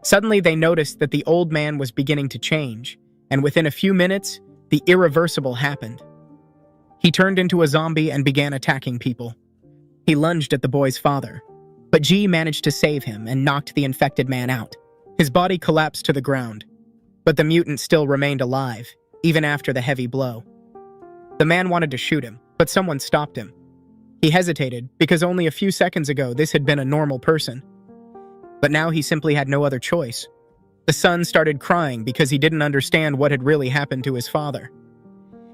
Suddenly they noticed that the old man was beginning to change, and within a few minutes, the irreversible happened. He turned into a zombie and began attacking people. He lunged at the boy's father, but G managed to save him and knocked the infected man out. His body collapsed to the ground, but the mutant still remained alive, even after the heavy blow. The man wanted to shoot him, but someone stopped him. He hesitated because only a few seconds ago this had been a normal person. But now he simply had no other choice. The son started crying because he didn't understand what had really happened to his father.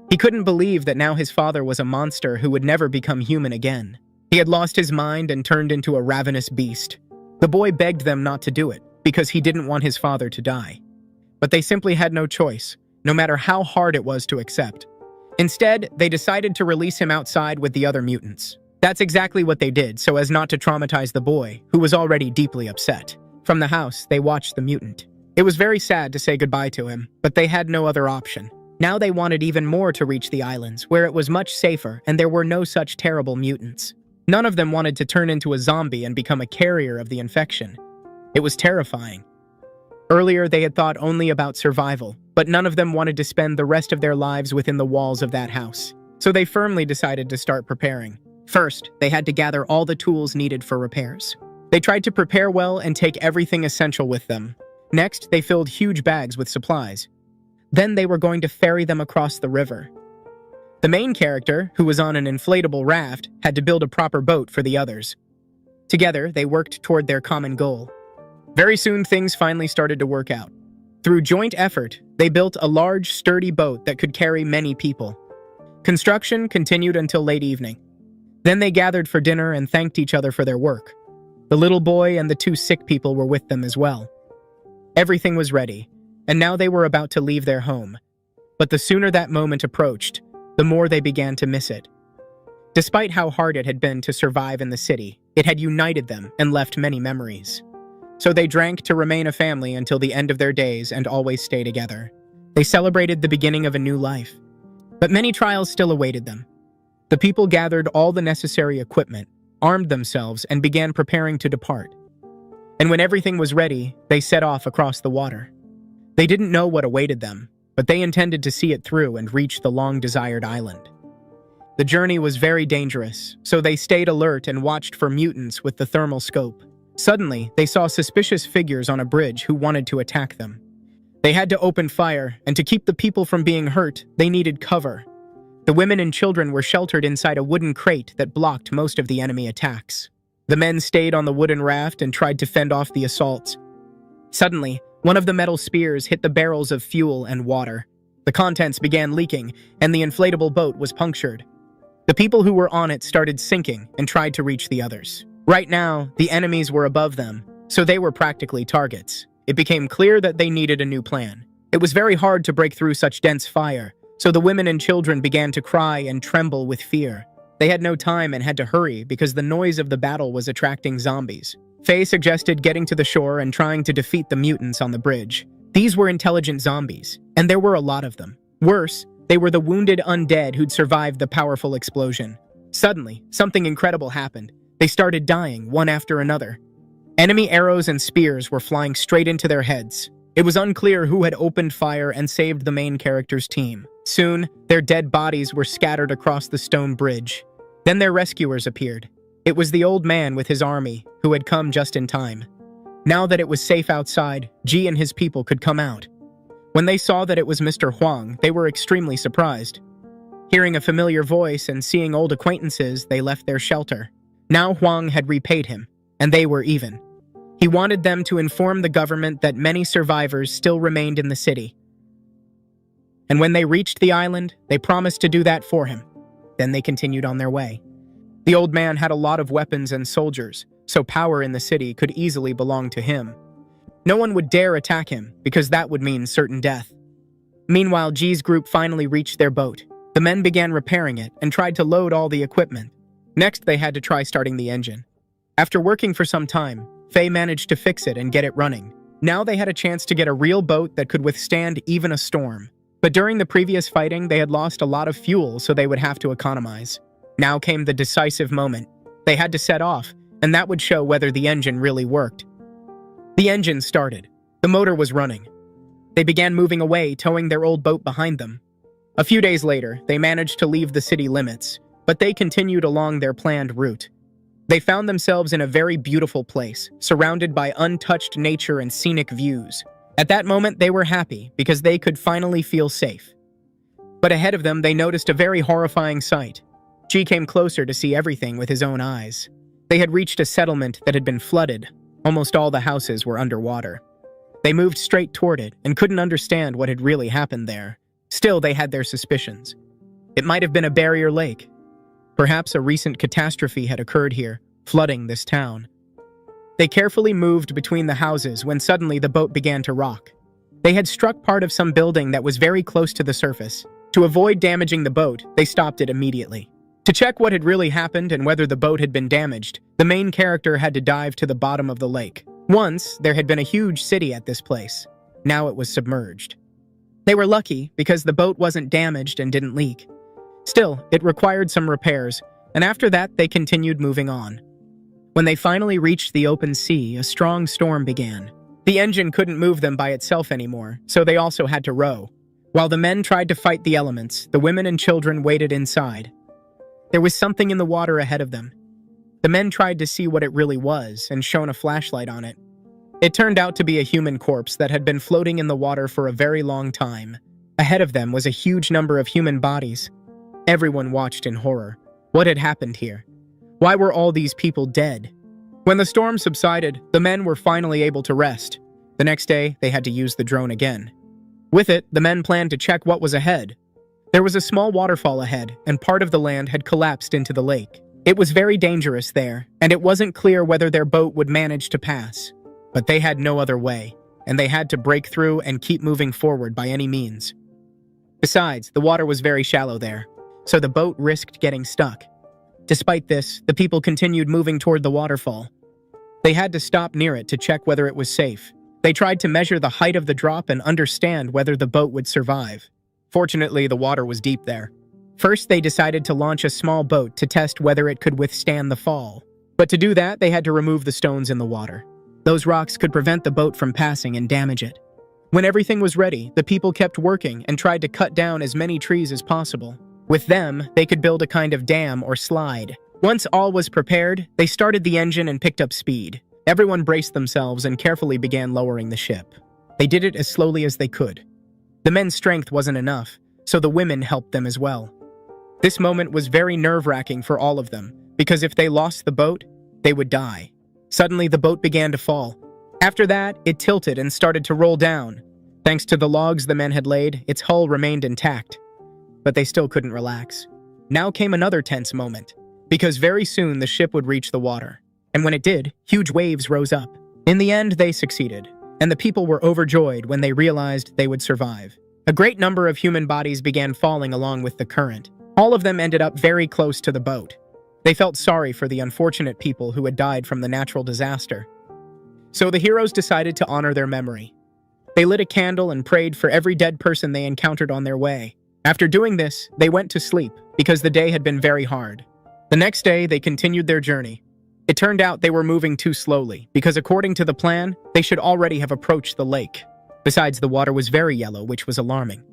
He couldn't believe that now his father was a monster who would never become human again. He had lost his mind and turned into a ravenous beast. The boy begged them not to do it because he didn't want his father to die. But they simply had no choice, no matter how hard it was to accept. Instead, they decided to release him outside with the other mutants. That's exactly what they did so as not to traumatize the boy, who was already deeply upset. From the house, they watched the mutant. It was very sad to say goodbye to him, but they had no other option. Now they wanted even more to reach the islands, where it was much safer and there were no such terrible mutants. None of them wanted to turn into a zombie and become a carrier of the infection. It was terrifying. Earlier, they had thought only about survival, but none of them wanted to spend the rest of their lives within the walls of that house. So they firmly decided to start preparing. First, they had to gather all the tools needed for repairs. They tried to prepare well and take everything essential with them. Next, they filled huge bags with supplies. Then they were going to ferry them across the river. The main character, who was on an inflatable raft, had to build a proper boat for the others. Together, they worked toward their common goal. Very soon, things finally started to work out. Through joint effort, they built a large, sturdy boat that could carry many people. Construction continued until late evening. Then they gathered for dinner and thanked each other for their work. The little boy and the 2 sick people were with them as well. Everything was ready, and now they were about to leave their home. But the sooner that moment approached, the more they began to miss it. Despite how hard it had been to survive in the city, it had united them and left many memories. So they drank to remain a family until the end of their days and always stay together. They celebrated the beginning of a new life. But many trials still awaited them. The people gathered all the necessary equipment, armed themselves, and began preparing to depart. And when everything was ready, they set off across the water. They didn't know what awaited them, but they intended to see it through and reach the long-desired island. The journey was very dangerous, so they stayed alert and watched for mutants with the thermal scope. Suddenly, they saw suspicious figures on a bridge who wanted to attack them. They had to open fire, and to keep the people from being hurt, they needed cover. The women and children were sheltered inside a wooden crate that blocked most of the enemy attacks. The men stayed on the wooden raft and tried to fend off the assaults. Suddenly, one of the metal spears hit the barrels of fuel and water. The contents began leaking, and the inflatable boat was punctured. The people who were on it started sinking and tried to reach the others. Right now, the enemies were above them, so they were practically targets. It became clear that they needed a new plan. It was very hard to break through such dense fire, so the women and children began to cry and tremble with fear. They had no time and had to hurry because the noise of the battle was attracting zombies. Faye suggested getting to the shore and trying to defeat the mutants on the bridge. These were intelligent zombies, and there were a lot of them. Worse, they were the wounded undead who'd survived the powerful explosion. Suddenly, something incredible happened. They started dying, one after another. Enemy arrows and spears were flying straight into their heads. It was unclear who had opened fire and saved the main character's team. Soon, their dead bodies were scattered across the stone bridge. Then their rescuers appeared. It was the old man with his army, who had come just in time. Now that it was safe outside, Ji and his people could come out. When they saw that it was Mr. Huang, they were extremely surprised. Hearing a familiar voice and seeing old acquaintances, they left their shelter. Now Huang had repaid him, and they were even. He wanted them to inform the government that many survivors still remained in the city. And when they reached the island, they promised to do that for him. Then they continued on their way. The old man had a lot of weapons and soldiers, so power in the city could easily belong to him. No one would dare attack him, because that would mean certain death. Meanwhile, Ji's group finally reached their boat. The men began repairing it and tried to load all the equipment. Next, they had to try starting the engine. After working for some time, Faye managed to fix it and get it running. Now they had a chance to get a real boat that could withstand even a storm. But during the previous fighting, they had lost a lot of fuel, so they would have to economize. Now came the decisive moment. They had to set off, and that would show whether the engine really worked. The engine started. The motor was running. They began moving away, towing their old boat behind them. A few days later, they managed to leave the city limits, but they continued along their planned route. They found themselves in a very beautiful place, surrounded by untouched nature and scenic views. At that moment, they were happy because they could finally feel safe. But ahead of them, they noticed a very horrifying sight. Ji came closer to see everything with his own eyes. They had reached a settlement that had been flooded. Almost all the houses were underwater. They moved straight toward it and couldn't understand what had really happened there. Still, they had their suspicions. It might have been a barrier lake. Perhaps a recent catastrophe had occurred here, flooding this town. They carefully moved between the houses when suddenly the boat began to rock. They had struck part of some building that was very close to the surface. To avoid damaging the boat, they stopped it immediately. To check what had really happened and whether the boat had been damaged, the main character had to dive to the bottom of the lake. Once, there had been a huge city at this place. Now it was submerged. They were lucky because the boat wasn't damaged and didn't leak. Still, it required some repairs, and after that, they continued moving on. When they finally reached the open sea, a strong storm began. The engine couldn't move them by itself anymore, so they also had to row. While the men tried to fight the elements, the women and children waited inside. There was something in the water ahead of them. The men tried to see what it really was and shone a flashlight on it. It turned out to be a human corpse that had been floating in the water for a very long time. Ahead of them was a huge number of human bodies. Everyone watched in horror. What had happened here? Why were all these people dead? When the storm subsided, the men were finally able to rest. The next day, they had to use the drone again. With it, the men planned to check what was ahead. There was a small waterfall ahead, and part of the land had collapsed into the lake. It was very dangerous there, and it wasn't clear whether their boat would manage to pass. But they had no other way, and they had to break through and keep moving forward by any means. Besides, the water was very shallow there, so the boat risked getting stuck. Despite this, the people continued moving toward the waterfall. They had to stop near it to check whether it was safe. They tried to measure the height of the drop and understand whether the boat would survive. Fortunately, the water was deep there. First, they decided to launch a small boat to test whether it could withstand the fall. But to do that, they had to remove the stones in the water. Those rocks could prevent the boat from passing and damage it. When everything was ready, the people kept working and tried to cut down as many trees as possible. With them, they could build a kind of dam or slide. Once all was prepared, they started the engine and picked up speed. Everyone braced themselves and carefully began lowering the ship. They did it as slowly as they could. The men's strength wasn't enough, so the women helped them as well. This moment was very nerve-wracking for all of them, because if they lost the boat, they would die. Suddenly, the boat began to fall. After that, it tilted and started to roll down. Thanks to the logs the men had laid, its hull remained intact. But they still couldn't relax. Now came another tense moment, because very soon the ship would reach the water. And when it did, huge waves rose up. In the end, they succeeded, and the people were overjoyed when they realized they would survive. A great number of human bodies began falling along with the current. All of them ended up very close to the boat. They felt sorry for the unfortunate people who had died from the natural disaster. So the heroes decided to honor their memory. They lit a candle and prayed for every dead person they encountered on their way. After doing this, they went to sleep because the day had been very hard. The next day, they continued their journey. It turned out they were moving too slowly because according to the plan, they should already have approached the lake. Besides, the water was very yellow, which was alarming.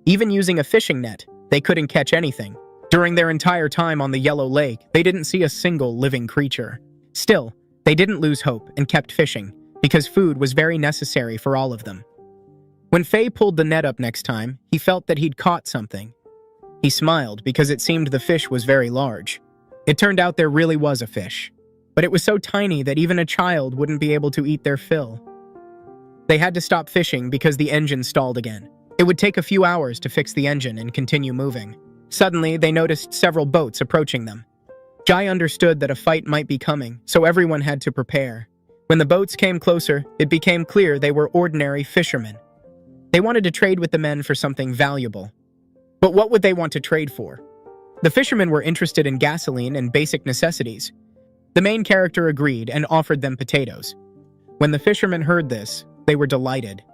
Even using a fishing net, they couldn't catch anything. During their entire time on the yellow lake, they didn't see a single living creature. Still, they didn't lose hope and kept fishing because food was very necessary for all of them. When Faye pulled the net up next time, he felt that he'd caught something. He smiled because it seemed the fish was very large. It turned out there really was a fish, but it was so tiny that even a child wouldn't be able to eat their fill. They had to stop fishing because the engine stalled again. It would take a few hours to fix the engine and continue moving. Suddenly, they noticed several boats approaching them. Jai understood that a fight might be coming, so everyone had to prepare. When the boats came closer, it became clear they were ordinary fishermen. They wanted to trade with the men for something valuable. But what would they want to trade for? The fishermen were interested in gasoline and basic necessities. The main character agreed and offered them potatoes. When the fishermen heard this, they were delighted.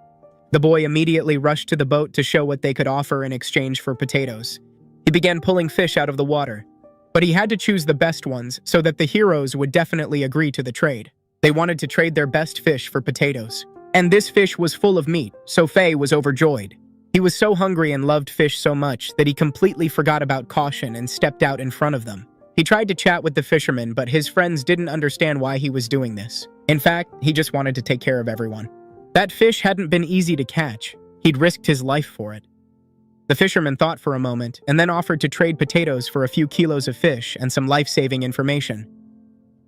The boy immediately rushed to the boat to show what they could offer in exchange for potatoes. He began pulling fish out of the water, but he had to choose the best ones so that the heroes would definitely agree to the trade. They wanted to trade their best fish for potatoes. And this fish was full of meat, so Faye was overjoyed. He was so hungry and loved fish so much that he completely forgot about caution and stepped out in front of them. He tried to chat with the fishermen, but his friends didn't understand why he was doing this. In fact, he just wanted to take care of everyone. That fish hadn't been easy to catch. He'd risked his life for it. The fisherman thought for a moment and then offered to trade potatoes for a few kilos of fish and some life-saving information.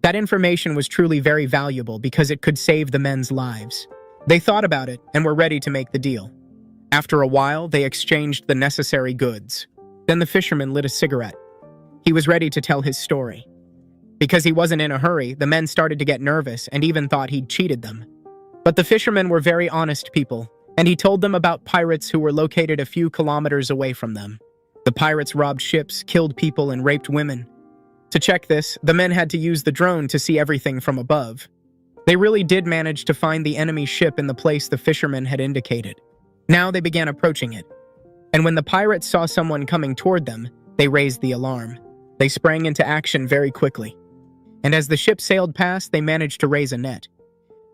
That information was truly very valuable because it could save the men's lives. They thought about it and were ready to make the deal. After a while, they exchanged the necessary goods. Then the fisherman lit a cigarette. He was ready to tell his story. Because he wasn't in a hurry, the men started to get nervous and even thought he'd cheated them. But the fishermen were very honest people, and he told them about pirates who were located a few kilometers away from them. The pirates robbed ships, killed people, and raped women. To check this, the men had to use the drone to see everything from above. They really did manage to find the enemy ship in the place the fishermen had indicated. Now they began approaching it. And when the pirates saw someone coming toward them, they raised the alarm. They sprang into action very quickly. And as the ship sailed past, they managed to raise a net.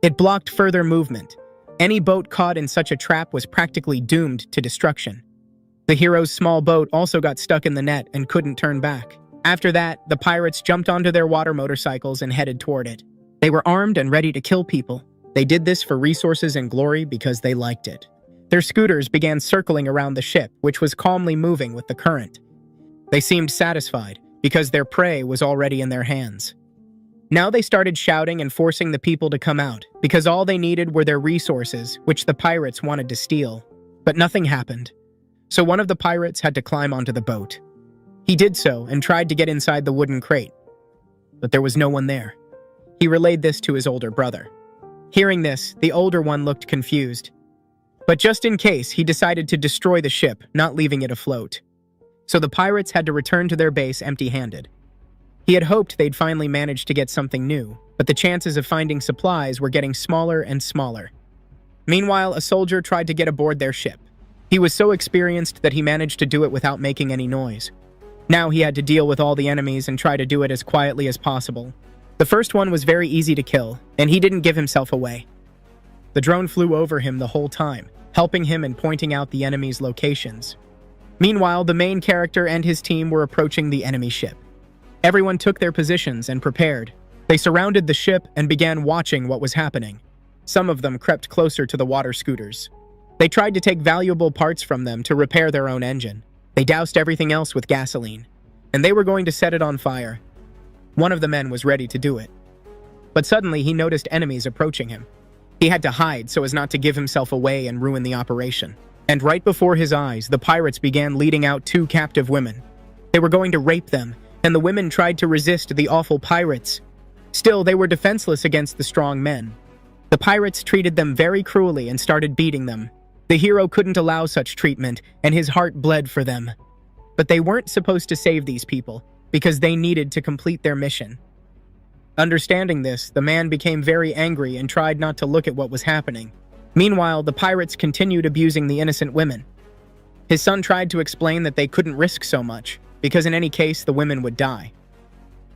It blocked further movement. Any boat caught in such a trap was practically doomed to destruction. The hero's small boat also got stuck in the net and couldn't turn back. After that, the pirates jumped onto their water motorcycles and headed toward it. They were armed and ready to kill people. They did this for resources and glory because they liked it. Their scooters began circling around the ship, which was calmly moving with the current. They seemed satisfied because their prey was already in their hands. Now they started shouting and forcing the people to come out because all they needed were their resources, which the pirates wanted to steal. But nothing happened. So one of the pirates had to climb onto the boat. He did so and tried to get inside the wooden crate, but there was no one there. He relayed this to his older brother. Hearing this, the older one looked confused. But just in case, he decided to destroy the ship, not leaving it afloat. So the pirates had to return to their base empty-handed. He had hoped they'd finally manage to get something new, but the chances of finding supplies were getting smaller and smaller. Meanwhile, a soldier tried to get aboard their ship. He was so experienced that he managed to do it without making any noise. Now he had to deal with all the enemies and try to do it as quietly as possible. The first one was very easy to kill, and he didn't give himself away. The drone flew over him the whole time, helping him and pointing out the enemy's locations. Meanwhile, the main character and his team were approaching the enemy ship. Everyone took their positions and prepared. They surrounded the ship and began watching what was happening. Some of them crept closer to the water scooters. They tried to take valuable parts from them to repair their own engine. They doused everything else with gasoline, and they were going to set it on fire. One of the men was ready to do it. But suddenly he noticed enemies approaching him. He had to hide so as not to give himself away and ruin the operation. And right before his eyes, the pirates began leading out 2 captive women. They were going to rape them, and the women tried to resist the awful pirates. Still, they were defenseless against the strong men. The pirates treated them very cruelly and started beating them. The hero couldn't allow such treatment, and his heart bled for them. But they weren't supposed to save these people, because they needed to complete their mission. Understanding this, the man became very angry and tried not to look at what was happening. Meanwhile, the pirates continued abusing the innocent women. His son tried to explain that they couldn't risk so much, because in any case, the women would die.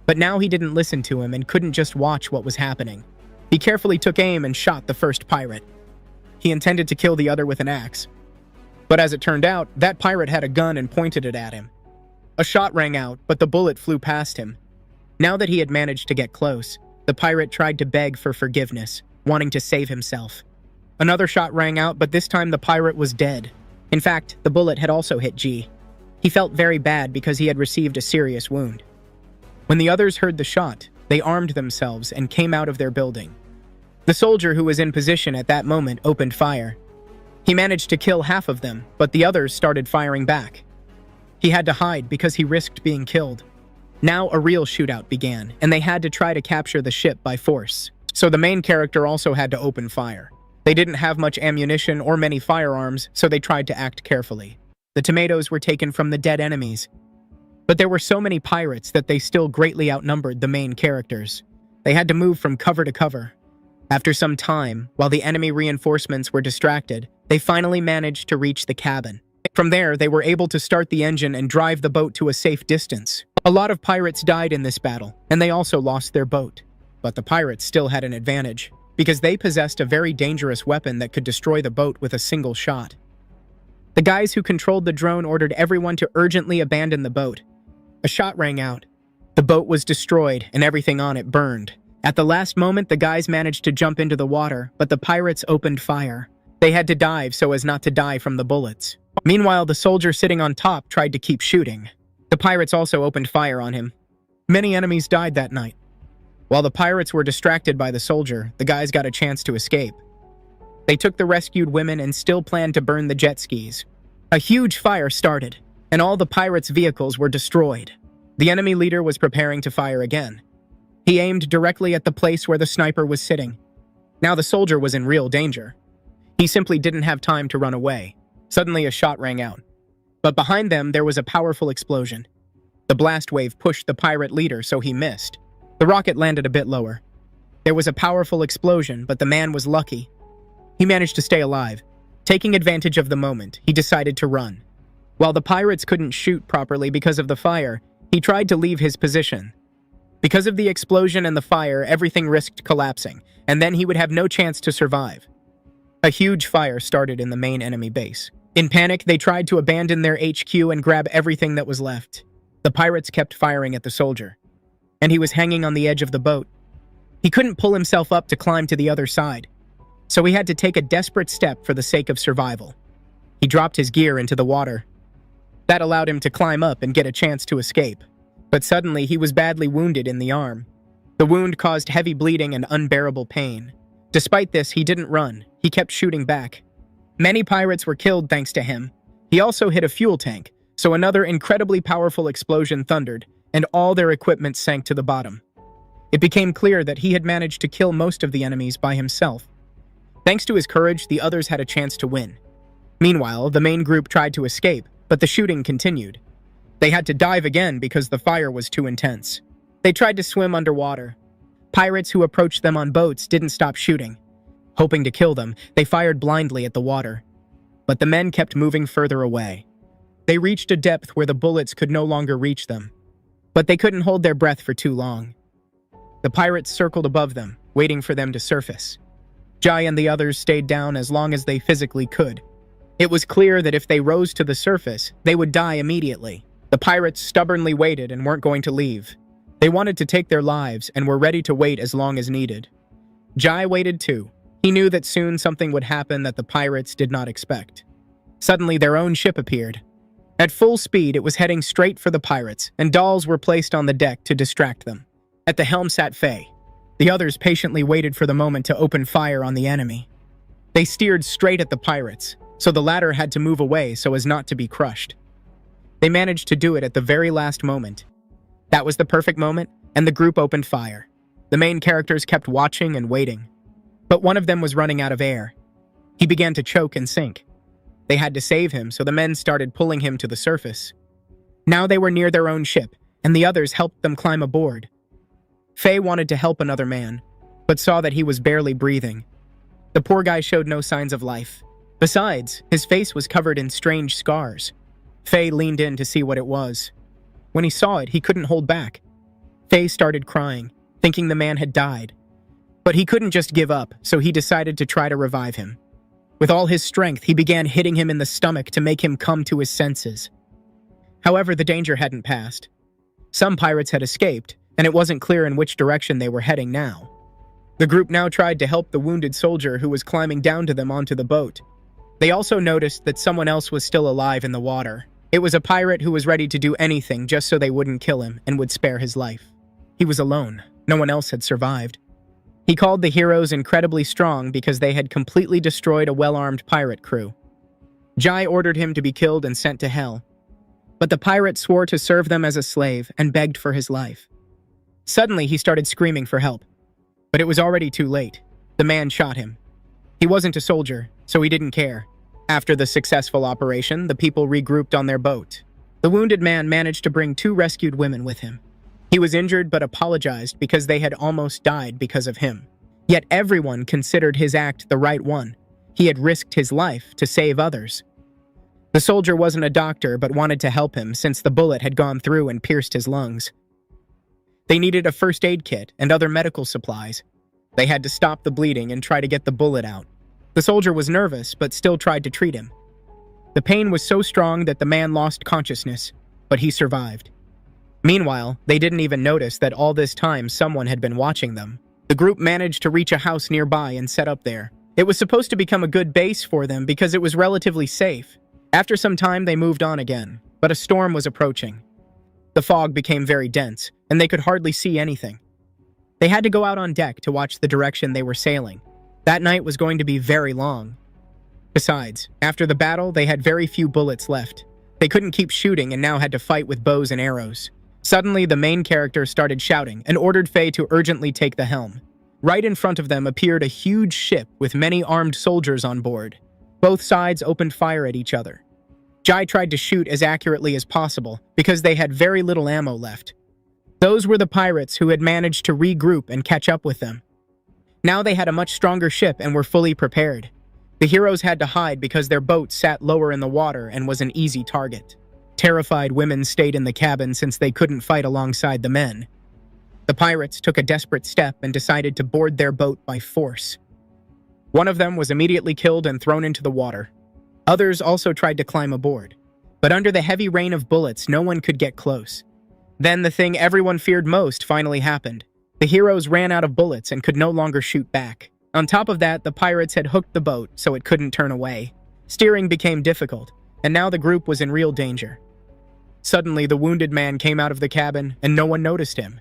But now he didn't listen to him and couldn't just watch what was happening. He carefully took aim and shot the first pirate. He intended to kill the other with an axe. But as it turned out, that pirate had a gun and pointed it at him. A shot rang out, but the bullet flew past him. Now that he had managed to get close, the pirate tried to beg for forgiveness, wanting to save himself. Another shot rang out, but this time the pirate was dead. In fact, the bullet had also hit G. He felt very bad because he had received a serious wound. When the others heard the shot, they armed themselves and came out of their building. The soldier who was in position at that moment opened fire. He managed to kill half of them, but the others started firing back. He had to hide because he risked being killed. Now a real shootout began, and they had to try to capture the ship by force. So the main character also had to open fire. They didn't have much ammunition or many firearms, so they tried to act carefully. The tomatoes were taken from the dead enemies. But there were so many pirates that they still greatly outnumbered the main characters. They had to move from cover to cover. After some time, while the enemy reinforcements were distracted, they finally managed to reach the cabin. From there, they were able to start the engine and drive the boat to a safe distance. A lot of pirates died in this battle, and they also lost their boat. But the pirates still had an advantage, because they possessed a very dangerous weapon that could destroy the boat with a single shot. The guys who controlled the drone ordered everyone to urgently abandon the boat. A shot rang out. The boat was destroyed, and everything on it burned. At the last moment, the guys managed to jump into the water, but the pirates opened fire. They had to dive so as not to die from the bullets. Meanwhile, the soldier sitting on top tried to keep shooting. The pirates also opened fire on him. Many enemies died that night. While the pirates were distracted by the soldier, the guys got a chance to escape. They took the rescued women and still planned to burn the jet skis. A huge fire started, and all the pirates' vehicles were destroyed. The enemy leader was preparing to fire again. He aimed directly at the place where the sniper was sitting. Now the soldier was in real danger. He simply didn't have time to run away. Suddenly a shot rang out. But behind them there was a powerful explosion. The blast wave pushed the pirate leader, so he missed. The rocket landed a bit lower. There was a powerful explosion, but the man was lucky. He managed to stay alive. Taking advantage of the moment, he decided to run. While the pirates couldn't shoot properly because of the fire, he tried to leave his position. Because of the explosion and the fire, everything risked collapsing, and then he would have no chance to survive. A huge fire started in the main enemy base. In panic, they tried to abandon their HQ and grab everything that was left. The pirates kept firing at the soldier, and he was hanging on the edge of the boat. He couldn't pull himself up to climb to the other side, so he had to take a desperate step for the sake of survival. He dropped his gear into the water. That allowed him to climb up and get a chance to escape. But suddenly, he was badly wounded in the arm. The wound caused heavy bleeding and unbearable pain. Despite this, he didn't run. He kept shooting back. Many pirates were killed thanks to him. He also hit a fuel tank, so another incredibly powerful explosion thundered, and all their equipment sank to the bottom. It became clear that he had managed to kill most of the enemies by himself. Thanks to his courage, the others had a chance to win. Meanwhile, the main group tried to escape, but the shooting continued. They had to dive again because the fire was too intense. They tried to swim underwater. Pirates who approached them on boats didn't stop shooting. Hoping to kill them, they fired blindly at the water. But the men kept moving further away. They reached a depth where the bullets could no longer reach them. But they couldn't hold their breath for too long. The pirates circled above them, waiting for them to surface. Jai and the others stayed down as long as they physically could. It was clear that if they rose to the surface, they would die immediately. The pirates stubbornly waited and weren't going to leave. They wanted to take their lives and were ready to wait as long as needed. Jai waited too. He knew that soon something would happen that the pirates did not expect. Suddenly, their own ship appeared. At full speed, it was heading straight for the pirates, and dolls were placed on the deck to distract them. At the helm sat Faye. The others patiently waited for the moment to open fire on the enemy. They steered straight at the pirates, so the latter had to move away so as not to be crushed. They managed to do it at the very last moment. That was the perfect moment, and the group opened fire. The main characters kept watching and waiting. But one of them was running out of air. He began to choke and sink. They had to save him, so the men started pulling him to the surface. Now they were near their own ship, and the others helped them climb aboard. Faye wanted to help another man, but saw that he was barely breathing. The poor guy showed no signs of life. Besides, his face was covered in strange scars. Faye leaned in to see what it was. When he saw it, he couldn't hold back. Faye started crying, thinking the man had died. But he couldn't just give up, so he decided to try to revive him. With all his strength, he began hitting him in the stomach to make him come to his senses. However, the danger hadn't passed. Some pirates had escaped, and it wasn't clear in which direction they were heading now. The group now tried to help the wounded soldier who was climbing down to them onto the boat. They also noticed that someone else was still alive in the water. It was a pirate who was ready to do anything just so they wouldn't kill him and would spare his life. He was alone. No one else had survived. He called the heroes incredibly strong because they had completely destroyed a well-armed pirate crew. Jai ordered him to be killed and sent to hell. But the pirate swore to serve them as a slave and begged for his life. Suddenly, he started screaming for help. But it was already too late. The man shot him. He wasn't a soldier, so he didn't care. After the successful operation, the people regrouped on their boat. The wounded man managed to bring 2 rescued women with him. He was injured but apologized because they had almost died because of him. Yet everyone considered his act the right one. He had risked his life to save others. The soldier wasn't a doctor but wanted to help him since the bullet had gone through and pierced his lungs. They needed a first aid kit and other medical supplies. They had to stop the bleeding and try to get the bullet out. The soldier was nervous but still tried to treat him. The pain was so strong that the man lost consciousness, but he survived. Meanwhile, they didn't even notice that all this time someone had been watching them. The group managed to reach a house nearby and set up there. It was supposed to become a good base for them because it was relatively safe. After some time, they moved on again, but a storm was approaching. The fog became very dense, and they could hardly see anything. They had to go out on deck to watch the direction they were sailing. That night was going to be very long. Besides, after the battle, they had very few bullets left. They couldn't keep shooting and now had to fight with bows and arrows. Suddenly, the main character started shouting and ordered Faye to urgently take the helm. Right in front of them appeared a huge ship with many armed soldiers on board. Both sides opened fire at each other. Jai tried to shoot as accurately as possible because they had very little ammo left. Those were the pirates who had managed to regroup and catch up with them. Now they had a much stronger ship and were fully prepared. The heroes had to hide because their boat sat lower in the water and was an easy target. Terrified women stayed in the cabin since they couldn't fight alongside the men. The pirates took a desperate step and decided to board their boat by force. One of them was immediately killed and thrown into the water. Others also tried to climb aboard, but under the heavy rain of bullets, no one could get close. Then the thing everyone feared most finally happened. The heroes ran out of bullets and could no longer shoot back. On top of that, the pirates had hooked the boat so it couldn't turn away. Steering became difficult, and now the group was in real danger. Suddenly, the wounded man came out of the cabin, and no one noticed him.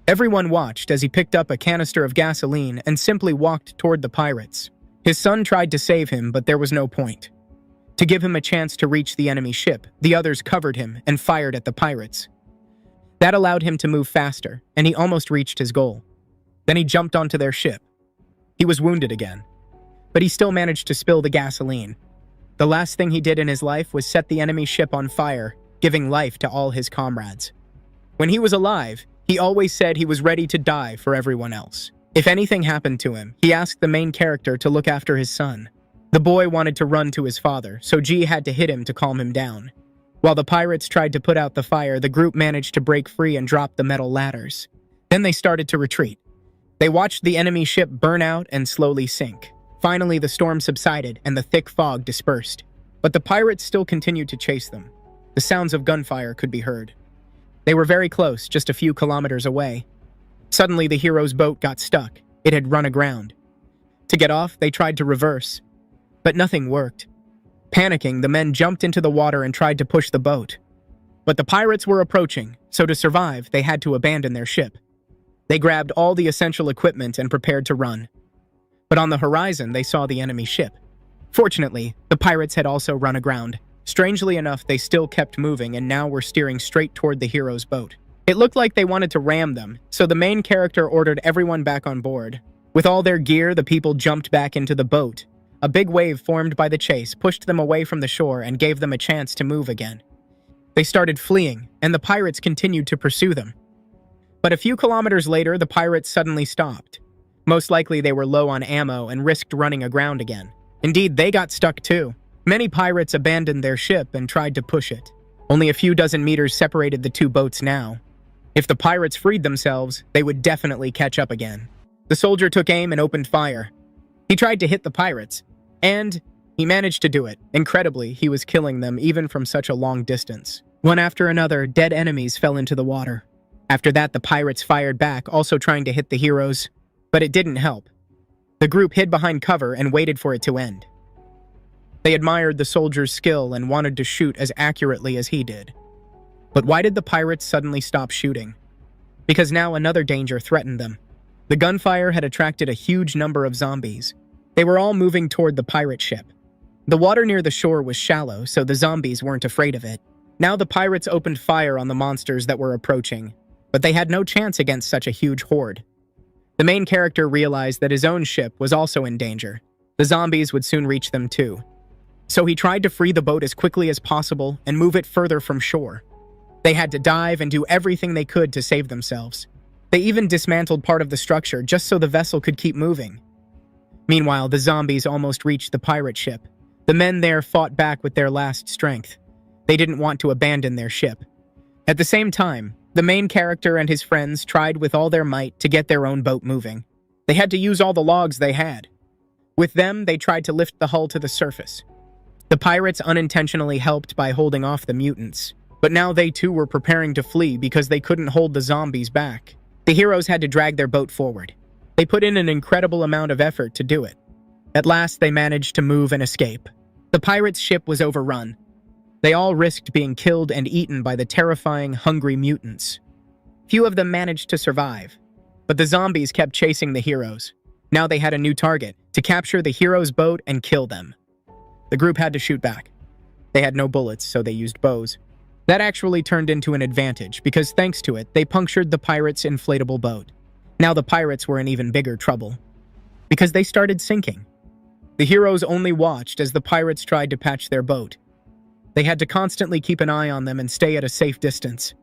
Everyone watched as he picked up a canister of gasoline and simply walked toward the pirates. His son tried to save him, but there was no point. To give him a chance to reach the enemy ship, the others covered him and fired at the pirates. That allowed him to move faster, and he almost reached his goal. Then he jumped onto their ship. He was wounded again, but he still managed to spill the gasoline. The last thing he did in his life was set the enemy ship on fire, giving life to all his comrades. When he was alive, he always said he was ready to die for everyone else. If anything happened to him, he asked the main character to look after his son. The boy wanted to run to his father, so G had to hit him to calm him down. While the pirates tried to put out the fire, the group managed to break free and drop the metal ladders. Then they started to retreat. They watched the enemy ship burn out and slowly sink. Finally, the storm subsided and the thick fog dispersed. But the pirates still continued to chase them. The sounds of gunfire could be heard. They were very close, just a few kilometers away. Suddenly, the hero's boat got stuck. It had run aground. To get off, they tried to reverse, but nothing worked. Panicking, the men jumped into the water and tried to push the boat. But the pirates were approaching, so to survive, they had to abandon their ship. They grabbed all the essential equipment and prepared to run. But on the horizon, they saw the enemy ship. Fortunately, the pirates had also run aground. Strangely enough, they still kept moving and now were steering straight toward the hero's boat. It looked like they wanted to ram them, so the main character ordered everyone back on board. With all their gear, the people jumped back into the boat. A big wave formed by the chase pushed them away from the shore and gave them a chance to move again. They started fleeing, and the pirates continued to pursue them. But a few kilometers later, the pirates suddenly stopped. Most likely they were low on ammo and risked running aground again. Indeed, they got stuck too. Many pirates abandoned their ship and tried to push it. Only a few dozen meters separated the two boats now. If the pirates freed themselves, they would definitely catch up again. The soldier took aim and opened fire. He tried to hit the pirates, and he managed to do it. Incredibly, he was killing them even from such a long distance. One after another, dead enemies fell into the water. After that, the pirates fired back, also trying to hit the heroes, but it didn't help. The group hid behind cover and waited for it to end. They admired the soldier's skill and wanted to shoot as accurately as he did. But why did the pirates suddenly stop shooting? Because now another danger threatened them. The gunfire had attracted a huge number of zombies. They were all moving toward the pirate ship. The water near the shore was shallow, so the zombies weren't afraid of it. Now the pirates opened fire on the monsters that were approaching, but they had no chance against such a huge horde. The main character realized that his own ship was also in danger. The zombies would soon reach them too. So he tried to free the boat as quickly as possible and move it further from shore. They had to dive and do everything they could to save themselves. They even dismantled part of the structure just so the vessel could keep moving. Meanwhile, the zombies almost reached the pirate ship. The men there fought back with their last strength. They didn't want to abandon their ship. At the same time, the main character and his friends tried with all their might to get their own boat moving. They had to use all the logs they had. With them, they tried to lift the hull to the surface. The pirates unintentionally helped by holding off the mutants, but now they too were preparing to flee because they couldn't hold the zombies back. The heroes had to drag their boat forward. They put in an incredible amount of effort to do it. At last, they managed to move and escape. The pirates' ship was overrun. They all risked being killed and eaten by the terrifying, hungry mutants. Few of them managed to survive, but the zombies kept chasing the heroes. Now they had a new target, to capture the heroes' boat and kill them. The group had to shoot back. They had no bullets, so they used bows. That actually turned into an advantage, because thanks to it, they punctured the pirates' inflatable boat. Now the pirates were in even bigger trouble, because they started sinking. The heroes only watched as the pirates tried to patch their boat. They had to constantly keep an eye on them and stay at a safe distance,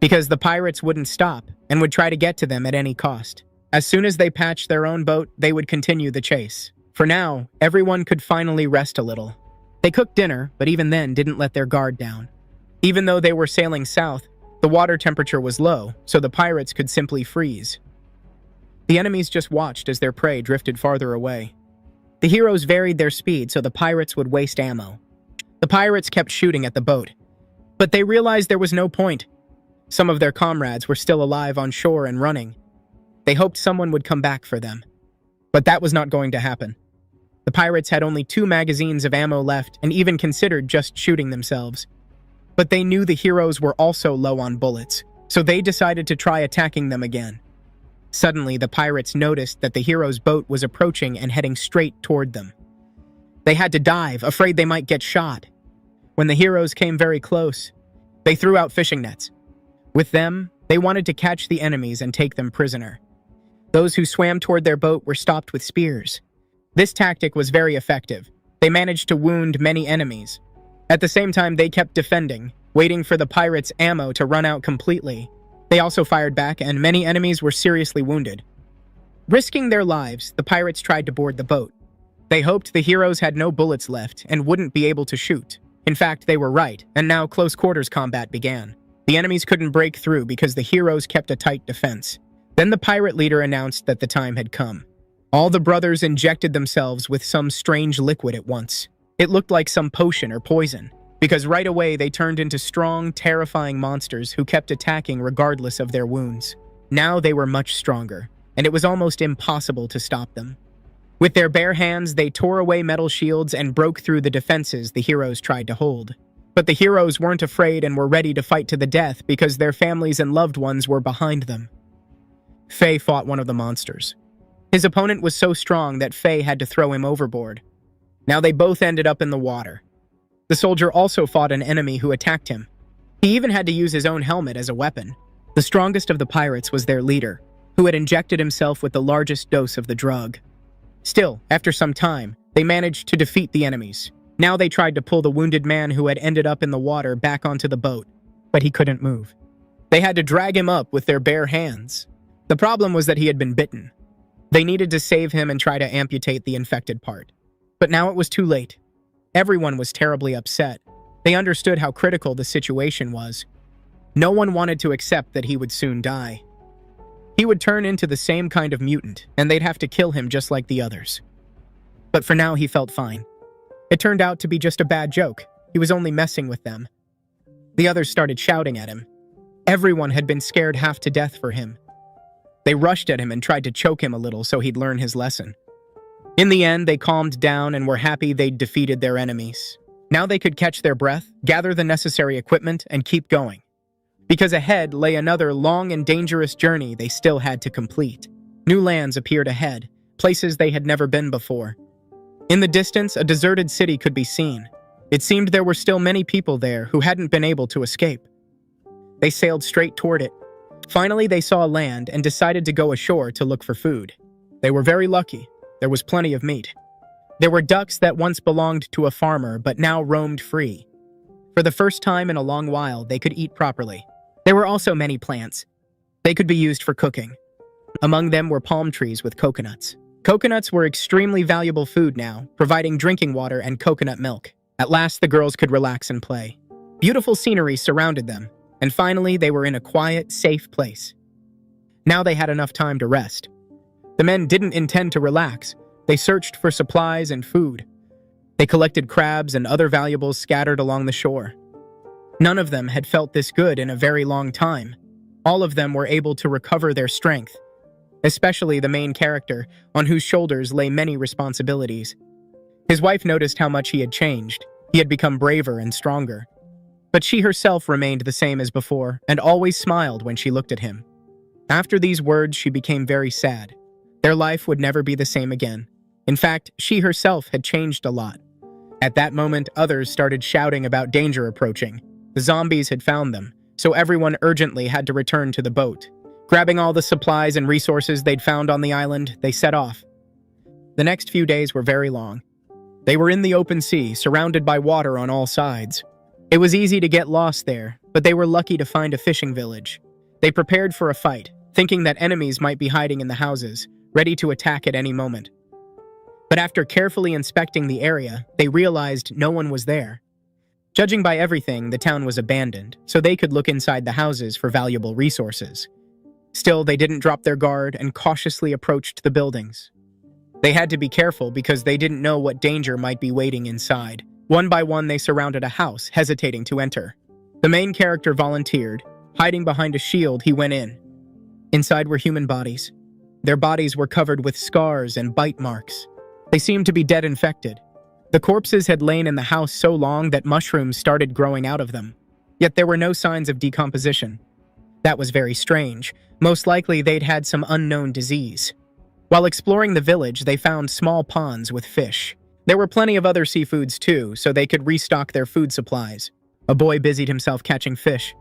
because the pirates wouldn't stop and would try to get to them at any cost. As soon as they patched their own boat, they would continue the chase. For now, everyone could finally rest a little. They cooked dinner, but even then didn't let their guard down. Even though they were sailing south, the water temperature was low, so the pirates could simply freeze. The enemies just watched as their prey drifted farther away. The heroes varied their speed so the pirates would waste ammo. The pirates kept shooting at the boat, but they realized there was no point. Some of their comrades were still alive on shore and running. They hoped someone would come back for them, but that was not going to happen. The pirates had only 2 magazines of ammo left and even considered just shooting themselves. But they knew the heroes were also low on bullets, so they decided to try attacking them again. Suddenly, the pirates noticed that the hero's boat was approaching and heading straight toward them. They had to dive, afraid they might get shot. When the heroes came very close, they threw out fishing nets. With them, they wanted to catch the enemies and take them prisoner. Those who swam toward their boat were stopped with spears. This tactic was very effective. They managed to wound many enemies. At the same time, they kept defending, waiting for the pirates' ammo to run out completely. They also fired back, and many enemies were seriously wounded. Risking their lives, the pirates tried to board the boat. They hoped the heroes had no bullets left and wouldn't be able to shoot. In fact, they were right, and now close quarters combat began. The enemies couldn't break through because the heroes kept a tight defense. Then the pirate leader announced that the time had come. All the brothers injected themselves with some strange liquid at once. It looked like some potion or poison, because right away they turned into strong, terrifying monsters who kept attacking regardless of their wounds. Now they were much stronger, and it was almost impossible to stop them. With their bare hands, they tore away metal shields and broke through the defenses the heroes tried to hold. But the heroes weren't afraid and were ready to fight to the death because their families and loved ones were behind them. Faye fought one of the monsters. His opponent was so strong that Faye had to throw him overboard. Now they both ended up in the water. The soldier also fought an enemy who attacked him. He even had to use his own helmet as a weapon. The strongest of the pirates was their leader, who had injected himself with the largest dose of the drug. Still, after some time, they managed to defeat the enemies. Now they tried to pull the wounded man who had ended up in the water back onto the boat, but he couldn't move. They had to drag him up with their bare hands. The problem was that he had been bitten. They needed to save him and try to amputate the infected part. But now it was too late. Everyone was terribly upset. They understood how critical the situation was. No one wanted to accept that he would soon die. He would turn into the same kind of mutant, and they'd have to kill him just like the others. But for now, he felt fine. It turned out to be just a bad joke. He was only messing with them. The others started shouting at him. Everyone had been scared half to death for him. They rushed at him and tried to choke him a little so he'd learn his lesson. In the end, they calmed down and were happy they'd defeated their enemies. Now they could catch their breath, gather the necessary equipment, and keep going. Because ahead lay another long and dangerous journey they still had to complete. New lands appeared ahead, places they had never been before. In the distance, a deserted city could be seen. It seemed there were still many people there who hadn't been able to escape. They sailed straight toward it. Finally, they saw land and decided to go ashore to look for food. They were very lucky. There was plenty of meat. There were ducks that once belonged to a farmer but now roamed free. For the first time in a long while, they could eat properly. There were also many plants. They could be used for cooking. Among them were palm trees with coconuts. Coconuts were extremely valuable food now, providing drinking water and coconut milk. At last, the girls could relax and play. Beautiful scenery surrounded them, and finally, they were in a quiet, safe place. Now they had enough time to rest. The men didn't intend to relax. They searched for supplies and food. They collected crabs and other valuables scattered along the shore. None of them had felt this good in a very long time. All of them were able to recover their strength, especially the main character, on whose shoulders lay many responsibilities. His wife noticed how much he had changed. He had become braver and stronger. But she herself remained the same as before, and always smiled when she looked at him. After these words, she became very sad. Their life would never be the same again. In fact, she herself had changed a lot. At that moment, others started shouting about danger approaching. The zombies had found them, so everyone urgently had to return to the boat. Grabbing all the supplies and resources they'd found on the island, they set off. The next few days were very long. They were in the open sea, surrounded by water on all sides. It was easy to get lost there, but they were lucky to find a fishing village. They prepared for a fight, thinking that enemies might be hiding in the houses, ready to attack at any moment. But after carefully inspecting the area, they realized no one was there. Judging by everything, the town was abandoned, so they could look inside the houses for valuable resources. Still, they didn't drop their guard and cautiously approached the buildings. They had to be careful because they didn't know what danger might be waiting inside. One by one, they surrounded a house, hesitating to enter. The main character volunteered. Hiding behind a shield, he went in. Inside were human bodies. Their bodies were covered with scars and bite marks. They seemed to be dead infected. The corpses had lain in the house so long that mushrooms started growing out of them. Yet there were no signs of decomposition. That was very strange. Most likely they'd had some unknown disease. While exploring the village, they found small ponds with fish. There were plenty of other seafoods too, so they could restock their food supplies. A boy busied himself catching fish,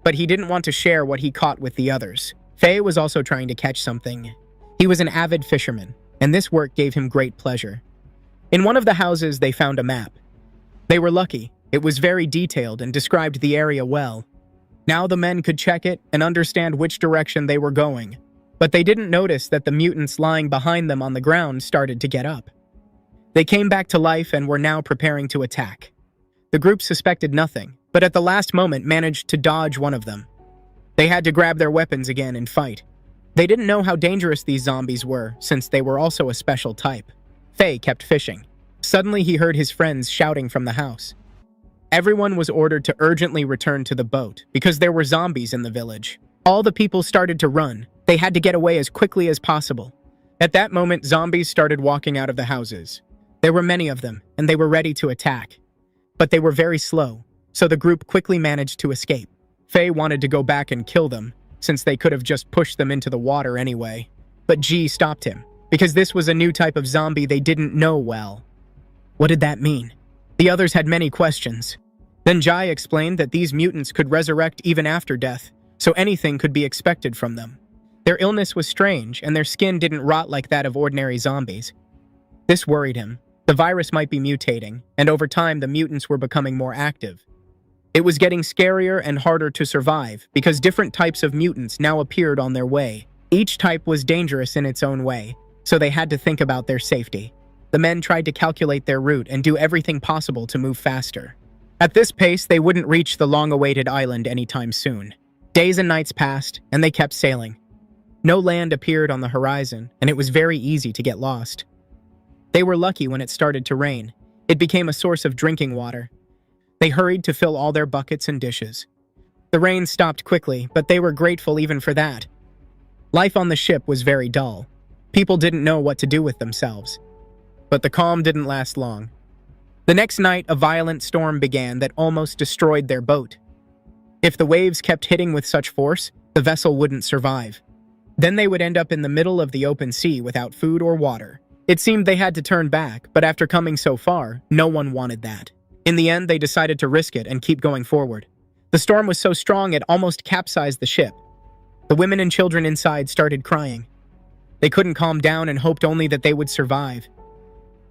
but he didn't want to share what he caught with the others. Faye was also trying to catch something. He was an avid fisherman, and this work gave him great pleasure. In one of the houses, they found a map. They were lucky. It was very detailed and described the area well. Now the men could check it and understand which direction they were going. But they didn't notice that the mutants lying behind them on the ground started to get up. They came back to life and were now preparing to attack. The group suspected nothing, but at the last moment managed to dodge one of them. They had to grab their weapons again and fight. They didn't know how dangerous these zombies were, since they were also a special type. Faye kept fishing. Suddenly, he heard his friends shouting from the house. Everyone was ordered to urgently return to the boat because there were zombies in the village. All the people started to run. They had to get away as quickly as possible. At that moment, zombies started walking out of the houses. There were many of them, and they were ready to attack. But they were very slow, so the group quickly managed to escape. Faye wanted to go back and kill them, since they could have just pushed them into the water anyway. But G stopped him, because this was a new type of zombie they didn't know well. What did that mean? The others had many questions. Then Jai explained that these mutants could resurrect even after death, so anything could be expected from them. Their illness was strange, and their skin didn't rot like that of ordinary zombies. This worried him. The virus might be mutating, and over time the mutants were becoming more active. It was getting scarier and harder to survive, because different types of mutants now appeared on their way. Each type was dangerous in its own way, so they had to think about their safety. The men tried to calculate their route and do everything possible to move faster. At this pace, they wouldn't reach the long-awaited island anytime soon. Days and nights passed, and they kept sailing. No land appeared on the horizon, and it was very easy to get lost. They were lucky when it started to rain. It became a source of drinking water. They hurried to fill all their buckets and dishes. The rain stopped quickly, but they were grateful even for that. Life on the ship was very dull. People didn't know what to do with themselves. But the calm didn't last long. The next night, a violent storm began that almost destroyed their boat. If the waves kept hitting with such force, the vessel wouldn't survive. Then they would end up in the middle of the open sea without food or water. It seemed they had to turn back, but after coming so far, no one wanted that. In the end, they decided to risk it and keep going forward. The storm was so strong it almost capsized the ship. The women and children inside started crying. They couldn't calm down and hoped only that they would survive.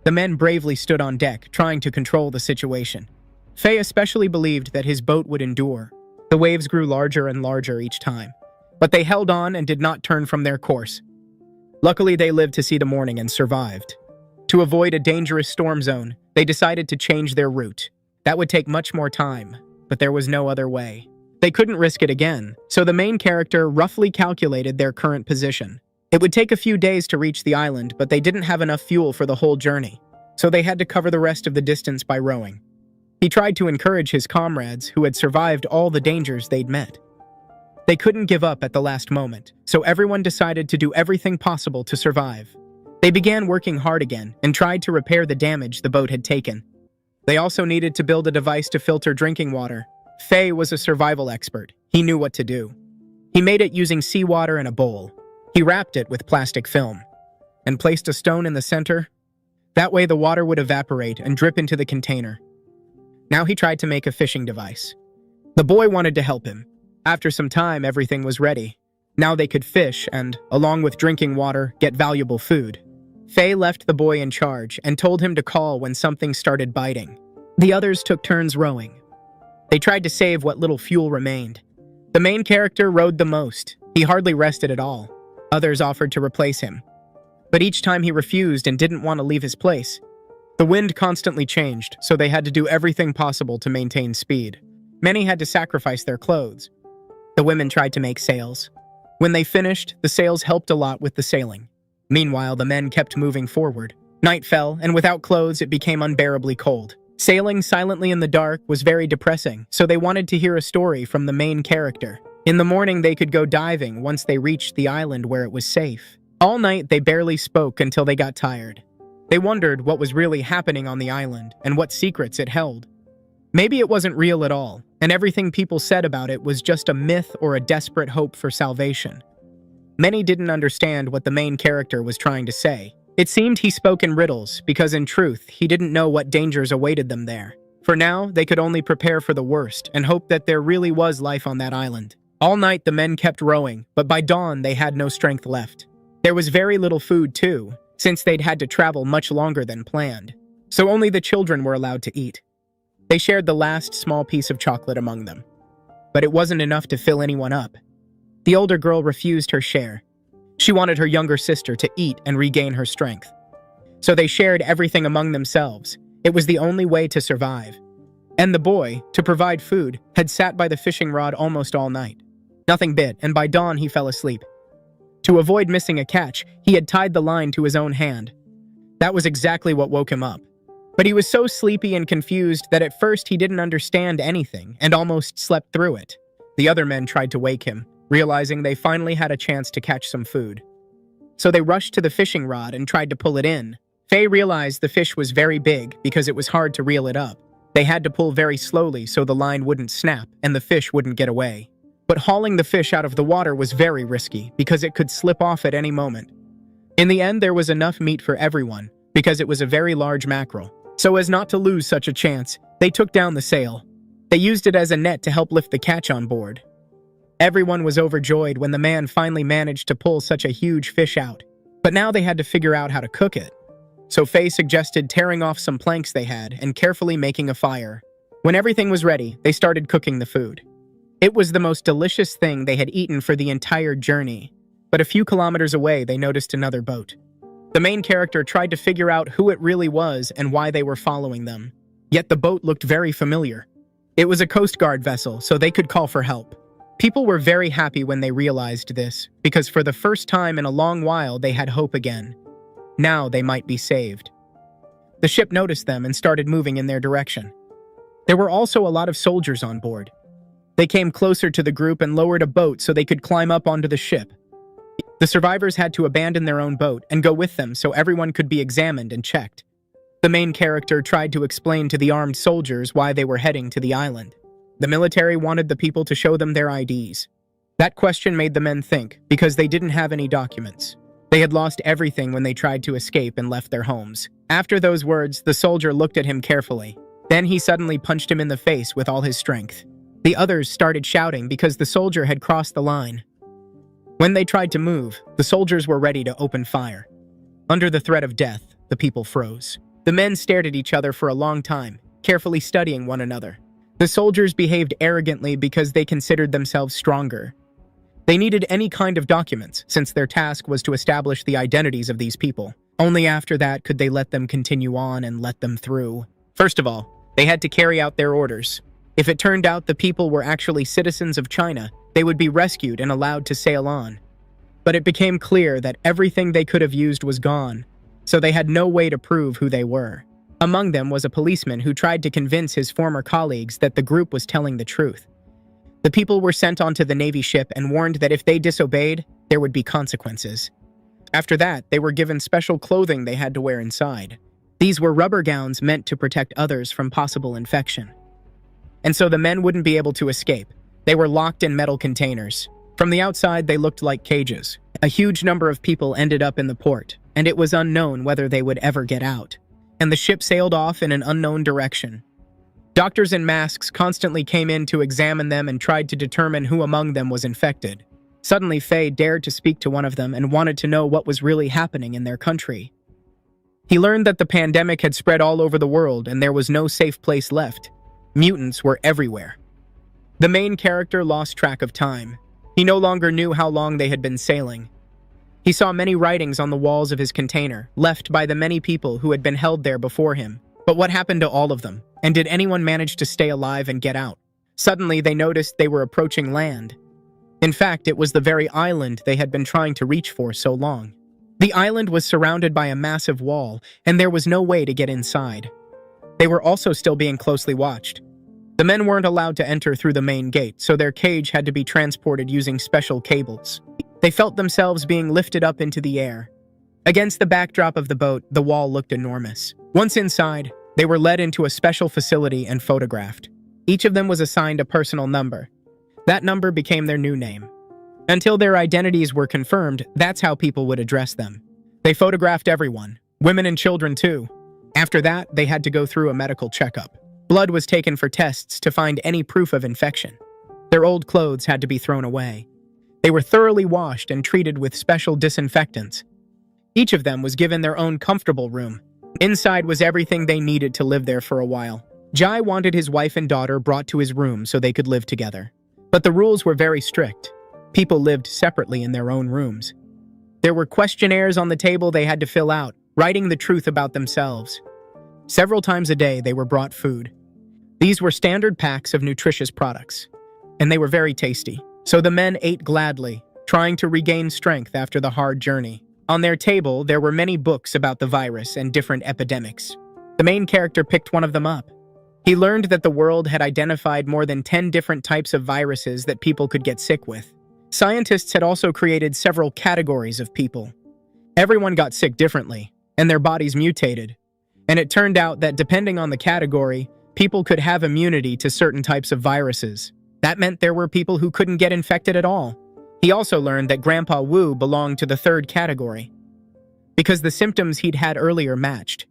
The men bravely stood on deck, trying to control the situation. Faye especially believed that his boat would endure. The waves grew larger and larger each time, but they held on and did not turn from their course. Luckily, they lived to see the morning and survived. To avoid a dangerous storm zone, they decided to change their route. That would take much more time, but there was no other way. They couldn't risk it again, so the main character roughly calculated their current position. It would take a few days to reach the island, but they didn't have enough fuel for the whole journey, so they had to cover the rest of the distance by rowing. He tried to encourage his comrades who had survived all the dangers they'd met. They couldn't give up at the last moment, so everyone decided to do everything possible to survive. They began working hard again and tried to repair the damage the boat had taken. They also needed to build a device to filter drinking water. Faye was a survival expert. He knew what to do. He made it using seawater in a bowl. He wrapped it with plastic film and placed a stone in the center. That way the water would evaporate and drip into the container. Now he tried to make a fishing device. The boy wanted to help him. After some time, everything was ready. Now they could fish and, along with drinking water, get valuable food. Faye left the boy in charge and told him to call when something started biting. The others took turns rowing. They tried to save what little fuel remained. The main character rowed the most. He hardly rested at all. Others offered to replace him. But each time he refused and didn't want to leave his place. The wind constantly changed, so they had to do everything possible to maintain speed. Many had to sacrifice their clothes. The women tried to make sails. When they finished, the sails helped a lot with the sailing. Meanwhile, the men kept moving forward. Night fell, and without clothes, it became unbearably cold. Sailing silently in the dark was very depressing, so they wanted to hear a story from the main character. In the morning, they could go diving once they reached the island where it was safe. All night, they barely spoke until they got tired. They wondered what was really happening on the island and what secrets it held. Maybe it wasn't real at all, and everything people said about it was just a myth or a desperate hope for salvation. Many didn't understand what the main character was trying to say. It seemed he spoke in riddles because in truth, he didn't know what dangers awaited them there. For now, they could only prepare for the worst and hope that there really was life on that island. All night, the men kept rowing, but by dawn, they had no strength left. There was very little food, too, since they'd had to travel much longer than planned. So only the children were allowed to eat. They shared the last small piece of chocolate among them. But it wasn't enough to fill anyone up. The older girl refused her share. She wanted her younger sister to eat and regain her strength. So they shared everything among themselves. It was the only way to survive. And the boy, to provide food, had sat by the fishing rod almost all night. Nothing bit, and by dawn he fell asleep. To avoid missing a catch, he had tied the line to his own hand. That was exactly what woke him up. But he was so sleepy and confused that at first he didn't understand anything and almost slept through it. The other men tried to wake him, realizing they finally had a chance to catch some food. So they rushed to the fishing rod and tried to pull it in. Faye realized the fish was very big because it was hard to reel it up. They had to pull very slowly so the line wouldn't snap and the fish wouldn't get away. But hauling the fish out of the water was very risky because it could slip off at any moment. In the end, there was enough meat for everyone because it was a very large mackerel. So as not to lose such a chance, they took down the sail. They used it as a net to help lift the catch on board. Everyone was overjoyed when the man finally managed to pull such a huge fish out. But now they had to figure out how to cook it. So Faye suggested tearing off some planks they had and carefully making a fire. When everything was ready, they started cooking the food. It was the most delicious thing they had eaten for the entire journey. But a few kilometers away, they noticed another boat. The main character tried to figure out who it really was and why they were following them. Yet the boat looked very familiar. It was a Coast Guard vessel, so they could call for help. People were very happy when they realized this, because for the first time in a long while they had hope again. Now they might be saved. The ship noticed them and started moving in their direction. There were also a lot of soldiers on board. They came closer to the group and lowered a boat so they could climb up onto the ship. The survivors had to abandon their own boat and go with them so everyone could be examined and checked. The main character tried to explain to the armed soldiers why they were heading to the island. The military wanted the people to show them their IDs. That question made the men think, because they didn't have any documents. They had lost everything when they tried to escape and left their homes. After those words, the soldier looked at him carefully. Then he suddenly punched him in the face with all his strength. The others started shouting because the soldier had crossed the line. When they tried to move, the soldiers were ready to open fire. Under the threat of death, the people froze. The men stared at each other for a long time, carefully studying one another. The soldiers behaved arrogantly because they considered themselves stronger. They needed any kind of documents, since their task was to establish the identities of these people. Only after that could they let them continue on and let them through. First of all, they had to carry out their orders. If it turned out the people were actually citizens of China, they would be rescued and allowed to sail on. But it became clear that everything they could have used was gone, so they had no way to prove who they were. Among them was a policeman who tried to convince his former colleagues that the group was telling the truth. The people were sent onto the Navy ship and warned that if they disobeyed, there would be consequences. After that, they were given special clothing they had to wear inside. These were rubber gowns meant to protect others from possible infection. And so the men wouldn't be able to escape. They were locked in metal containers. From the outside, they looked like cages. A huge number of people ended up in the port, and it was unknown whether they would ever get out. And the ship sailed off in an unknown direction. Doctors in masks constantly came in to examine them and tried to determine who among them was infected. Suddenly, Faye dared to speak to one of them and wanted to know what was really happening in their country. He learned that the pandemic had spread all over the world and there was no safe place left. Mutants were everywhere. The main character lost track of time. He no longer knew how long they had been sailing. He saw many writings on the walls of his container, left by the many people who had been held there before him. But what happened to all of them? And did anyone manage to stay alive and get out? Suddenly, they noticed they were approaching land. In fact, it was the very island they had been trying to reach for so long. The island was surrounded by a massive wall, and there was no way to get inside. They were also still being closely watched. The men weren't allowed to enter through the main gate, so their cage had to be transported using special cables. They felt themselves being lifted up into the air. Against the backdrop of the boat, the wall looked enormous. Once inside, they were led into a special facility and photographed. Each of them was assigned a personal number. That number became their new name. Until their identities were confirmed, that's how people would address them. They photographed everyone, women and children too. After that, they had to go through a medical checkup. Blood was taken for tests to find any proof of infection. Their old clothes had to be thrown away. They were thoroughly washed and treated with special disinfectants. Each of them was given their own comfortable room. Inside was everything they needed to live there for a while. Jai wanted his wife and daughter brought to his room so they could live together. But the rules were very strict. People lived separately in their own rooms. There were questionnaires on the table they had to fill out, writing the truth about themselves. Several times a day, they were brought food. These were standard packs of nutritious products, and they were very tasty. So the men ate gladly, trying to regain strength after the hard journey. On their table, there were many books about the virus and different epidemics. The main character picked one of them up. He learned that the world had identified more than 10 different types of viruses that people could get sick with. Scientists had also created several categories of people. Everyone got sick differently, and their bodies mutated. And it turned out that depending on the category, people could have immunity to certain types of viruses. That meant there were people who couldn't get infected at all. He also learned that Grandpa Wu belonged to the third category, because the symptoms he'd had earlier matched.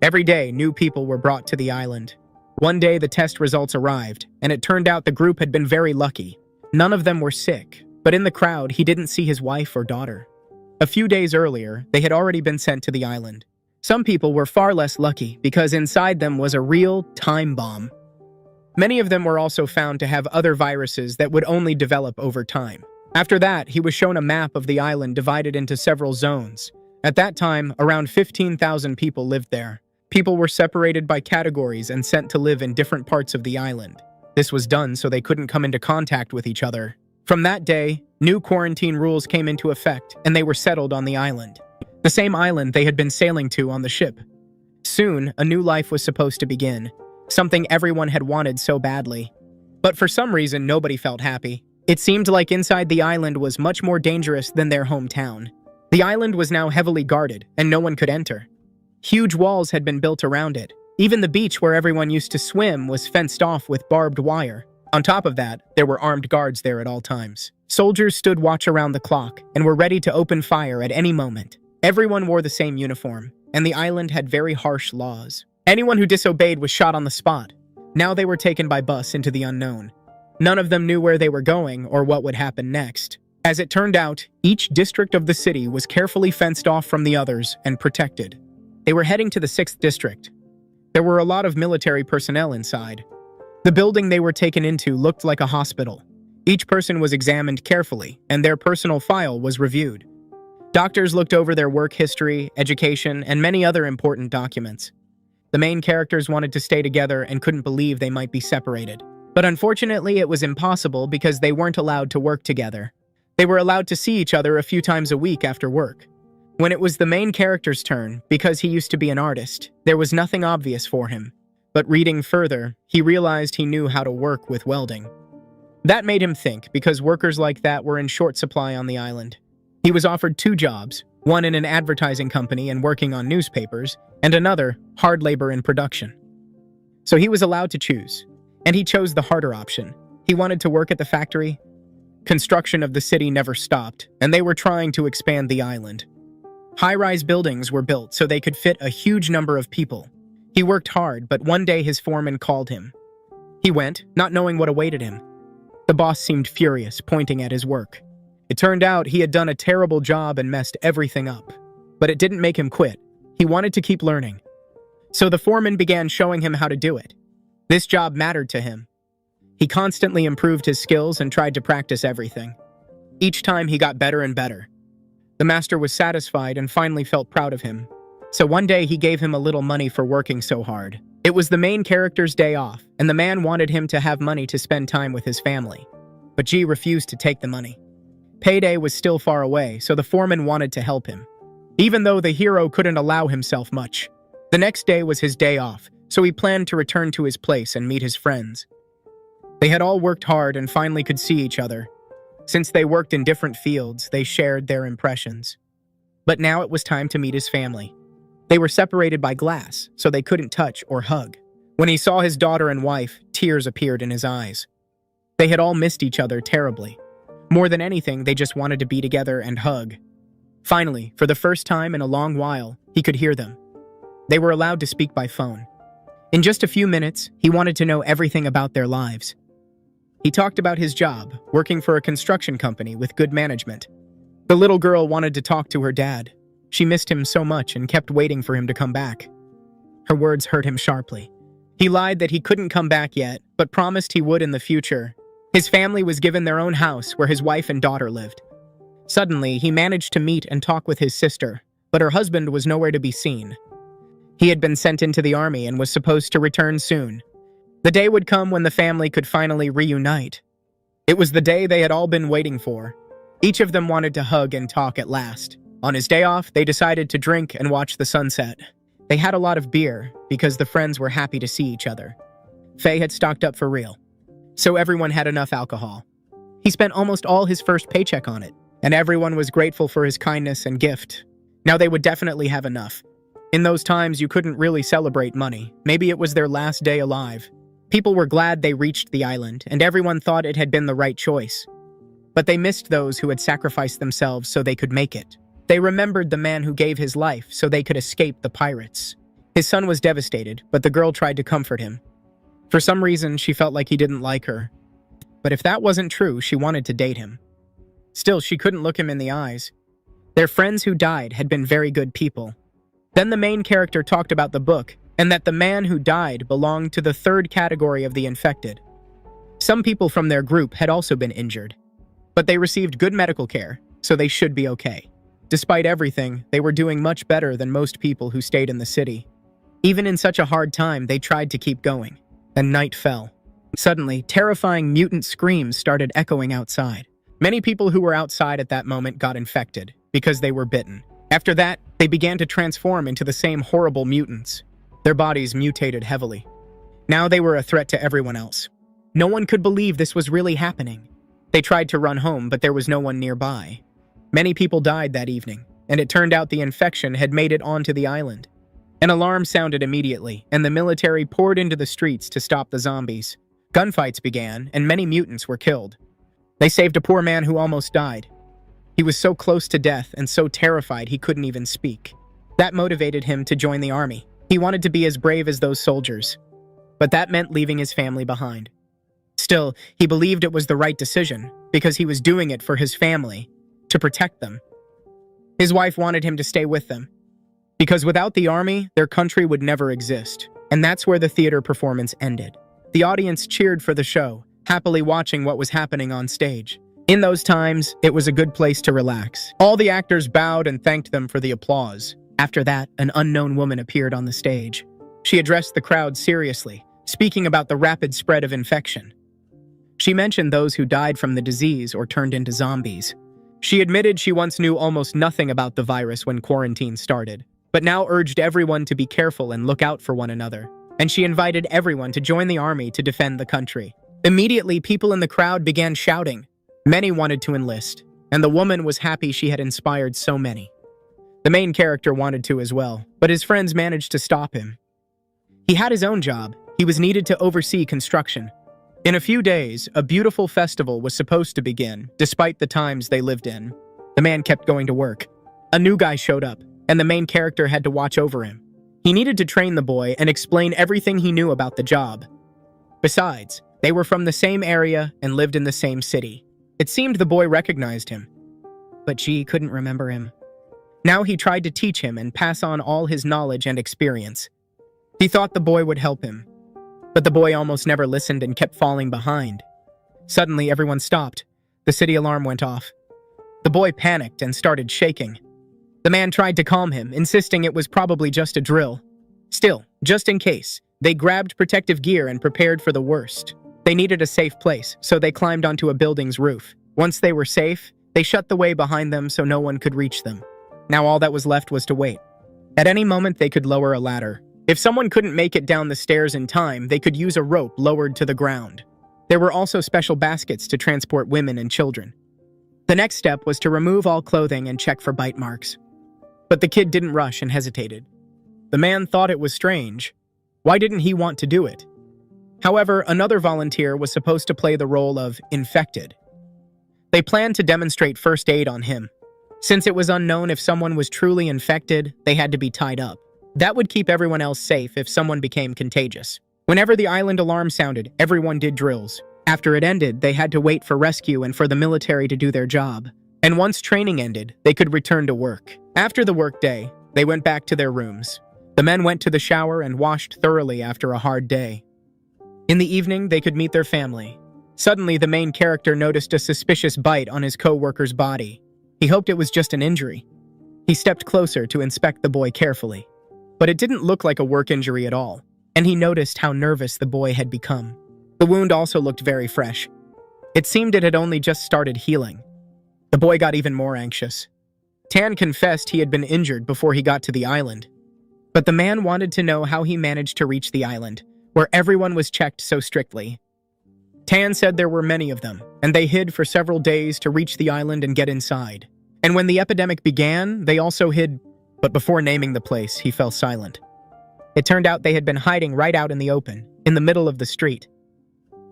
Every day, new people were brought to the island. One day, the test results arrived, and it turned out the group had been very lucky. None of them were sick, but in the crowd, he didn't see his wife or daughter. A few days earlier, they had already been sent to the island. Some people were far less lucky because inside them was a real time bomb. Many of them were also found to have other viruses that would only develop over time. After that, he was shown a map of the island divided into several zones. At that time, around 15,000 people lived there. People were separated by categories and sent to live in different parts of the island. This was done so they couldn't come into contact with each other. From that day, new quarantine rules came into effect, and they were settled on the island. The same island they had been sailing to on the ship. Soon, a new life was supposed to begin, something everyone had wanted so badly. But for some reason, nobody felt happy. It seemed like inside the island was much more dangerous than their hometown. The island was now heavily guarded, and no one could enter. Huge walls had been built around it. Even the beach where everyone used to swim was fenced off with barbed wire. On top of that, there were armed guards there at all times. Soldiers stood watch around the clock and were ready to open fire at any moment. Everyone wore the same uniform, and the island had very harsh laws. Anyone who disobeyed was shot on the spot. Now they were taken by bus into the unknown. None of them knew where they were going or what would happen next. As it turned out, each district of the city was carefully fenced off from the others and protected. They were heading to the 6th district. There were a lot of military personnel inside. The building they were taken into looked like a hospital. Each person was examined carefully, and their personal file was reviewed. Doctors looked over their work history, education, and many other important documents. The main characters wanted to stay together and couldn't believe they might be separated. But unfortunately, it was impossible because they weren't allowed to work together. They were allowed to see each other a few times a week after work. When it was the main character's turn, because he used to be an artist, there was nothing obvious for him. But reading further, he realized he knew how to work with welding. That made him think, because workers like that were in short supply on the island. He was offered 2 jobs, one in an advertising company and working on newspapers, and another, hard labor in production. So he was allowed to choose, and he chose the harder option. He wanted to work at the factory. Construction of the city never stopped, and they were trying to expand the island. High-rise buildings were built so they could fit a huge number of people. He worked hard, but one day his foreman called him. He went, not knowing what awaited him. The boss seemed furious, pointing at his work. It turned out he had done a terrible job and messed everything up. But it didn't make him quit. He wanted to keep learning. So the foreman began showing him how to do it. This job mattered to him. He constantly improved his skills and tried to practice everything. Each time he got better and better. The master was satisfied and finally felt proud of him. So one day he gave him a little money for working so hard. It was the main character's day off, and the man wanted him to have money to spend time with his family. But G refused to take the money. Payday was still far away, so the foreman wanted to help him. Even though the hero couldn't allow himself much. The next day was his day off, so he planned to return to his place and meet his friends. They had all worked hard and finally could see each other. Since they worked in different fields, they shared their impressions. But now it was time to meet his family. They were separated by glass, so they couldn't touch or hug. When he saw his daughter and wife, tears appeared in his eyes. They had all missed each other terribly. More than anything, they just wanted to be together and hug. Finally, for the first time in a long while, he could hear them. They were allowed to speak by phone. In just a few minutes, he wanted to know everything about their lives. He talked about his job, working for a construction company with good management. The little girl wanted to talk to her dad. She missed him so much and kept waiting for him to come back. Her words hurt him sharply. He lied that he couldn't come back yet, but promised he would in the future. His family was given their own house where his wife and daughter lived. Suddenly, he managed to meet and talk with his sister, but her husband was nowhere to be seen. He had been sent into the army and was supposed to return soon. The day would come when the family could finally reunite. It was the day they had all been waiting for. Each of them wanted to hug and talk at last. On his day off, they decided to drink and watch the sunset. They had a lot of beer because the friends were happy to see each other. Faye had stocked up for real, so everyone had enough alcohol. He spent almost all his first paycheck on it, and everyone was grateful for his kindness and gift. Now they would definitely have enough. In those times, you couldn't really celebrate money. Maybe it was their last day alive. People were glad they reached the island, and everyone thought it had been the right choice. But they missed those who had sacrificed themselves so they could make it. They remembered the man who gave his life so they could escape the pirates. His son was devastated, but the girl tried to comfort him. For some reason, she felt like he didn't like her. But if that wasn't true, she wanted to date him. Still, she couldn't look him in the eyes. Their friends who died had been very good people. Then the main character talked about the book, and that the man who died belonged to the third category of the infected. Some people from their group had also been injured, but they received good medical care, so they should be okay. Despite everything, they were doing much better than most people who stayed in the city. Even in such a hard time, they tried to keep going, and night fell. Suddenly, terrifying mutant screams started echoing outside. Many people who were outside at that moment got infected, because they were bitten. After that, they began to transform into the same horrible mutants. Their bodies mutated heavily. Now they were a threat to everyone else. No one could believe this was really happening. They tried to run home, but there was no one nearby. Many people died that evening, and it turned out the infection had made it onto the island. An alarm sounded immediately, and the military poured into the streets to stop the zombies. Gunfights began, and many mutants were killed. They saved a poor man who almost died. He was so close to death and so terrified he couldn't even speak. That motivated him to join the army. He wanted to be as brave as those soldiers. But that meant leaving his family behind. Still, he believed it was the right decision, because he was doing it for his family, to protect them. His wife wanted him to stay with them, because without the army, their country would never exist. And that's where the theater performance ended. The audience cheered for the show, happily watching what was happening on stage. In those times, it was a good place to relax. All the actors bowed and thanked them for the applause. After that, an unknown woman appeared on the stage. She addressed the crowd seriously, speaking about the rapid spread of infection. She mentioned those who died from the disease or turned into zombies. She admitted she once knew almost nothing about the virus when quarantine started, but now urged everyone to be careful and look out for one another. And she invited everyone to join the army to defend the country. Immediately, people in the crowd began shouting. Many wanted to enlist, and the woman was happy she had inspired so many. The main character wanted to as well, but his friends managed to stop him. He had his own job. He was needed to oversee construction. In a few days, a beautiful festival was supposed to begin, despite the times they lived in. The man kept going to work. A new guy showed up, and the main character had to watch over him. He needed to train the boy and explain everything he knew about the job. Besides, they were from the same area and lived in the same city. It seemed the boy recognized him, but G couldn't remember him. Now he tried to teach him and pass on all his knowledge and experience. He thought the boy would help him, but the boy almost never listened and kept falling behind. Suddenly, everyone stopped. The city alarm went off. The boy panicked and started shaking. The man tried to calm him, insisting it was probably just a drill. Still, just in case, they grabbed protective gear and prepared for the worst. They needed a safe place, so they climbed onto a building's roof. Once they were safe, they shut the way behind them so no one could reach them. Now all that was left was to wait. At any moment, they could lower a ladder. If someone couldn't make it down the stairs in time, they could use a rope lowered to the ground. There were also special baskets to transport women and children. The next step was to remove all clothing and check for bite marks. But the kid didn't rush and hesitated. The man thought it was strange. Why didn't he want to do it? However, another volunteer was supposed to play the role of infected. They planned to demonstrate first aid on him. Since it was unknown if someone was truly infected, they had to be tied up. That would keep everyone else safe if someone became contagious. Whenever the island alarm sounded, everyone did drills. After it ended, they had to wait for rescue and for the military to do their job. And once training ended, they could return to work. After the workday, they went back to their rooms. The men went to the shower and washed thoroughly after a hard day. In the evening, they could meet their family. Suddenly, the main character noticed a suspicious bite on his co-worker's body. He hoped it was just an injury. He stepped closer to inspect the boy carefully. But it didn't look like a work injury at all, and he noticed how nervous the boy had become. The wound also looked very fresh. It seemed it had only just started healing. The boy got even more anxious. Tan confessed he had been injured before he got to the island. But the man wanted to know how he managed to reach the island, where everyone was checked so strictly. Tan said there were many of them, and they hid for several days to reach the island and get inside. And when the epidemic began, they also hid, but before naming the place, he fell silent. It turned out they had been hiding right out in the open, in the middle of the street.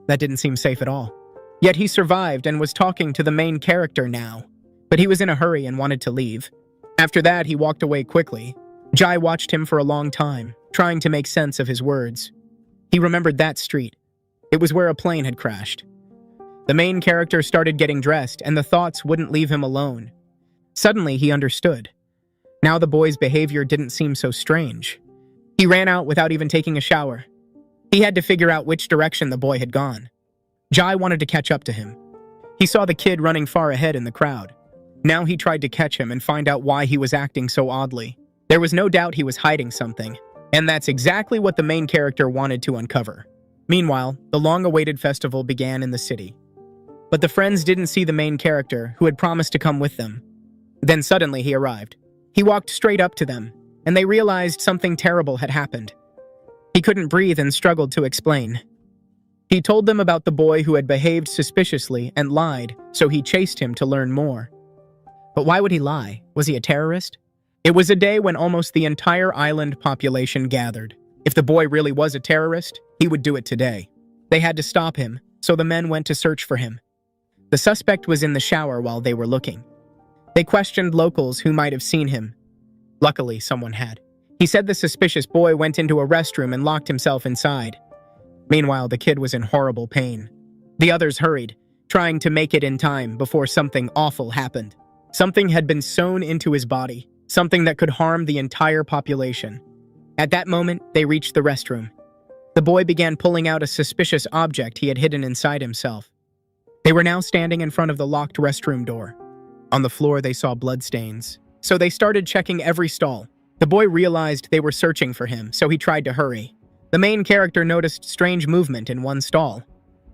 That didn't seem safe at all. Yet he survived and was talking to the main character now. But he was in a hurry and wanted to leave. After that, he walked away quickly. Jai watched him for a long time, trying to make sense of his words. He remembered that street. It was where a plane had crashed. The main character started getting dressed, and the thoughts wouldn't leave him alone. Suddenly, he understood. Now the boy's behavior didn't seem so strange. He ran out without even taking a shower. He had to figure out which direction the boy had gone. Jai wanted to catch up to him. He saw the kid running far ahead in the crowd. Now he tried to catch him and find out why he was acting so oddly. There was no doubt he was hiding something, and that's exactly what the main character wanted to uncover. Meanwhile, the long-awaited festival began in the city. But the friends didn't see the main character, who had promised to come with them. Then suddenly he arrived. He walked straight up to them, and they realized something terrible had happened. He couldn't breathe and struggled to explain. He told them about the boy who had behaved suspiciously and lied, so he chased him to learn more. But why would he lie? Was he a terrorist? It was a day when almost the entire island population gathered. If the boy really was a terrorist, he would do it today. They had to stop him, so the men went to search for him. The suspect was in the shower while they were looking. They questioned locals who might have seen him. Luckily, someone had. He said the suspicious boy went into a restroom and locked himself inside. Meanwhile, the kid was in horrible pain. The others hurried, trying to make it in time before something awful happened. Something had been sewn into his body, something that could harm the entire population. At that moment, they reached the restroom. The boy began pulling out a suspicious object he had hidden inside himself. They were now standing in front of the locked restroom door. On the floor, they saw bloodstains, so they started checking every stall. The boy realized they were searching for him, so he tried to hurry. The main character noticed strange movement in one stall.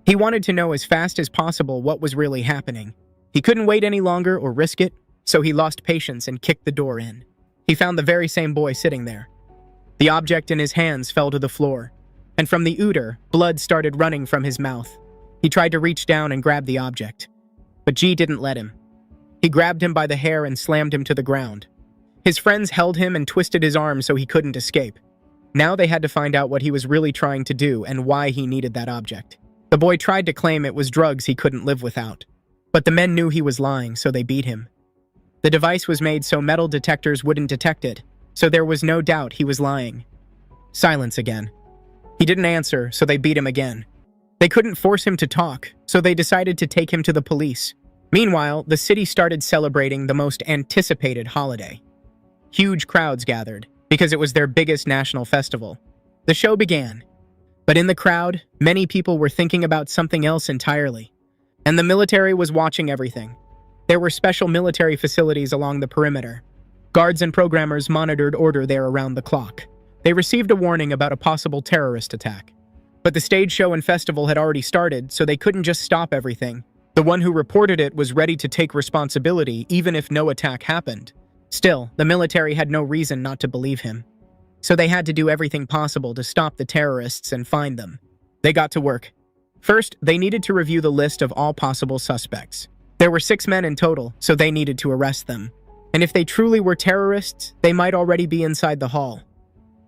He wanted to know as fast as possible what was really happening. He couldn't wait any longer or risk it, so he lost patience and kicked the door in. He found the very same boy sitting there. The object in his hands fell to the floor, and from the udder, blood started running from his mouth. He tried to reach down and grab the object, but G didn't let him. He grabbed him by the hair and slammed him to the ground. His friends held him and twisted his arm so he couldn't escape. Now they had to find out what he was really trying to do and why he needed that object. The boy tried to claim it was drugs he couldn't live without, but the men knew he was lying, so they beat him. The device was made so metal detectors wouldn't detect it, so there was no doubt he was lying. Silence again. He didn't answer, so they beat him again. They couldn't force him to talk, so they decided to take him to the police. Meanwhile, the city started celebrating the most anticipated holiday. Huge crowds gathered, because it was their biggest national festival. The show began. But in the crowd, many people were thinking about something else entirely. And the military was watching everything. There were special military facilities along the perimeter. Guards and programmers monitored order there around the clock. They received a warning about a possible terrorist attack. But the stage show and festival had already started, so they couldn't just stop everything. The one who reported it was ready to take responsibility even if no attack happened. Still, the military had no reason not to believe him. So they had to do everything possible to stop the terrorists and find them. They got to work. First, they needed to review the list of all possible suspects. There were 6 men in total, so they needed to arrest them. And if they truly were terrorists, they might already be inside the hall.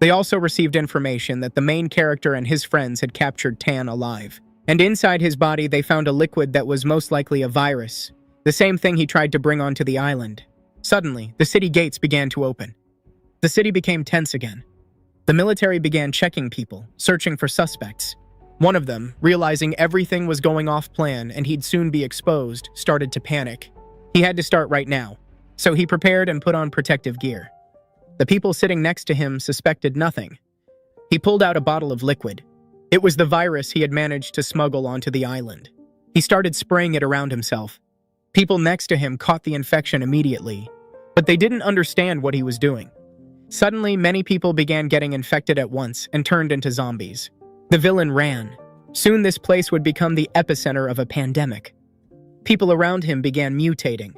They also received information that the main character and his friends had captured Tan alive. And inside his body, they found a liquid that was most likely a virus, the same thing he tried to bring onto the island. Suddenly, the city gates began to open. The city became tense again. The military began checking people, searching for suspects. One of them, realizing everything was going off plan and he'd soon be exposed, started to panic. He had to start right now, so he prepared and put on protective gear. The people sitting next to him suspected nothing. He pulled out a bottle of liquid. It was the virus he had managed to smuggle onto the island. He started spraying it around himself. People next to him caught the infection immediately, but they didn't understand what he was doing. Suddenly, many people began getting infected at once and turned into zombies. The villain ran. Soon this place would become the epicenter of a pandemic. People around him began mutating.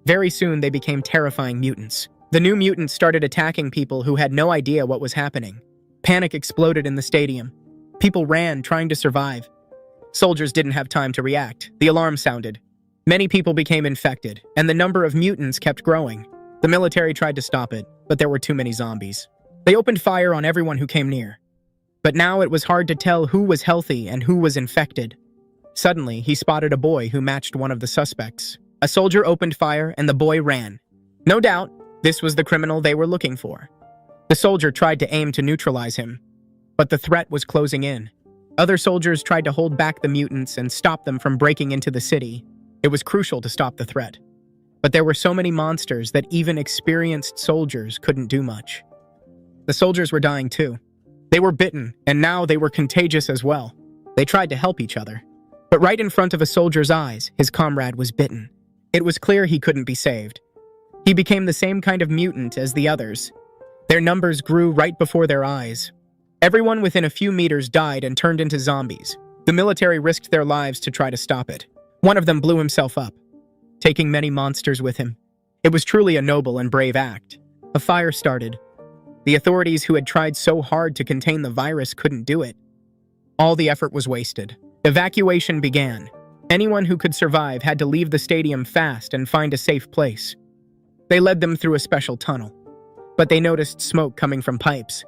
Very soon they became terrifying mutants. The new mutants started attacking people who had no idea what was happening. Panic exploded in the stadium. People ran, trying to survive. Soldiers didn't have time to react. The alarm sounded. Many people became infected, and the number of mutants kept growing. The military tried to stop it, but there were too many zombies. They opened fire on everyone who came near. But now it was hard to tell who was healthy and who was infected. Suddenly, he spotted a boy who matched one of the suspects. A soldier opened fire, and the boy ran. No doubt, this was the criminal they were looking for. The soldier tried to aim to neutralize him, but the threat was closing in. Other soldiers tried to hold back the mutants and stop them from breaking into the city. It was crucial to stop the threat. But there were so many monsters that even experienced soldiers couldn't do much. The soldiers were dying too. They were bitten, and now they were contagious as well. They tried to help each other. But right in front of a soldier's eyes, his comrade was bitten. It was clear he couldn't be saved. He became the same kind of mutant as the others. Their numbers grew right before their eyes. Everyone within a few meters died and turned into zombies. The military risked their lives to try to stop it. One of them blew himself up, taking many monsters with him. It was truly a noble and brave act. A fire started. The authorities who had tried so hard to contain the virus couldn't do it. All the effort was wasted. Evacuation began. Anyone who could survive had to leave the stadium fast and find a safe place. They led them through a special tunnel, but they noticed smoke coming from pipes,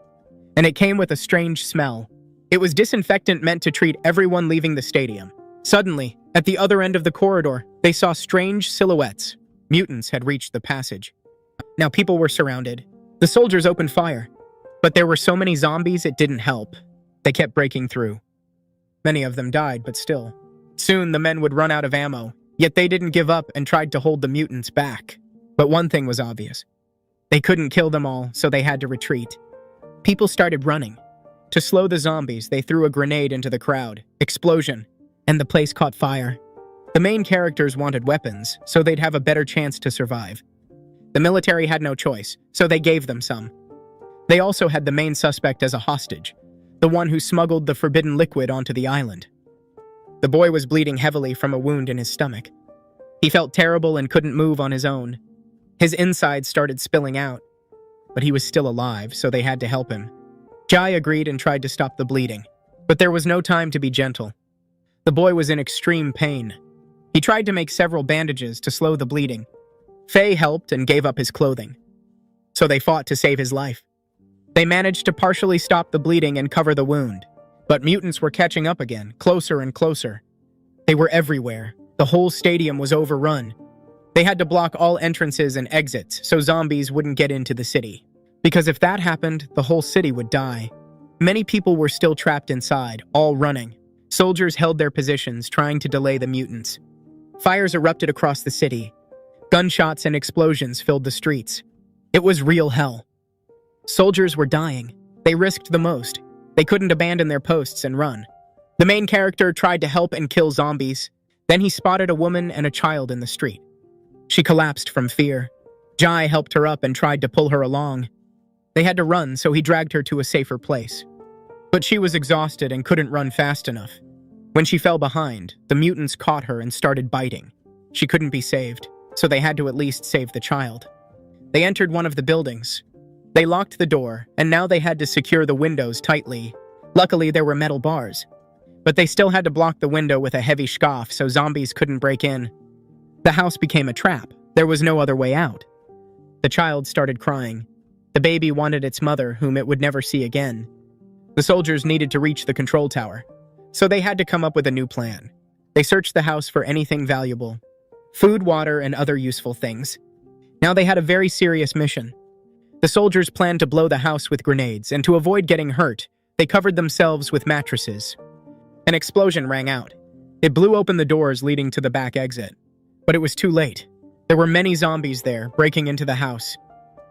and it came with a strange smell. It was disinfectant meant to treat everyone leaving the stadium. Suddenly, at the other end of the corridor, they saw strange silhouettes. Mutants had reached the passage. Now people were surrounded. The soldiers opened fire, but there were so many zombies it didn't help. They kept breaking through. Many of them died, but still. Soon the men would run out of ammo, yet they didn't give up and tried to hold the mutants back. But one thing was obvious. They couldn't kill them all, so they had to retreat. People started running. To slow the zombies, they threw a grenade into the crowd. Explosion, and the place caught fire. The main characters wanted weapons, so they'd have a better chance to survive. The military had no choice, so they gave them some. They also had the main suspect as a hostage, the one who smuggled the forbidden liquid onto the island. The boy was bleeding heavily from a wound in his stomach. He felt terrible and couldn't move on his own. His insides started spilling out, but he was still alive, so they had to help him. Jai agreed and tried to stop the bleeding, but there was no time to be gentle. The boy was in extreme pain. He tried to make several bandages to slow the bleeding. Faye helped and gave up his clothing, so they fought to save his life. They managed to partially stop the bleeding and cover the wound, but mutants were catching up again, closer and closer. They were everywhere. The whole stadium was overrun. They had to block all entrances and exits so zombies wouldn't get into the city. Because if that happened, the whole city would die. Many people were still trapped inside, all running. Soldiers held their positions, trying to delay the mutants. Fires erupted across the city. Gunshots and explosions filled the streets. It was real hell. Soldiers were dying. They risked the most. They couldn't abandon their posts and run. The main character tried to help and kill zombies. Then he spotted a woman and a child in the street. She collapsed from fear. Jai helped her up and tried to pull her along. They had to run, so he dragged her to a safer place. But she was exhausted and couldn't run fast enough. When she fell behind, the mutants caught her and started biting. She couldn't be saved, so they had to at least save the child. They entered one of the buildings. They locked the door, and now they had to secure the windows tightly. Luckily, there were metal bars. But they still had to block the window with a heavy scarf so zombies couldn't break in. The house became a trap. There was no other way out. The child started crying. The baby wanted its mother, whom it would never see again. The soldiers needed to reach the control tower, so they had to come up with a new plan. They searched the house for anything valuable: food, water, and other useful things. Now they had a very serious mission. The soldiers planned to blow the house with grenades, and to avoid getting hurt, they covered themselves with mattresses. An explosion rang out. It blew open the doors leading to the back exit. But it was too late. There were many zombies there, breaking into the house.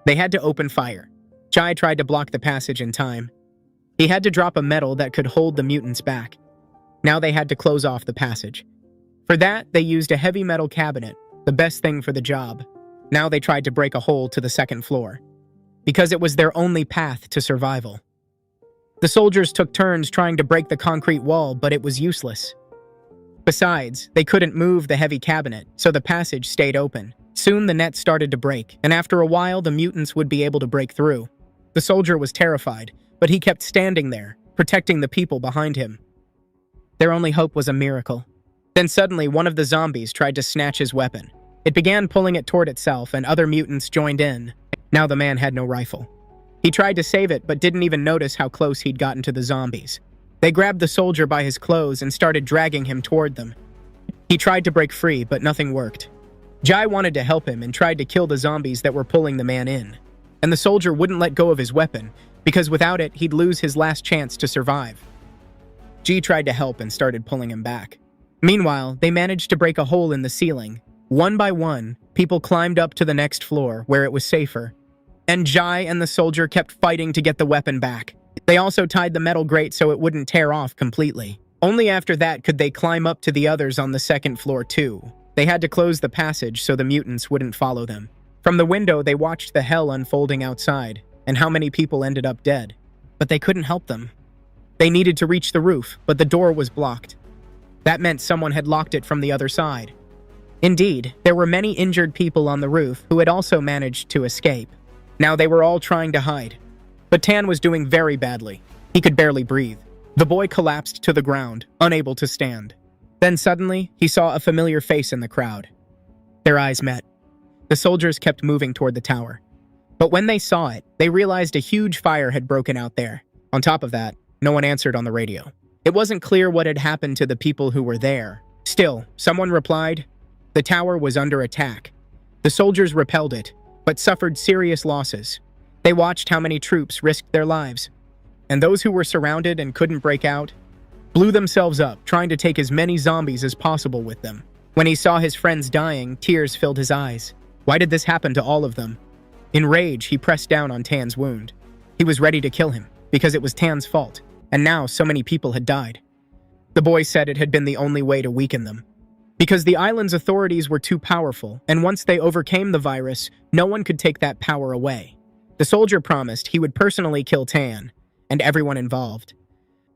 They had to open fire. Jai tried to block the passage in time. He had to drop a metal that could hold the mutants back. Now they had to close off the passage. For that, they used a heavy metal cabinet, the best thing for the job. Now they tried to break a hole to the second floor, because it was their only path to survival. The soldiers took turns trying to break the concrete wall, but it was useless. Besides, they couldn't move the heavy cabinet, so the passage stayed open. Soon the net started to break, and after a while the mutants would be able to break through. The soldier was terrified, but he kept standing there, protecting the people behind him. Their only hope was a miracle. Then suddenly one of the zombies tried to snatch his weapon. It began pulling it toward itself, and other mutants joined in. Now the man had no rifle. He tried to save it, but didn't even notice how close he'd gotten to the zombies. They grabbed the soldier by his clothes and started dragging him toward them. He tried to break free, but nothing worked. Jai wanted to help him and tried to kill the zombies that were pulling the man in. And the soldier wouldn't let go of his weapon, because without it, he'd lose his last chance to survive. Ji tried to help and started pulling him back. Meanwhile, they managed to break a hole in the ceiling. One by one, people climbed up to the next floor, where it was safer. And Jai and the soldier kept fighting to get the weapon back. They also tied the metal grate so it wouldn't tear off completely. Only after that could they climb up to the others on the second floor too. They had to close the passage so the mutants wouldn't follow them. From the window, they watched the hell unfolding outside, and how many people ended up dead. But they couldn't help them. They needed to reach the roof, but the door was blocked. That meant someone had locked it from the other side. Indeed, there were many injured people on the roof who had also managed to escape. Now they were all trying to hide. But Tan was doing very badly. He could barely breathe. The boy collapsed to the ground, unable to stand. Then suddenly, he saw a familiar face in the crowd. Their eyes met. The soldiers kept moving toward the tower. But when they saw it, they realized a huge fire had broken out there. On top of that, no one answered on the radio. It wasn't clear what had happened to the people who were there. Still, someone replied, the tower was under attack. The soldiers repelled it, but suffered serious losses. They watched how many troops risked their lives. And those who were surrounded and couldn't break out blew themselves up, trying to take as many zombies as possible with them. When he saw his friends dying, tears filled his eyes. Why did this happen to all of them? In rage, he pressed down on Tan's wound. He was ready to kill him, because it was Tan's fault, and now so many people had died. The boy said it had been the only way to weaken them. Because the island's authorities were too powerful, and once they overcame the virus, no one could take that power away. The soldier promised he would personally kill Tan, and everyone involved.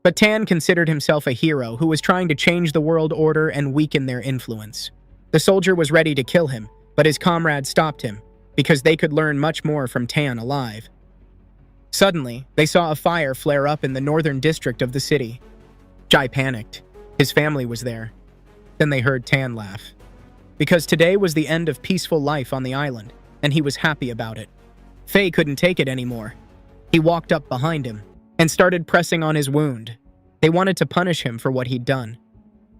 But Tan considered himself a hero who was trying to change the world order and weaken their influence. The soldier was ready to kill him, but his comrades stopped him, because they could learn much more from Tan alive. Suddenly, they saw a fire flare up in the northern district of the city. Jai panicked. His family was there. Then they heard Tan laugh. Because today was the end of peaceful life on the island, and he was happy about it. Faye couldn't take it anymore. He walked up behind him and started pressing on his wound. They wanted to punish him for what he'd done.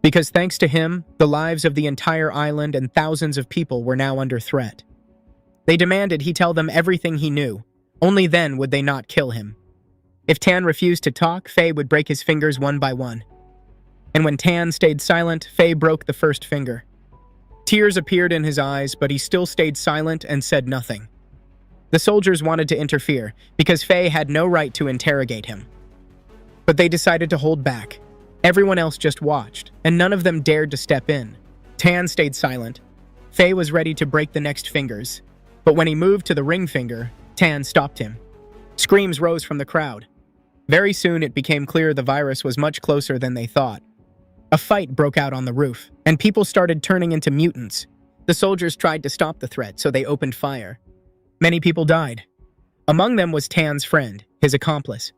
Because thanks to him, the lives of the entire island and thousands of people were now under threat. They demanded he tell them everything he knew. Only then would they not kill him. If Tan refused to talk, Faye would break his fingers one by one. And when Tan stayed silent, Faye broke the first finger. Tears appeared in his eyes, but he still stayed silent and said nothing. The soldiers wanted to interfere, because Faye had no right to interrogate him. But they decided to hold back. Everyone else just watched, and none of them dared to step in. Tan stayed silent. Faye was ready to break the next fingers. But when he moved to the ring finger, Tan stopped him. Screams rose from the crowd. Very soon it became clear the virus was much closer than they thought. A fight broke out on the roof, and people started turning into mutants. The soldiers tried to stop the threat, so they opened fire. Many people died. Among them was Tan's friend, his accomplice.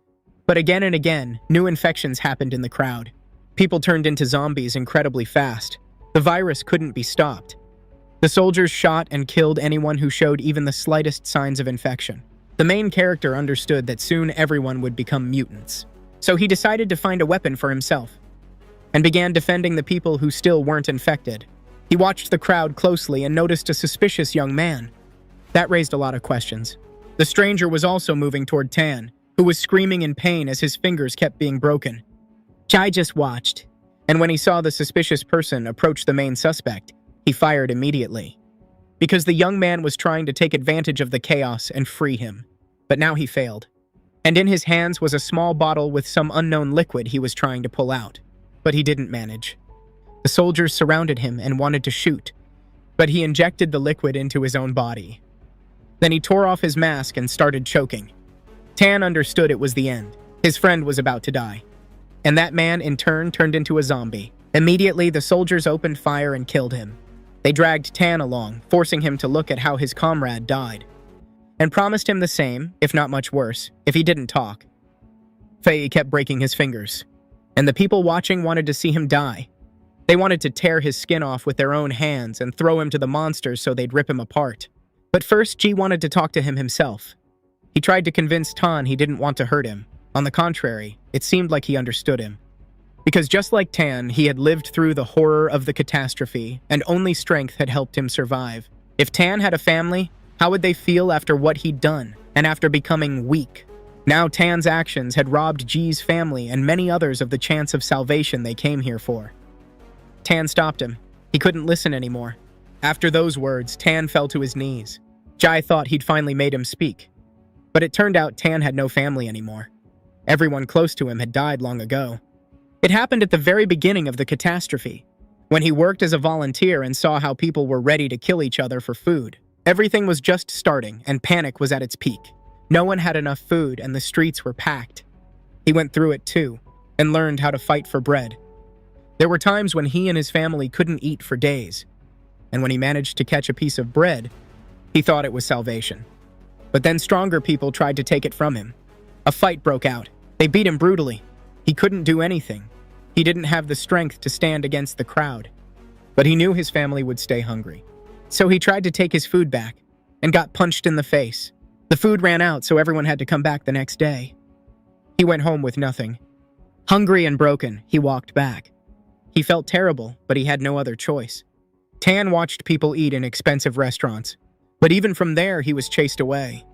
But again and again, new infections happened in the crowd. People turned into zombies incredibly fast. The virus couldn't be stopped. The soldiers shot and killed anyone who showed even the slightest signs of infection. The main character understood that soon everyone would become mutants. So he decided to find a weapon for himself, and began defending the people who still weren't infected. He watched the crowd closely and noticed a suspicious young man. That raised a lot of questions. The stranger was also moving toward Tan, who was screaming in pain as his fingers kept being broken. Jai just watched, and when he saw the suspicious person approach the main suspect, he fired immediately. Because the young man was trying to take advantage of the chaos and free him. But now he failed. And in his hands was a small bottle with some unknown liquid he was trying to pull out. But he didn't manage. The soldiers surrounded him and wanted to shoot, but he injected the liquid into his own body. Then he tore off his mask and started choking. Tan understood it was the end. His friend was about to die. And that man, in turn, turned into a zombie. Immediately, the soldiers opened fire and killed him. They dragged Tan along, forcing him to look at how his comrade died, and promised him the same, if not much worse, if he didn't talk. Fei kept breaking his fingers, and the people watching wanted to see him die. They wanted to tear his skin off with their own hands and throw him to the monsters so they'd rip him apart. But first, Ji wanted to talk to him himself. He tried to convince Tan he didn't want to hurt him. On the contrary, it seemed like he understood him. Because just like Tan, he had lived through the horror of the catastrophe, and only strength had helped him survive. If Tan had a family, how would they feel after what he'd done, and after becoming weak? Now Tan's actions had robbed Ji's family and many others of the chance of salvation they came here for. Tan stopped him. He couldn't listen anymore. After those words, Tan fell to his knees. Jai thought he'd finally made him speak. But it turned out Tan had no family anymore. Everyone close to him had died long ago. It happened at the very beginning of the catastrophe, when he worked as a volunteer and saw how people were ready to kill each other for food. Everything was just starting, and panic was at its peak. No one had enough food, and the streets were packed. He went through it too, and learned how to fight for bread. There were times when he and his family couldn't eat for days, and when he managed to catch a piece of bread, he thought it was salvation. But then stronger people tried to take it from him. A fight broke out. They beat him brutally. He couldn't do anything. He didn't have the strength to stand against the crowd. But he knew his family would stay hungry. So he tried to take his food back, and got punched in the face. The food ran out, so everyone had to come back the next day. He went home with nothing. Hungry and broken, he walked back. He felt terrible, but he had no other choice. Tan watched people eat in expensive restaurants, but even from there he was chased away.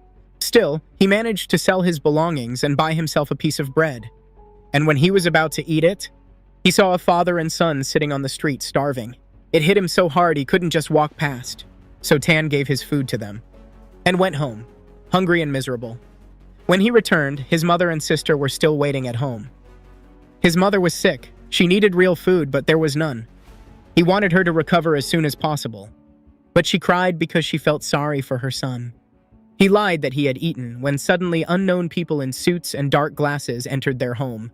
Still, he managed to sell his belongings and buy himself a piece of bread. And when he was about to eat it, he saw a father and son sitting on the street starving. It hit him so hard he couldn't just walk past, so Tan gave his food to them, and went home, hungry and miserable. When he returned, his mother and sister were still waiting at home. His mother was sick. She needed real food, but there was none. He wanted her to recover as soon as possible, but she cried because she felt sorry for her son. He lied that he had eaten when suddenly unknown people in suits and dark glasses entered their home.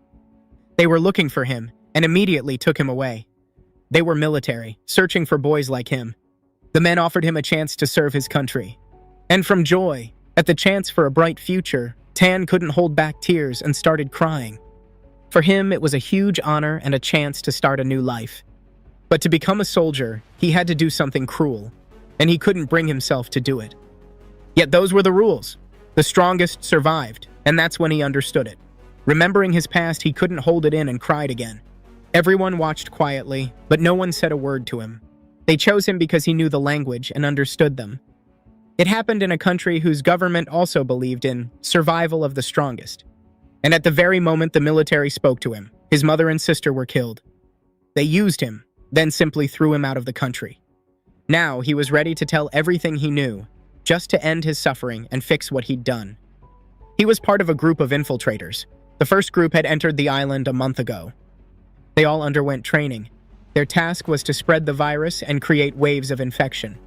They were looking for him and immediately took him away. They were military, searching for boys like him. The men offered him a chance to serve his country. And from joy at the chance for a bright future, Tan couldn't hold back tears and started crying. For him, it was a huge honor and a chance to start a new life. But to become a soldier, he had to do something cruel, and he couldn't bring himself to do it. Yet those were the rules. The strongest survived, and that's when he understood it. Remembering his past, he couldn't hold it in and cried again. Everyone watched quietly, but no one said a word to him. They chose him because he knew the language and understood them. It happened in a country whose government also believed in survival of the strongest. And at the very moment the military spoke to him, his mother and sister were killed. They used him, then simply threw him out of the country. Now he was ready to tell everything he knew, just to end his suffering and fix what he'd done. He was part of a group of infiltrators. The first group had entered the island a month ago. They all underwent training. Their task was to spread the virus and create waves of infection.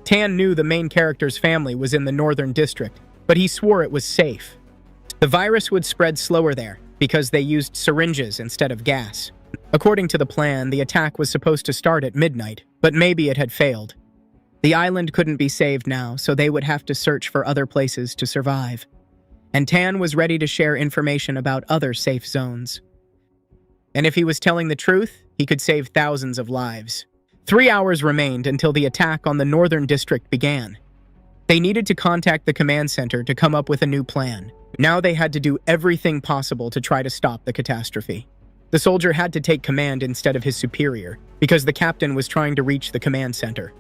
Tan knew the main character's family was in the northern district, but he swore it was safe. The virus would spread slower there, because they used syringes instead of gas. According to the plan, the attack was supposed to start at midnight, but maybe it had failed. The island couldn't be saved now, so they would have to search for other places to survive. And Tan was ready to share information about other safe zones. And if he was telling the truth, he could save thousands of lives. 3 hours remained until the attack on the northern district began. They needed to contact the command center to come up with a new plan. Now they had to do everything possible to try to stop the catastrophe. The soldier had to take command instead of his superior, because the captain was trying to reach the command center.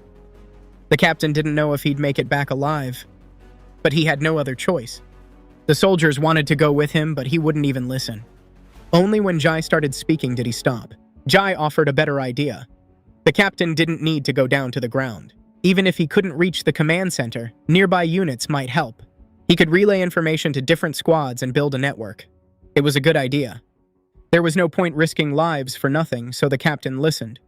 The captain didn't know if he'd make it back alive, but he had no other choice. The soldiers wanted to go with him, but he wouldn't even listen. Only when Jai started speaking did he stop. Jai offered a better idea. The captain didn't need to go down to the ground. Even if he couldn't reach the command center, nearby units might help. He could relay information to different squads and build a network. It was a good idea. There was no point risking lives for nothing, so the captain listened.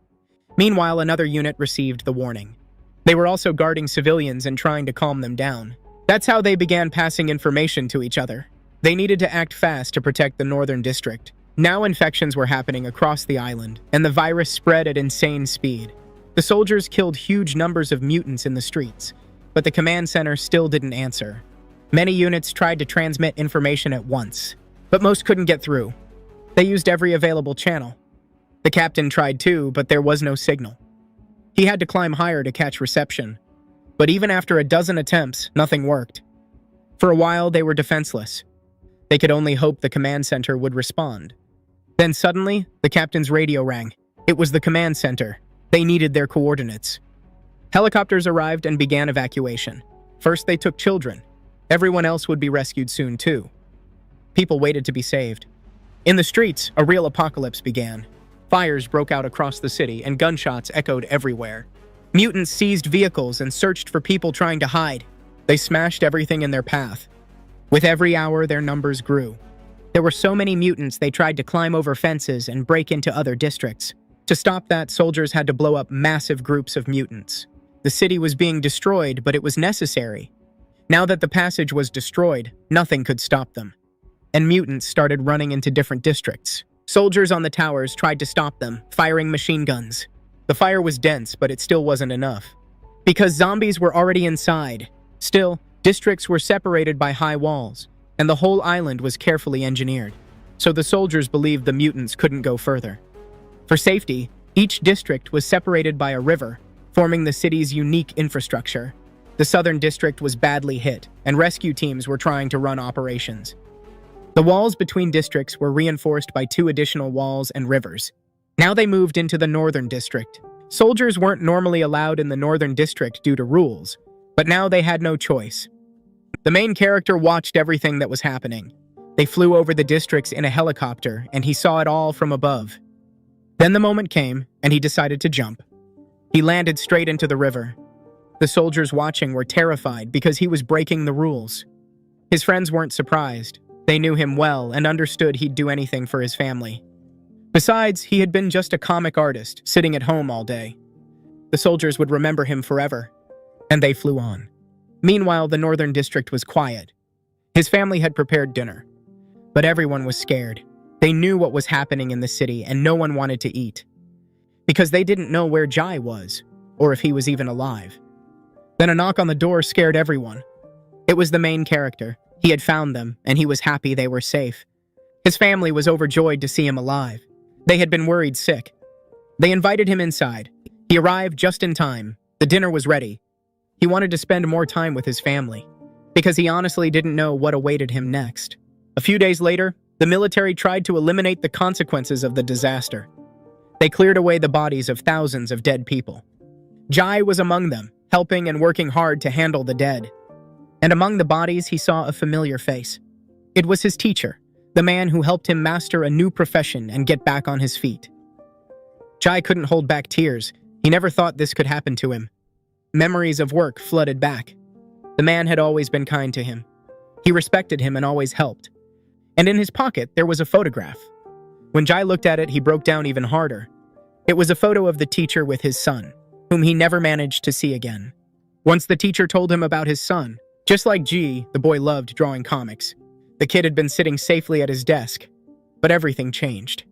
Meanwhile, another unit received the warning. They were also guarding civilians and trying to calm them down. That's how they began passing information to each other. They needed to act fast to protect the northern district. Now infections were happening across the island, and the virus spread at insane speed. The soldiers killed huge numbers of mutants in the streets, but the command center still didn't answer. Many units tried to transmit information at once, but most couldn't get through. They used every available channel. The captain tried too, but there was no signal. He had to climb higher to catch reception. But even after a dozen attempts, nothing worked. For a while, they were defenseless. They could only hope the command center would respond. Then suddenly, the captain's radio rang. It was the command center. They needed their coordinates. Helicopters arrived and began evacuation. First, they took children. Everyone else would be rescued soon, too. People waited to be saved. In the streets, a real apocalypse began. Fires broke out across the city, and gunshots echoed everywhere. Mutants seized vehicles and searched for people trying to hide. They smashed everything in their path. With every hour, their numbers grew. There were so many mutants they tried to climb over fences and break into other districts. To stop that, soldiers had to blow up massive groups of mutants. The city was being destroyed, but it was necessary. Now that the passage was destroyed, nothing could stop them. And mutants started running into different districts. Soldiers on the towers tried to stop them, firing machine guns. The fire was dense, but it still wasn't enough. Because zombies were already inside. Still, districts were separated by high walls, and the whole island was carefully engineered. So the soldiers believed the mutants couldn't go further. For safety, each district was separated by a river, forming the city's unique infrastructure. The southern district was badly hit, and rescue teams were trying to run operations. The walls between districts were reinforced by 2 additional walls and rivers. Now they moved into the northern district. Soldiers weren't normally allowed in the northern district due to rules, but now they had no choice. The main character watched everything that was happening. They flew over the districts in a helicopter, and he saw it all from above. Then the moment came, and he decided to jump. He landed straight into the river. The soldiers watching were terrified because he was breaking the rules. His friends weren't surprised. They knew him well and understood he'd do anything for his family. Besides, he had been just a comic artist, sitting at home all day. The soldiers would remember him forever, and they flew on. Meanwhile, the northern district was quiet. His family had prepared dinner, but everyone was scared. They knew what was happening in the city, and no one wanted to eat, because they didn't know where Jai was, or if he was even alive. Then a knock on the door scared everyone. It was the main character. He had found them, and he was happy they were safe. His family was overjoyed to see him alive. They had been worried sick. They invited him inside. He arrived just in time. The dinner was ready. He wanted to spend more time with his family, because he honestly didn't know what awaited him next. A few days later, the military tried to eliminate the consequences of the disaster. They cleared away the bodies of thousands of dead people. Jai was among them, helping and working hard to handle the dead. And among the bodies, he saw a familiar face. It was his teacher, the man who helped him master a new profession and get back on his feet. Jai couldn't hold back tears. He never thought this could happen to him. Memories of work flooded back. The man had always been kind to him. He respected him and always helped. And in his pocket, there was a photograph. When Jai looked at it, he broke down even harder. It was a photo of the teacher with his son, whom he never managed to see again. Once the teacher told him about his son, just like G, the boy loved drawing comics. The kid had been sitting safely at his desk, but everything changed.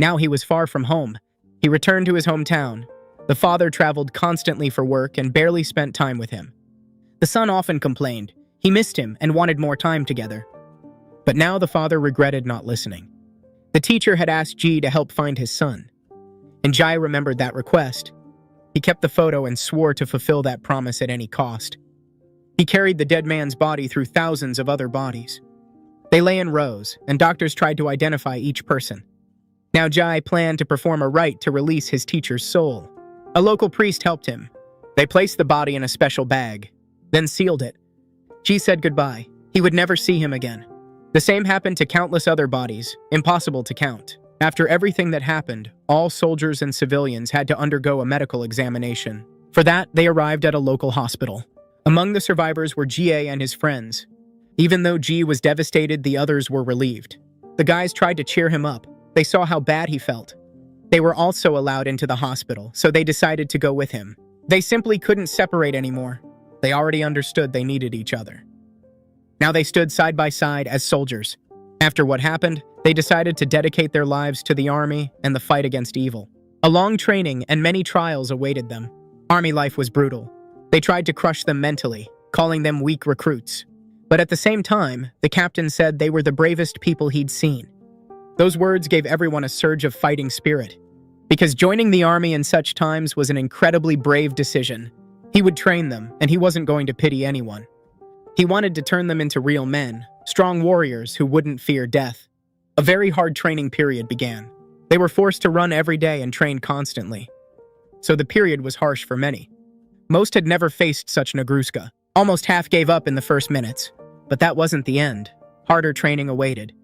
Now he was far from home. He returned to his hometown. The father traveled constantly for work and barely spent time with him. The son often complained. He missed him and wanted more time together. But now the father regretted not listening. The teacher had asked G to help find his son, and Jai remembered that request. He kept the photo and swore to fulfill that promise at any cost. He carried the dead man's body through thousands of other bodies. They lay in rows, and doctors tried to identify each person. Now Jai planned to perform a rite to release his teacher's soul. A local priest helped him. They placed the body in a special bag, then sealed it. G said goodbye. He would never see him again. The same happened to countless other bodies, impossible to count. After everything that happened, all soldiers and civilians had to undergo a medical examination. For that, they arrived at a local hospital. Among the survivors were Ga and his friends. Even though G was devastated, the others were relieved. The guys tried to cheer him up. They saw how bad he felt. They were also allowed into the hospital, so they decided to go with him. They simply couldn't separate anymore. They already understood they needed each other. Now they stood side by side as soldiers. After what happened, they decided to dedicate their lives to the army and the fight against evil. A long training and many trials awaited them. Army life was brutal. They tried to crush them mentally, calling them weak recruits. But at the same time, the captain said they were the bravest people he'd seen. Those words gave everyone a surge of fighting spirit, because joining the army in such times was an incredibly brave decision. He would train them, and he wasn't going to pity anyone. He wanted to turn them into real men, strong warriors who wouldn't fear death. A very hard training period began. They were forced to run every day and train constantly. So the period was harsh for many. Most had never faced such nagruska. Almost half gave up in the first minutes. But that wasn't the end. Harder training awaited.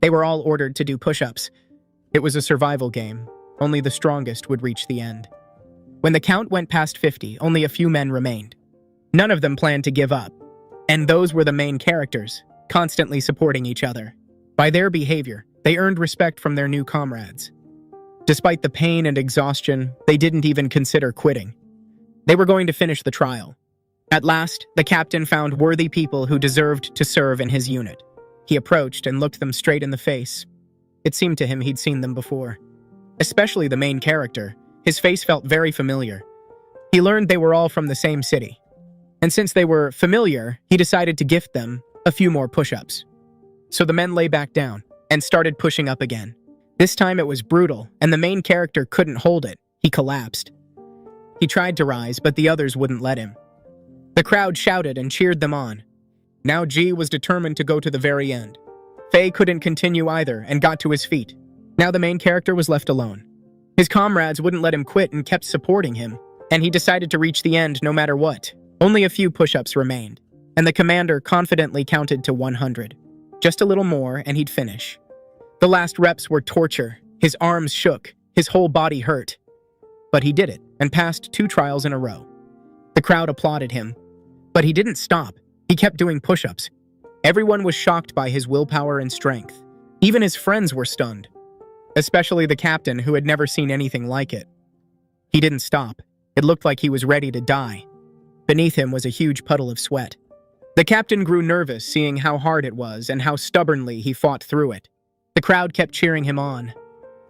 They were all ordered to do push-ups. It was a survival game. Only the strongest would reach the end. When the count went past 50, only a few men remained. None of them planned to give up. And those were the main characters, constantly supporting each other. By their behavior, they earned respect from their new comrades. Despite the pain and exhaustion, they didn't even consider quitting. They were going to finish the trial. At last, the captain found worthy people who deserved to serve in his unit. He approached and looked them straight in the face. It seemed to him he'd seen them before. Especially the main character. His face felt very familiar. He learned they were all from the same city. And since they were familiar, he decided to gift them a few more push-ups. So the men lay back down and started pushing up again. This time it was brutal, and the main character couldn't hold it. He collapsed. He tried to rise, but the others wouldn't let him. The crowd shouted and cheered them on. Now G was determined to go to the very end. Faye couldn't continue either and got to his feet. Now the main character was left alone. His comrades wouldn't let him quit and kept supporting him, and he decided to reach the end no matter what. Only a few push-ups remained, and the commander confidently counted to 100. Just a little more and he'd finish. The last reps were torture. His arms shook. His whole body hurt. But he did it and passed 2 trials in a row. The crowd applauded him. But he didn't stop. He kept doing push-ups. Everyone was shocked by his willpower and strength. Even his friends were stunned. Especially the captain, who had never seen anything like it. He didn't stop. It looked like he was ready to die. Beneath him was a huge puddle of sweat. The captain grew nervous seeing how hard it was and how stubbornly he fought through it. The crowd kept cheering him on.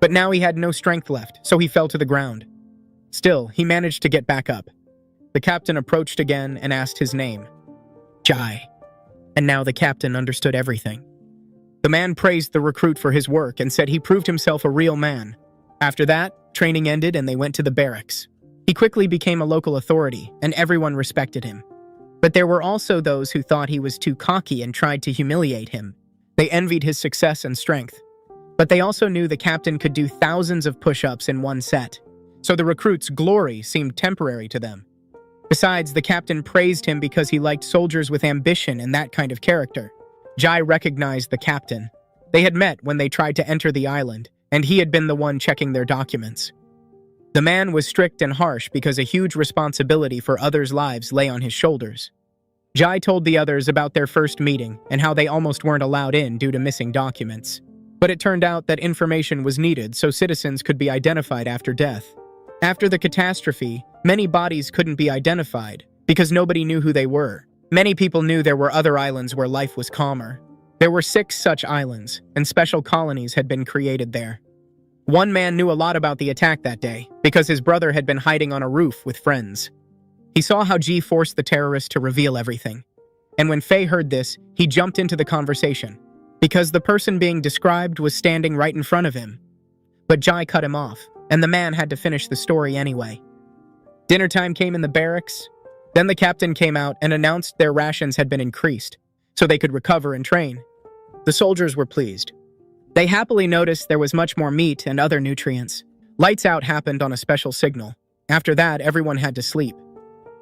But now he had no strength left, so he fell to the ground. Still, he managed to get back up. The captain approached again and asked his name. Jai. And now the captain understood everything. The man praised the recruit for his work and said he proved himself a real man. After that, training ended and they went to the barracks. He quickly became a local authority, and everyone respected him. But there were also those who thought he was too cocky and tried to humiliate him. They envied his success and strength. But they also knew the captain could do thousands of push-ups in one set. So the recruit's glory seemed temporary to them. Besides, the captain praised him because he liked soldiers with ambition and that kind of character. Jai recognized the captain. They had met when they tried to enter the island, and he had been the one checking their documents. The man was strict and harsh because a huge responsibility for others' lives lay on his shoulders. Jai told the others about their first meeting and how they almost weren't allowed in due to missing documents. But it turned out that information was needed so citizens could be identified after death. After the catastrophe, many bodies couldn't be identified because nobody knew who they were. Many people knew there were other islands where life was calmer. There were 6 such islands, and special colonies had been created there. One man knew a lot about the attack that day because his brother had been hiding on a roof with friends. He saw how G forced the terrorists to reveal everything. And when Faye heard this, he jumped into the conversation because the person being described was standing right in front of him. But Jai cut him off, and the man had to finish the story anyway. Dinner time came in the barracks. Then the captain came out and announced their rations had been increased, so they could recover and train. The soldiers were pleased. They happily noticed there was much more meat and other nutrients. Lights out happened on a special signal. After that, everyone had to sleep.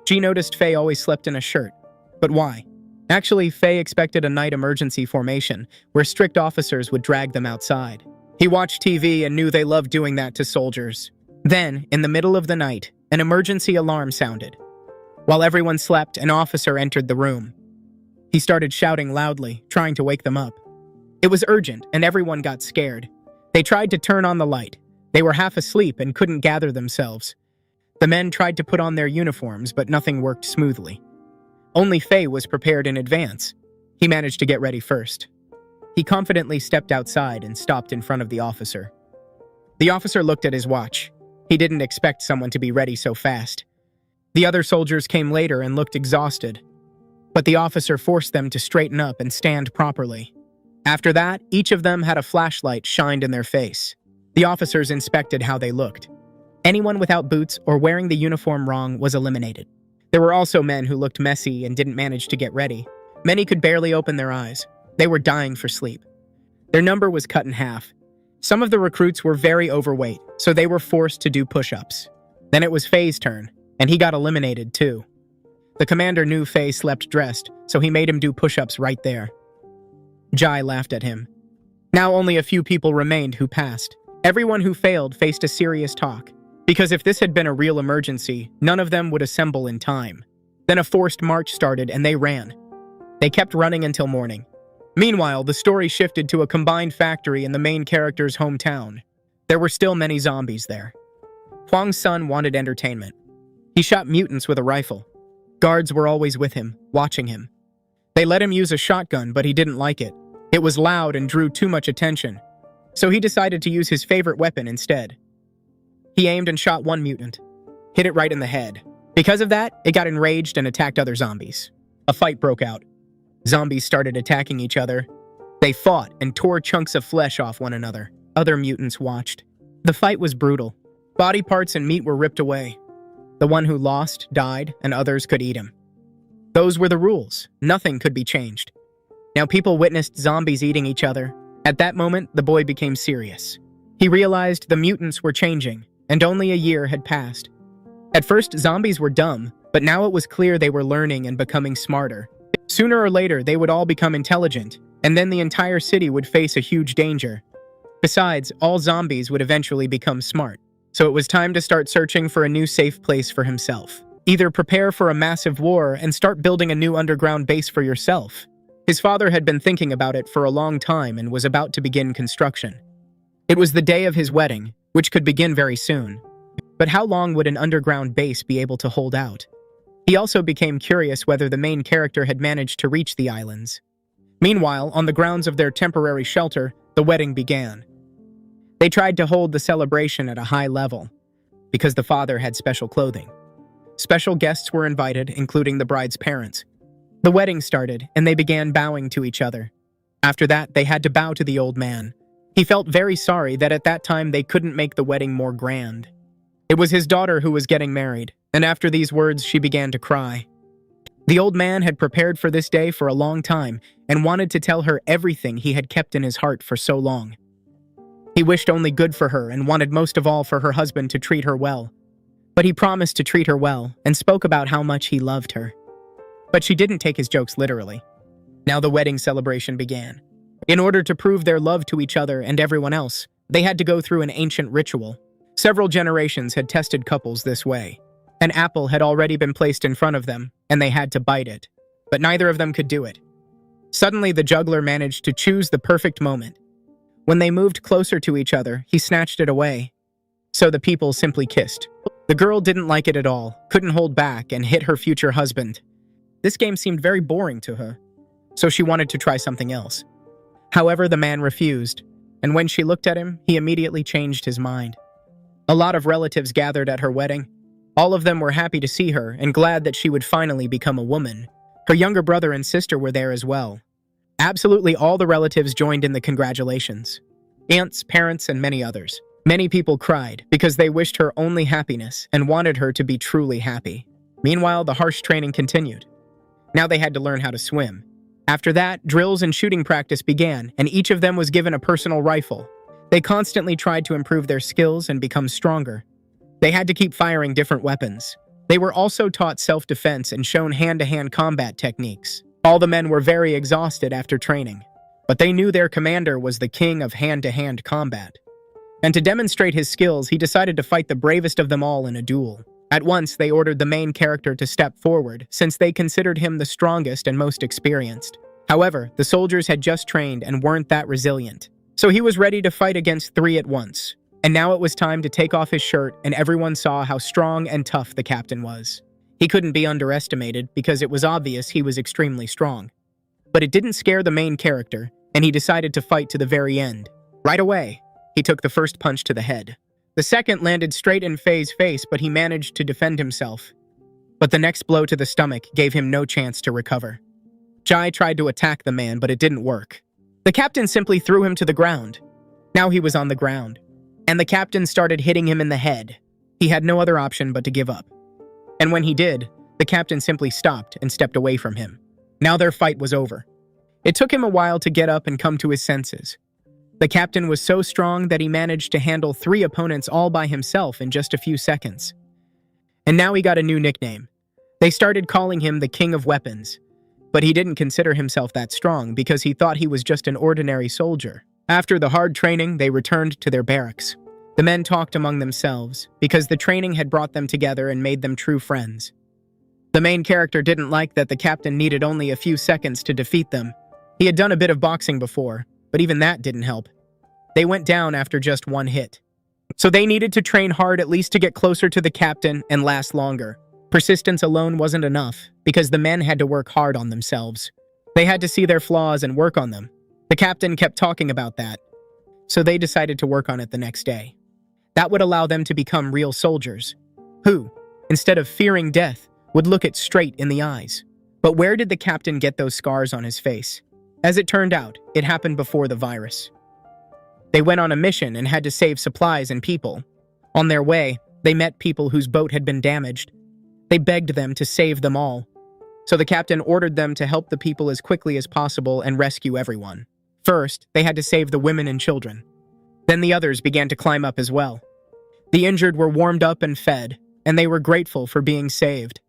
G noticed Faye always slept in a shirt. But why? Actually, Faye expected a night emergency formation, where strict officers would drag them outside. He watched TV and knew they loved doing that to soldiers. Then, in the middle of the night, an emergency alarm sounded. While everyone slept, an officer entered the room. He started shouting loudly, trying to wake them up. It was urgent, and everyone got scared. They tried to turn on the light. They were half asleep and couldn't gather themselves. The men tried to put on their uniforms, but nothing worked smoothly. Only Faye was prepared in advance. He managed to get ready first. He confidently stepped outside and stopped in front of the officer. The officer looked at his watch. He didn't expect someone to be ready so fast. The other soldiers came later and looked exhausted, but the officer forced them to straighten up and stand properly. After that, each of them had a flashlight shined in their face. The officers inspected how they looked. Anyone without boots or wearing the uniform wrong was eliminated. There were also men who looked messy and didn't manage to get ready. Many could barely open their eyes. They were dying for sleep. Their number was cut in half. Some of the recruits were very overweight, so they were forced to do push-ups. Then it was Faye's turn, and he got eliminated too. The commander knew Faye slept dressed, so he made him do push-ups right there. Jai laughed at him. Now only a few people remained who passed. Everyone who failed faced a serious talk, because if this had been a real emergency, none of them would assemble in time. Then a forced march started and they ran. They kept running until morning. Meanwhile, the story shifted to a combined factory in the main character's hometown. There were still many zombies there. Huang's son wanted entertainment. He shot mutants with a rifle. Guards were always with him, watching him. They let him use a shotgun, but he didn't like it. It was loud and drew too much attention. So he decided to use his favorite weapon instead. He aimed and shot one mutant. Hit it right in the head. Because of that, it got enraged and attacked other zombies. A fight broke out. Zombies started attacking each other. They fought and tore chunks of flesh off one another. Other mutants watched. The fight was brutal. Body parts and meat were ripped away. The one who lost died, and others could eat him. Those were the rules. Nothing could be changed. Now people witnessed zombies eating each other. At that moment, the boy became serious. He realized the mutants were changing, and only a year had passed. At first, zombies were dumb, but now it was clear they were learning and becoming smarter. Sooner or later, they would all become intelligent, and then the entire city would face a huge danger. Besides, all zombies would eventually become smart. So it was time to start searching for a new safe place for himself. Either prepare for a massive war and start building a new underground base for yourself. His father had been thinking about it for a long time and was about to begin construction. It was the day of his wedding, which could begin very soon. But how long would an underground base be able to hold out? He also became curious whether the main character had managed to reach the islands. Meanwhile, on the grounds of their temporary shelter, the wedding began. They tried to hold the celebration at a high level, because the father had special clothing. Special guests were invited, including the bride's parents. The wedding started, and they began bowing to each other. After that, they had to bow to the old man. He felt very sorry that at that time they couldn't make the wedding more grand. It was his daughter who was getting married, and after these words, she began to cry. The old man had prepared for this day for a long time and wanted to tell her everything he had kept in his heart for so long. He wished only good for her and wanted most of all for her husband to treat her well. But he promised to treat her well and spoke about how much he loved her. But she didn't take his jokes literally. Now the wedding celebration began. In order to prove their love to each other and everyone else, they had to go through an ancient ritual. Several generations had tested couples this way. An apple had already been placed in front of them, and they had to bite it. But neither of them could do it. Suddenly, the juggler managed to choose the perfect moment. When they moved closer to each other, he snatched it away. So the people simply kissed. The girl didn't like it at all, couldn't hold back, and hit her future husband. This game seemed very boring to her, so she wanted to try something else. However, the man refused, and when she looked at him, he immediately changed his mind. A lot of relatives gathered at her wedding. All of them were happy to see her and glad that she would finally become a woman. Her younger brother and sister were there as well. Absolutely all the relatives joined in the congratulations. Aunts, parents, and many others. Many people cried because they wished her only happiness and wanted her to be truly happy. Meanwhile, the harsh training continued. Now they had to learn how to swim. After that, drills and shooting practice began, and each of them was given a personal rifle. They constantly tried to improve their skills and become stronger. They had to keep firing different weapons. They were also taught self-defense and shown hand-to-hand combat techniques. All the men were very exhausted after training, but they knew their commander was the king of hand-to-hand combat. And to demonstrate his skills, he decided to fight the bravest of them all in a duel. At once, they ordered the main character to step forward, since they considered him the strongest and most experienced. However, the soldiers had just trained and weren't that resilient, so he was ready to fight against 3 at once. And now it was time to take off his shirt, and everyone saw how strong and tough the captain was. He couldn't be underestimated because it was obvious he was extremely strong. But it didn't scare the main character, and he decided to fight to the very end. Right away, he took the first punch to the head. The second landed straight in Fei's face, but he managed to defend himself. But the next blow to the stomach gave him no chance to recover. Jai tried to attack the man, but it didn't work. The captain simply threw him to the ground. Now he was on the ground, and the captain started hitting him in the head. He had no other option but to give up. And when he did, the captain simply stopped and stepped away from him. Now their fight was over. It took him a while to get up and come to his senses. The captain was so strong that he managed to handle 3 opponents all by himself in just a few seconds. And now he got a new nickname. They started calling him the King of Weapons. But he didn't consider himself that strong because he thought he was just an ordinary soldier. After the hard training, they returned to their barracks. The men talked among themselves because the training had brought them together and made them true friends. The main character didn't like that the captain needed only a few seconds to defeat them. He had done a bit of boxing before, but even that didn't help. They went down after just 1 hit. So they needed to train hard at least to get closer to the captain and last longer. Persistence alone wasn't enough, because the men had to work hard on themselves. They had to see their flaws and work on them. The captain kept talking about that, so they decided to work on it the next day. That would allow them to become real soldiers, who, instead of fearing death, would look it straight in the eyes. But where did the captain get those scars on his face? As it turned out, it happened before the virus. They went on a mission and had to save supplies and people. On their way, they met people whose boat had been damaged. They begged them to save them all. So the captain ordered them to help the people as quickly as possible and rescue everyone. First, they had to save the women and children. Then the others began to climb up as well. The injured were warmed up and fed, and they were grateful for being saved.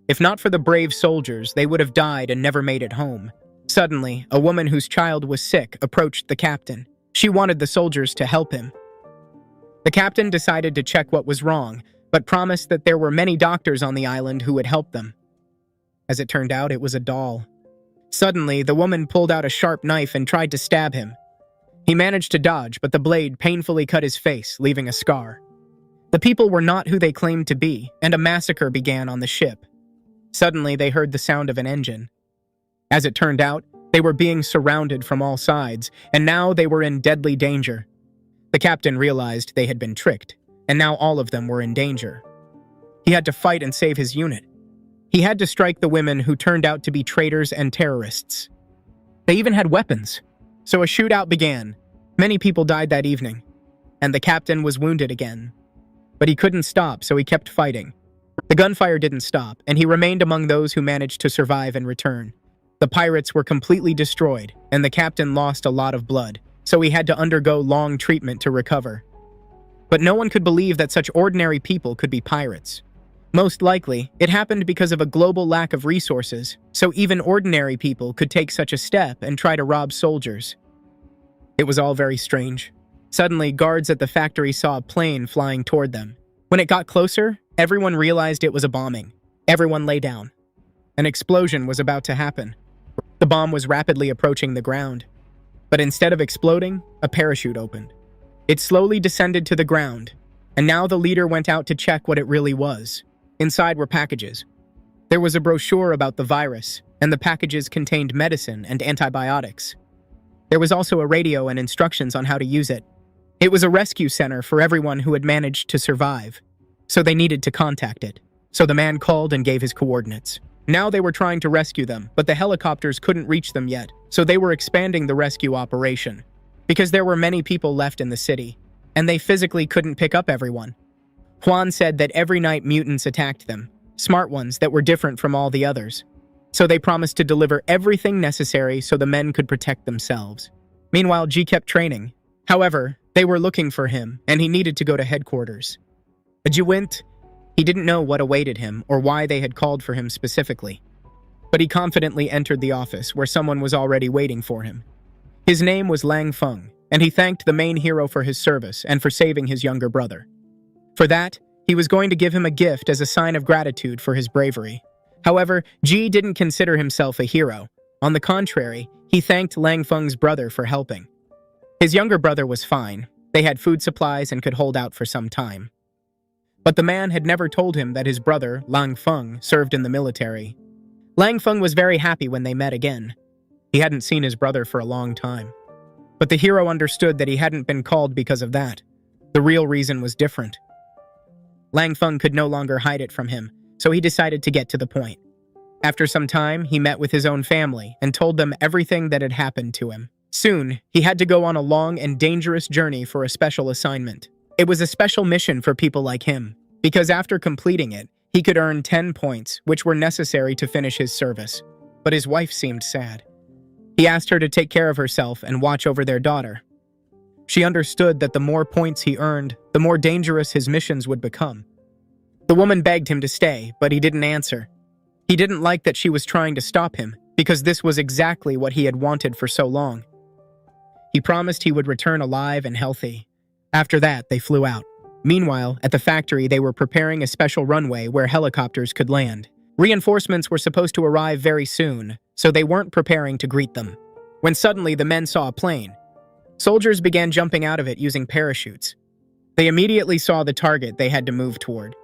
If not for the brave soldiers, they would have died and never made it home. Suddenly, a woman whose child was sick approached the captain. She wanted the soldiers to help him. The captain decided to check what was wrong, but promised that there were many doctors on the island who would help them. As it turned out, it was a doll. Suddenly, the woman pulled out a sharp knife and tried to stab him. He managed to dodge, but the blade painfully cut his face, leaving a scar. The people were not who they claimed to be, and a massacre began on the ship. Suddenly, they heard the sound of an engine. As it turned out, they were being surrounded from all sides, and now they were in deadly danger. The captain realized they had been tricked, and now all of them were in danger. He had to fight and save his unit. He had to strike the women who turned out to be traitors and terrorists. They even had weapons. So a shootout began. Many people died that evening, and the captain was wounded again. But he couldn't stop, so he kept fighting. The gunfire didn't stop, and he remained among those who managed to survive and return. The pirates were completely destroyed, and the captain lost a lot of blood, so he had to undergo long treatment to recover. But no one could believe that such ordinary people could be pirates. Most likely, it happened because of a global lack of resources, so even ordinary people could take such a step and try to rob soldiers. It was all very strange. Suddenly, guards at the factory saw a plane flying toward them. When it got closer, everyone realized it was a bombing. Everyone lay down. An explosion was about to happen. The bomb was rapidly approaching the ground. But instead of exploding, a parachute opened. It slowly descended to the ground, and now the leader went out to check what it really was. Inside were packages. There was a brochure about the virus, and the packages contained medicine and antibiotics. There was also a radio and instructions on how to use it. It was a rescue center for everyone who had managed to survive, so they needed to contact it. So the man called and gave his coordinates. Now they were trying to rescue them, but the helicopters couldn't reach them yet, so they were expanding the rescue operation. Because there were many people left in the city, and they physically couldn't pick up everyone. Juan said that every night mutants attacked them, smart ones that were different from all the others. So they promised to deliver everything necessary so the men could protect themselves. Meanwhile, G kept training. However, they were looking for him, and he needed to go to headquarters. G went. He didn't know what awaited him or why they had called for him specifically. But he confidently entered the office where someone was already waiting for him. His name was Lang Feng, and he thanked the main hero for his service and for saving his younger brother. For that, he was going to give him a gift as a sign of gratitude for his bravery. However, Ji didn't consider himself a hero. On the contrary, he thanked Lang Feng's brother for helping. His younger brother was fine. They had food supplies and could hold out for some time. But the man had never told him that his brother, Lang Feng, served in the military. Lang Feng was very happy when they met again. He hadn't seen his brother for a long time. But the hero understood that he hadn't been called because of that. The real reason was different. Lang Feng could no longer hide it from him, so he decided to get to the point. After some time, he met with his own family and told them everything that had happened to him. Soon, he had to go on a long and dangerous journey for a special assignment. It was a special mission for people like him, because after completing it, he could earn 10 points, which were necessary to finish his service. But his wife seemed sad. He asked her to take care of herself and watch over their daughter. She understood that the more points he earned, the more dangerous his missions would become. The woman begged him to stay, but he didn't answer. He didn't like that she was trying to stop him, because this was exactly what he had wanted for so long. He promised he would return alive and healthy. After that, they flew out. Meanwhile, at the factory, they were preparing a special runway where helicopters could land. Reinforcements were supposed to arrive very soon, so they weren't preparing to greet them. When suddenly the men saw a plane. Soldiers began jumping out of it using parachutes. They immediately saw the target they had to move toward.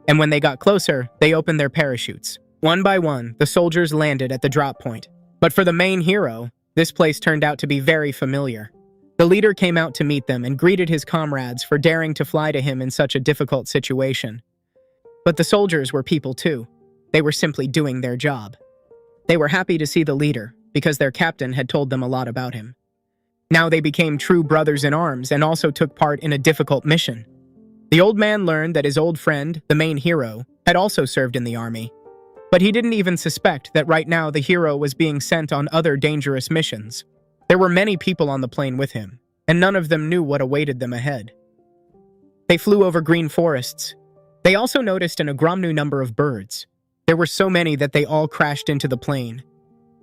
And when they got closer, they opened their parachutes. One by one, the soldiers landed at the drop point. But for the main hero, this place turned out to be very familiar. The leader came out to meet them and greeted his comrades for daring to fly to him in such a difficult situation. But the soldiers were people too. They were simply doing their job. They were happy to see the leader, because their captain had told them a lot about him. Now they became true brothers in arms and also took part in a difficult mission. The old man learned that his old friend, the main hero, had also served in the army. But he didn't even suspect that right now the hero was being sent on other dangerous missions. There were many people on the plane with him, and none of them knew what awaited them ahead. They flew over green forests. They also noticed an enormous number of birds. There were so many that they all crashed into the plane.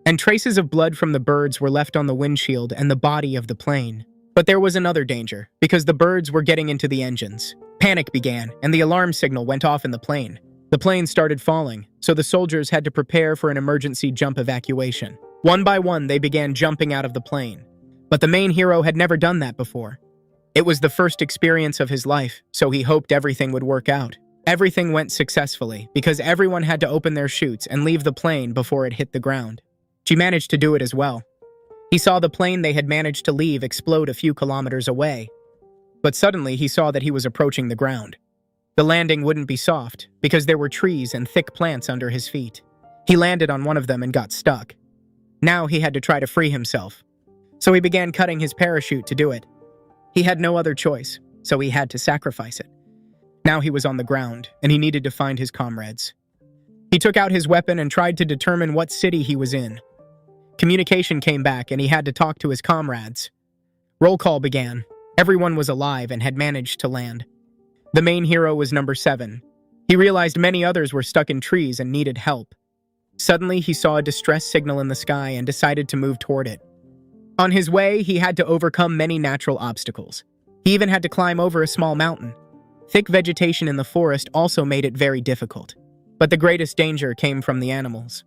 And traces of blood from the birds were left on the windshield and the body of the plane. But there was another danger, because the birds were getting into the engines. Panic began, and the alarm signal went off in the plane. The plane started falling, so the soldiers had to prepare for an emergency jump evacuation. One by one, they began jumping out of the plane. But the main hero had never done that before. It was the first experience of his life, so he hoped everything would work out. Everything went successfully, because everyone had to open their chutes and leave the plane before it hit the ground. She managed to do it as well. He saw the plane they had managed to leave explode a few kilometers away. But suddenly he saw that he was approaching the ground. The landing wouldn't be soft, because there were trees and thick plants under his feet. He landed on one of them and got stuck. Now he had to try to free himself. So he began cutting his parachute to do it. He had no other choice, so he had to sacrifice it. Now he was on the ground, and he needed to find his comrades. He took out his weapon and tried to determine what city he was in. Communication came back, and he had to talk to his comrades. Roll call began. Everyone was alive and had managed to land. The main hero was number 7. He realized many others were stuck in trees and needed help. Suddenly, he saw a distress signal in the sky and decided to move toward it. On his way, he had to overcome many natural obstacles. He even had to climb over a small mountain. Thick vegetation in the forest also made it very difficult. But the greatest danger came from the animals.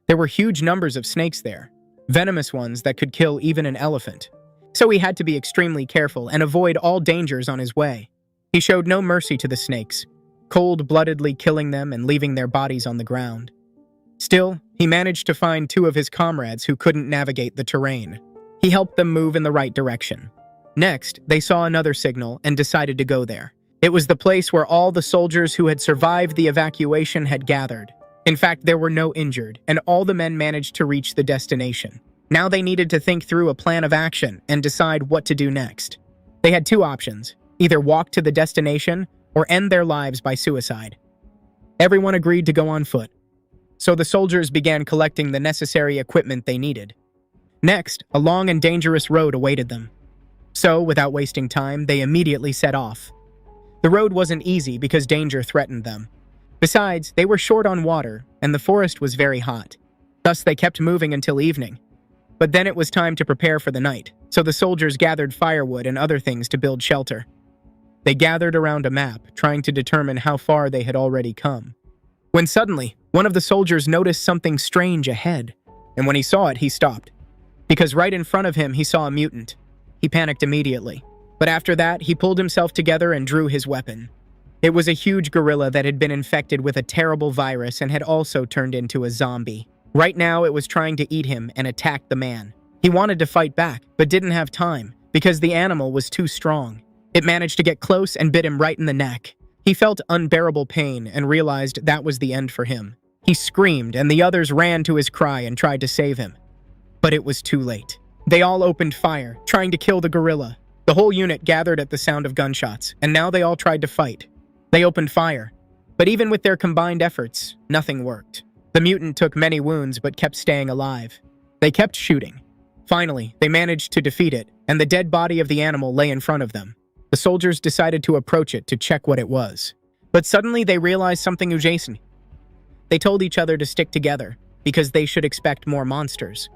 There were huge numbers of snakes there, venomous ones that could kill even an elephant. So he had to be extremely careful and avoid all dangers on his way. He showed no mercy to the snakes, cold-bloodedly killing them and leaving their bodies on the ground. Still, he managed to find 2 of his comrades who couldn't navigate the terrain. He helped them move in the right direction. Next, they saw another signal and decided to go there. It was the place where all the soldiers who had survived the evacuation had gathered. In fact, there were no injured, and all the men managed to reach the destination. Now they needed to think through a plan of action and decide what to do next. They had 2 options, either walk to the destination or end their lives by suicide. Everyone agreed to go on foot. So the soldiers began collecting the necessary equipment they needed. Next, a long and dangerous road awaited them. So, without wasting time, they immediately set off. The road wasn't easy because danger threatened them. Besides, they were short on water, and the forest was very hot. Thus, they kept moving until evening. But then it was time to prepare for the night, so the soldiers gathered firewood and other things to build shelter. They gathered around a map, trying to determine how far they had already come. When suddenly, one of the soldiers noticed something strange ahead, and when he saw it, he stopped. Because right in front of him, he saw a mutant. He panicked immediately. But after that, he pulled himself together and drew his weapon. It was a huge gorilla that had been infected with a terrible virus and had also turned into a zombie. Right now, it was trying to eat him and attack the man. He wanted to fight back, but didn't have time, because the animal was too strong. It managed to get close and bit him right in the neck. He felt unbearable pain and realized that was the end for him. He screamed, and the others ran to his cry and tried to save him. But it was too late. They all opened fire, trying to kill the gorilla. The whole unit gathered at the sound of gunshots, and now they all tried to fight. They opened fire. But even with their combined efforts, nothing worked. The mutant took many wounds but kept staying alive. They kept shooting. Finally, they managed to defeat it, and the dead body of the animal lay in front of them. The soldiers decided to approach it to check what it was. But suddenly they realized something adjacent. They told each other to stick together, because they should expect more monsters.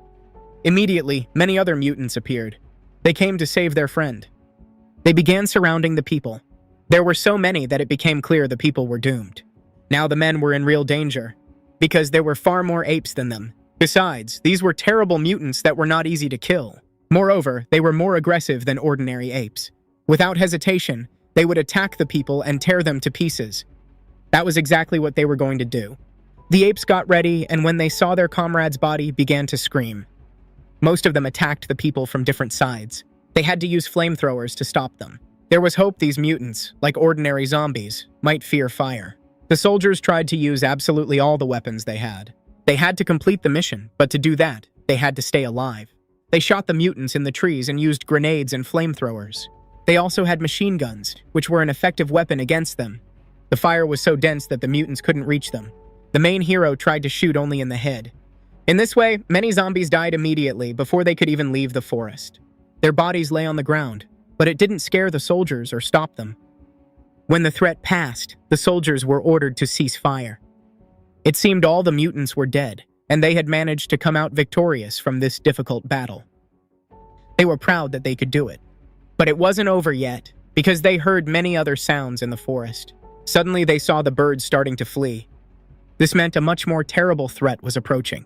Immediately, many other mutants appeared. They came to save their friend. They began surrounding the people. There were so many that it became clear the people were doomed. Now the men were in real danger, because there were far more apes than them. Besides, these were terrible mutants that were not easy to kill. Moreover, they were more aggressive than ordinary apes. Without hesitation, they would attack the people and tear them to pieces. That was exactly what they were going to do. The apes got ready, and when they saw their comrade's body, began to scream. Most of them attacked the people from different sides. They had to use flamethrowers to stop them. There was hope these mutants, like ordinary zombies, might fear fire. The soldiers tried to use absolutely all the weapons they had. They had to complete the mission, but to do that, they had to stay alive. They shot the mutants in the trees and used grenades and flamethrowers. They also had machine guns, which were an effective weapon against them. The fire was so dense that the mutants couldn't reach them. The main hero tried to shoot only in the head. In this way, many zombies died immediately before they could even leave the forest. Their bodies lay on the ground, but it didn't scare the soldiers or stop them. When the threat passed, the soldiers were ordered to cease fire. It seemed all the mutants were dead, and they had managed to come out victorious from this difficult battle. They were proud that they could do it. But it wasn't over yet, because they heard many other sounds in the forest. Suddenly they saw the birds starting to flee. This meant a much more terrible threat was approaching.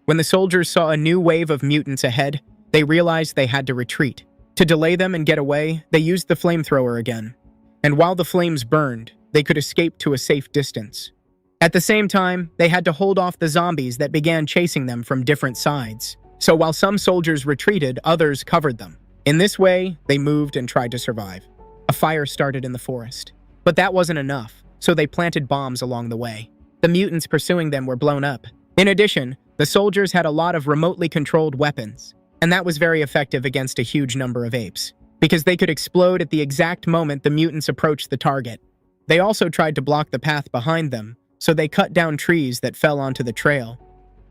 When the soldiers saw a new wave of mutants ahead, they realized they had to retreat. To delay them and get away, they used the flamethrower again. And while the flames burned, they could escape to a safe distance. At the same time, they had to hold off the zombies that began chasing them from different sides. So while some soldiers retreated, others covered them. In this way, they moved and tried to survive. A fire started in the forest. But that wasn't enough, so they planted bombs along the way. The mutants pursuing them were blown up. In addition, the soldiers had a lot of remotely controlled weapons, and that was very effective against a huge number of apes, because they could explode at the exact moment the mutants approached the target. They also tried to block the path behind them, so they cut down trees that fell onto the trail.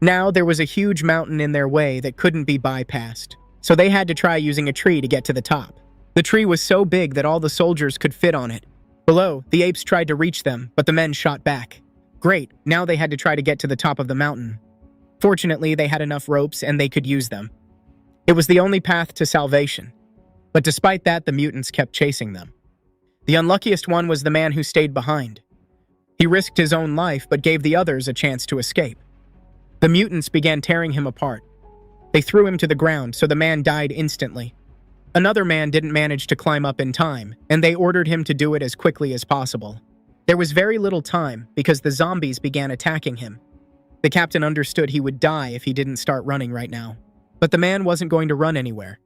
Now there was a huge mountain in their way that couldn't be bypassed, so they had to try using a tree to get to the top. The tree was so big that all the soldiers could fit on it. Below, the apes tried to reach them, but the men shot back. Great, now they had to try to get to the top of the mountain. Fortunately, they had enough ropes and they could use them. It was the only path to salvation. But despite that, the mutants kept chasing them. The unluckiest one was the man who stayed behind. He risked his own life but gave the others a chance to escape. The mutants began tearing him apart. They threw him to the ground, so the man died instantly. Another man didn't manage to climb up in time, and they ordered him to do it as quickly as possible. There was very little time because the zombies began attacking him. The captain understood he would die if he didn't start running right now. But the man wasn't going to run anywhere.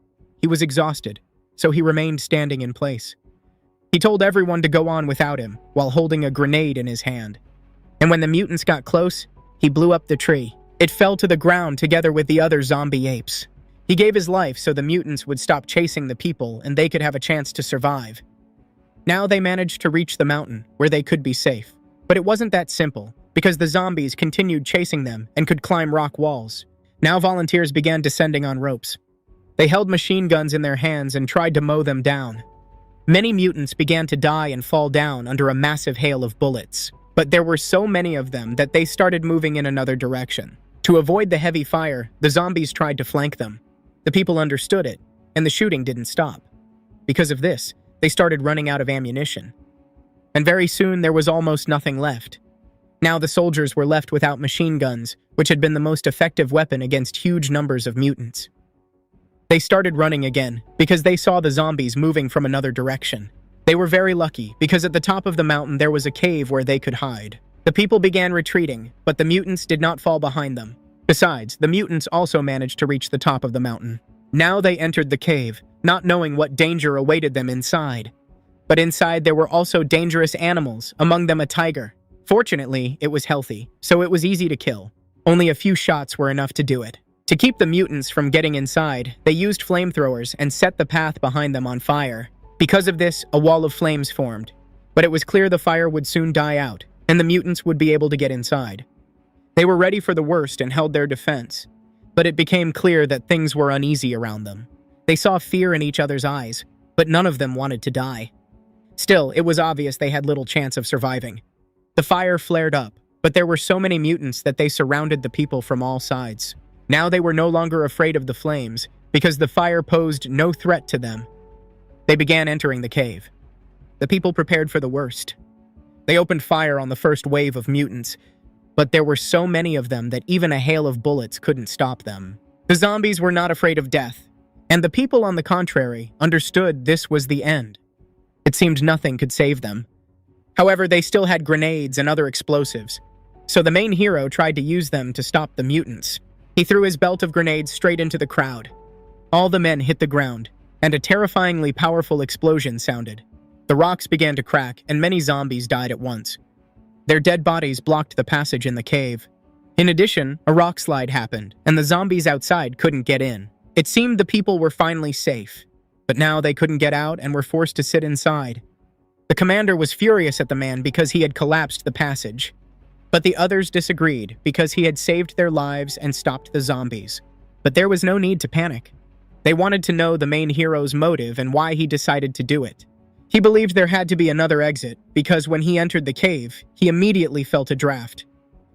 He was exhausted, so he remained standing in place. He told everyone to go on without him, while holding a grenade in his hand. And when the mutants got close, he blew up the tree. It fell to the ground together with the other zombie apes. He gave his life so the mutants would stop chasing the people and they could have a chance to survive. Now they managed to reach the mountain, where they could be safe. But it wasn't that simple, because the zombies continued chasing them and could climb rock walls. Now volunteers began descending on ropes. They held machine guns in their hands and tried to mow them down. Many mutants began to die and fall down under a massive hail of bullets. But there were so many of them that they started moving in another direction. To avoid the heavy fire, the zombies tried to flank them. The people understood it, and the shooting didn't stop. Because of this, they started running out of ammunition. And very soon there was almost nothing left. Now the soldiers were left without machine guns, which had been the most effective weapon against huge numbers of mutants. They started running again, because they saw the zombies moving from another direction. They were very lucky, because at the top of the mountain there was a cave where they could hide. The people began retreating, but the mutants did not fall behind them. Besides, the mutants also managed to reach the top of the mountain. Now they entered the cave, not knowing what danger awaited them inside. But inside there were also dangerous animals, among them a tiger. Fortunately, it was healthy, so it was easy to kill. Only a few shots were enough to do it. To keep the mutants from getting inside, they used flamethrowers and set the path behind them on fire. Because of this, a wall of flames formed. But it was clear the fire would soon die out, and the mutants would be able to get inside. They were ready for the worst and held their defense. But it became clear that things were uneasy around them. They saw fear in each other's eyes, but none of them wanted to die. Still, it was obvious they had little chance of surviving. The fire flared up, but there were so many mutants that they surrounded the people from all sides. Now they were no longer afraid of the flames, because the fire posed no threat to them. They began entering the cave. The people prepared for the worst. They opened fire on the first wave of mutants, but there were so many of them that even a hail of bullets couldn't stop them. The zombies were not afraid of death, and the people, on the contrary, understood this was the end. It seemed nothing could save them. However, they still had grenades and other explosives, so the main hero tried to use them to stop the mutants. He threw his belt of grenades straight into the crowd. All the men hit the ground, and a terrifyingly powerful explosion sounded. The rocks began to crack, and many zombies died at once. Their dead bodies blocked the passage in the cave. In addition, a rock slide happened, and the zombies outside couldn't get in. It seemed the people were finally safe, but now they couldn't get out and were forced to sit inside. The commander was furious at the man because he had collapsed the passage. But the others disagreed because he had saved their lives and stopped the zombies. But there was no need to panic. They wanted to know the main hero's motive and why he decided to do it. He believed there had to be another exit because when he entered the cave, he immediately felt a draft.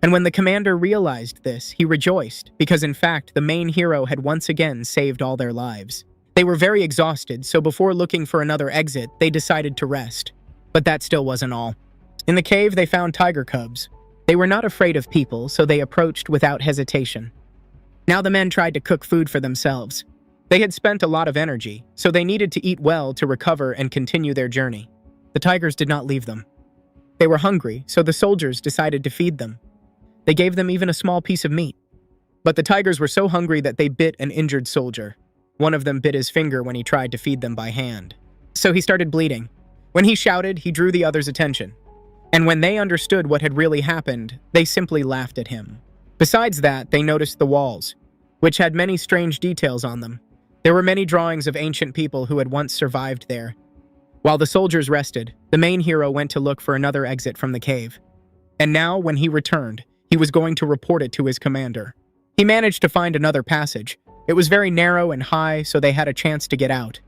And when the commander realized this, he rejoiced because in fact the main hero had once again saved all their lives. They were very exhausted, so before looking for another exit, they decided to rest. But that still wasn't all. In the cave, they found tiger cubs. They were not afraid of people, so they approached without hesitation. Now the men tried to cook food for themselves. They had spent a lot of energy, so they needed to eat well to recover and continue their journey. The tigers did not leave them. They were hungry, so the soldiers decided to feed them. They gave them even a small piece of meat. But the tigers were so hungry that they bit an injured soldier. One of them bit his finger when he tried to feed them by hand. So he started bleeding. When he shouted, he drew the others' attention. And when they understood what had really happened, they simply laughed at him. Besides that, they noticed the walls, which had many strange details on them. There were many drawings of ancient people who had once survived there. While the soldiers rested, the main hero went to look for another exit from the cave. And now, when he returned, he was going to report it to his commander. He managed to find another passage. It was very narrow and high, so they had a chance to get out.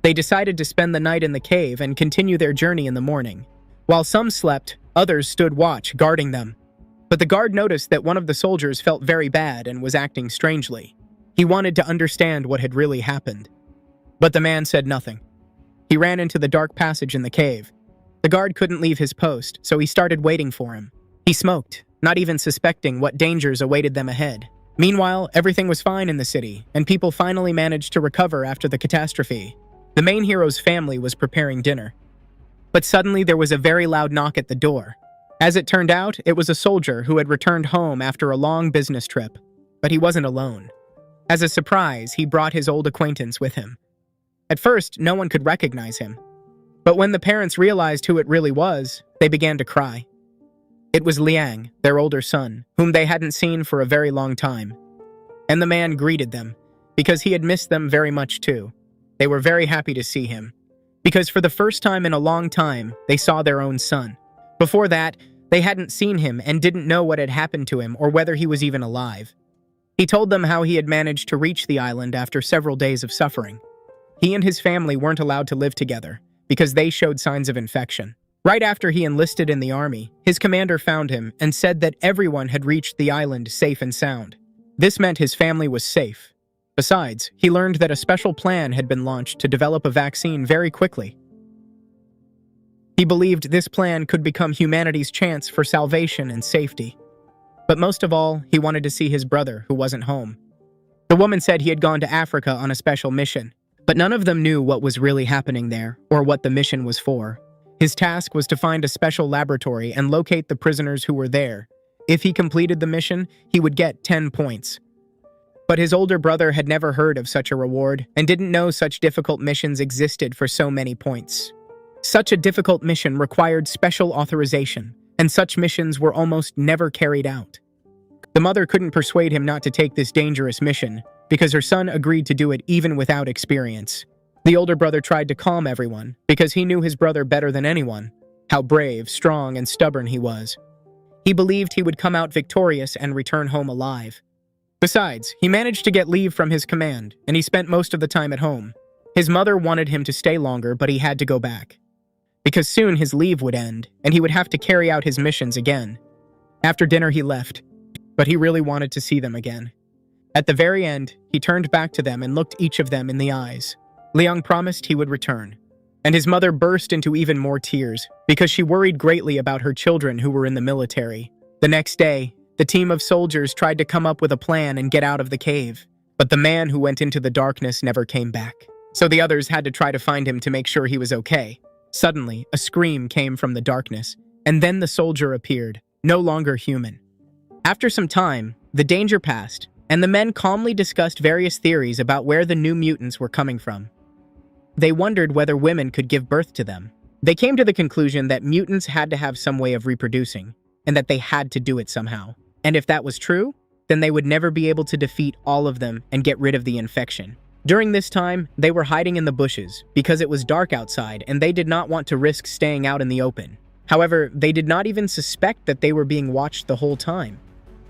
They decided to spend the night in the cave and continue their journey in the morning. While some slept, others stood watch, guarding them. But the guard noticed that one of the soldiers felt very bad and was acting strangely. He wanted to understand what had really happened. But the man said nothing. He ran into the dark passage in the cave. The guard couldn't leave his post, so he started waiting for him. He smoked, not even suspecting what dangers awaited them ahead. Meanwhile, everything was fine in the city, and people finally managed to recover after the catastrophe. The main hero's family was preparing dinner. But suddenly there was a very loud knock at the door. As it turned out, it was a soldier who had returned home after a long business trip. But he wasn't alone. As a surprise, he brought his old acquaintance with him. At first, no one could recognize him. But when the parents realized who it really was, they began to cry. It was Liang, their older son, whom they hadn't seen for a very long time. And the man greeted them, because he had missed them very much too. They were very happy to see him, because for the first time in a long time, they saw their own son. Before that, they hadn't seen him and didn't know what had happened to him or whether he was even alive. He told them how he had managed to reach the island after several days of suffering. He and his family weren't allowed to live together, because they showed signs of infection. Right after he enlisted in the army, his commander found him and said that everyone had reached the island safe and sound. This meant his family was safe. Besides, he learned that a special plan had been launched to develop a vaccine very quickly. He believed this plan could become humanity's chance for salvation and safety. But most of all, he wanted to see his brother, who wasn't home. The woman said he had gone to Africa on a special mission, but none of them knew what was really happening there or what the mission was for. His task was to find a special laboratory and locate the prisoners who were there. If he completed the mission, he would get 10 points. But his older brother had never heard of such a reward and didn't know such difficult missions existed for so many points. Such a difficult mission required special authorization, and such missions were almost never carried out. The mother couldn't persuade him not to take this dangerous mission because her son agreed to do it even without experience. The older brother tried to calm everyone because he knew his brother better than anyone, how brave, strong, and stubborn he was. He believed he would come out victorious and return home alive. Besides, he managed to get leave from his command, and he spent most of the time at home. His mother wanted him to stay longer, but he had to go back, because soon his leave would end, and he would have to carry out his missions again. After dinner he left, but he really wanted to see them again. At the very end, he turned back to them and looked each of them in the eyes. Leung promised he would return, and his mother burst into even more tears because she worried greatly about her children who were in the military. The next day, the team of soldiers tried to come up with a plan and get out of the cave, but the man who went into the darkness never came back. So the others had to try to find him to make sure he was okay. Suddenly, a scream came from the darkness, and then the soldier appeared, no longer human. After some time, the danger passed, and the men calmly discussed various theories about where the new mutants were coming from. They wondered whether women could give birth to them. They came to the conclusion that mutants had to have some way of reproducing, and that they had to do it somehow. And if that was true, then they would never be able to defeat all of them and get rid of the infection. During this time, they were hiding in the bushes because it was dark outside and they did not want to risk staying out in the open. However, they did not even suspect that they were being watched the whole time.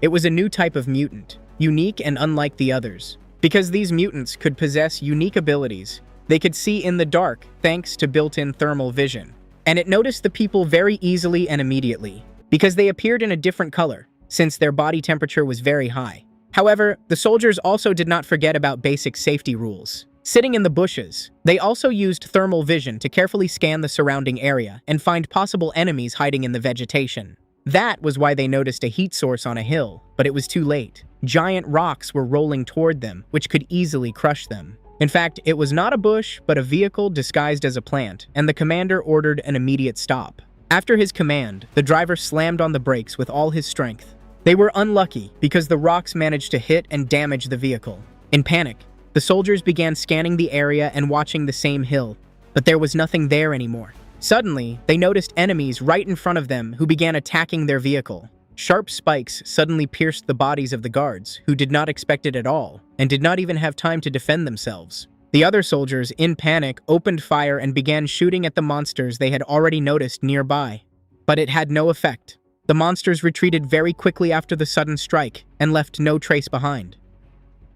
It was a new type of mutant, unique and unlike the others. Because these mutants could possess unique abilities, they could see in the dark thanks to built-in thermal vision. And it noticed the people very easily and immediately, because they appeared in a different color, since their body temperature was very high. However, the soldiers also did not forget about basic safety rules. Sitting in the bushes, they also used thermal vision to carefully scan the surrounding area and find possible enemies hiding in the vegetation. That was why they noticed a heat source on a hill, but it was too late. Giant rocks were rolling toward them, which could easily crush them. In fact, it was not a bush, but a vehicle disguised as a plant, and the commander ordered an immediate stop. After his command, the driver slammed on the brakes with all his strength. They were unlucky because the rocks managed to hit and damage the vehicle. In panic, the soldiers began scanning the area and watching the same hill, but there was nothing there anymore. Suddenly, they noticed enemies right in front of them who began attacking their vehicle. Sharp spikes suddenly pierced the bodies of the guards, who did not expect it at all, and did not even have time to defend themselves. The other soldiers, in panic, opened fire and began shooting at the monsters they had already noticed nearby. But it had no effect. The monsters retreated very quickly after the sudden strike and left no trace behind.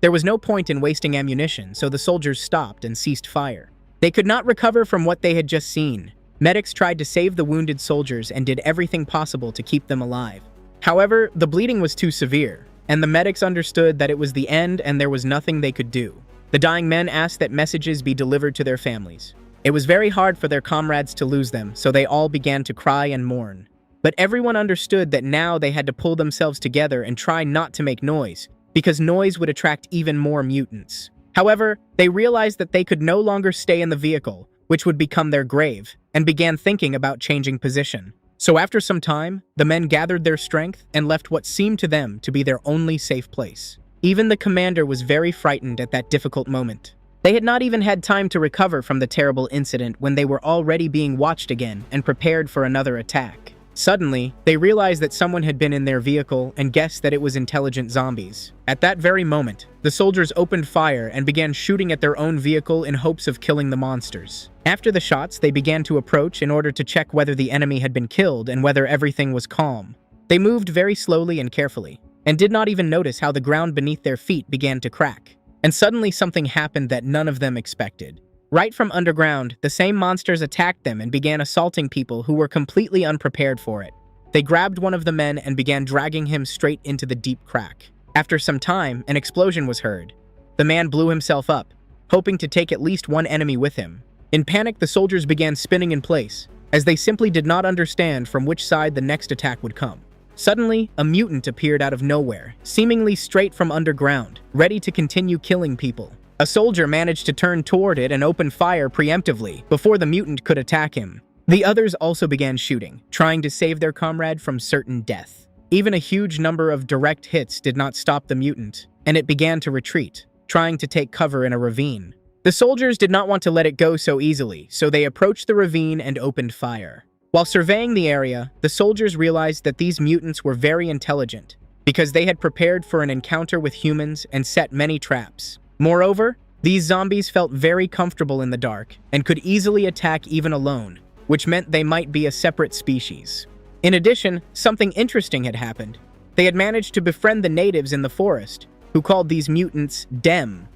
There was no point in wasting ammunition, so the soldiers stopped and ceased fire. They could not recover from what they had just seen. Medics tried to save the wounded soldiers and did everything possible to keep them alive. However, the bleeding was too severe, and the medics understood that it was the end and there was nothing they could do. The dying men asked that messages be delivered to their families. It was very hard for their comrades to lose them, so they all began to cry and mourn. But everyone understood that now they had to pull themselves together and try not to make noise, because noise would attract even more mutants. However, they realized that they could no longer stay in the vehicle, which would become their grave, and began thinking about changing position. So after some time, the men gathered their strength and left what seemed to them to be their only safe place. Even the commander was very frightened at that difficult moment. They had not even had time to recover from the terrible incident when they were already being watched again and prepared for another attack. Suddenly, they realized that someone had been in their vehicle and guessed that it was intelligent zombies. At that very moment, the soldiers opened fire and began shooting at their own vehicle in hopes of killing the monsters. After the shots, they began to approach in order to check whether the enemy had been killed and whether everything was calm. They moved very slowly and carefully, and did not even notice how the ground beneath their feet began to crack. And suddenly something happened that none of them expected. Right from underground, the same monsters attacked them and began assaulting people who were completely unprepared for it. They grabbed one of the men and began dragging him straight into the deep crack. After some time, an explosion was heard. The man blew himself up, hoping to take at least one enemy with him. In panic, the soldiers began spinning in place, as they simply did not understand from which side the next attack would come. Suddenly, a mutant appeared out of nowhere, seemingly straight from underground, ready to continue killing people. A soldier managed to turn toward it and open fire preemptively before the mutant could attack him. The others also began shooting, trying to save their comrade from certain death. Even a huge number of direct hits did not stop the mutant, and it began to retreat, trying to take cover in a ravine. The soldiers did not want to let it go so easily, so they approached the ravine and opened fire. While surveying the area, the soldiers realized that these mutants were very intelligent, because they had prepared for an encounter with humans and set many traps. Moreover, these zombies felt very comfortable in the dark and could easily attack even alone, which meant they might be a separate species. In addition, something interesting had happened. They had managed to befriend the natives in the forest, who called these mutants Dem.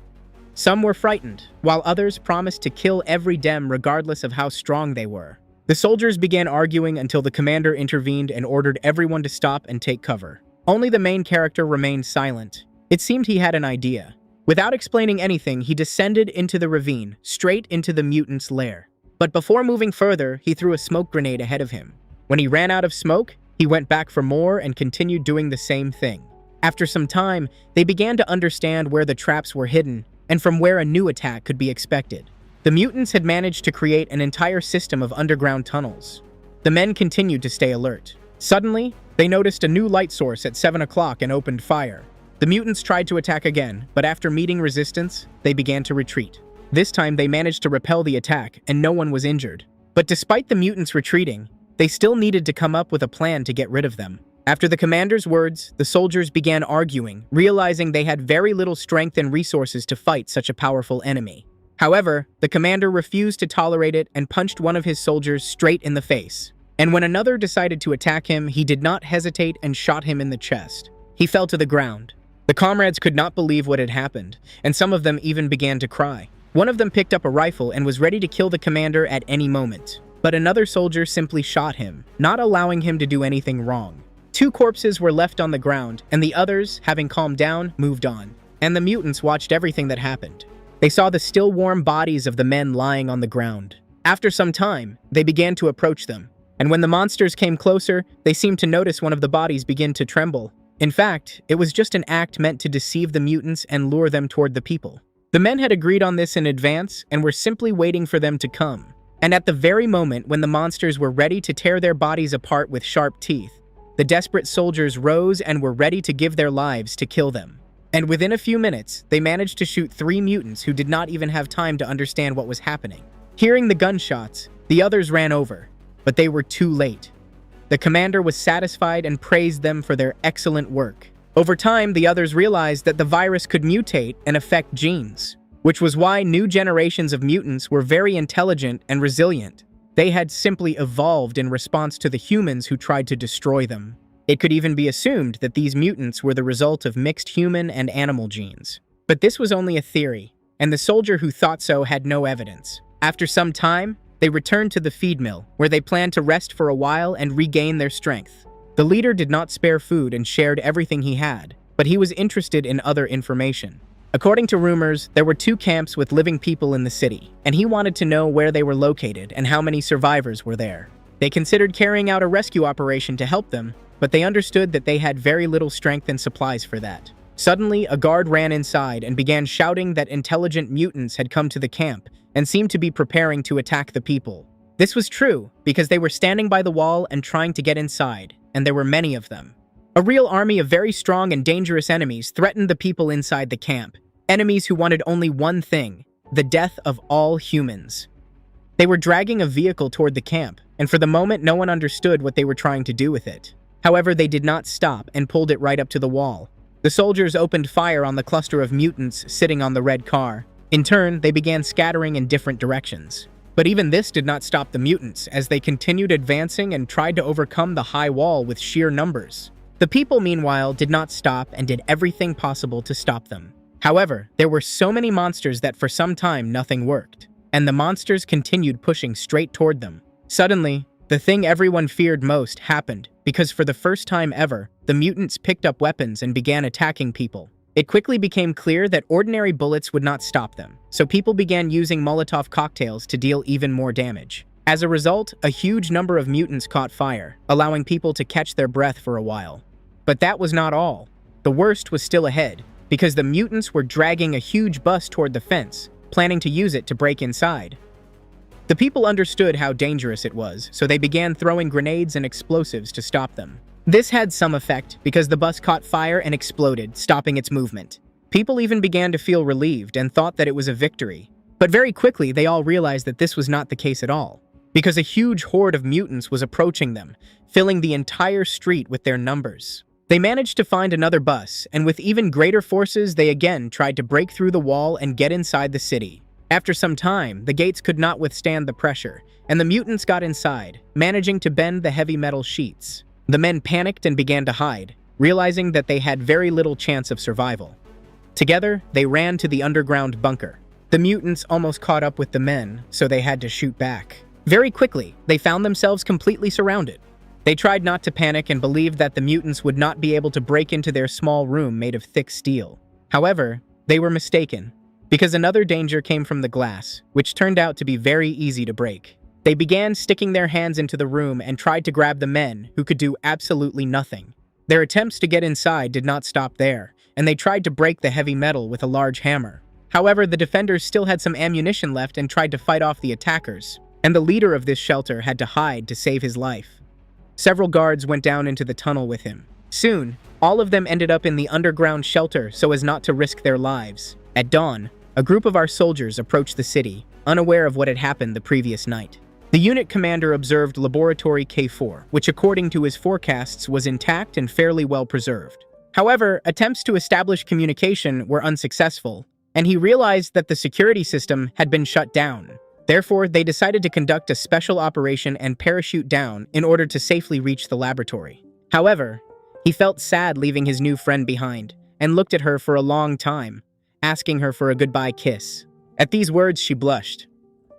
Some were frightened, while others promised to kill every Dem regardless of how strong they were. The soldiers began arguing until the commander intervened and ordered everyone to stop and take cover. Only the main character remained silent. It seemed he had an idea. Without explaining anything, he descended into the ravine, straight into the mutant's lair. But before moving further, he threw a smoke grenade ahead of him. When he ran out of smoke, he went back for more and continued doing the same thing. After some time, they began to understand where the traps were hidden and from where a new attack could be expected. The mutants had managed to create an entire system of underground tunnels. The men continued to stay alert. Suddenly, they noticed a new light source at 7 o'clock and opened fire. The mutants tried to attack again, but after meeting resistance, they began to retreat. This time, they managed to repel the attack, and no one was injured. But despite the mutants retreating, they still needed to come up with a plan to get rid of them. After the commander's words, the soldiers began arguing, realizing they had very little strength and resources to fight such a powerful enemy. However, the commander refused to tolerate it and punched one of his soldiers straight in the face. And when another decided to attack him, he did not hesitate and shot him in the chest. He fell to the ground. The comrades could not believe what had happened, and some of them even began to cry. One of them picked up a rifle and was ready to kill the commander at any moment. But another soldier simply shot him, not allowing him to do anything wrong. 2 corpses were left on the ground, and the others, having calmed down, moved on. And the mutants watched everything that happened. They saw the still warm bodies of the men lying on the ground. After some time, they began to approach them. And when the monsters came closer, they seemed to notice one of the bodies begin to tremble. In fact, it was just an act meant to deceive the mutants and lure them toward the people. The men had agreed on this in advance and were simply waiting for them to come. And at the very moment when the monsters were ready to tear their bodies apart with sharp teeth, the desperate soldiers rose and were ready to give their lives to kill them. And within a few minutes, they managed to shoot 3 mutants who did not even have time to understand what was happening. Hearing the gunshots, the others ran over, but they were too late. The commander was satisfied and praised them for their excellent work. Over time, the others realized that the virus could mutate and affect genes, which was why new generations of mutants were very intelligent and resilient. They had simply evolved in response to the humans who tried to destroy them. It could even be assumed that these mutants were the result of mixed human and animal genes. But this was only a theory, and the soldier who thought so had no evidence. After some time, they returned to the feed mill, where they planned to rest for a while and regain their strength. The leader did not spare food and shared everything he had, but he was interested in other information. According to rumors, there were 2 camps with living people in the city, and he wanted to know where they were located and how many survivors were there. They considered carrying out a rescue operation to help them, but they understood that they had very little strength and supplies for that. Suddenly, a guard ran inside and began shouting that intelligent mutants had come to the camp and seemed to be preparing to attack the people. This was true, because they were standing by the wall and trying to get inside, and there were many of them. A real army of very strong and dangerous enemies threatened the people inside the camp. Enemies who wanted only one thing: the death of all humans. They were dragging a vehicle toward the camp, and for the moment no one understood what they were trying to do with it. However, they did not stop and pulled it right up to the wall. The soldiers opened fire on the cluster of mutants sitting on the red car. In turn, they began scattering in different directions. But even this did not stop the mutants, as they continued advancing and tried to overcome the high wall with sheer numbers. The people, meanwhile, did not stop and did everything possible to stop them. However, there were so many monsters that for some time nothing worked, and the monsters continued pushing straight toward them. Suddenly, the thing everyone feared most happened, because for the first time ever, the mutants picked up weapons and began attacking people. It quickly became clear that ordinary bullets would not stop them, so people began using Molotov cocktails to deal even more damage. As a result, a huge number of mutants caught fire, allowing people to catch their breath for a while. But that was not all. The worst was still ahead, because the mutants were dragging a huge bus toward the fence, planning to use it to break inside. The people understood how dangerous it was, so they began throwing grenades and explosives to stop them. This had some effect because the bus caught fire and exploded, stopping its movement. People even began to feel relieved and thought that it was a victory. But very quickly, they all realized that this was not the case at all, because a huge horde of mutants was approaching them, filling the entire street with their numbers. They managed to find another bus, and with even greater forces, they again tried to break through the wall and get inside the city. After some time, the gates could not withstand the pressure, and the mutants got inside, managing to bend the heavy metal sheets. The men panicked and began to hide, realizing that they had very little chance of survival. Together, they ran to the underground bunker. The mutants almost caught up with the men, so they had to shoot back. Very quickly, they found themselves completely surrounded. They tried not to panic and believed that the mutants would not be able to break into their small room made of thick steel. However, they were mistaken, because another danger came from the glass, which turned out to be very easy to break. They began sticking their hands into the room and tried to grab the men, who could do absolutely nothing. Their attempts to get inside did not stop there, and they tried to break the heavy metal with a large hammer. However, the defenders still had some ammunition left and tried to fight off the attackers, and the leader of this shelter had to hide to save his life. Several guards went down into the tunnel with him. Soon, all of them ended up in the underground shelter so as not to risk their lives. At dawn, a group of our soldiers approached the city, unaware of what had happened the previous night. The unit commander observed Laboratory K4, which according to his forecasts was intact and fairly well preserved. However, attempts to establish communication were unsuccessful, and he realized that the security system had been shut down. Therefore, they decided to conduct a special operation and parachute down in order to safely reach the laboratory. However, he felt sad leaving his new friend behind, and looked at her for a long time, asking her for a goodbye kiss. At these words, she blushed.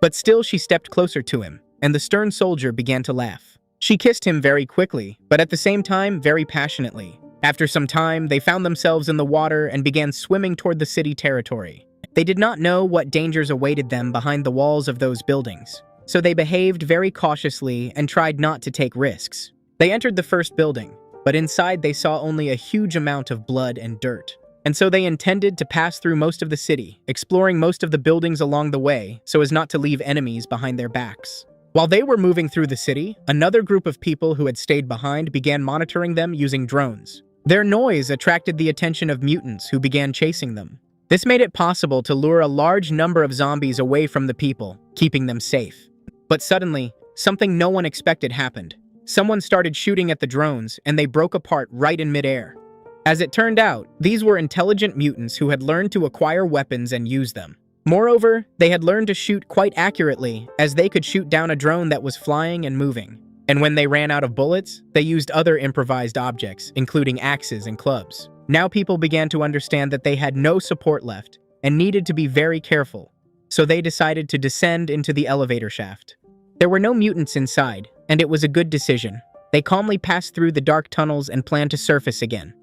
But still, she stepped closer to him, and the stern soldier began to laugh. She kissed him very quickly, but at the same time, very passionately. After some time, they found themselves in the water and began swimming toward the city territory. They did not know what dangers awaited them behind the walls of those buildings, so they behaved very cautiously and tried not to take risks. They entered the first building, but inside they saw only a huge amount of blood and dirt. And so they intended to pass through most of the city, exploring most of the buildings along the way so as not to leave enemies behind their backs. While they were moving through the city, another group of people who had stayed behind began monitoring them using drones. Their noise attracted the attention of mutants who began chasing them. This made it possible to lure a large number of zombies away from the people, keeping them safe. But suddenly, something no one expected happened. Someone started shooting at the drones, and they broke apart right in midair. As it turned out, these were intelligent mutants who had learned to acquire weapons and use them. Moreover, they had learned to shoot quite accurately, as they could shoot down a drone that was flying and moving. And when they ran out of bullets, they used other improvised objects, including axes and clubs. Now people began to understand that they had no support left and needed to be very careful, so they decided to descend into the elevator shaft. There were no mutants inside, and it was a good decision. They calmly passed through the dark tunnels and planned to surface again.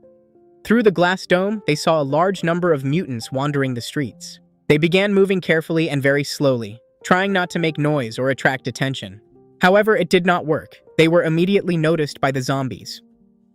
Through the glass dome, they saw a large number of mutants wandering the streets. They began moving carefully and very slowly, trying not to make noise or attract attention. However, it did not work. They were immediately noticed by the zombies.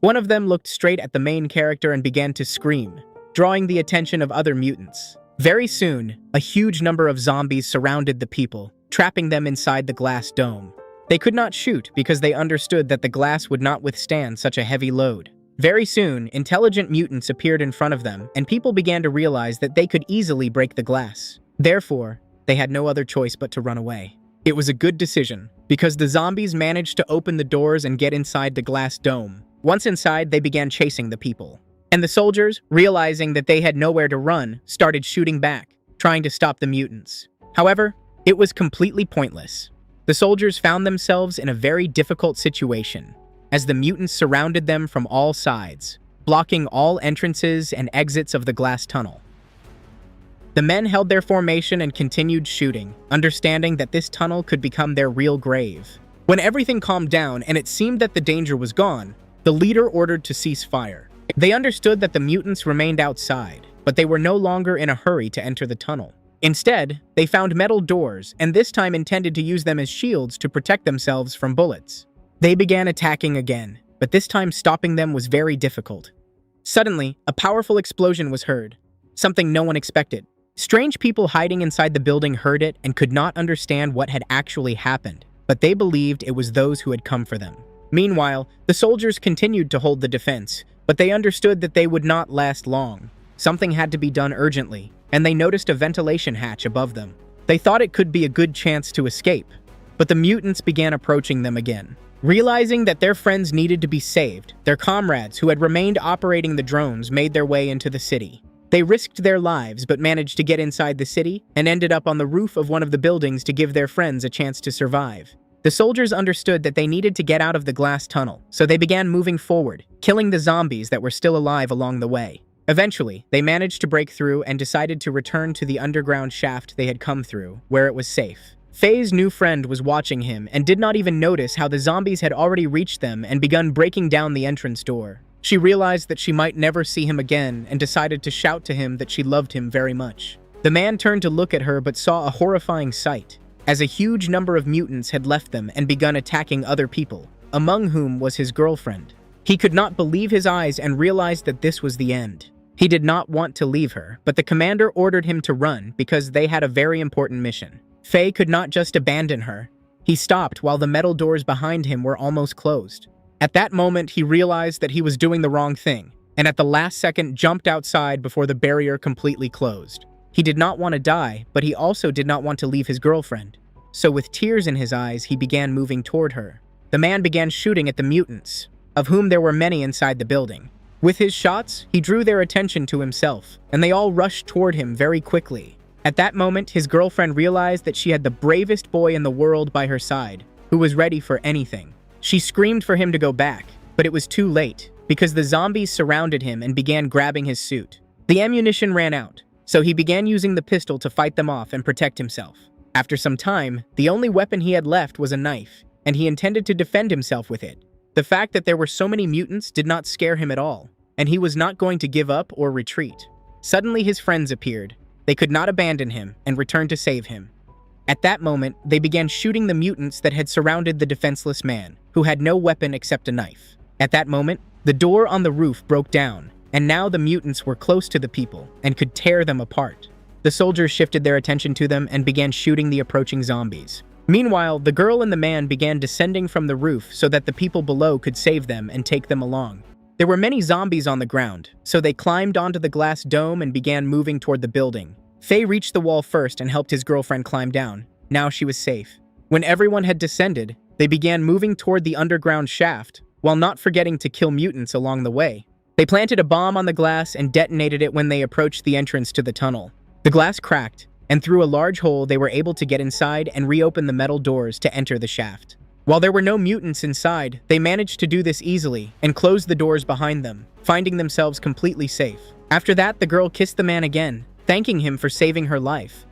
One of them looked straight at the main character and began to scream, drawing the attention of other mutants. Very soon, a huge number of zombies surrounded the people, trapping them inside the glass dome. They could not shoot because they understood that the glass would not withstand such a heavy load. Very soon, intelligent mutants appeared in front of them, and people began to realize that they could easily break the glass. Therefore, they had no other choice but to run away. It was a good decision, because the zombies managed to open the doors and get inside the glass dome. Once inside, they began chasing the people. And the soldiers, realizing that they had nowhere to run, started shooting back, trying to stop the mutants. However, it was completely pointless. The soldiers found themselves in a very difficult situation, as the mutants surrounded them from all sides, blocking all entrances and exits of the glass tunnel. The men held their formation and continued shooting, understanding that this tunnel could become their real grave. When everything calmed down and it seemed that the danger was gone, the leader ordered to cease fire. They understood that the mutants remained outside, but they were no longer in a hurry to enter the tunnel. Instead, they found metal doors, and this time intended to use them as shields to protect themselves from bullets. They began attacking again, but this time stopping them was very difficult. Suddenly, a powerful explosion was heard, something no one expected. Strange people hiding inside the building heard it and could not understand what had actually happened, but they believed it was those who had come for them. Meanwhile, the soldiers continued to hold the defense, but they understood that they would not last long. Something had to be done urgently, and they noticed a ventilation hatch above them. They thought it could be a good chance to escape, but the mutants began approaching them again. Realizing that their friends needed to be saved, their comrades who had remained operating the drones made their way into the city. They risked their lives but managed to get inside the city and ended up on the roof of one of the buildings to give their friends a chance to survive. The soldiers understood that they needed to get out of the glass tunnel, so they began moving forward, killing the zombies that were still alive along the way. Eventually, they managed to break through and decided to return to the underground shaft they had come through, where it was safe. Faye's new friend was watching him and did not even notice how the zombies had already reached them and begun breaking down the entrance door. She realized that she might never see him again and decided to shout to him that she loved him very much. The man turned to look at her but saw a horrifying sight, as a huge number of mutants had left them and begun attacking other people, among whom was his girlfriend. He could not believe his eyes and realized that this was the end. He did not want to leave her, but the commander ordered him to run because they had a very important mission. Faye could not just abandon her. He stopped while the metal doors behind him were almost closed. At that moment, he realized that he was doing the wrong thing, and at the last second jumped outside before the barrier completely closed. He did not want to die, but he also did not want to leave his girlfriend. So with tears in his eyes, he began moving toward her. The man began shooting at the mutants, of whom there were many inside the building. With his shots, he drew their attention to himself, and they all rushed toward him very quickly. At that moment, his girlfriend realized that she had the bravest boy in the world by her side, who was ready for anything. She screamed for him to go back, but it was too late, because the zombies surrounded him and began grabbing his suit. The ammunition ran out, so he began using the pistol to fight them off and protect himself. After some time, the only weapon he had left was a knife, and he intended to defend himself with it. The fact that there were so many mutants did not scare him at all, and he was not going to give up or retreat. Suddenly his friends appeared. They could not abandon him and returned to save him. At that moment, they began shooting the mutants that had surrounded the defenseless man, who had no weapon except a knife. At that moment, the door on the roof broke down, and now the mutants were close to the people and could tear them apart. The soldiers shifted their attention to them and began shooting the approaching zombies. Meanwhile, the girl and the man began descending from the roof so that the people below could save them and take them along. There were many zombies on the ground, so they climbed onto the glass dome and began moving toward the building. Faye reached the wall first and helped his girlfriend climb down. Now she was safe. When everyone had descended, they began moving toward the underground shaft, while not forgetting to kill mutants along the way. They planted a bomb on the glass and detonated it when they approached the entrance to the tunnel. The glass cracked, and through a large hole they were able to get inside and reopen the metal doors to enter the shaft. While there were no mutants inside, they managed to do this easily and closed the doors behind them, finding themselves completely safe. After that, the girl kissed the man again, thanking him for saving her life.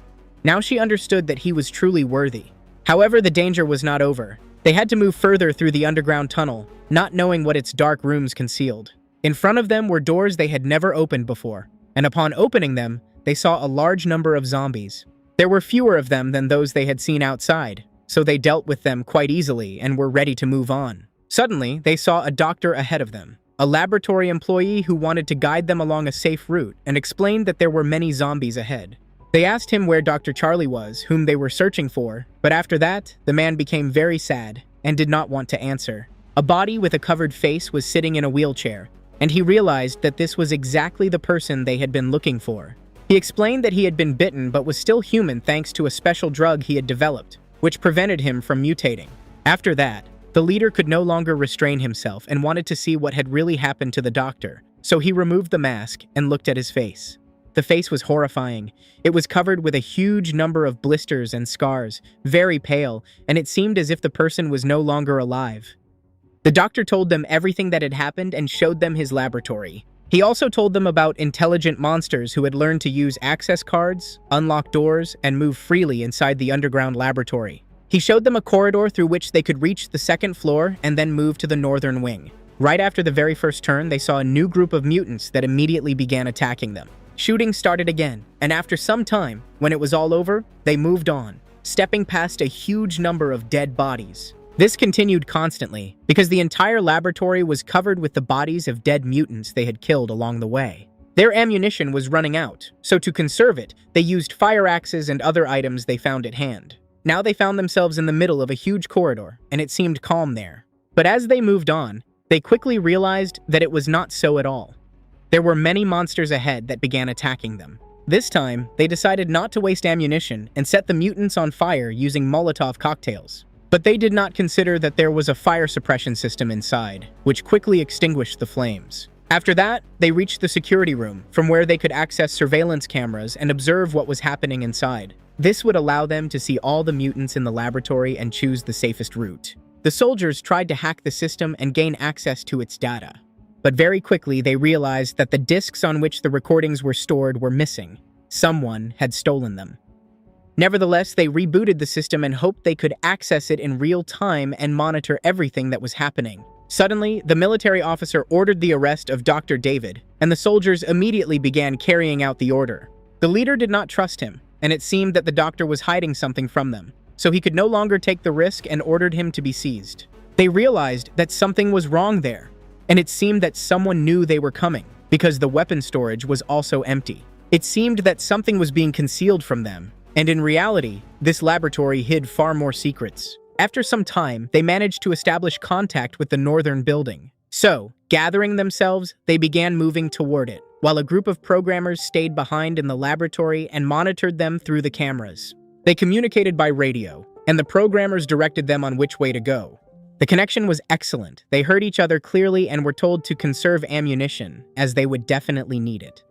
Now she understood that he was truly worthy. However, the danger was not over. They had to move further through the underground tunnel, not knowing what its dark rooms concealed. In front of them were doors they had never opened before, and upon opening them, they saw a large number of zombies. There were fewer of them than those they had seen outside, so they dealt with them quite easily and were ready to move on. Suddenly, they saw a doctor ahead of them, a laboratory employee who wanted to guide them along a safe route and explained that there were many zombies ahead. They asked him where Dr. Charlie was, whom they were searching for, but after that, the man became very sad and did not want to answer. A body with a covered face was sitting in a wheelchair, and he realized that this was exactly the person they had been looking for. He explained that he had been bitten but was still human thanks to a special drug he had developed, which prevented him from mutating. After that, the leader could no longer restrain himself and wanted to see what had really happened to the doctor, so he removed the mask and looked at his face. The face was horrifying. It was covered with a huge number of blisters and scars, very pale, and it seemed as if the person was no longer alive. The doctor told them everything that had happened and showed them his laboratory. He also told them about intelligent monsters who had learned to use access cards, unlock doors, and move freely inside the underground laboratory. He showed them a corridor through which they could reach the second floor and then move to the northern wing. Right after the very first turn, they saw a new group of mutants that immediately began attacking them. Shooting started again, and after some time, when it was all over, they moved on, stepping past a huge number of dead bodies. This continued constantly, because the entire laboratory was covered with the bodies of dead mutants they had killed along the way. Their ammunition was running out, so to conserve it, they used fire axes and other items they found at hand. Now they found themselves in the middle of a huge corridor, and it seemed calm there. But as they moved on, they quickly realized that it was not so at all. There were many monsters ahead that began attacking them. This time, they decided not to waste ammunition and set the mutants on fire using Molotov cocktails. But they did not consider that there was a fire suppression system inside, which quickly extinguished the flames. After that, they reached the security room, from where they could access surveillance cameras and observe what was happening inside. This would allow them to see all the mutants in the laboratory and choose the safest route. The soldiers tried to hack the system and gain access to its data. But very quickly, they realized that the disks on which the recordings were stored were missing. Someone had stolen them. Nevertheless, they rebooted the system and hoped they could access it in real time and monitor everything that was happening. Suddenly, the military officer ordered the arrest of Dr. David, and the soldiers immediately began carrying out the order. The leader did not trust him, and it seemed that the doctor was hiding something from them, so he could no longer take the risk and ordered him to be seized. They realized that something was wrong there, and it seemed that someone knew they were coming, because the weapon storage was also empty. It seemed that something was being concealed from them, and in reality, this laboratory hid far more secrets. After some time, they managed to establish contact with the northern building. So, gathering themselves, they began moving toward it, while a group of programmers stayed behind in the laboratory and monitored them through the cameras. They communicated by radio, and the programmers directed them on which way to go. The connection was excellent. They heard each other clearly and were told to conserve ammunition, as they would definitely need it.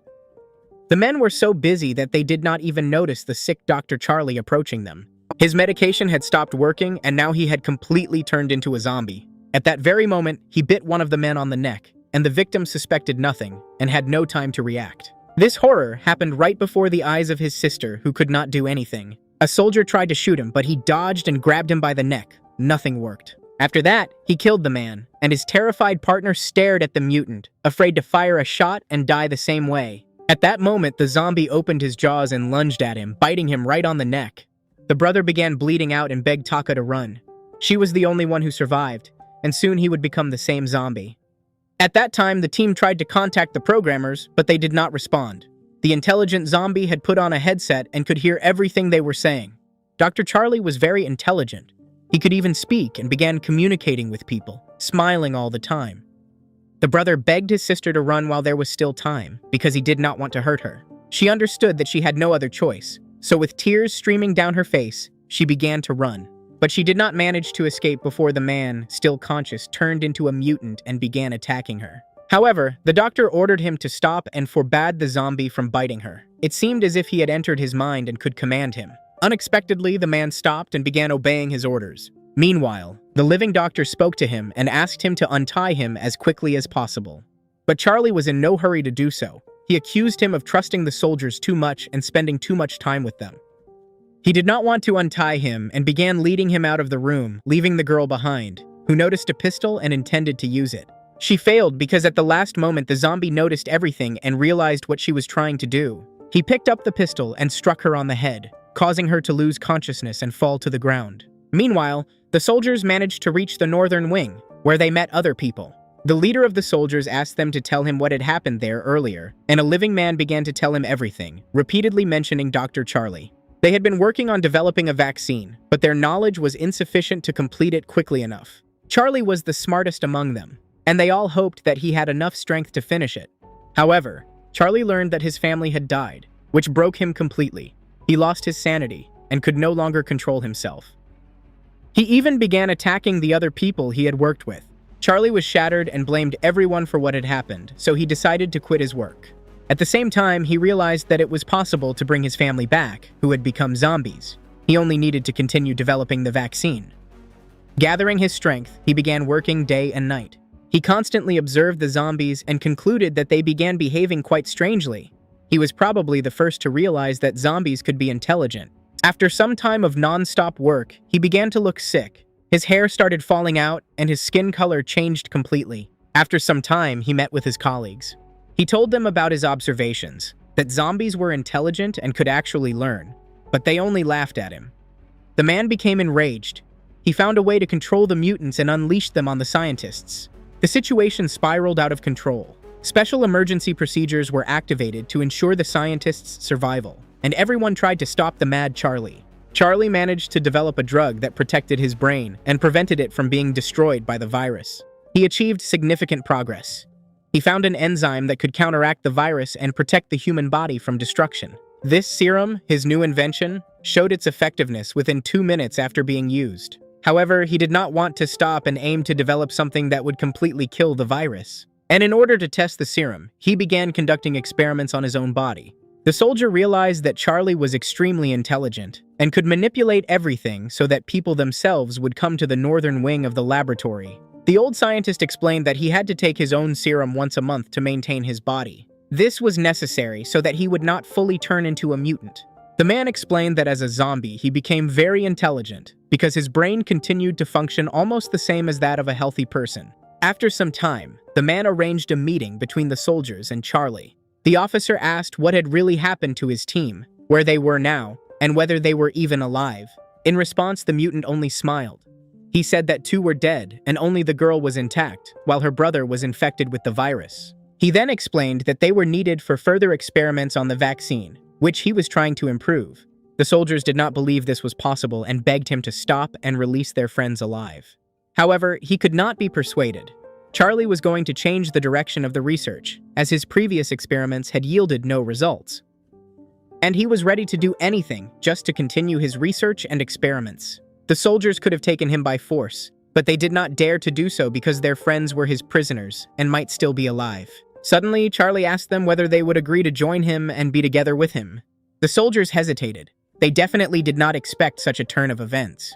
The men were so busy that they did not even notice the sick Dr. Charlie approaching them. His medication had stopped working, and now he had completely turned into a zombie. At that very moment, he bit one of the men on the neck, and the victim suspected nothing and had no time to react. This horror happened right before the eyes of his sister, who could not do anything. A soldier tried to shoot him, but he dodged and grabbed him by the neck. Nothing worked. After that, he killed the man, and his terrified partner stared at the mutant, afraid to fire a shot and die the same way. At that moment, the zombie opened his jaws and lunged at him, biting him right on the neck. The brother began bleeding out and begged Taka to run. She was the only one who survived, and soon he would become the same zombie. At that time, the team tried to contact the programmers, but they did not respond. The intelligent zombie had put on a headset and could hear everything they were saying. Dr. Charlie was very intelligent. He could even speak and began communicating with people, smiling all the time. The brother begged his sister to run while there was still time, because he did not want to hurt her. She understood that she had no other choice, so with tears streaming down her face, she began to run. But she did not manage to escape before the man, still conscious, turned into a mutant and began attacking her. However, the doctor ordered him to stop and forbade the zombie from biting her. It seemed as if he had entered his mind and could command him. Unexpectedly, the man stopped and began obeying his orders. Meanwhile, the living doctor spoke to him and asked him to untie him as quickly as possible. But Charlie was in no hurry to do so. He accused him of trusting the soldiers too much and spending too much time with them. He did not want to untie him and began leading him out of the room, leaving the girl behind, who noticed a pistol and intended to use it. She failed because at the last moment the zombie noticed everything and realized what she was trying to do. He picked up the pistol and struck her on the head, causing her to lose consciousness and fall to the ground. Meanwhile, the soldiers managed to reach the northern wing, where they met other people. The leader of the soldiers asked them to tell him what had happened there earlier, and a living man began to tell him everything, repeatedly mentioning Dr. Charlie. They had been working on developing a vaccine, but their knowledge was insufficient to complete it quickly enough. Charlie was the smartest among them, and they all hoped that he had enough strength to finish it. However, Charlie learned that his family had died, which broke him completely. He lost his sanity and could no longer control himself. He even began attacking the other people he had worked with. Charlie was shattered and blamed everyone for what had happened, so he decided to quit his work. At the same time, he realized that it was possible to bring his family back, who had become zombies. He only needed to continue developing the vaccine. Gathering his strength, he began working day and night. He constantly observed the zombies and concluded that they began behaving quite strangely. He was probably the first to realize that zombies could be intelligent. After some time of non-stop work, he began to look sick. His hair started falling out, and his skin color changed completely. After some time, he met with his colleagues. He told them about his observations, that zombies were intelligent and could actually learn, but they only laughed at him. The man became enraged. He found a way to control the mutants and unleashed them on the scientists. The situation spiraled out of control. Special emergency procedures were activated to ensure the scientists' survival, and everyone tried to stop the mad Charlie. Charlie managed to develop a drug that protected his brain and prevented it from being destroyed by the virus. He achieved significant progress. He found an enzyme that could counteract the virus and protect the human body from destruction. This serum, his new invention, showed its effectiveness within 2 minutes after being used. However, he did not want to stop and aim to develop something that would completely kill the virus. And in order to test the serum, he began conducting experiments on his own body. The soldier realized that Charlie was extremely intelligent and could manipulate everything so that people themselves would come to the northern wing of the laboratory. The old scientist explained that he had to take his own serum once a month to maintain his body. This was necessary so that he would not fully turn into a mutant. The man explained that as a zombie, he became very intelligent because his brain continued to function almost the same as that of a healthy person. After some time, the man arranged a meeting between the soldiers and Charlie. The officer asked what had really happened to his team, where they were now, and whether they were even alive. In response, the mutant only smiled. He said that 2 were dead and only the girl was intact, while her brother was infected with the virus. He then explained that they were needed for further experiments on the vaccine, which he was trying to improve. The soldiers did not believe this was possible and begged him to stop and release their friends alive. However, he could not be persuaded. Charlie was going to change the direction of the research, as his previous experiments had yielded no results. And he was ready to do anything just to continue his research and experiments. The soldiers could have taken him by force, but they did not dare to do so because their friends were his prisoners and might still be alive. Suddenly, Charlie asked them whether they would agree to join him and be together with him. The soldiers hesitated. They definitely did not expect such a turn of events.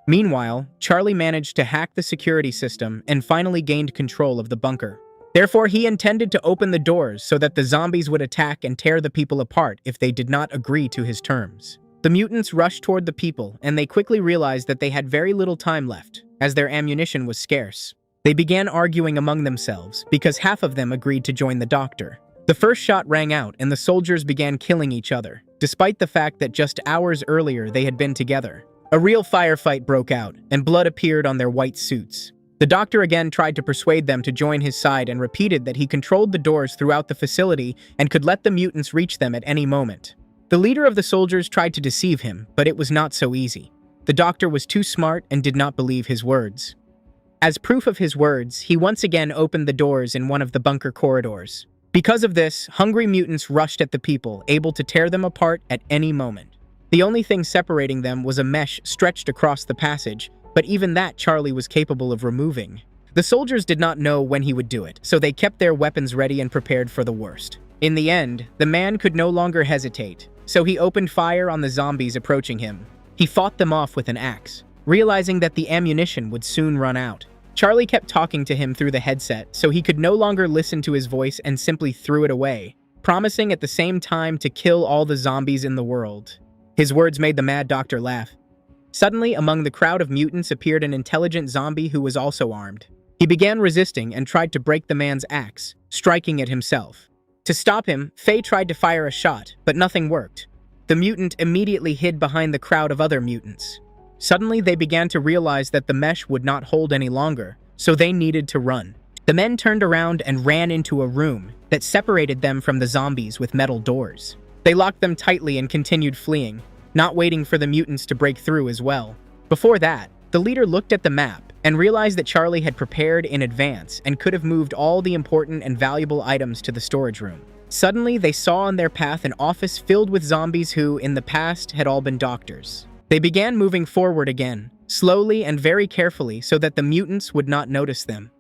Meanwhile, Charlie managed to hack the security system and finally gained control of the bunker. Therefore, he intended to open the doors so that the zombies would attack and tear the people apart if they did not agree to his terms. The mutants rushed toward the people, and they quickly realized that they had very little time left, as their ammunition was scarce. They began arguing among themselves because half of them agreed to join the doctor. The first shot rang out, and the soldiers began killing each other, despite the fact that just hours earlier they had been together. A real firefight broke out, and blood appeared on their white suits. The doctor again tried to persuade them to join his side and repeated that he controlled the doors throughout the facility and could let the mutants reach them at any moment. The leader of the soldiers tried to deceive him, but it was not so easy. The doctor was too smart and did not believe his words. As proof of his words, he once again opened the doors in one of the bunker corridors. Because of this, hungry mutants rushed at the people, able to tear them apart at any moment. The only thing separating them was a mesh stretched across the passage, but even that Charlie was capable of removing. The soldiers did not know when he would do it, so they kept their weapons ready and prepared for the worst. In the end, the man could no longer hesitate, so he opened fire on the zombies approaching him. He fought them off with an axe, realizing that the ammunition would soon run out. Charlie kept talking to him through the headset, so he could no longer listen to his voice and simply threw it away, promising at the same time to kill all the zombies in the world. His words made the mad doctor laugh. Suddenly, among the crowd of mutants appeared an intelligent zombie who was also armed. He began resisting and tried to break the man's axe, striking it himself. To stop him, Faye tried to fire a shot, but nothing worked. The mutant immediately hid behind the crowd of other mutants. Suddenly, they began to realize that the mesh would not hold any longer, so they needed to run. The men turned around and ran into a room that separated them from the zombies with metal doors. They locked them tightly and continued fleeing, not waiting for the mutants to break through as well. Before that, the leader looked at the map and realized that Charlie had prepared in advance and could have moved all the important and valuable items to the storage room. Suddenly, they saw on their path an office filled with zombies who, in the past, had all been doctors. They began moving forward again, slowly and very carefully so that the mutants would not notice them.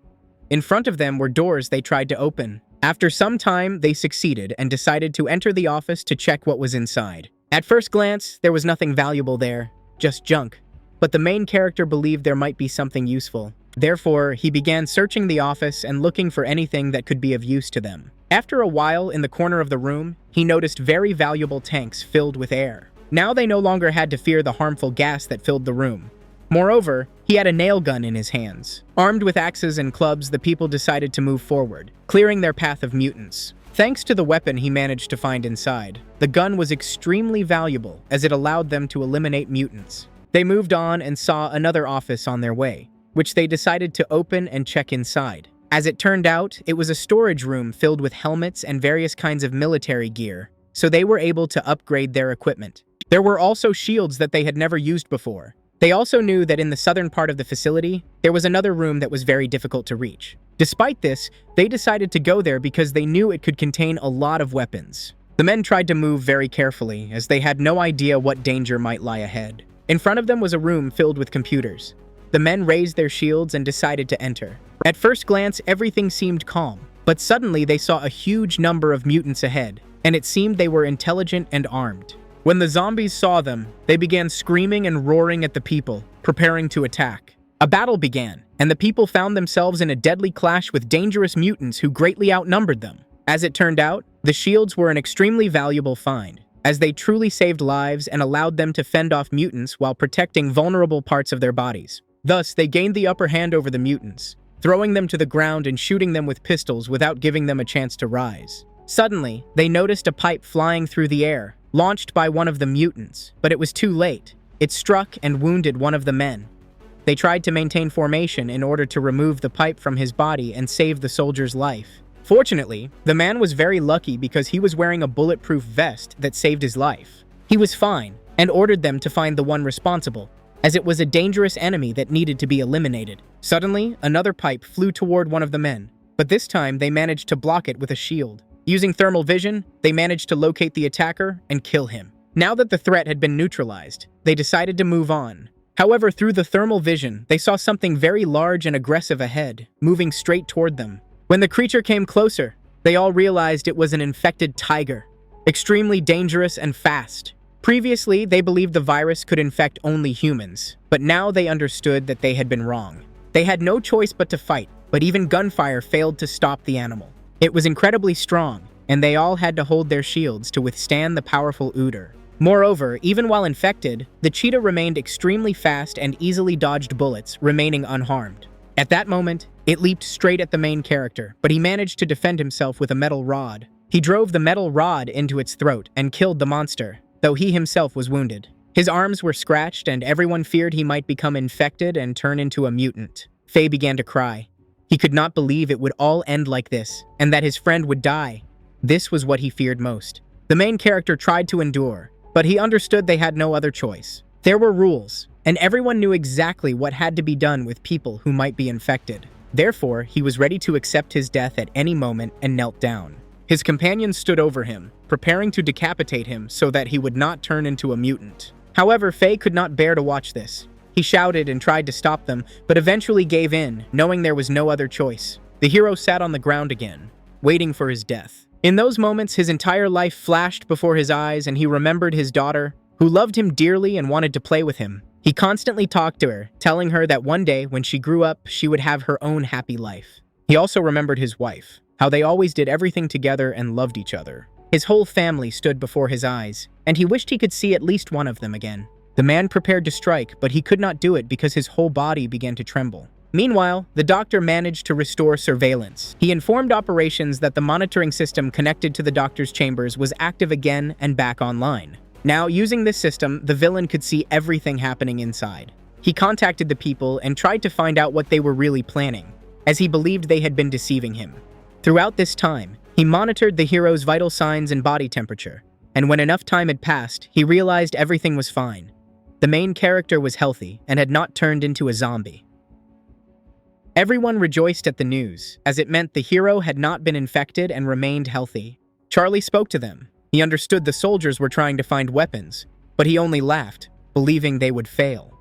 In front of them were doors they tried to open. After some time, they succeeded and decided to enter the office to check what was inside. At first glance, there was nothing valuable there, just junk. But the main character believed there might be something useful. Therefore, he began searching the office and looking for anything that could be of use to them. After a while, in the corner of the room, he noticed very valuable tanks filled with air. Now they no longer had to fear the harmful gas that filled the room. Moreover, he had a nail gun in his hands. Armed with axes and clubs, the people decided to move forward, clearing their path of mutants. Thanks to the weapon he managed to find inside, the gun was extremely valuable as it allowed them to eliminate mutants. They moved on and saw another office on their way, which they decided to open and check inside. As it turned out, it was a storage room filled with helmets and various kinds of military gear, so they were able to upgrade their equipment. There were also shields that they had never used before. They also knew that in the southern part of the facility, there was another room that was very difficult to reach. Despite this, they decided to go there because they knew it could contain a lot of weapons. The men tried to move very carefully, as they had no idea what danger might lie ahead. In front of them was a room filled with computers. The men raised their shields and decided to enter. At first glance, everything seemed calm, but suddenly they saw a huge number of mutants ahead, and it seemed they were intelligent and armed. When the zombies saw them, they began screaming and roaring at the people, preparing to attack. A battle began, and the people found themselves in a deadly clash with dangerous mutants who greatly outnumbered them. As it turned out, the shields were an extremely valuable find, as they truly saved lives and allowed them to fend off mutants while protecting vulnerable parts of their bodies. Thus, they gained the upper hand over the mutants, throwing them to the ground and shooting them with pistols without giving them a chance to rise. Suddenly, they noticed a pipe flying through the air, launched by one of the mutants, but it was too late. It struck and wounded one of the men. They tried to maintain formation in order to remove the pipe from his body and save the soldier's life. Fortunately, the man was very lucky because he was wearing a bulletproof vest that saved his life. He was fine and ordered them to find the one responsible, as it was a dangerous enemy that needed to be eliminated. Suddenly, another pipe flew toward one of the men, but this time they managed to block it with a shield. Using thermal vision, they managed to locate the attacker and kill him. Now that the threat had been neutralized, they decided to move on. However, through the thermal vision, they saw something very large and aggressive ahead, moving straight toward them. When the creature came closer, they all realized it was an infected tiger, extremely dangerous and fast. Previously, they believed the virus could infect only humans, but now they understood that they had been wrong. They had no choice but to fight, but even gunfire failed to stop the animal. It was incredibly strong, and they all had to hold their shields to withstand the powerful Ooter. Moreover, even while infected, the cheetah remained extremely fast and easily dodged bullets, remaining unharmed. At that moment, it leaped straight at the main character, but he managed to defend himself with a metal rod. He drove the metal rod into its throat and killed the monster, though he himself was wounded. His arms were scratched, and everyone feared he might become infected and turn into a mutant. Faye began to cry. He could not believe it would all end like this, and that his friend would die. This was what he feared most. The main character tried to endure, but he understood they had no other choice. There were rules, and everyone knew exactly what had to be done with people who might be infected. Therefore, he was ready to accept his death at any moment and knelt down. His companions stood over him, preparing to decapitate him so that he would not turn into a mutant. However, Faye could not bear to watch this. He shouted and tried to stop them, but eventually gave in, knowing there was no other choice. The hero sat on the ground again, waiting for his death. In those moments, his entire life flashed before his eyes, and he remembered his daughter, who loved him dearly and wanted to play with him. He constantly talked to her, telling her that one day, when she grew up, she would have her own happy life. He also remembered his wife, how they always did everything together and loved each other. His whole family stood before his eyes, and he wished he could see at least one of them again. The man prepared to strike, but he could not do it because his whole body began to tremble. Meanwhile, the doctor managed to restore surveillance. He informed operations that the monitoring system connected to the doctor's chambers was active again and back online. Now, using this system, the villain could see everything happening inside. He contacted the people and tried to find out what they were really planning, as he believed they had been deceiving him. Throughout this time, he monitored the hero's vital signs and body temperature, and when enough time had passed, he realized everything was fine. The main character was healthy and had not turned into a zombie. Everyone rejoiced at the news, as it meant the hero had not been infected and remained healthy. Charlie spoke to them. He understood the soldiers were trying to find weapons, but he only laughed, believing they would fail.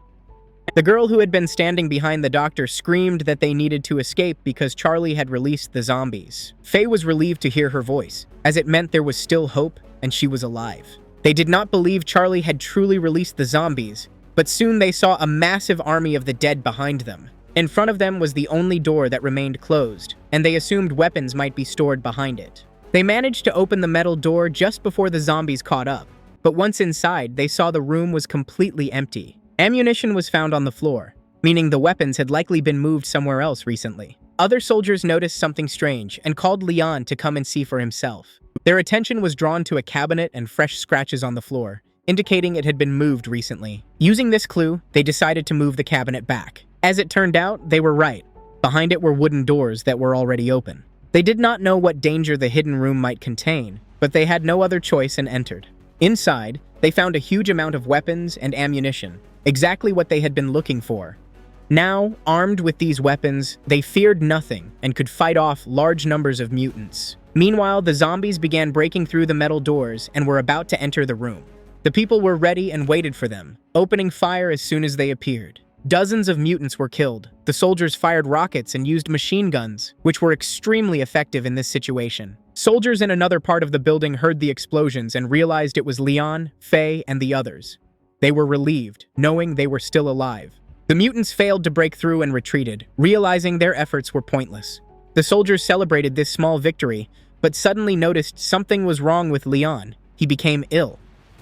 The girl who had been standing behind the doctor screamed that they needed to escape because Charlie had released the zombies. Faye was relieved to hear her voice, as it meant there was still hope and she was alive. They did not believe Charlie had truly released the zombies, but soon they saw a massive army of the dead behind them. In front of them was the only door that remained closed, and they assumed weapons might be stored behind it. They managed to open the metal door just before the zombies caught up, but once inside, they saw the room was completely empty. Ammunition was found on the floor, meaning the weapons had likely been moved somewhere else recently. Other soldiers noticed something strange and called Leon to come and see for himself. Their attention was drawn to a cabinet and fresh scratches on the floor, indicating it had been moved recently. Using this clue, they decided to move the cabinet back. As it turned out, they were right. Behind it were wooden doors that were already open. They did not know what danger the hidden room might contain, but they had no other choice and entered. Inside, they found a huge amount of weapons and ammunition, exactly what they had been looking for. Now, armed with these weapons, they feared nothing and could fight off large numbers of mutants. Meanwhile, the zombies began breaking through the metal doors and were about to enter the room. The people were ready and waited for them, opening fire as soon as they appeared. Dozens of mutants were killed. The soldiers fired rockets and used machine guns, which were extremely effective in this situation. Soldiers in another part of the building heard the explosions and realized it was Leon, Faye, and the others. They were relieved, knowing they were still alive. The mutants failed to break through and retreated, realizing their efforts were pointless. The soldiers celebrated this small victory, but suddenly noticed something was wrong with Leon. He became ill.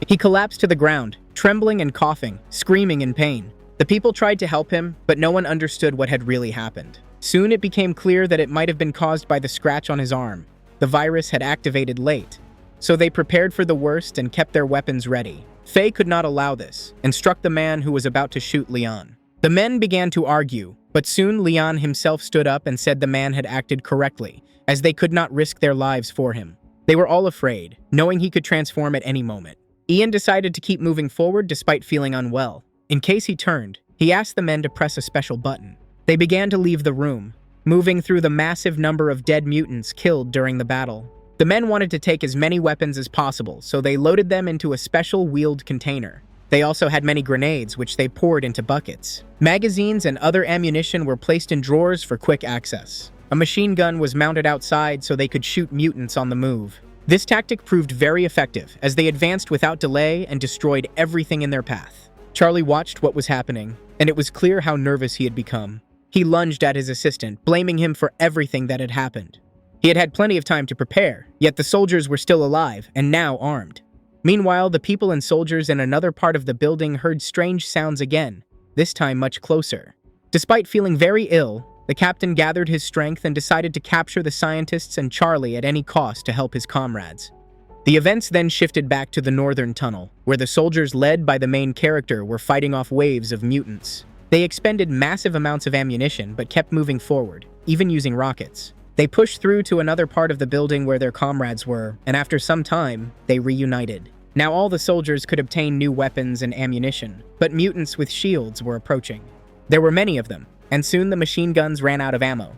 He collapsed to the ground, trembling and coughing, screaming in pain. The people tried to help him, but no one understood what had really happened. Soon it became clear that it might have been caused by the scratch on his arm. The virus had activated late, so they prepared for the worst and kept their weapons ready. Faye could not allow this, and struck the man who was about to shoot Leon. The men began to argue, but soon Leon himself stood up and said the man had acted correctly, as they could not risk their lives for him. They were all afraid, knowing he could transform at any moment. Ian decided to keep moving forward despite feeling unwell. In case he turned, he asked the men to press a special button. They began to leave the room, moving through the massive number of dead mutants killed during the battle. The men wanted to take as many weapons as possible, so they loaded them into a special wheeled container. They also had many grenades, which they poured into buckets. Magazines and other ammunition were placed in drawers for quick access. A machine gun was mounted outside so they could shoot mutants on the move. This tactic proved very effective, as they advanced without delay and destroyed everything in their path. Charlie watched what was happening, and it was clear how nervous he had become. He lunged at his assistant, blaming him for everything that had happened. He had had plenty of time to prepare, yet the soldiers were still alive and now armed. Meanwhile, the people and soldiers in another part of the building heard strange sounds again, this time much closer. Despite feeling very ill, the captain gathered his strength and decided to capture the scientists and Charlie at any cost to help his comrades. The events then shifted back to the northern tunnel, where the soldiers led by the main character were fighting off waves of mutants. They expended massive amounts of ammunition but kept moving forward, even using rockets. They pushed through to another part of the building where their comrades were, and after some time, they reunited. Now all the soldiers could obtain new weapons and ammunition, but mutants with shields were approaching. There were many of them, and soon the machine guns ran out of ammo.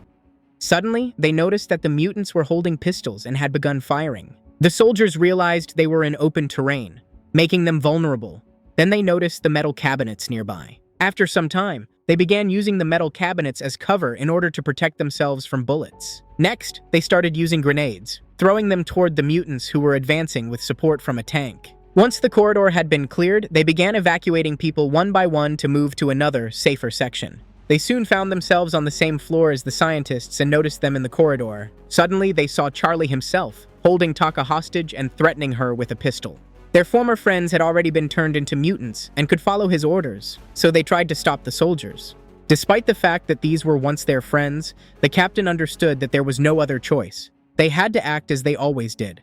Suddenly, they noticed that the mutants were holding pistols and had begun firing. The soldiers realized they were in open terrain, making them vulnerable. Then they noticed the metal cabinets nearby. After some time, they began using the metal cabinets as cover in order to protect themselves from bullets. Next, they started using grenades, throwing them toward the mutants who were advancing with support from a tank. Once the corridor had been cleared, they began evacuating people one by one to move to another, safer section. They soon found themselves on the same floor as the scientists and noticed them in the corridor. Suddenly, they saw Charlie himself, holding Taka hostage and threatening her with a pistol. Their former friends had already been turned into mutants and could follow his orders, so they tried to stop the soldiers. Despite the fact that these were once their friends, the captain understood that there was no other choice. They had to act as they always did.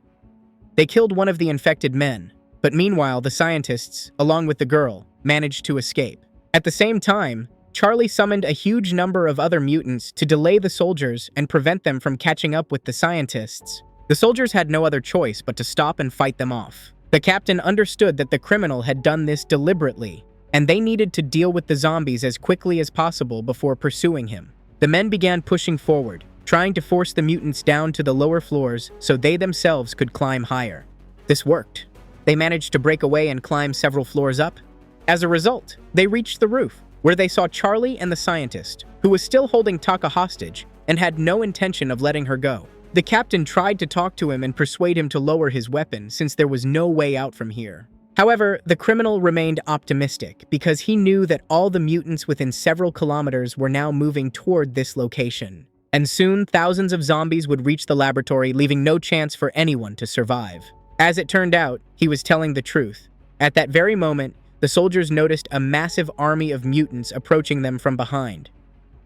They killed one of the infected men, but meanwhile the scientists, along with the girl, managed to escape. At the same time, Charlie summoned a huge number of other mutants to delay the soldiers and prevent them from catching up with the scientists. The soldiers had no other choice but to stop and fight them off. The captain understood that the criminal had done this deliberately, and they needed to deal with the zombies as quickly as possible before pursuing him. The men began pushing forward, trying to force the mutants down to the lower floors so they themselves could climb higher. This worked. They managed to break away and climb several floors up. As a result, they reached the roof, where they saw Charlie and the scientist, who was still holding Taka hostage and had no intention of letting her go. The captain tried to talk to him and persuade him to lower his weapon since there was no way out from here. However, the criminal remained optimistic because he knew that all the mutants within several kilometers were now moving toward this location. And soon, thousands of zombies would reach the laboratory, leaving no chance for anyone to survive. As it turned out, he was telling the truth. At that very moment, the soldiers noticed a massive army of mutants approaching them from behind.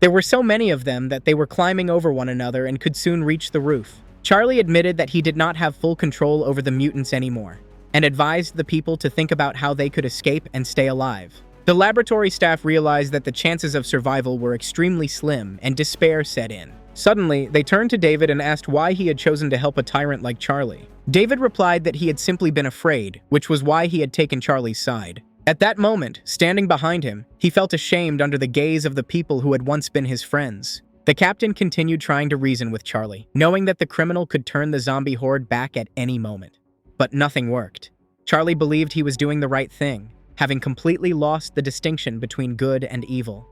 There were so many of them that they were climbing over one another and could soon reach the roof. Charlie admitted that he did not have full control over the mutants anymore, and advised the people to think about how they could escape and stay alive. The laboratory staff realized that the chances of survival were extremely slim, and despair set in. Suddenly, they turned to David and asked why he had chosen to help a tyrant like Charlie. David replied that he had simply been afraid, which was why he had taken Charlie's side. At that moment, standing behind him, he felt ashamed under the gaze of the people who had once been his friends. The captain continued trying to reason with Charlie, knowing that the criminal could turn the zombie horde back at any moment. But nothing worked. Charlie believed he was doing the right thing, having completely lost the distinction between good and evil.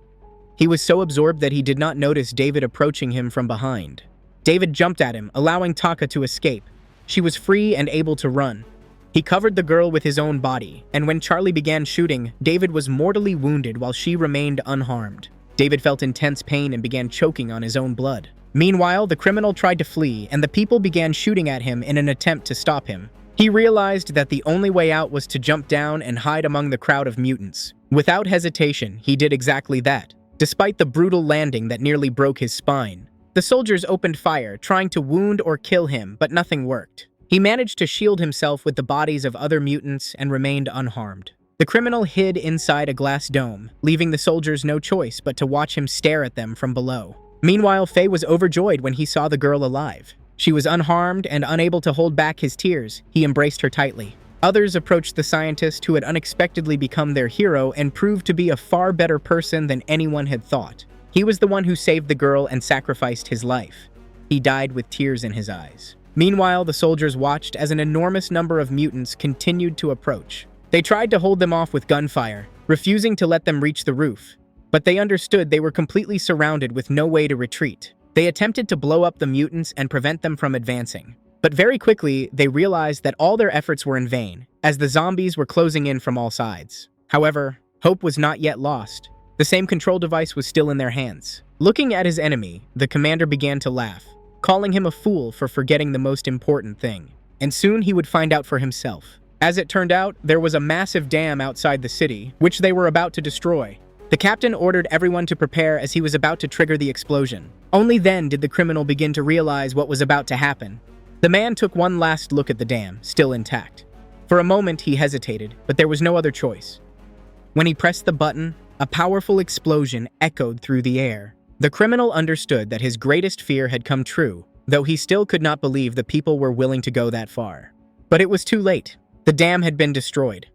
He was so absorbed that he did not notice David approaching him from behind. David jumped at him, allowing Taka to escape. She was free and able to run. He covered the girl with his own body, and when Charlie began shooting, David was mortally wounded while she remained unharmed. David felt intense pain and began choking on his own blood. Meanwhile, the criminal tried to flee, and the people began shooting at him in an attempt to stop him. He realized that the only way out was to jump down and hide among the crowd of mutants. Without hesitation, he did exactly that, despite the brutal landing that nearly broke his spine. The soldiers opened fire, trying to wound or kill him, but nothing worked. He managed to shield himself with the bodies of other mutants and remained unharmed. The criminal hid inside a glass dome, leaving the soldiers no choice but to watch him stare at them from below. Meanwhile, Faye was overjoyed when he saw the girl alive. She was unharmed and unable to hold back his tears. He embraced her tightly. Others approached the scientist who had unexpectedly become their hero and proved to be a far better person than anyone had thought. He was the one who saved the girl and sacrificed his life. He died with tears in his eyes. Meanwhile, the soldiers watched as an enormous number of mutants continued to approach. They tried to hold them off with gunfire, refusing to let them reach the roof. But they understood they were completely surrounded with no way to retreat. They attempted to blow up the mutants and prevent them from advancing. But very quickly, they realized that all their efforts were in vain, as the zombies were closing in from all sides. However, hope was not yet lost. The same control device was still in their hands. Looking at his enemy, the commander began to laugh, calling him a fool for forgetting the most important thing. And soon he would find out for himself. As it turned out, there was a massive dam outside the city, which they were about to destroy. The captain ordered everyone to prepare as he was about to trigger the explosion. Only then did the criminal begin to realize what was about to happen. The man took one last look at the dam, still intact. For a moment he hesitated, but there was no other choice. When he pressed the button, a powerful explosion echoed through the air. The criminal understood that his greatest fear had come true, though he still could not believe the people were willing to go that far. But it was too late. The dam had been destroyed.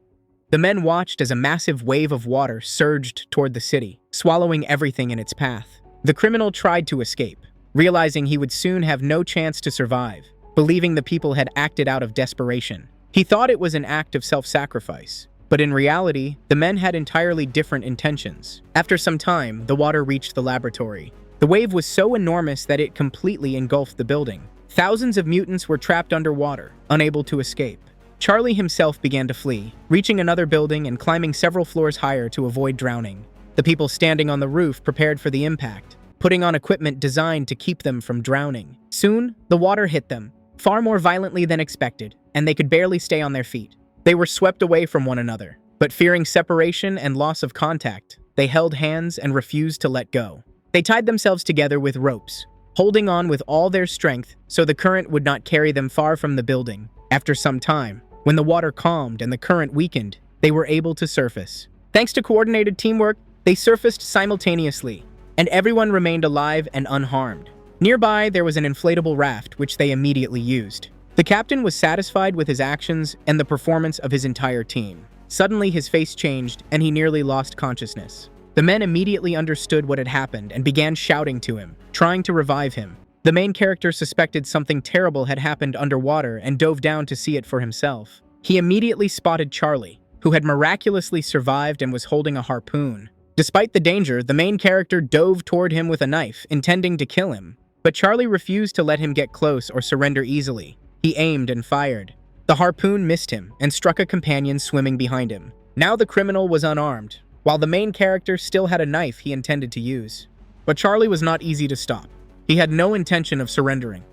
The men watched as a massive wave of water surged toward the city, swallowing everything in its path. The criminal tried to escape, realizing he would soon have no chance to survive, believing the people had acted out of desperation. He thought it was an act of self-sacrifice, but in reality, the men had entirely different intentions. After some time, the water reached the laboratory. The wave was so enormous that it completely engulfed the building. Thousands of mutants were trapped underwater, unable to escape. Charlie himself began to flee, reaching another building and climbing several floors higher to avoid drowning. The people standing on the roof prepared for the impact, putting on equipment designed to keep them from drowning. Soon, the water hit them, far more violently than expected, and they could barely stay on their feet. They were swept away from one another, but fearing separation and loss of contact, they held hands and refused to let go. They tied themselves together with ropes, holding on with all their strength so the current would not carry them far from the building. After some time, when the water calmed and the current weakened, they were able to surface. Thanks to coordinated teamwork, they surfaced simultaneously, and everyone remained alive and unharmed. Nearby, there was an inflatable raft, which they immediately used. The captain was satisfied with his actions and the performance of his entire team. Suddenly, his face changed, and he nearly lost consciousness. The men immediately understood what had happened and began shouting to him, trying to revive him. The main character suspected something terrible had happened underwater and dove down to see it for himself. He immediately spotted Charlie, who had miraculously survived and was holding a harpoon. Despite the danger, the main character dove toward him with a knife, intending to kill him. But Charlie refused to let him get close or surrender easily. He aimed and fired. The harpoon missed him and struck a companion swimming behind him. Now the criminal was unarmed, while the main character still had a knife he intended to use. But Charlie was not easy to stop. He had no intention of surrendering.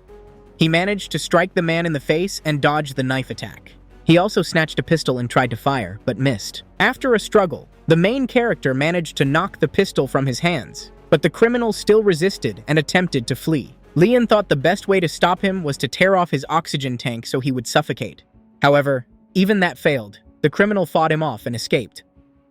He managed to strike the man in the face and dodge the knife attack. He also snatched a pistol and tried to fire, but missed. After a struggle, the main character managed to knock the pistol from his hands, but the criminal still resisted and attempted to flee. Leon thought the best way to stop him was to tear off his oxygen tank so he would suffocate. However, even that failed. The criminal fought him off and escaped.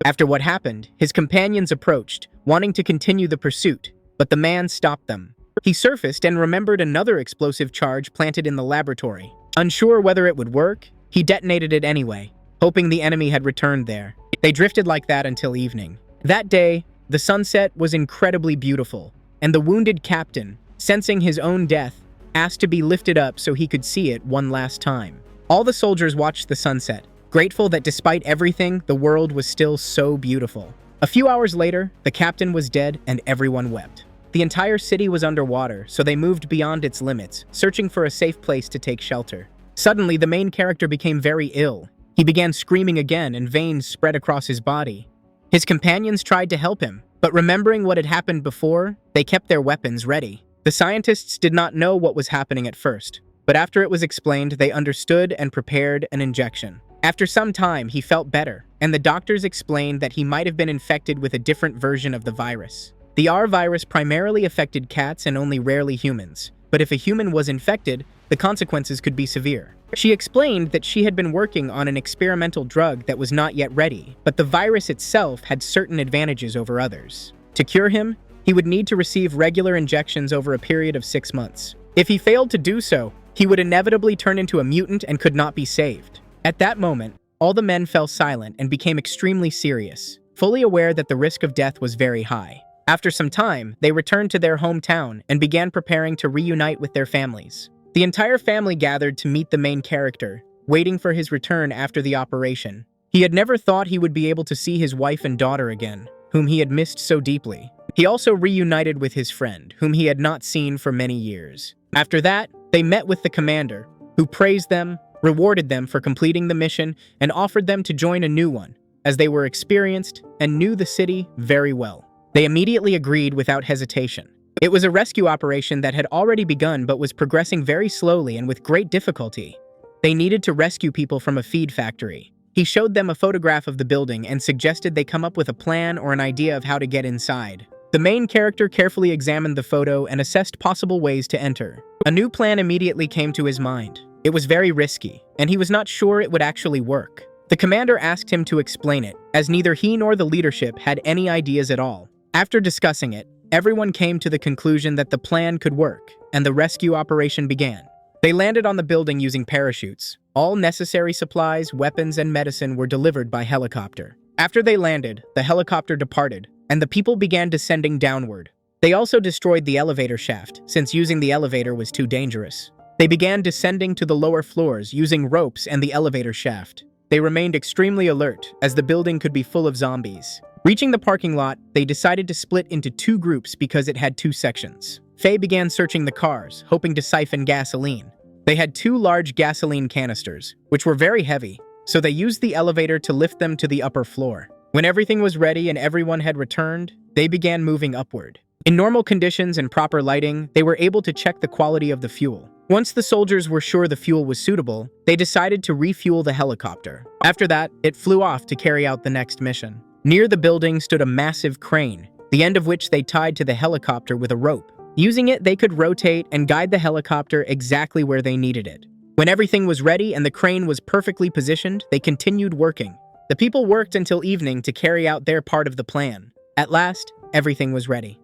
After what happened, his companions approached, wanting to continue the pursuit, but the man stopped them. He surfaced and remembered another explosive charge planted in the laboratory. Unsure whether it would work, he detonated it anyway, hoping the enemy had returned there. They drifted like that until evening. That day, the sunset was incredibly beautiful, and the wounded captain, sensing his own death, asked to be lifted up so he could see it one last time. All the soldiers watched the sunset, grateful that despite everything, the world was still so beautiful. A few hours later, the captain was dead and everyone wept. The entire city was underwater, so they moved beyond its limits, searching for a safe place to take shelter. Suddenly, the main character became very ill. He began screaming again and veins spread across his body. His companions tried to help him, but remembering what had happened before, they kept their weapons ready. The scientists did not know what was happening at first, but after it was explained, they understood and prepared an injection. After some time, he felt better, and the doctors explained that he might have been infected with a different version of the virus. The R virus primarily affected cats and only rarely humans, but if a human was infected, the consequences could be severe. She explained that she had been working on an experimental drug that was not yet ready, but the virus itself had certain advantages over others. To cure him, he would need to receive regular injections over a period of 6 months. If he failed to do so, he would inevitably turn into a mutant and could not be saved. At that moment, all the men fell silent and became extremely serious, fully aware that the risk of death was very high. After some time, they returned to their hometown and began preparing to reunite with their families. The entire family gathered to meet the main character, waiting for his return after the operation. He had never thought he would be able to see his wife and daughter again, whom he had missed so deeply. He also reunited with his friend, whom he had not seen for many years. After that, they met with the commander, who praised them, rewarded them for completing the mission, and offered them to join a new one, as they were experienced and knew the city very well. They immediately agreed without hesitation. It was a rescue operation that had already begun but was progressing very slowly and with great difficulty. They needed to rescue people from a feed factory. He showed them a photograph of the building and suggested they come up with a plan or an idea of how to get inside. The main character carefully examined the photo and assessed possible ways to enter. A new plan immediately came to his mind. It was very risky, and he was not sure it would actually work. The commander asked him to explain it, as neither he nor the leadership had any ideas at all. After discussing it, everyone came to the conclusion that the plan could work, and the rescue operation began. They landed on the building using parachutes. All necessary supplies, weapons, and medicine were delivered by helicopter. After they landed, the helicopter departed, and the people began descending downward. They also destroyed the elevator shaft, since using the elevator was too dangerous. They began descending to the lower floors using ropes and the elevator shaft. They remained extremely alert, as the building could be full of zombies. Reaching the parking lot, they decided to split into 2 groups because it had 2 sections. Faye began searching the cars, hoping to siphon gasoline. They had 2 large gasoline canisters, which were very heavy, so they used the elevator to lift them to the upper floor. When everything was ready and everyone had returned, they began moving upward. In normal conditions and proper lighting, they were able to check the quality of the fuel. Once the soldiers were sure the fuel was suitable, they decided to refuel the helicopter. After that, it flew off to carry out the next mission. Near the building stood a massive crane, the end of which they tied to the helicopter with a rope. Using it, they could rotate and guide the helicopter exactly where they needed it. When everything was ready and the crane was perfectly positioned, they continued working. The people worked until evening to carry out their part of the plan. At last, everything was ready.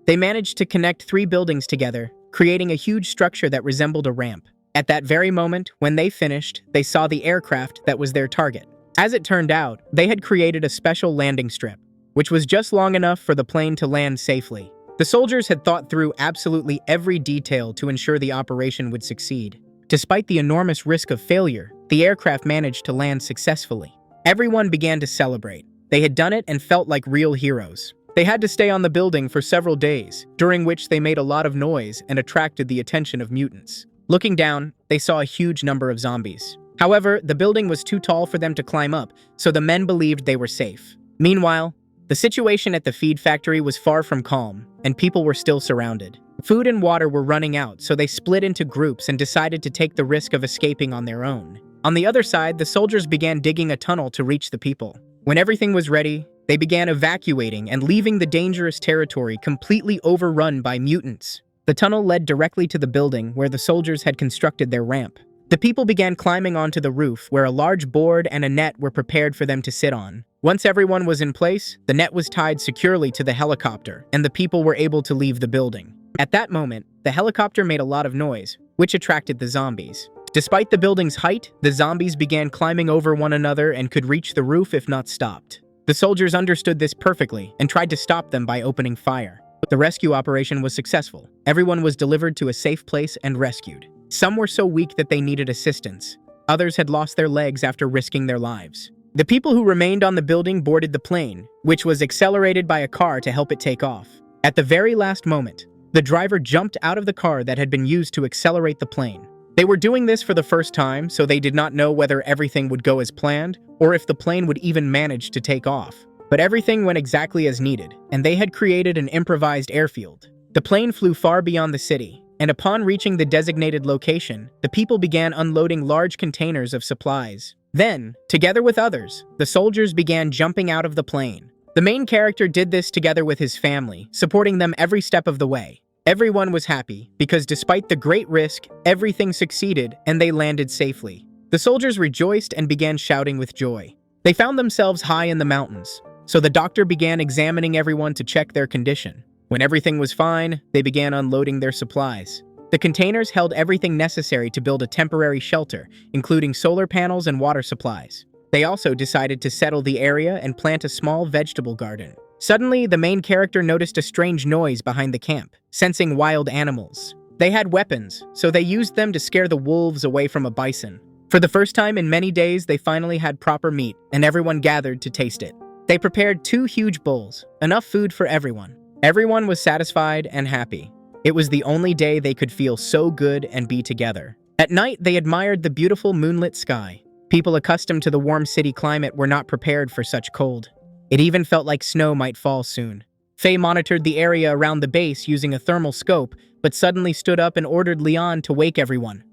They managed to connect 3 buildings together, creating a huge structure that resembled a ramp. At that very moment, when they finished, they saw the aircraft that was their target. As it turned out, they had created a special landing strip, which was just long enough for the plane to land safely. The soldiers had thought through absolutely every detail to ensure the operation would succeed. Despite the enormous risk of failure, the aircraft managed to land successfully. Everyone began to celebrate. They had done it and felt like real heroes. They had to stay on the building for several days, during which they made a lot of noise and attracted the attention of mutants. Looking down, they saw a huge number of zombies. However, the building was too tall for them to climb up, so the men believed they were safe. Meanwhile, the situation at the feed factory was far from calm, and people were still surrounded. Food and water were running out, so they split into groups and decided to take the risk of escaping on their own. On the other side, the soldiers began digging a tunnel to reach the people. When everything was ready, they began evacuating and leaving the dangerous territory completely overrun by mutants. The tunnel led directly to the building where the soldiers had constructed their ramp. The people began climbing onto the roof, where a large board and a net were prepared for them to sit on. Once everyone was in place, the net was tied securely to the helicopter, and the people were able to leave the building. At that moment, the helicopter made a lot of noise, which attracted the zombies. Despite the building's height, the zombies began climbing over one another and could reach the roof if not stopped. The soldiers understood this perfectly and tried to stop them by opening fire. The rescue operation was successful. Everyone was delivered to a safe place and rescued. Some were so weak that they needed assistance. Others had lost their legs after risking their lives. The people who remained on the building boarded the plane, which was accelerated by a car to help it take off. At the very last moment, the driver jumped out of the car that had been used to accelerate the plane. They were doing this for the first time, so they did not know whether everything would go as planned or if the plane would even manage to take off. But everything went exactly as needed, and they had created an improvised airfield. The plane flew far beyond the city, and upon reaching the designated location, the people began unloading large containers of supplies. Then, together with others, the soldiers began jumping out of the plane. The main character did this together with his family, supporting them every step of the way. Everyone was happy, because despite the great risk, everything succeeded and they landed safely. The soldiers rejoiced and began shouting with joy. They found themselves high in the mountains, so the doctor began examining everyone to check their condition. When everything was fine, they began unloading their supplies. The containers held everything necessary to build a temporary shelter, including solar panels and water supplies. They also decided to settle the area and plant a small vegetable garden. Suddenly, the main character noticed a strange noise behind the camp, sensing wild animals. They had weapons, so they used them to scare the wolves away from a bison. For the first time in many days, they finally had proper meat, and everyone gathered to taste it. They prepared 2 huge bowls, enough food for everyone. Everyone was satisfied and happy. It was the only day they could feel so good and be together. At night, they admired the beautiful moonlit sky. People accustomed to the warm city climate were not prepared for such cold. It even felt like snow might fall soon. Faye monitored the area around the base using a thermal scope, but suddenly stood up and ordered Leon to wake everyone.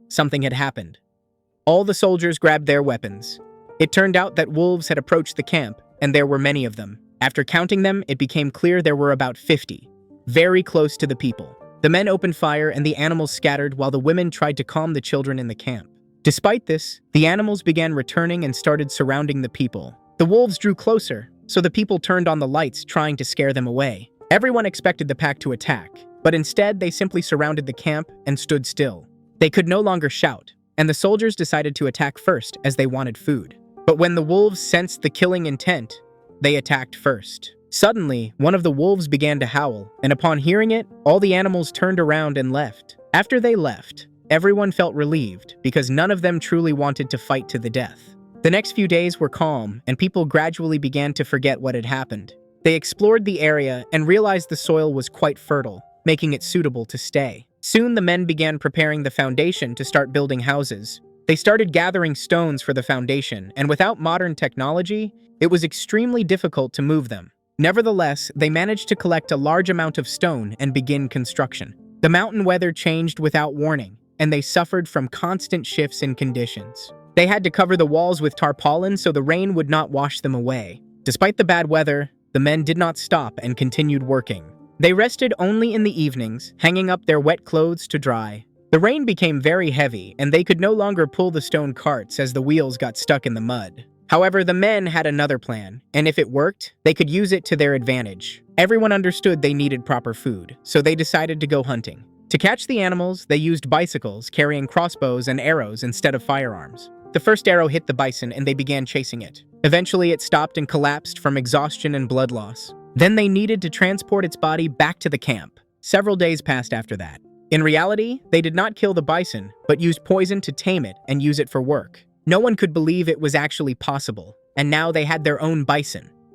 Something had happened. All the soldiers grabbed their weapons. It turned out that wolves had approached the camp, and there were many of them. After counting them, it became clear there were about 50. Very close to the people. The men opened fire and the animals scattered while the women tried to calm the children in the camp. Despite this, the animals began returning and started surrounding the people. The wolves drew closer, so the people turned on the lights trying to scare them away. Everyone expected the pack to attack, but instead they simply surrounded the camp and stood still. They could no longer shout, and the soldiers decided to attack first as they wanted food. But when the wolves sensed the killing intent, they attacked first. Suddenly, one of the wolves began to howl, and upon hearing it, all the animals turned around and left. After they left, everyone felt relieved because none of them truly wanted to fight to the death. The next few days were calm, and people gradually began to forget what had happened. They explored the area and realized the soil was quite fertile, making it suitable to stay. Soon the men began preparing the foundation to start building houses. They started gathering stones for the foundation, and without modern technology, it was extremely difficult to move them. Nevertheless, they managed to collect a large amount of stone and begin construction. The mountain weather changed without warning, and they suffered from constant shifts in conditions. They had to cover the walls with tarpaulin so the rain would not wash them away. Despite the bad weather, the men did not stop and continued working. They rested only in the evenings, hanging up their wet clothes to dry. The rain became very heavy, and they could no longer pull the stone carts as the wheels got stuck in the mud. However, the men had another plan, and if it worked, they could use it to their advantage. Everyone understood they needed proper food, so they decided to go hunting. To catch the animals, they used bicycles carrying crossbows and arrows instead of firearms. The first arrow hit the bison and they began chasing it. Eventually, it stopped and collapsed from exhaustion and blood loss. Then they needed to transport its body back to the camp. Several days passed after that. In reality, they did not kill the bison, but used poison to tame it and use it for work. No one could believe it was actually possible, and now they had their own bison.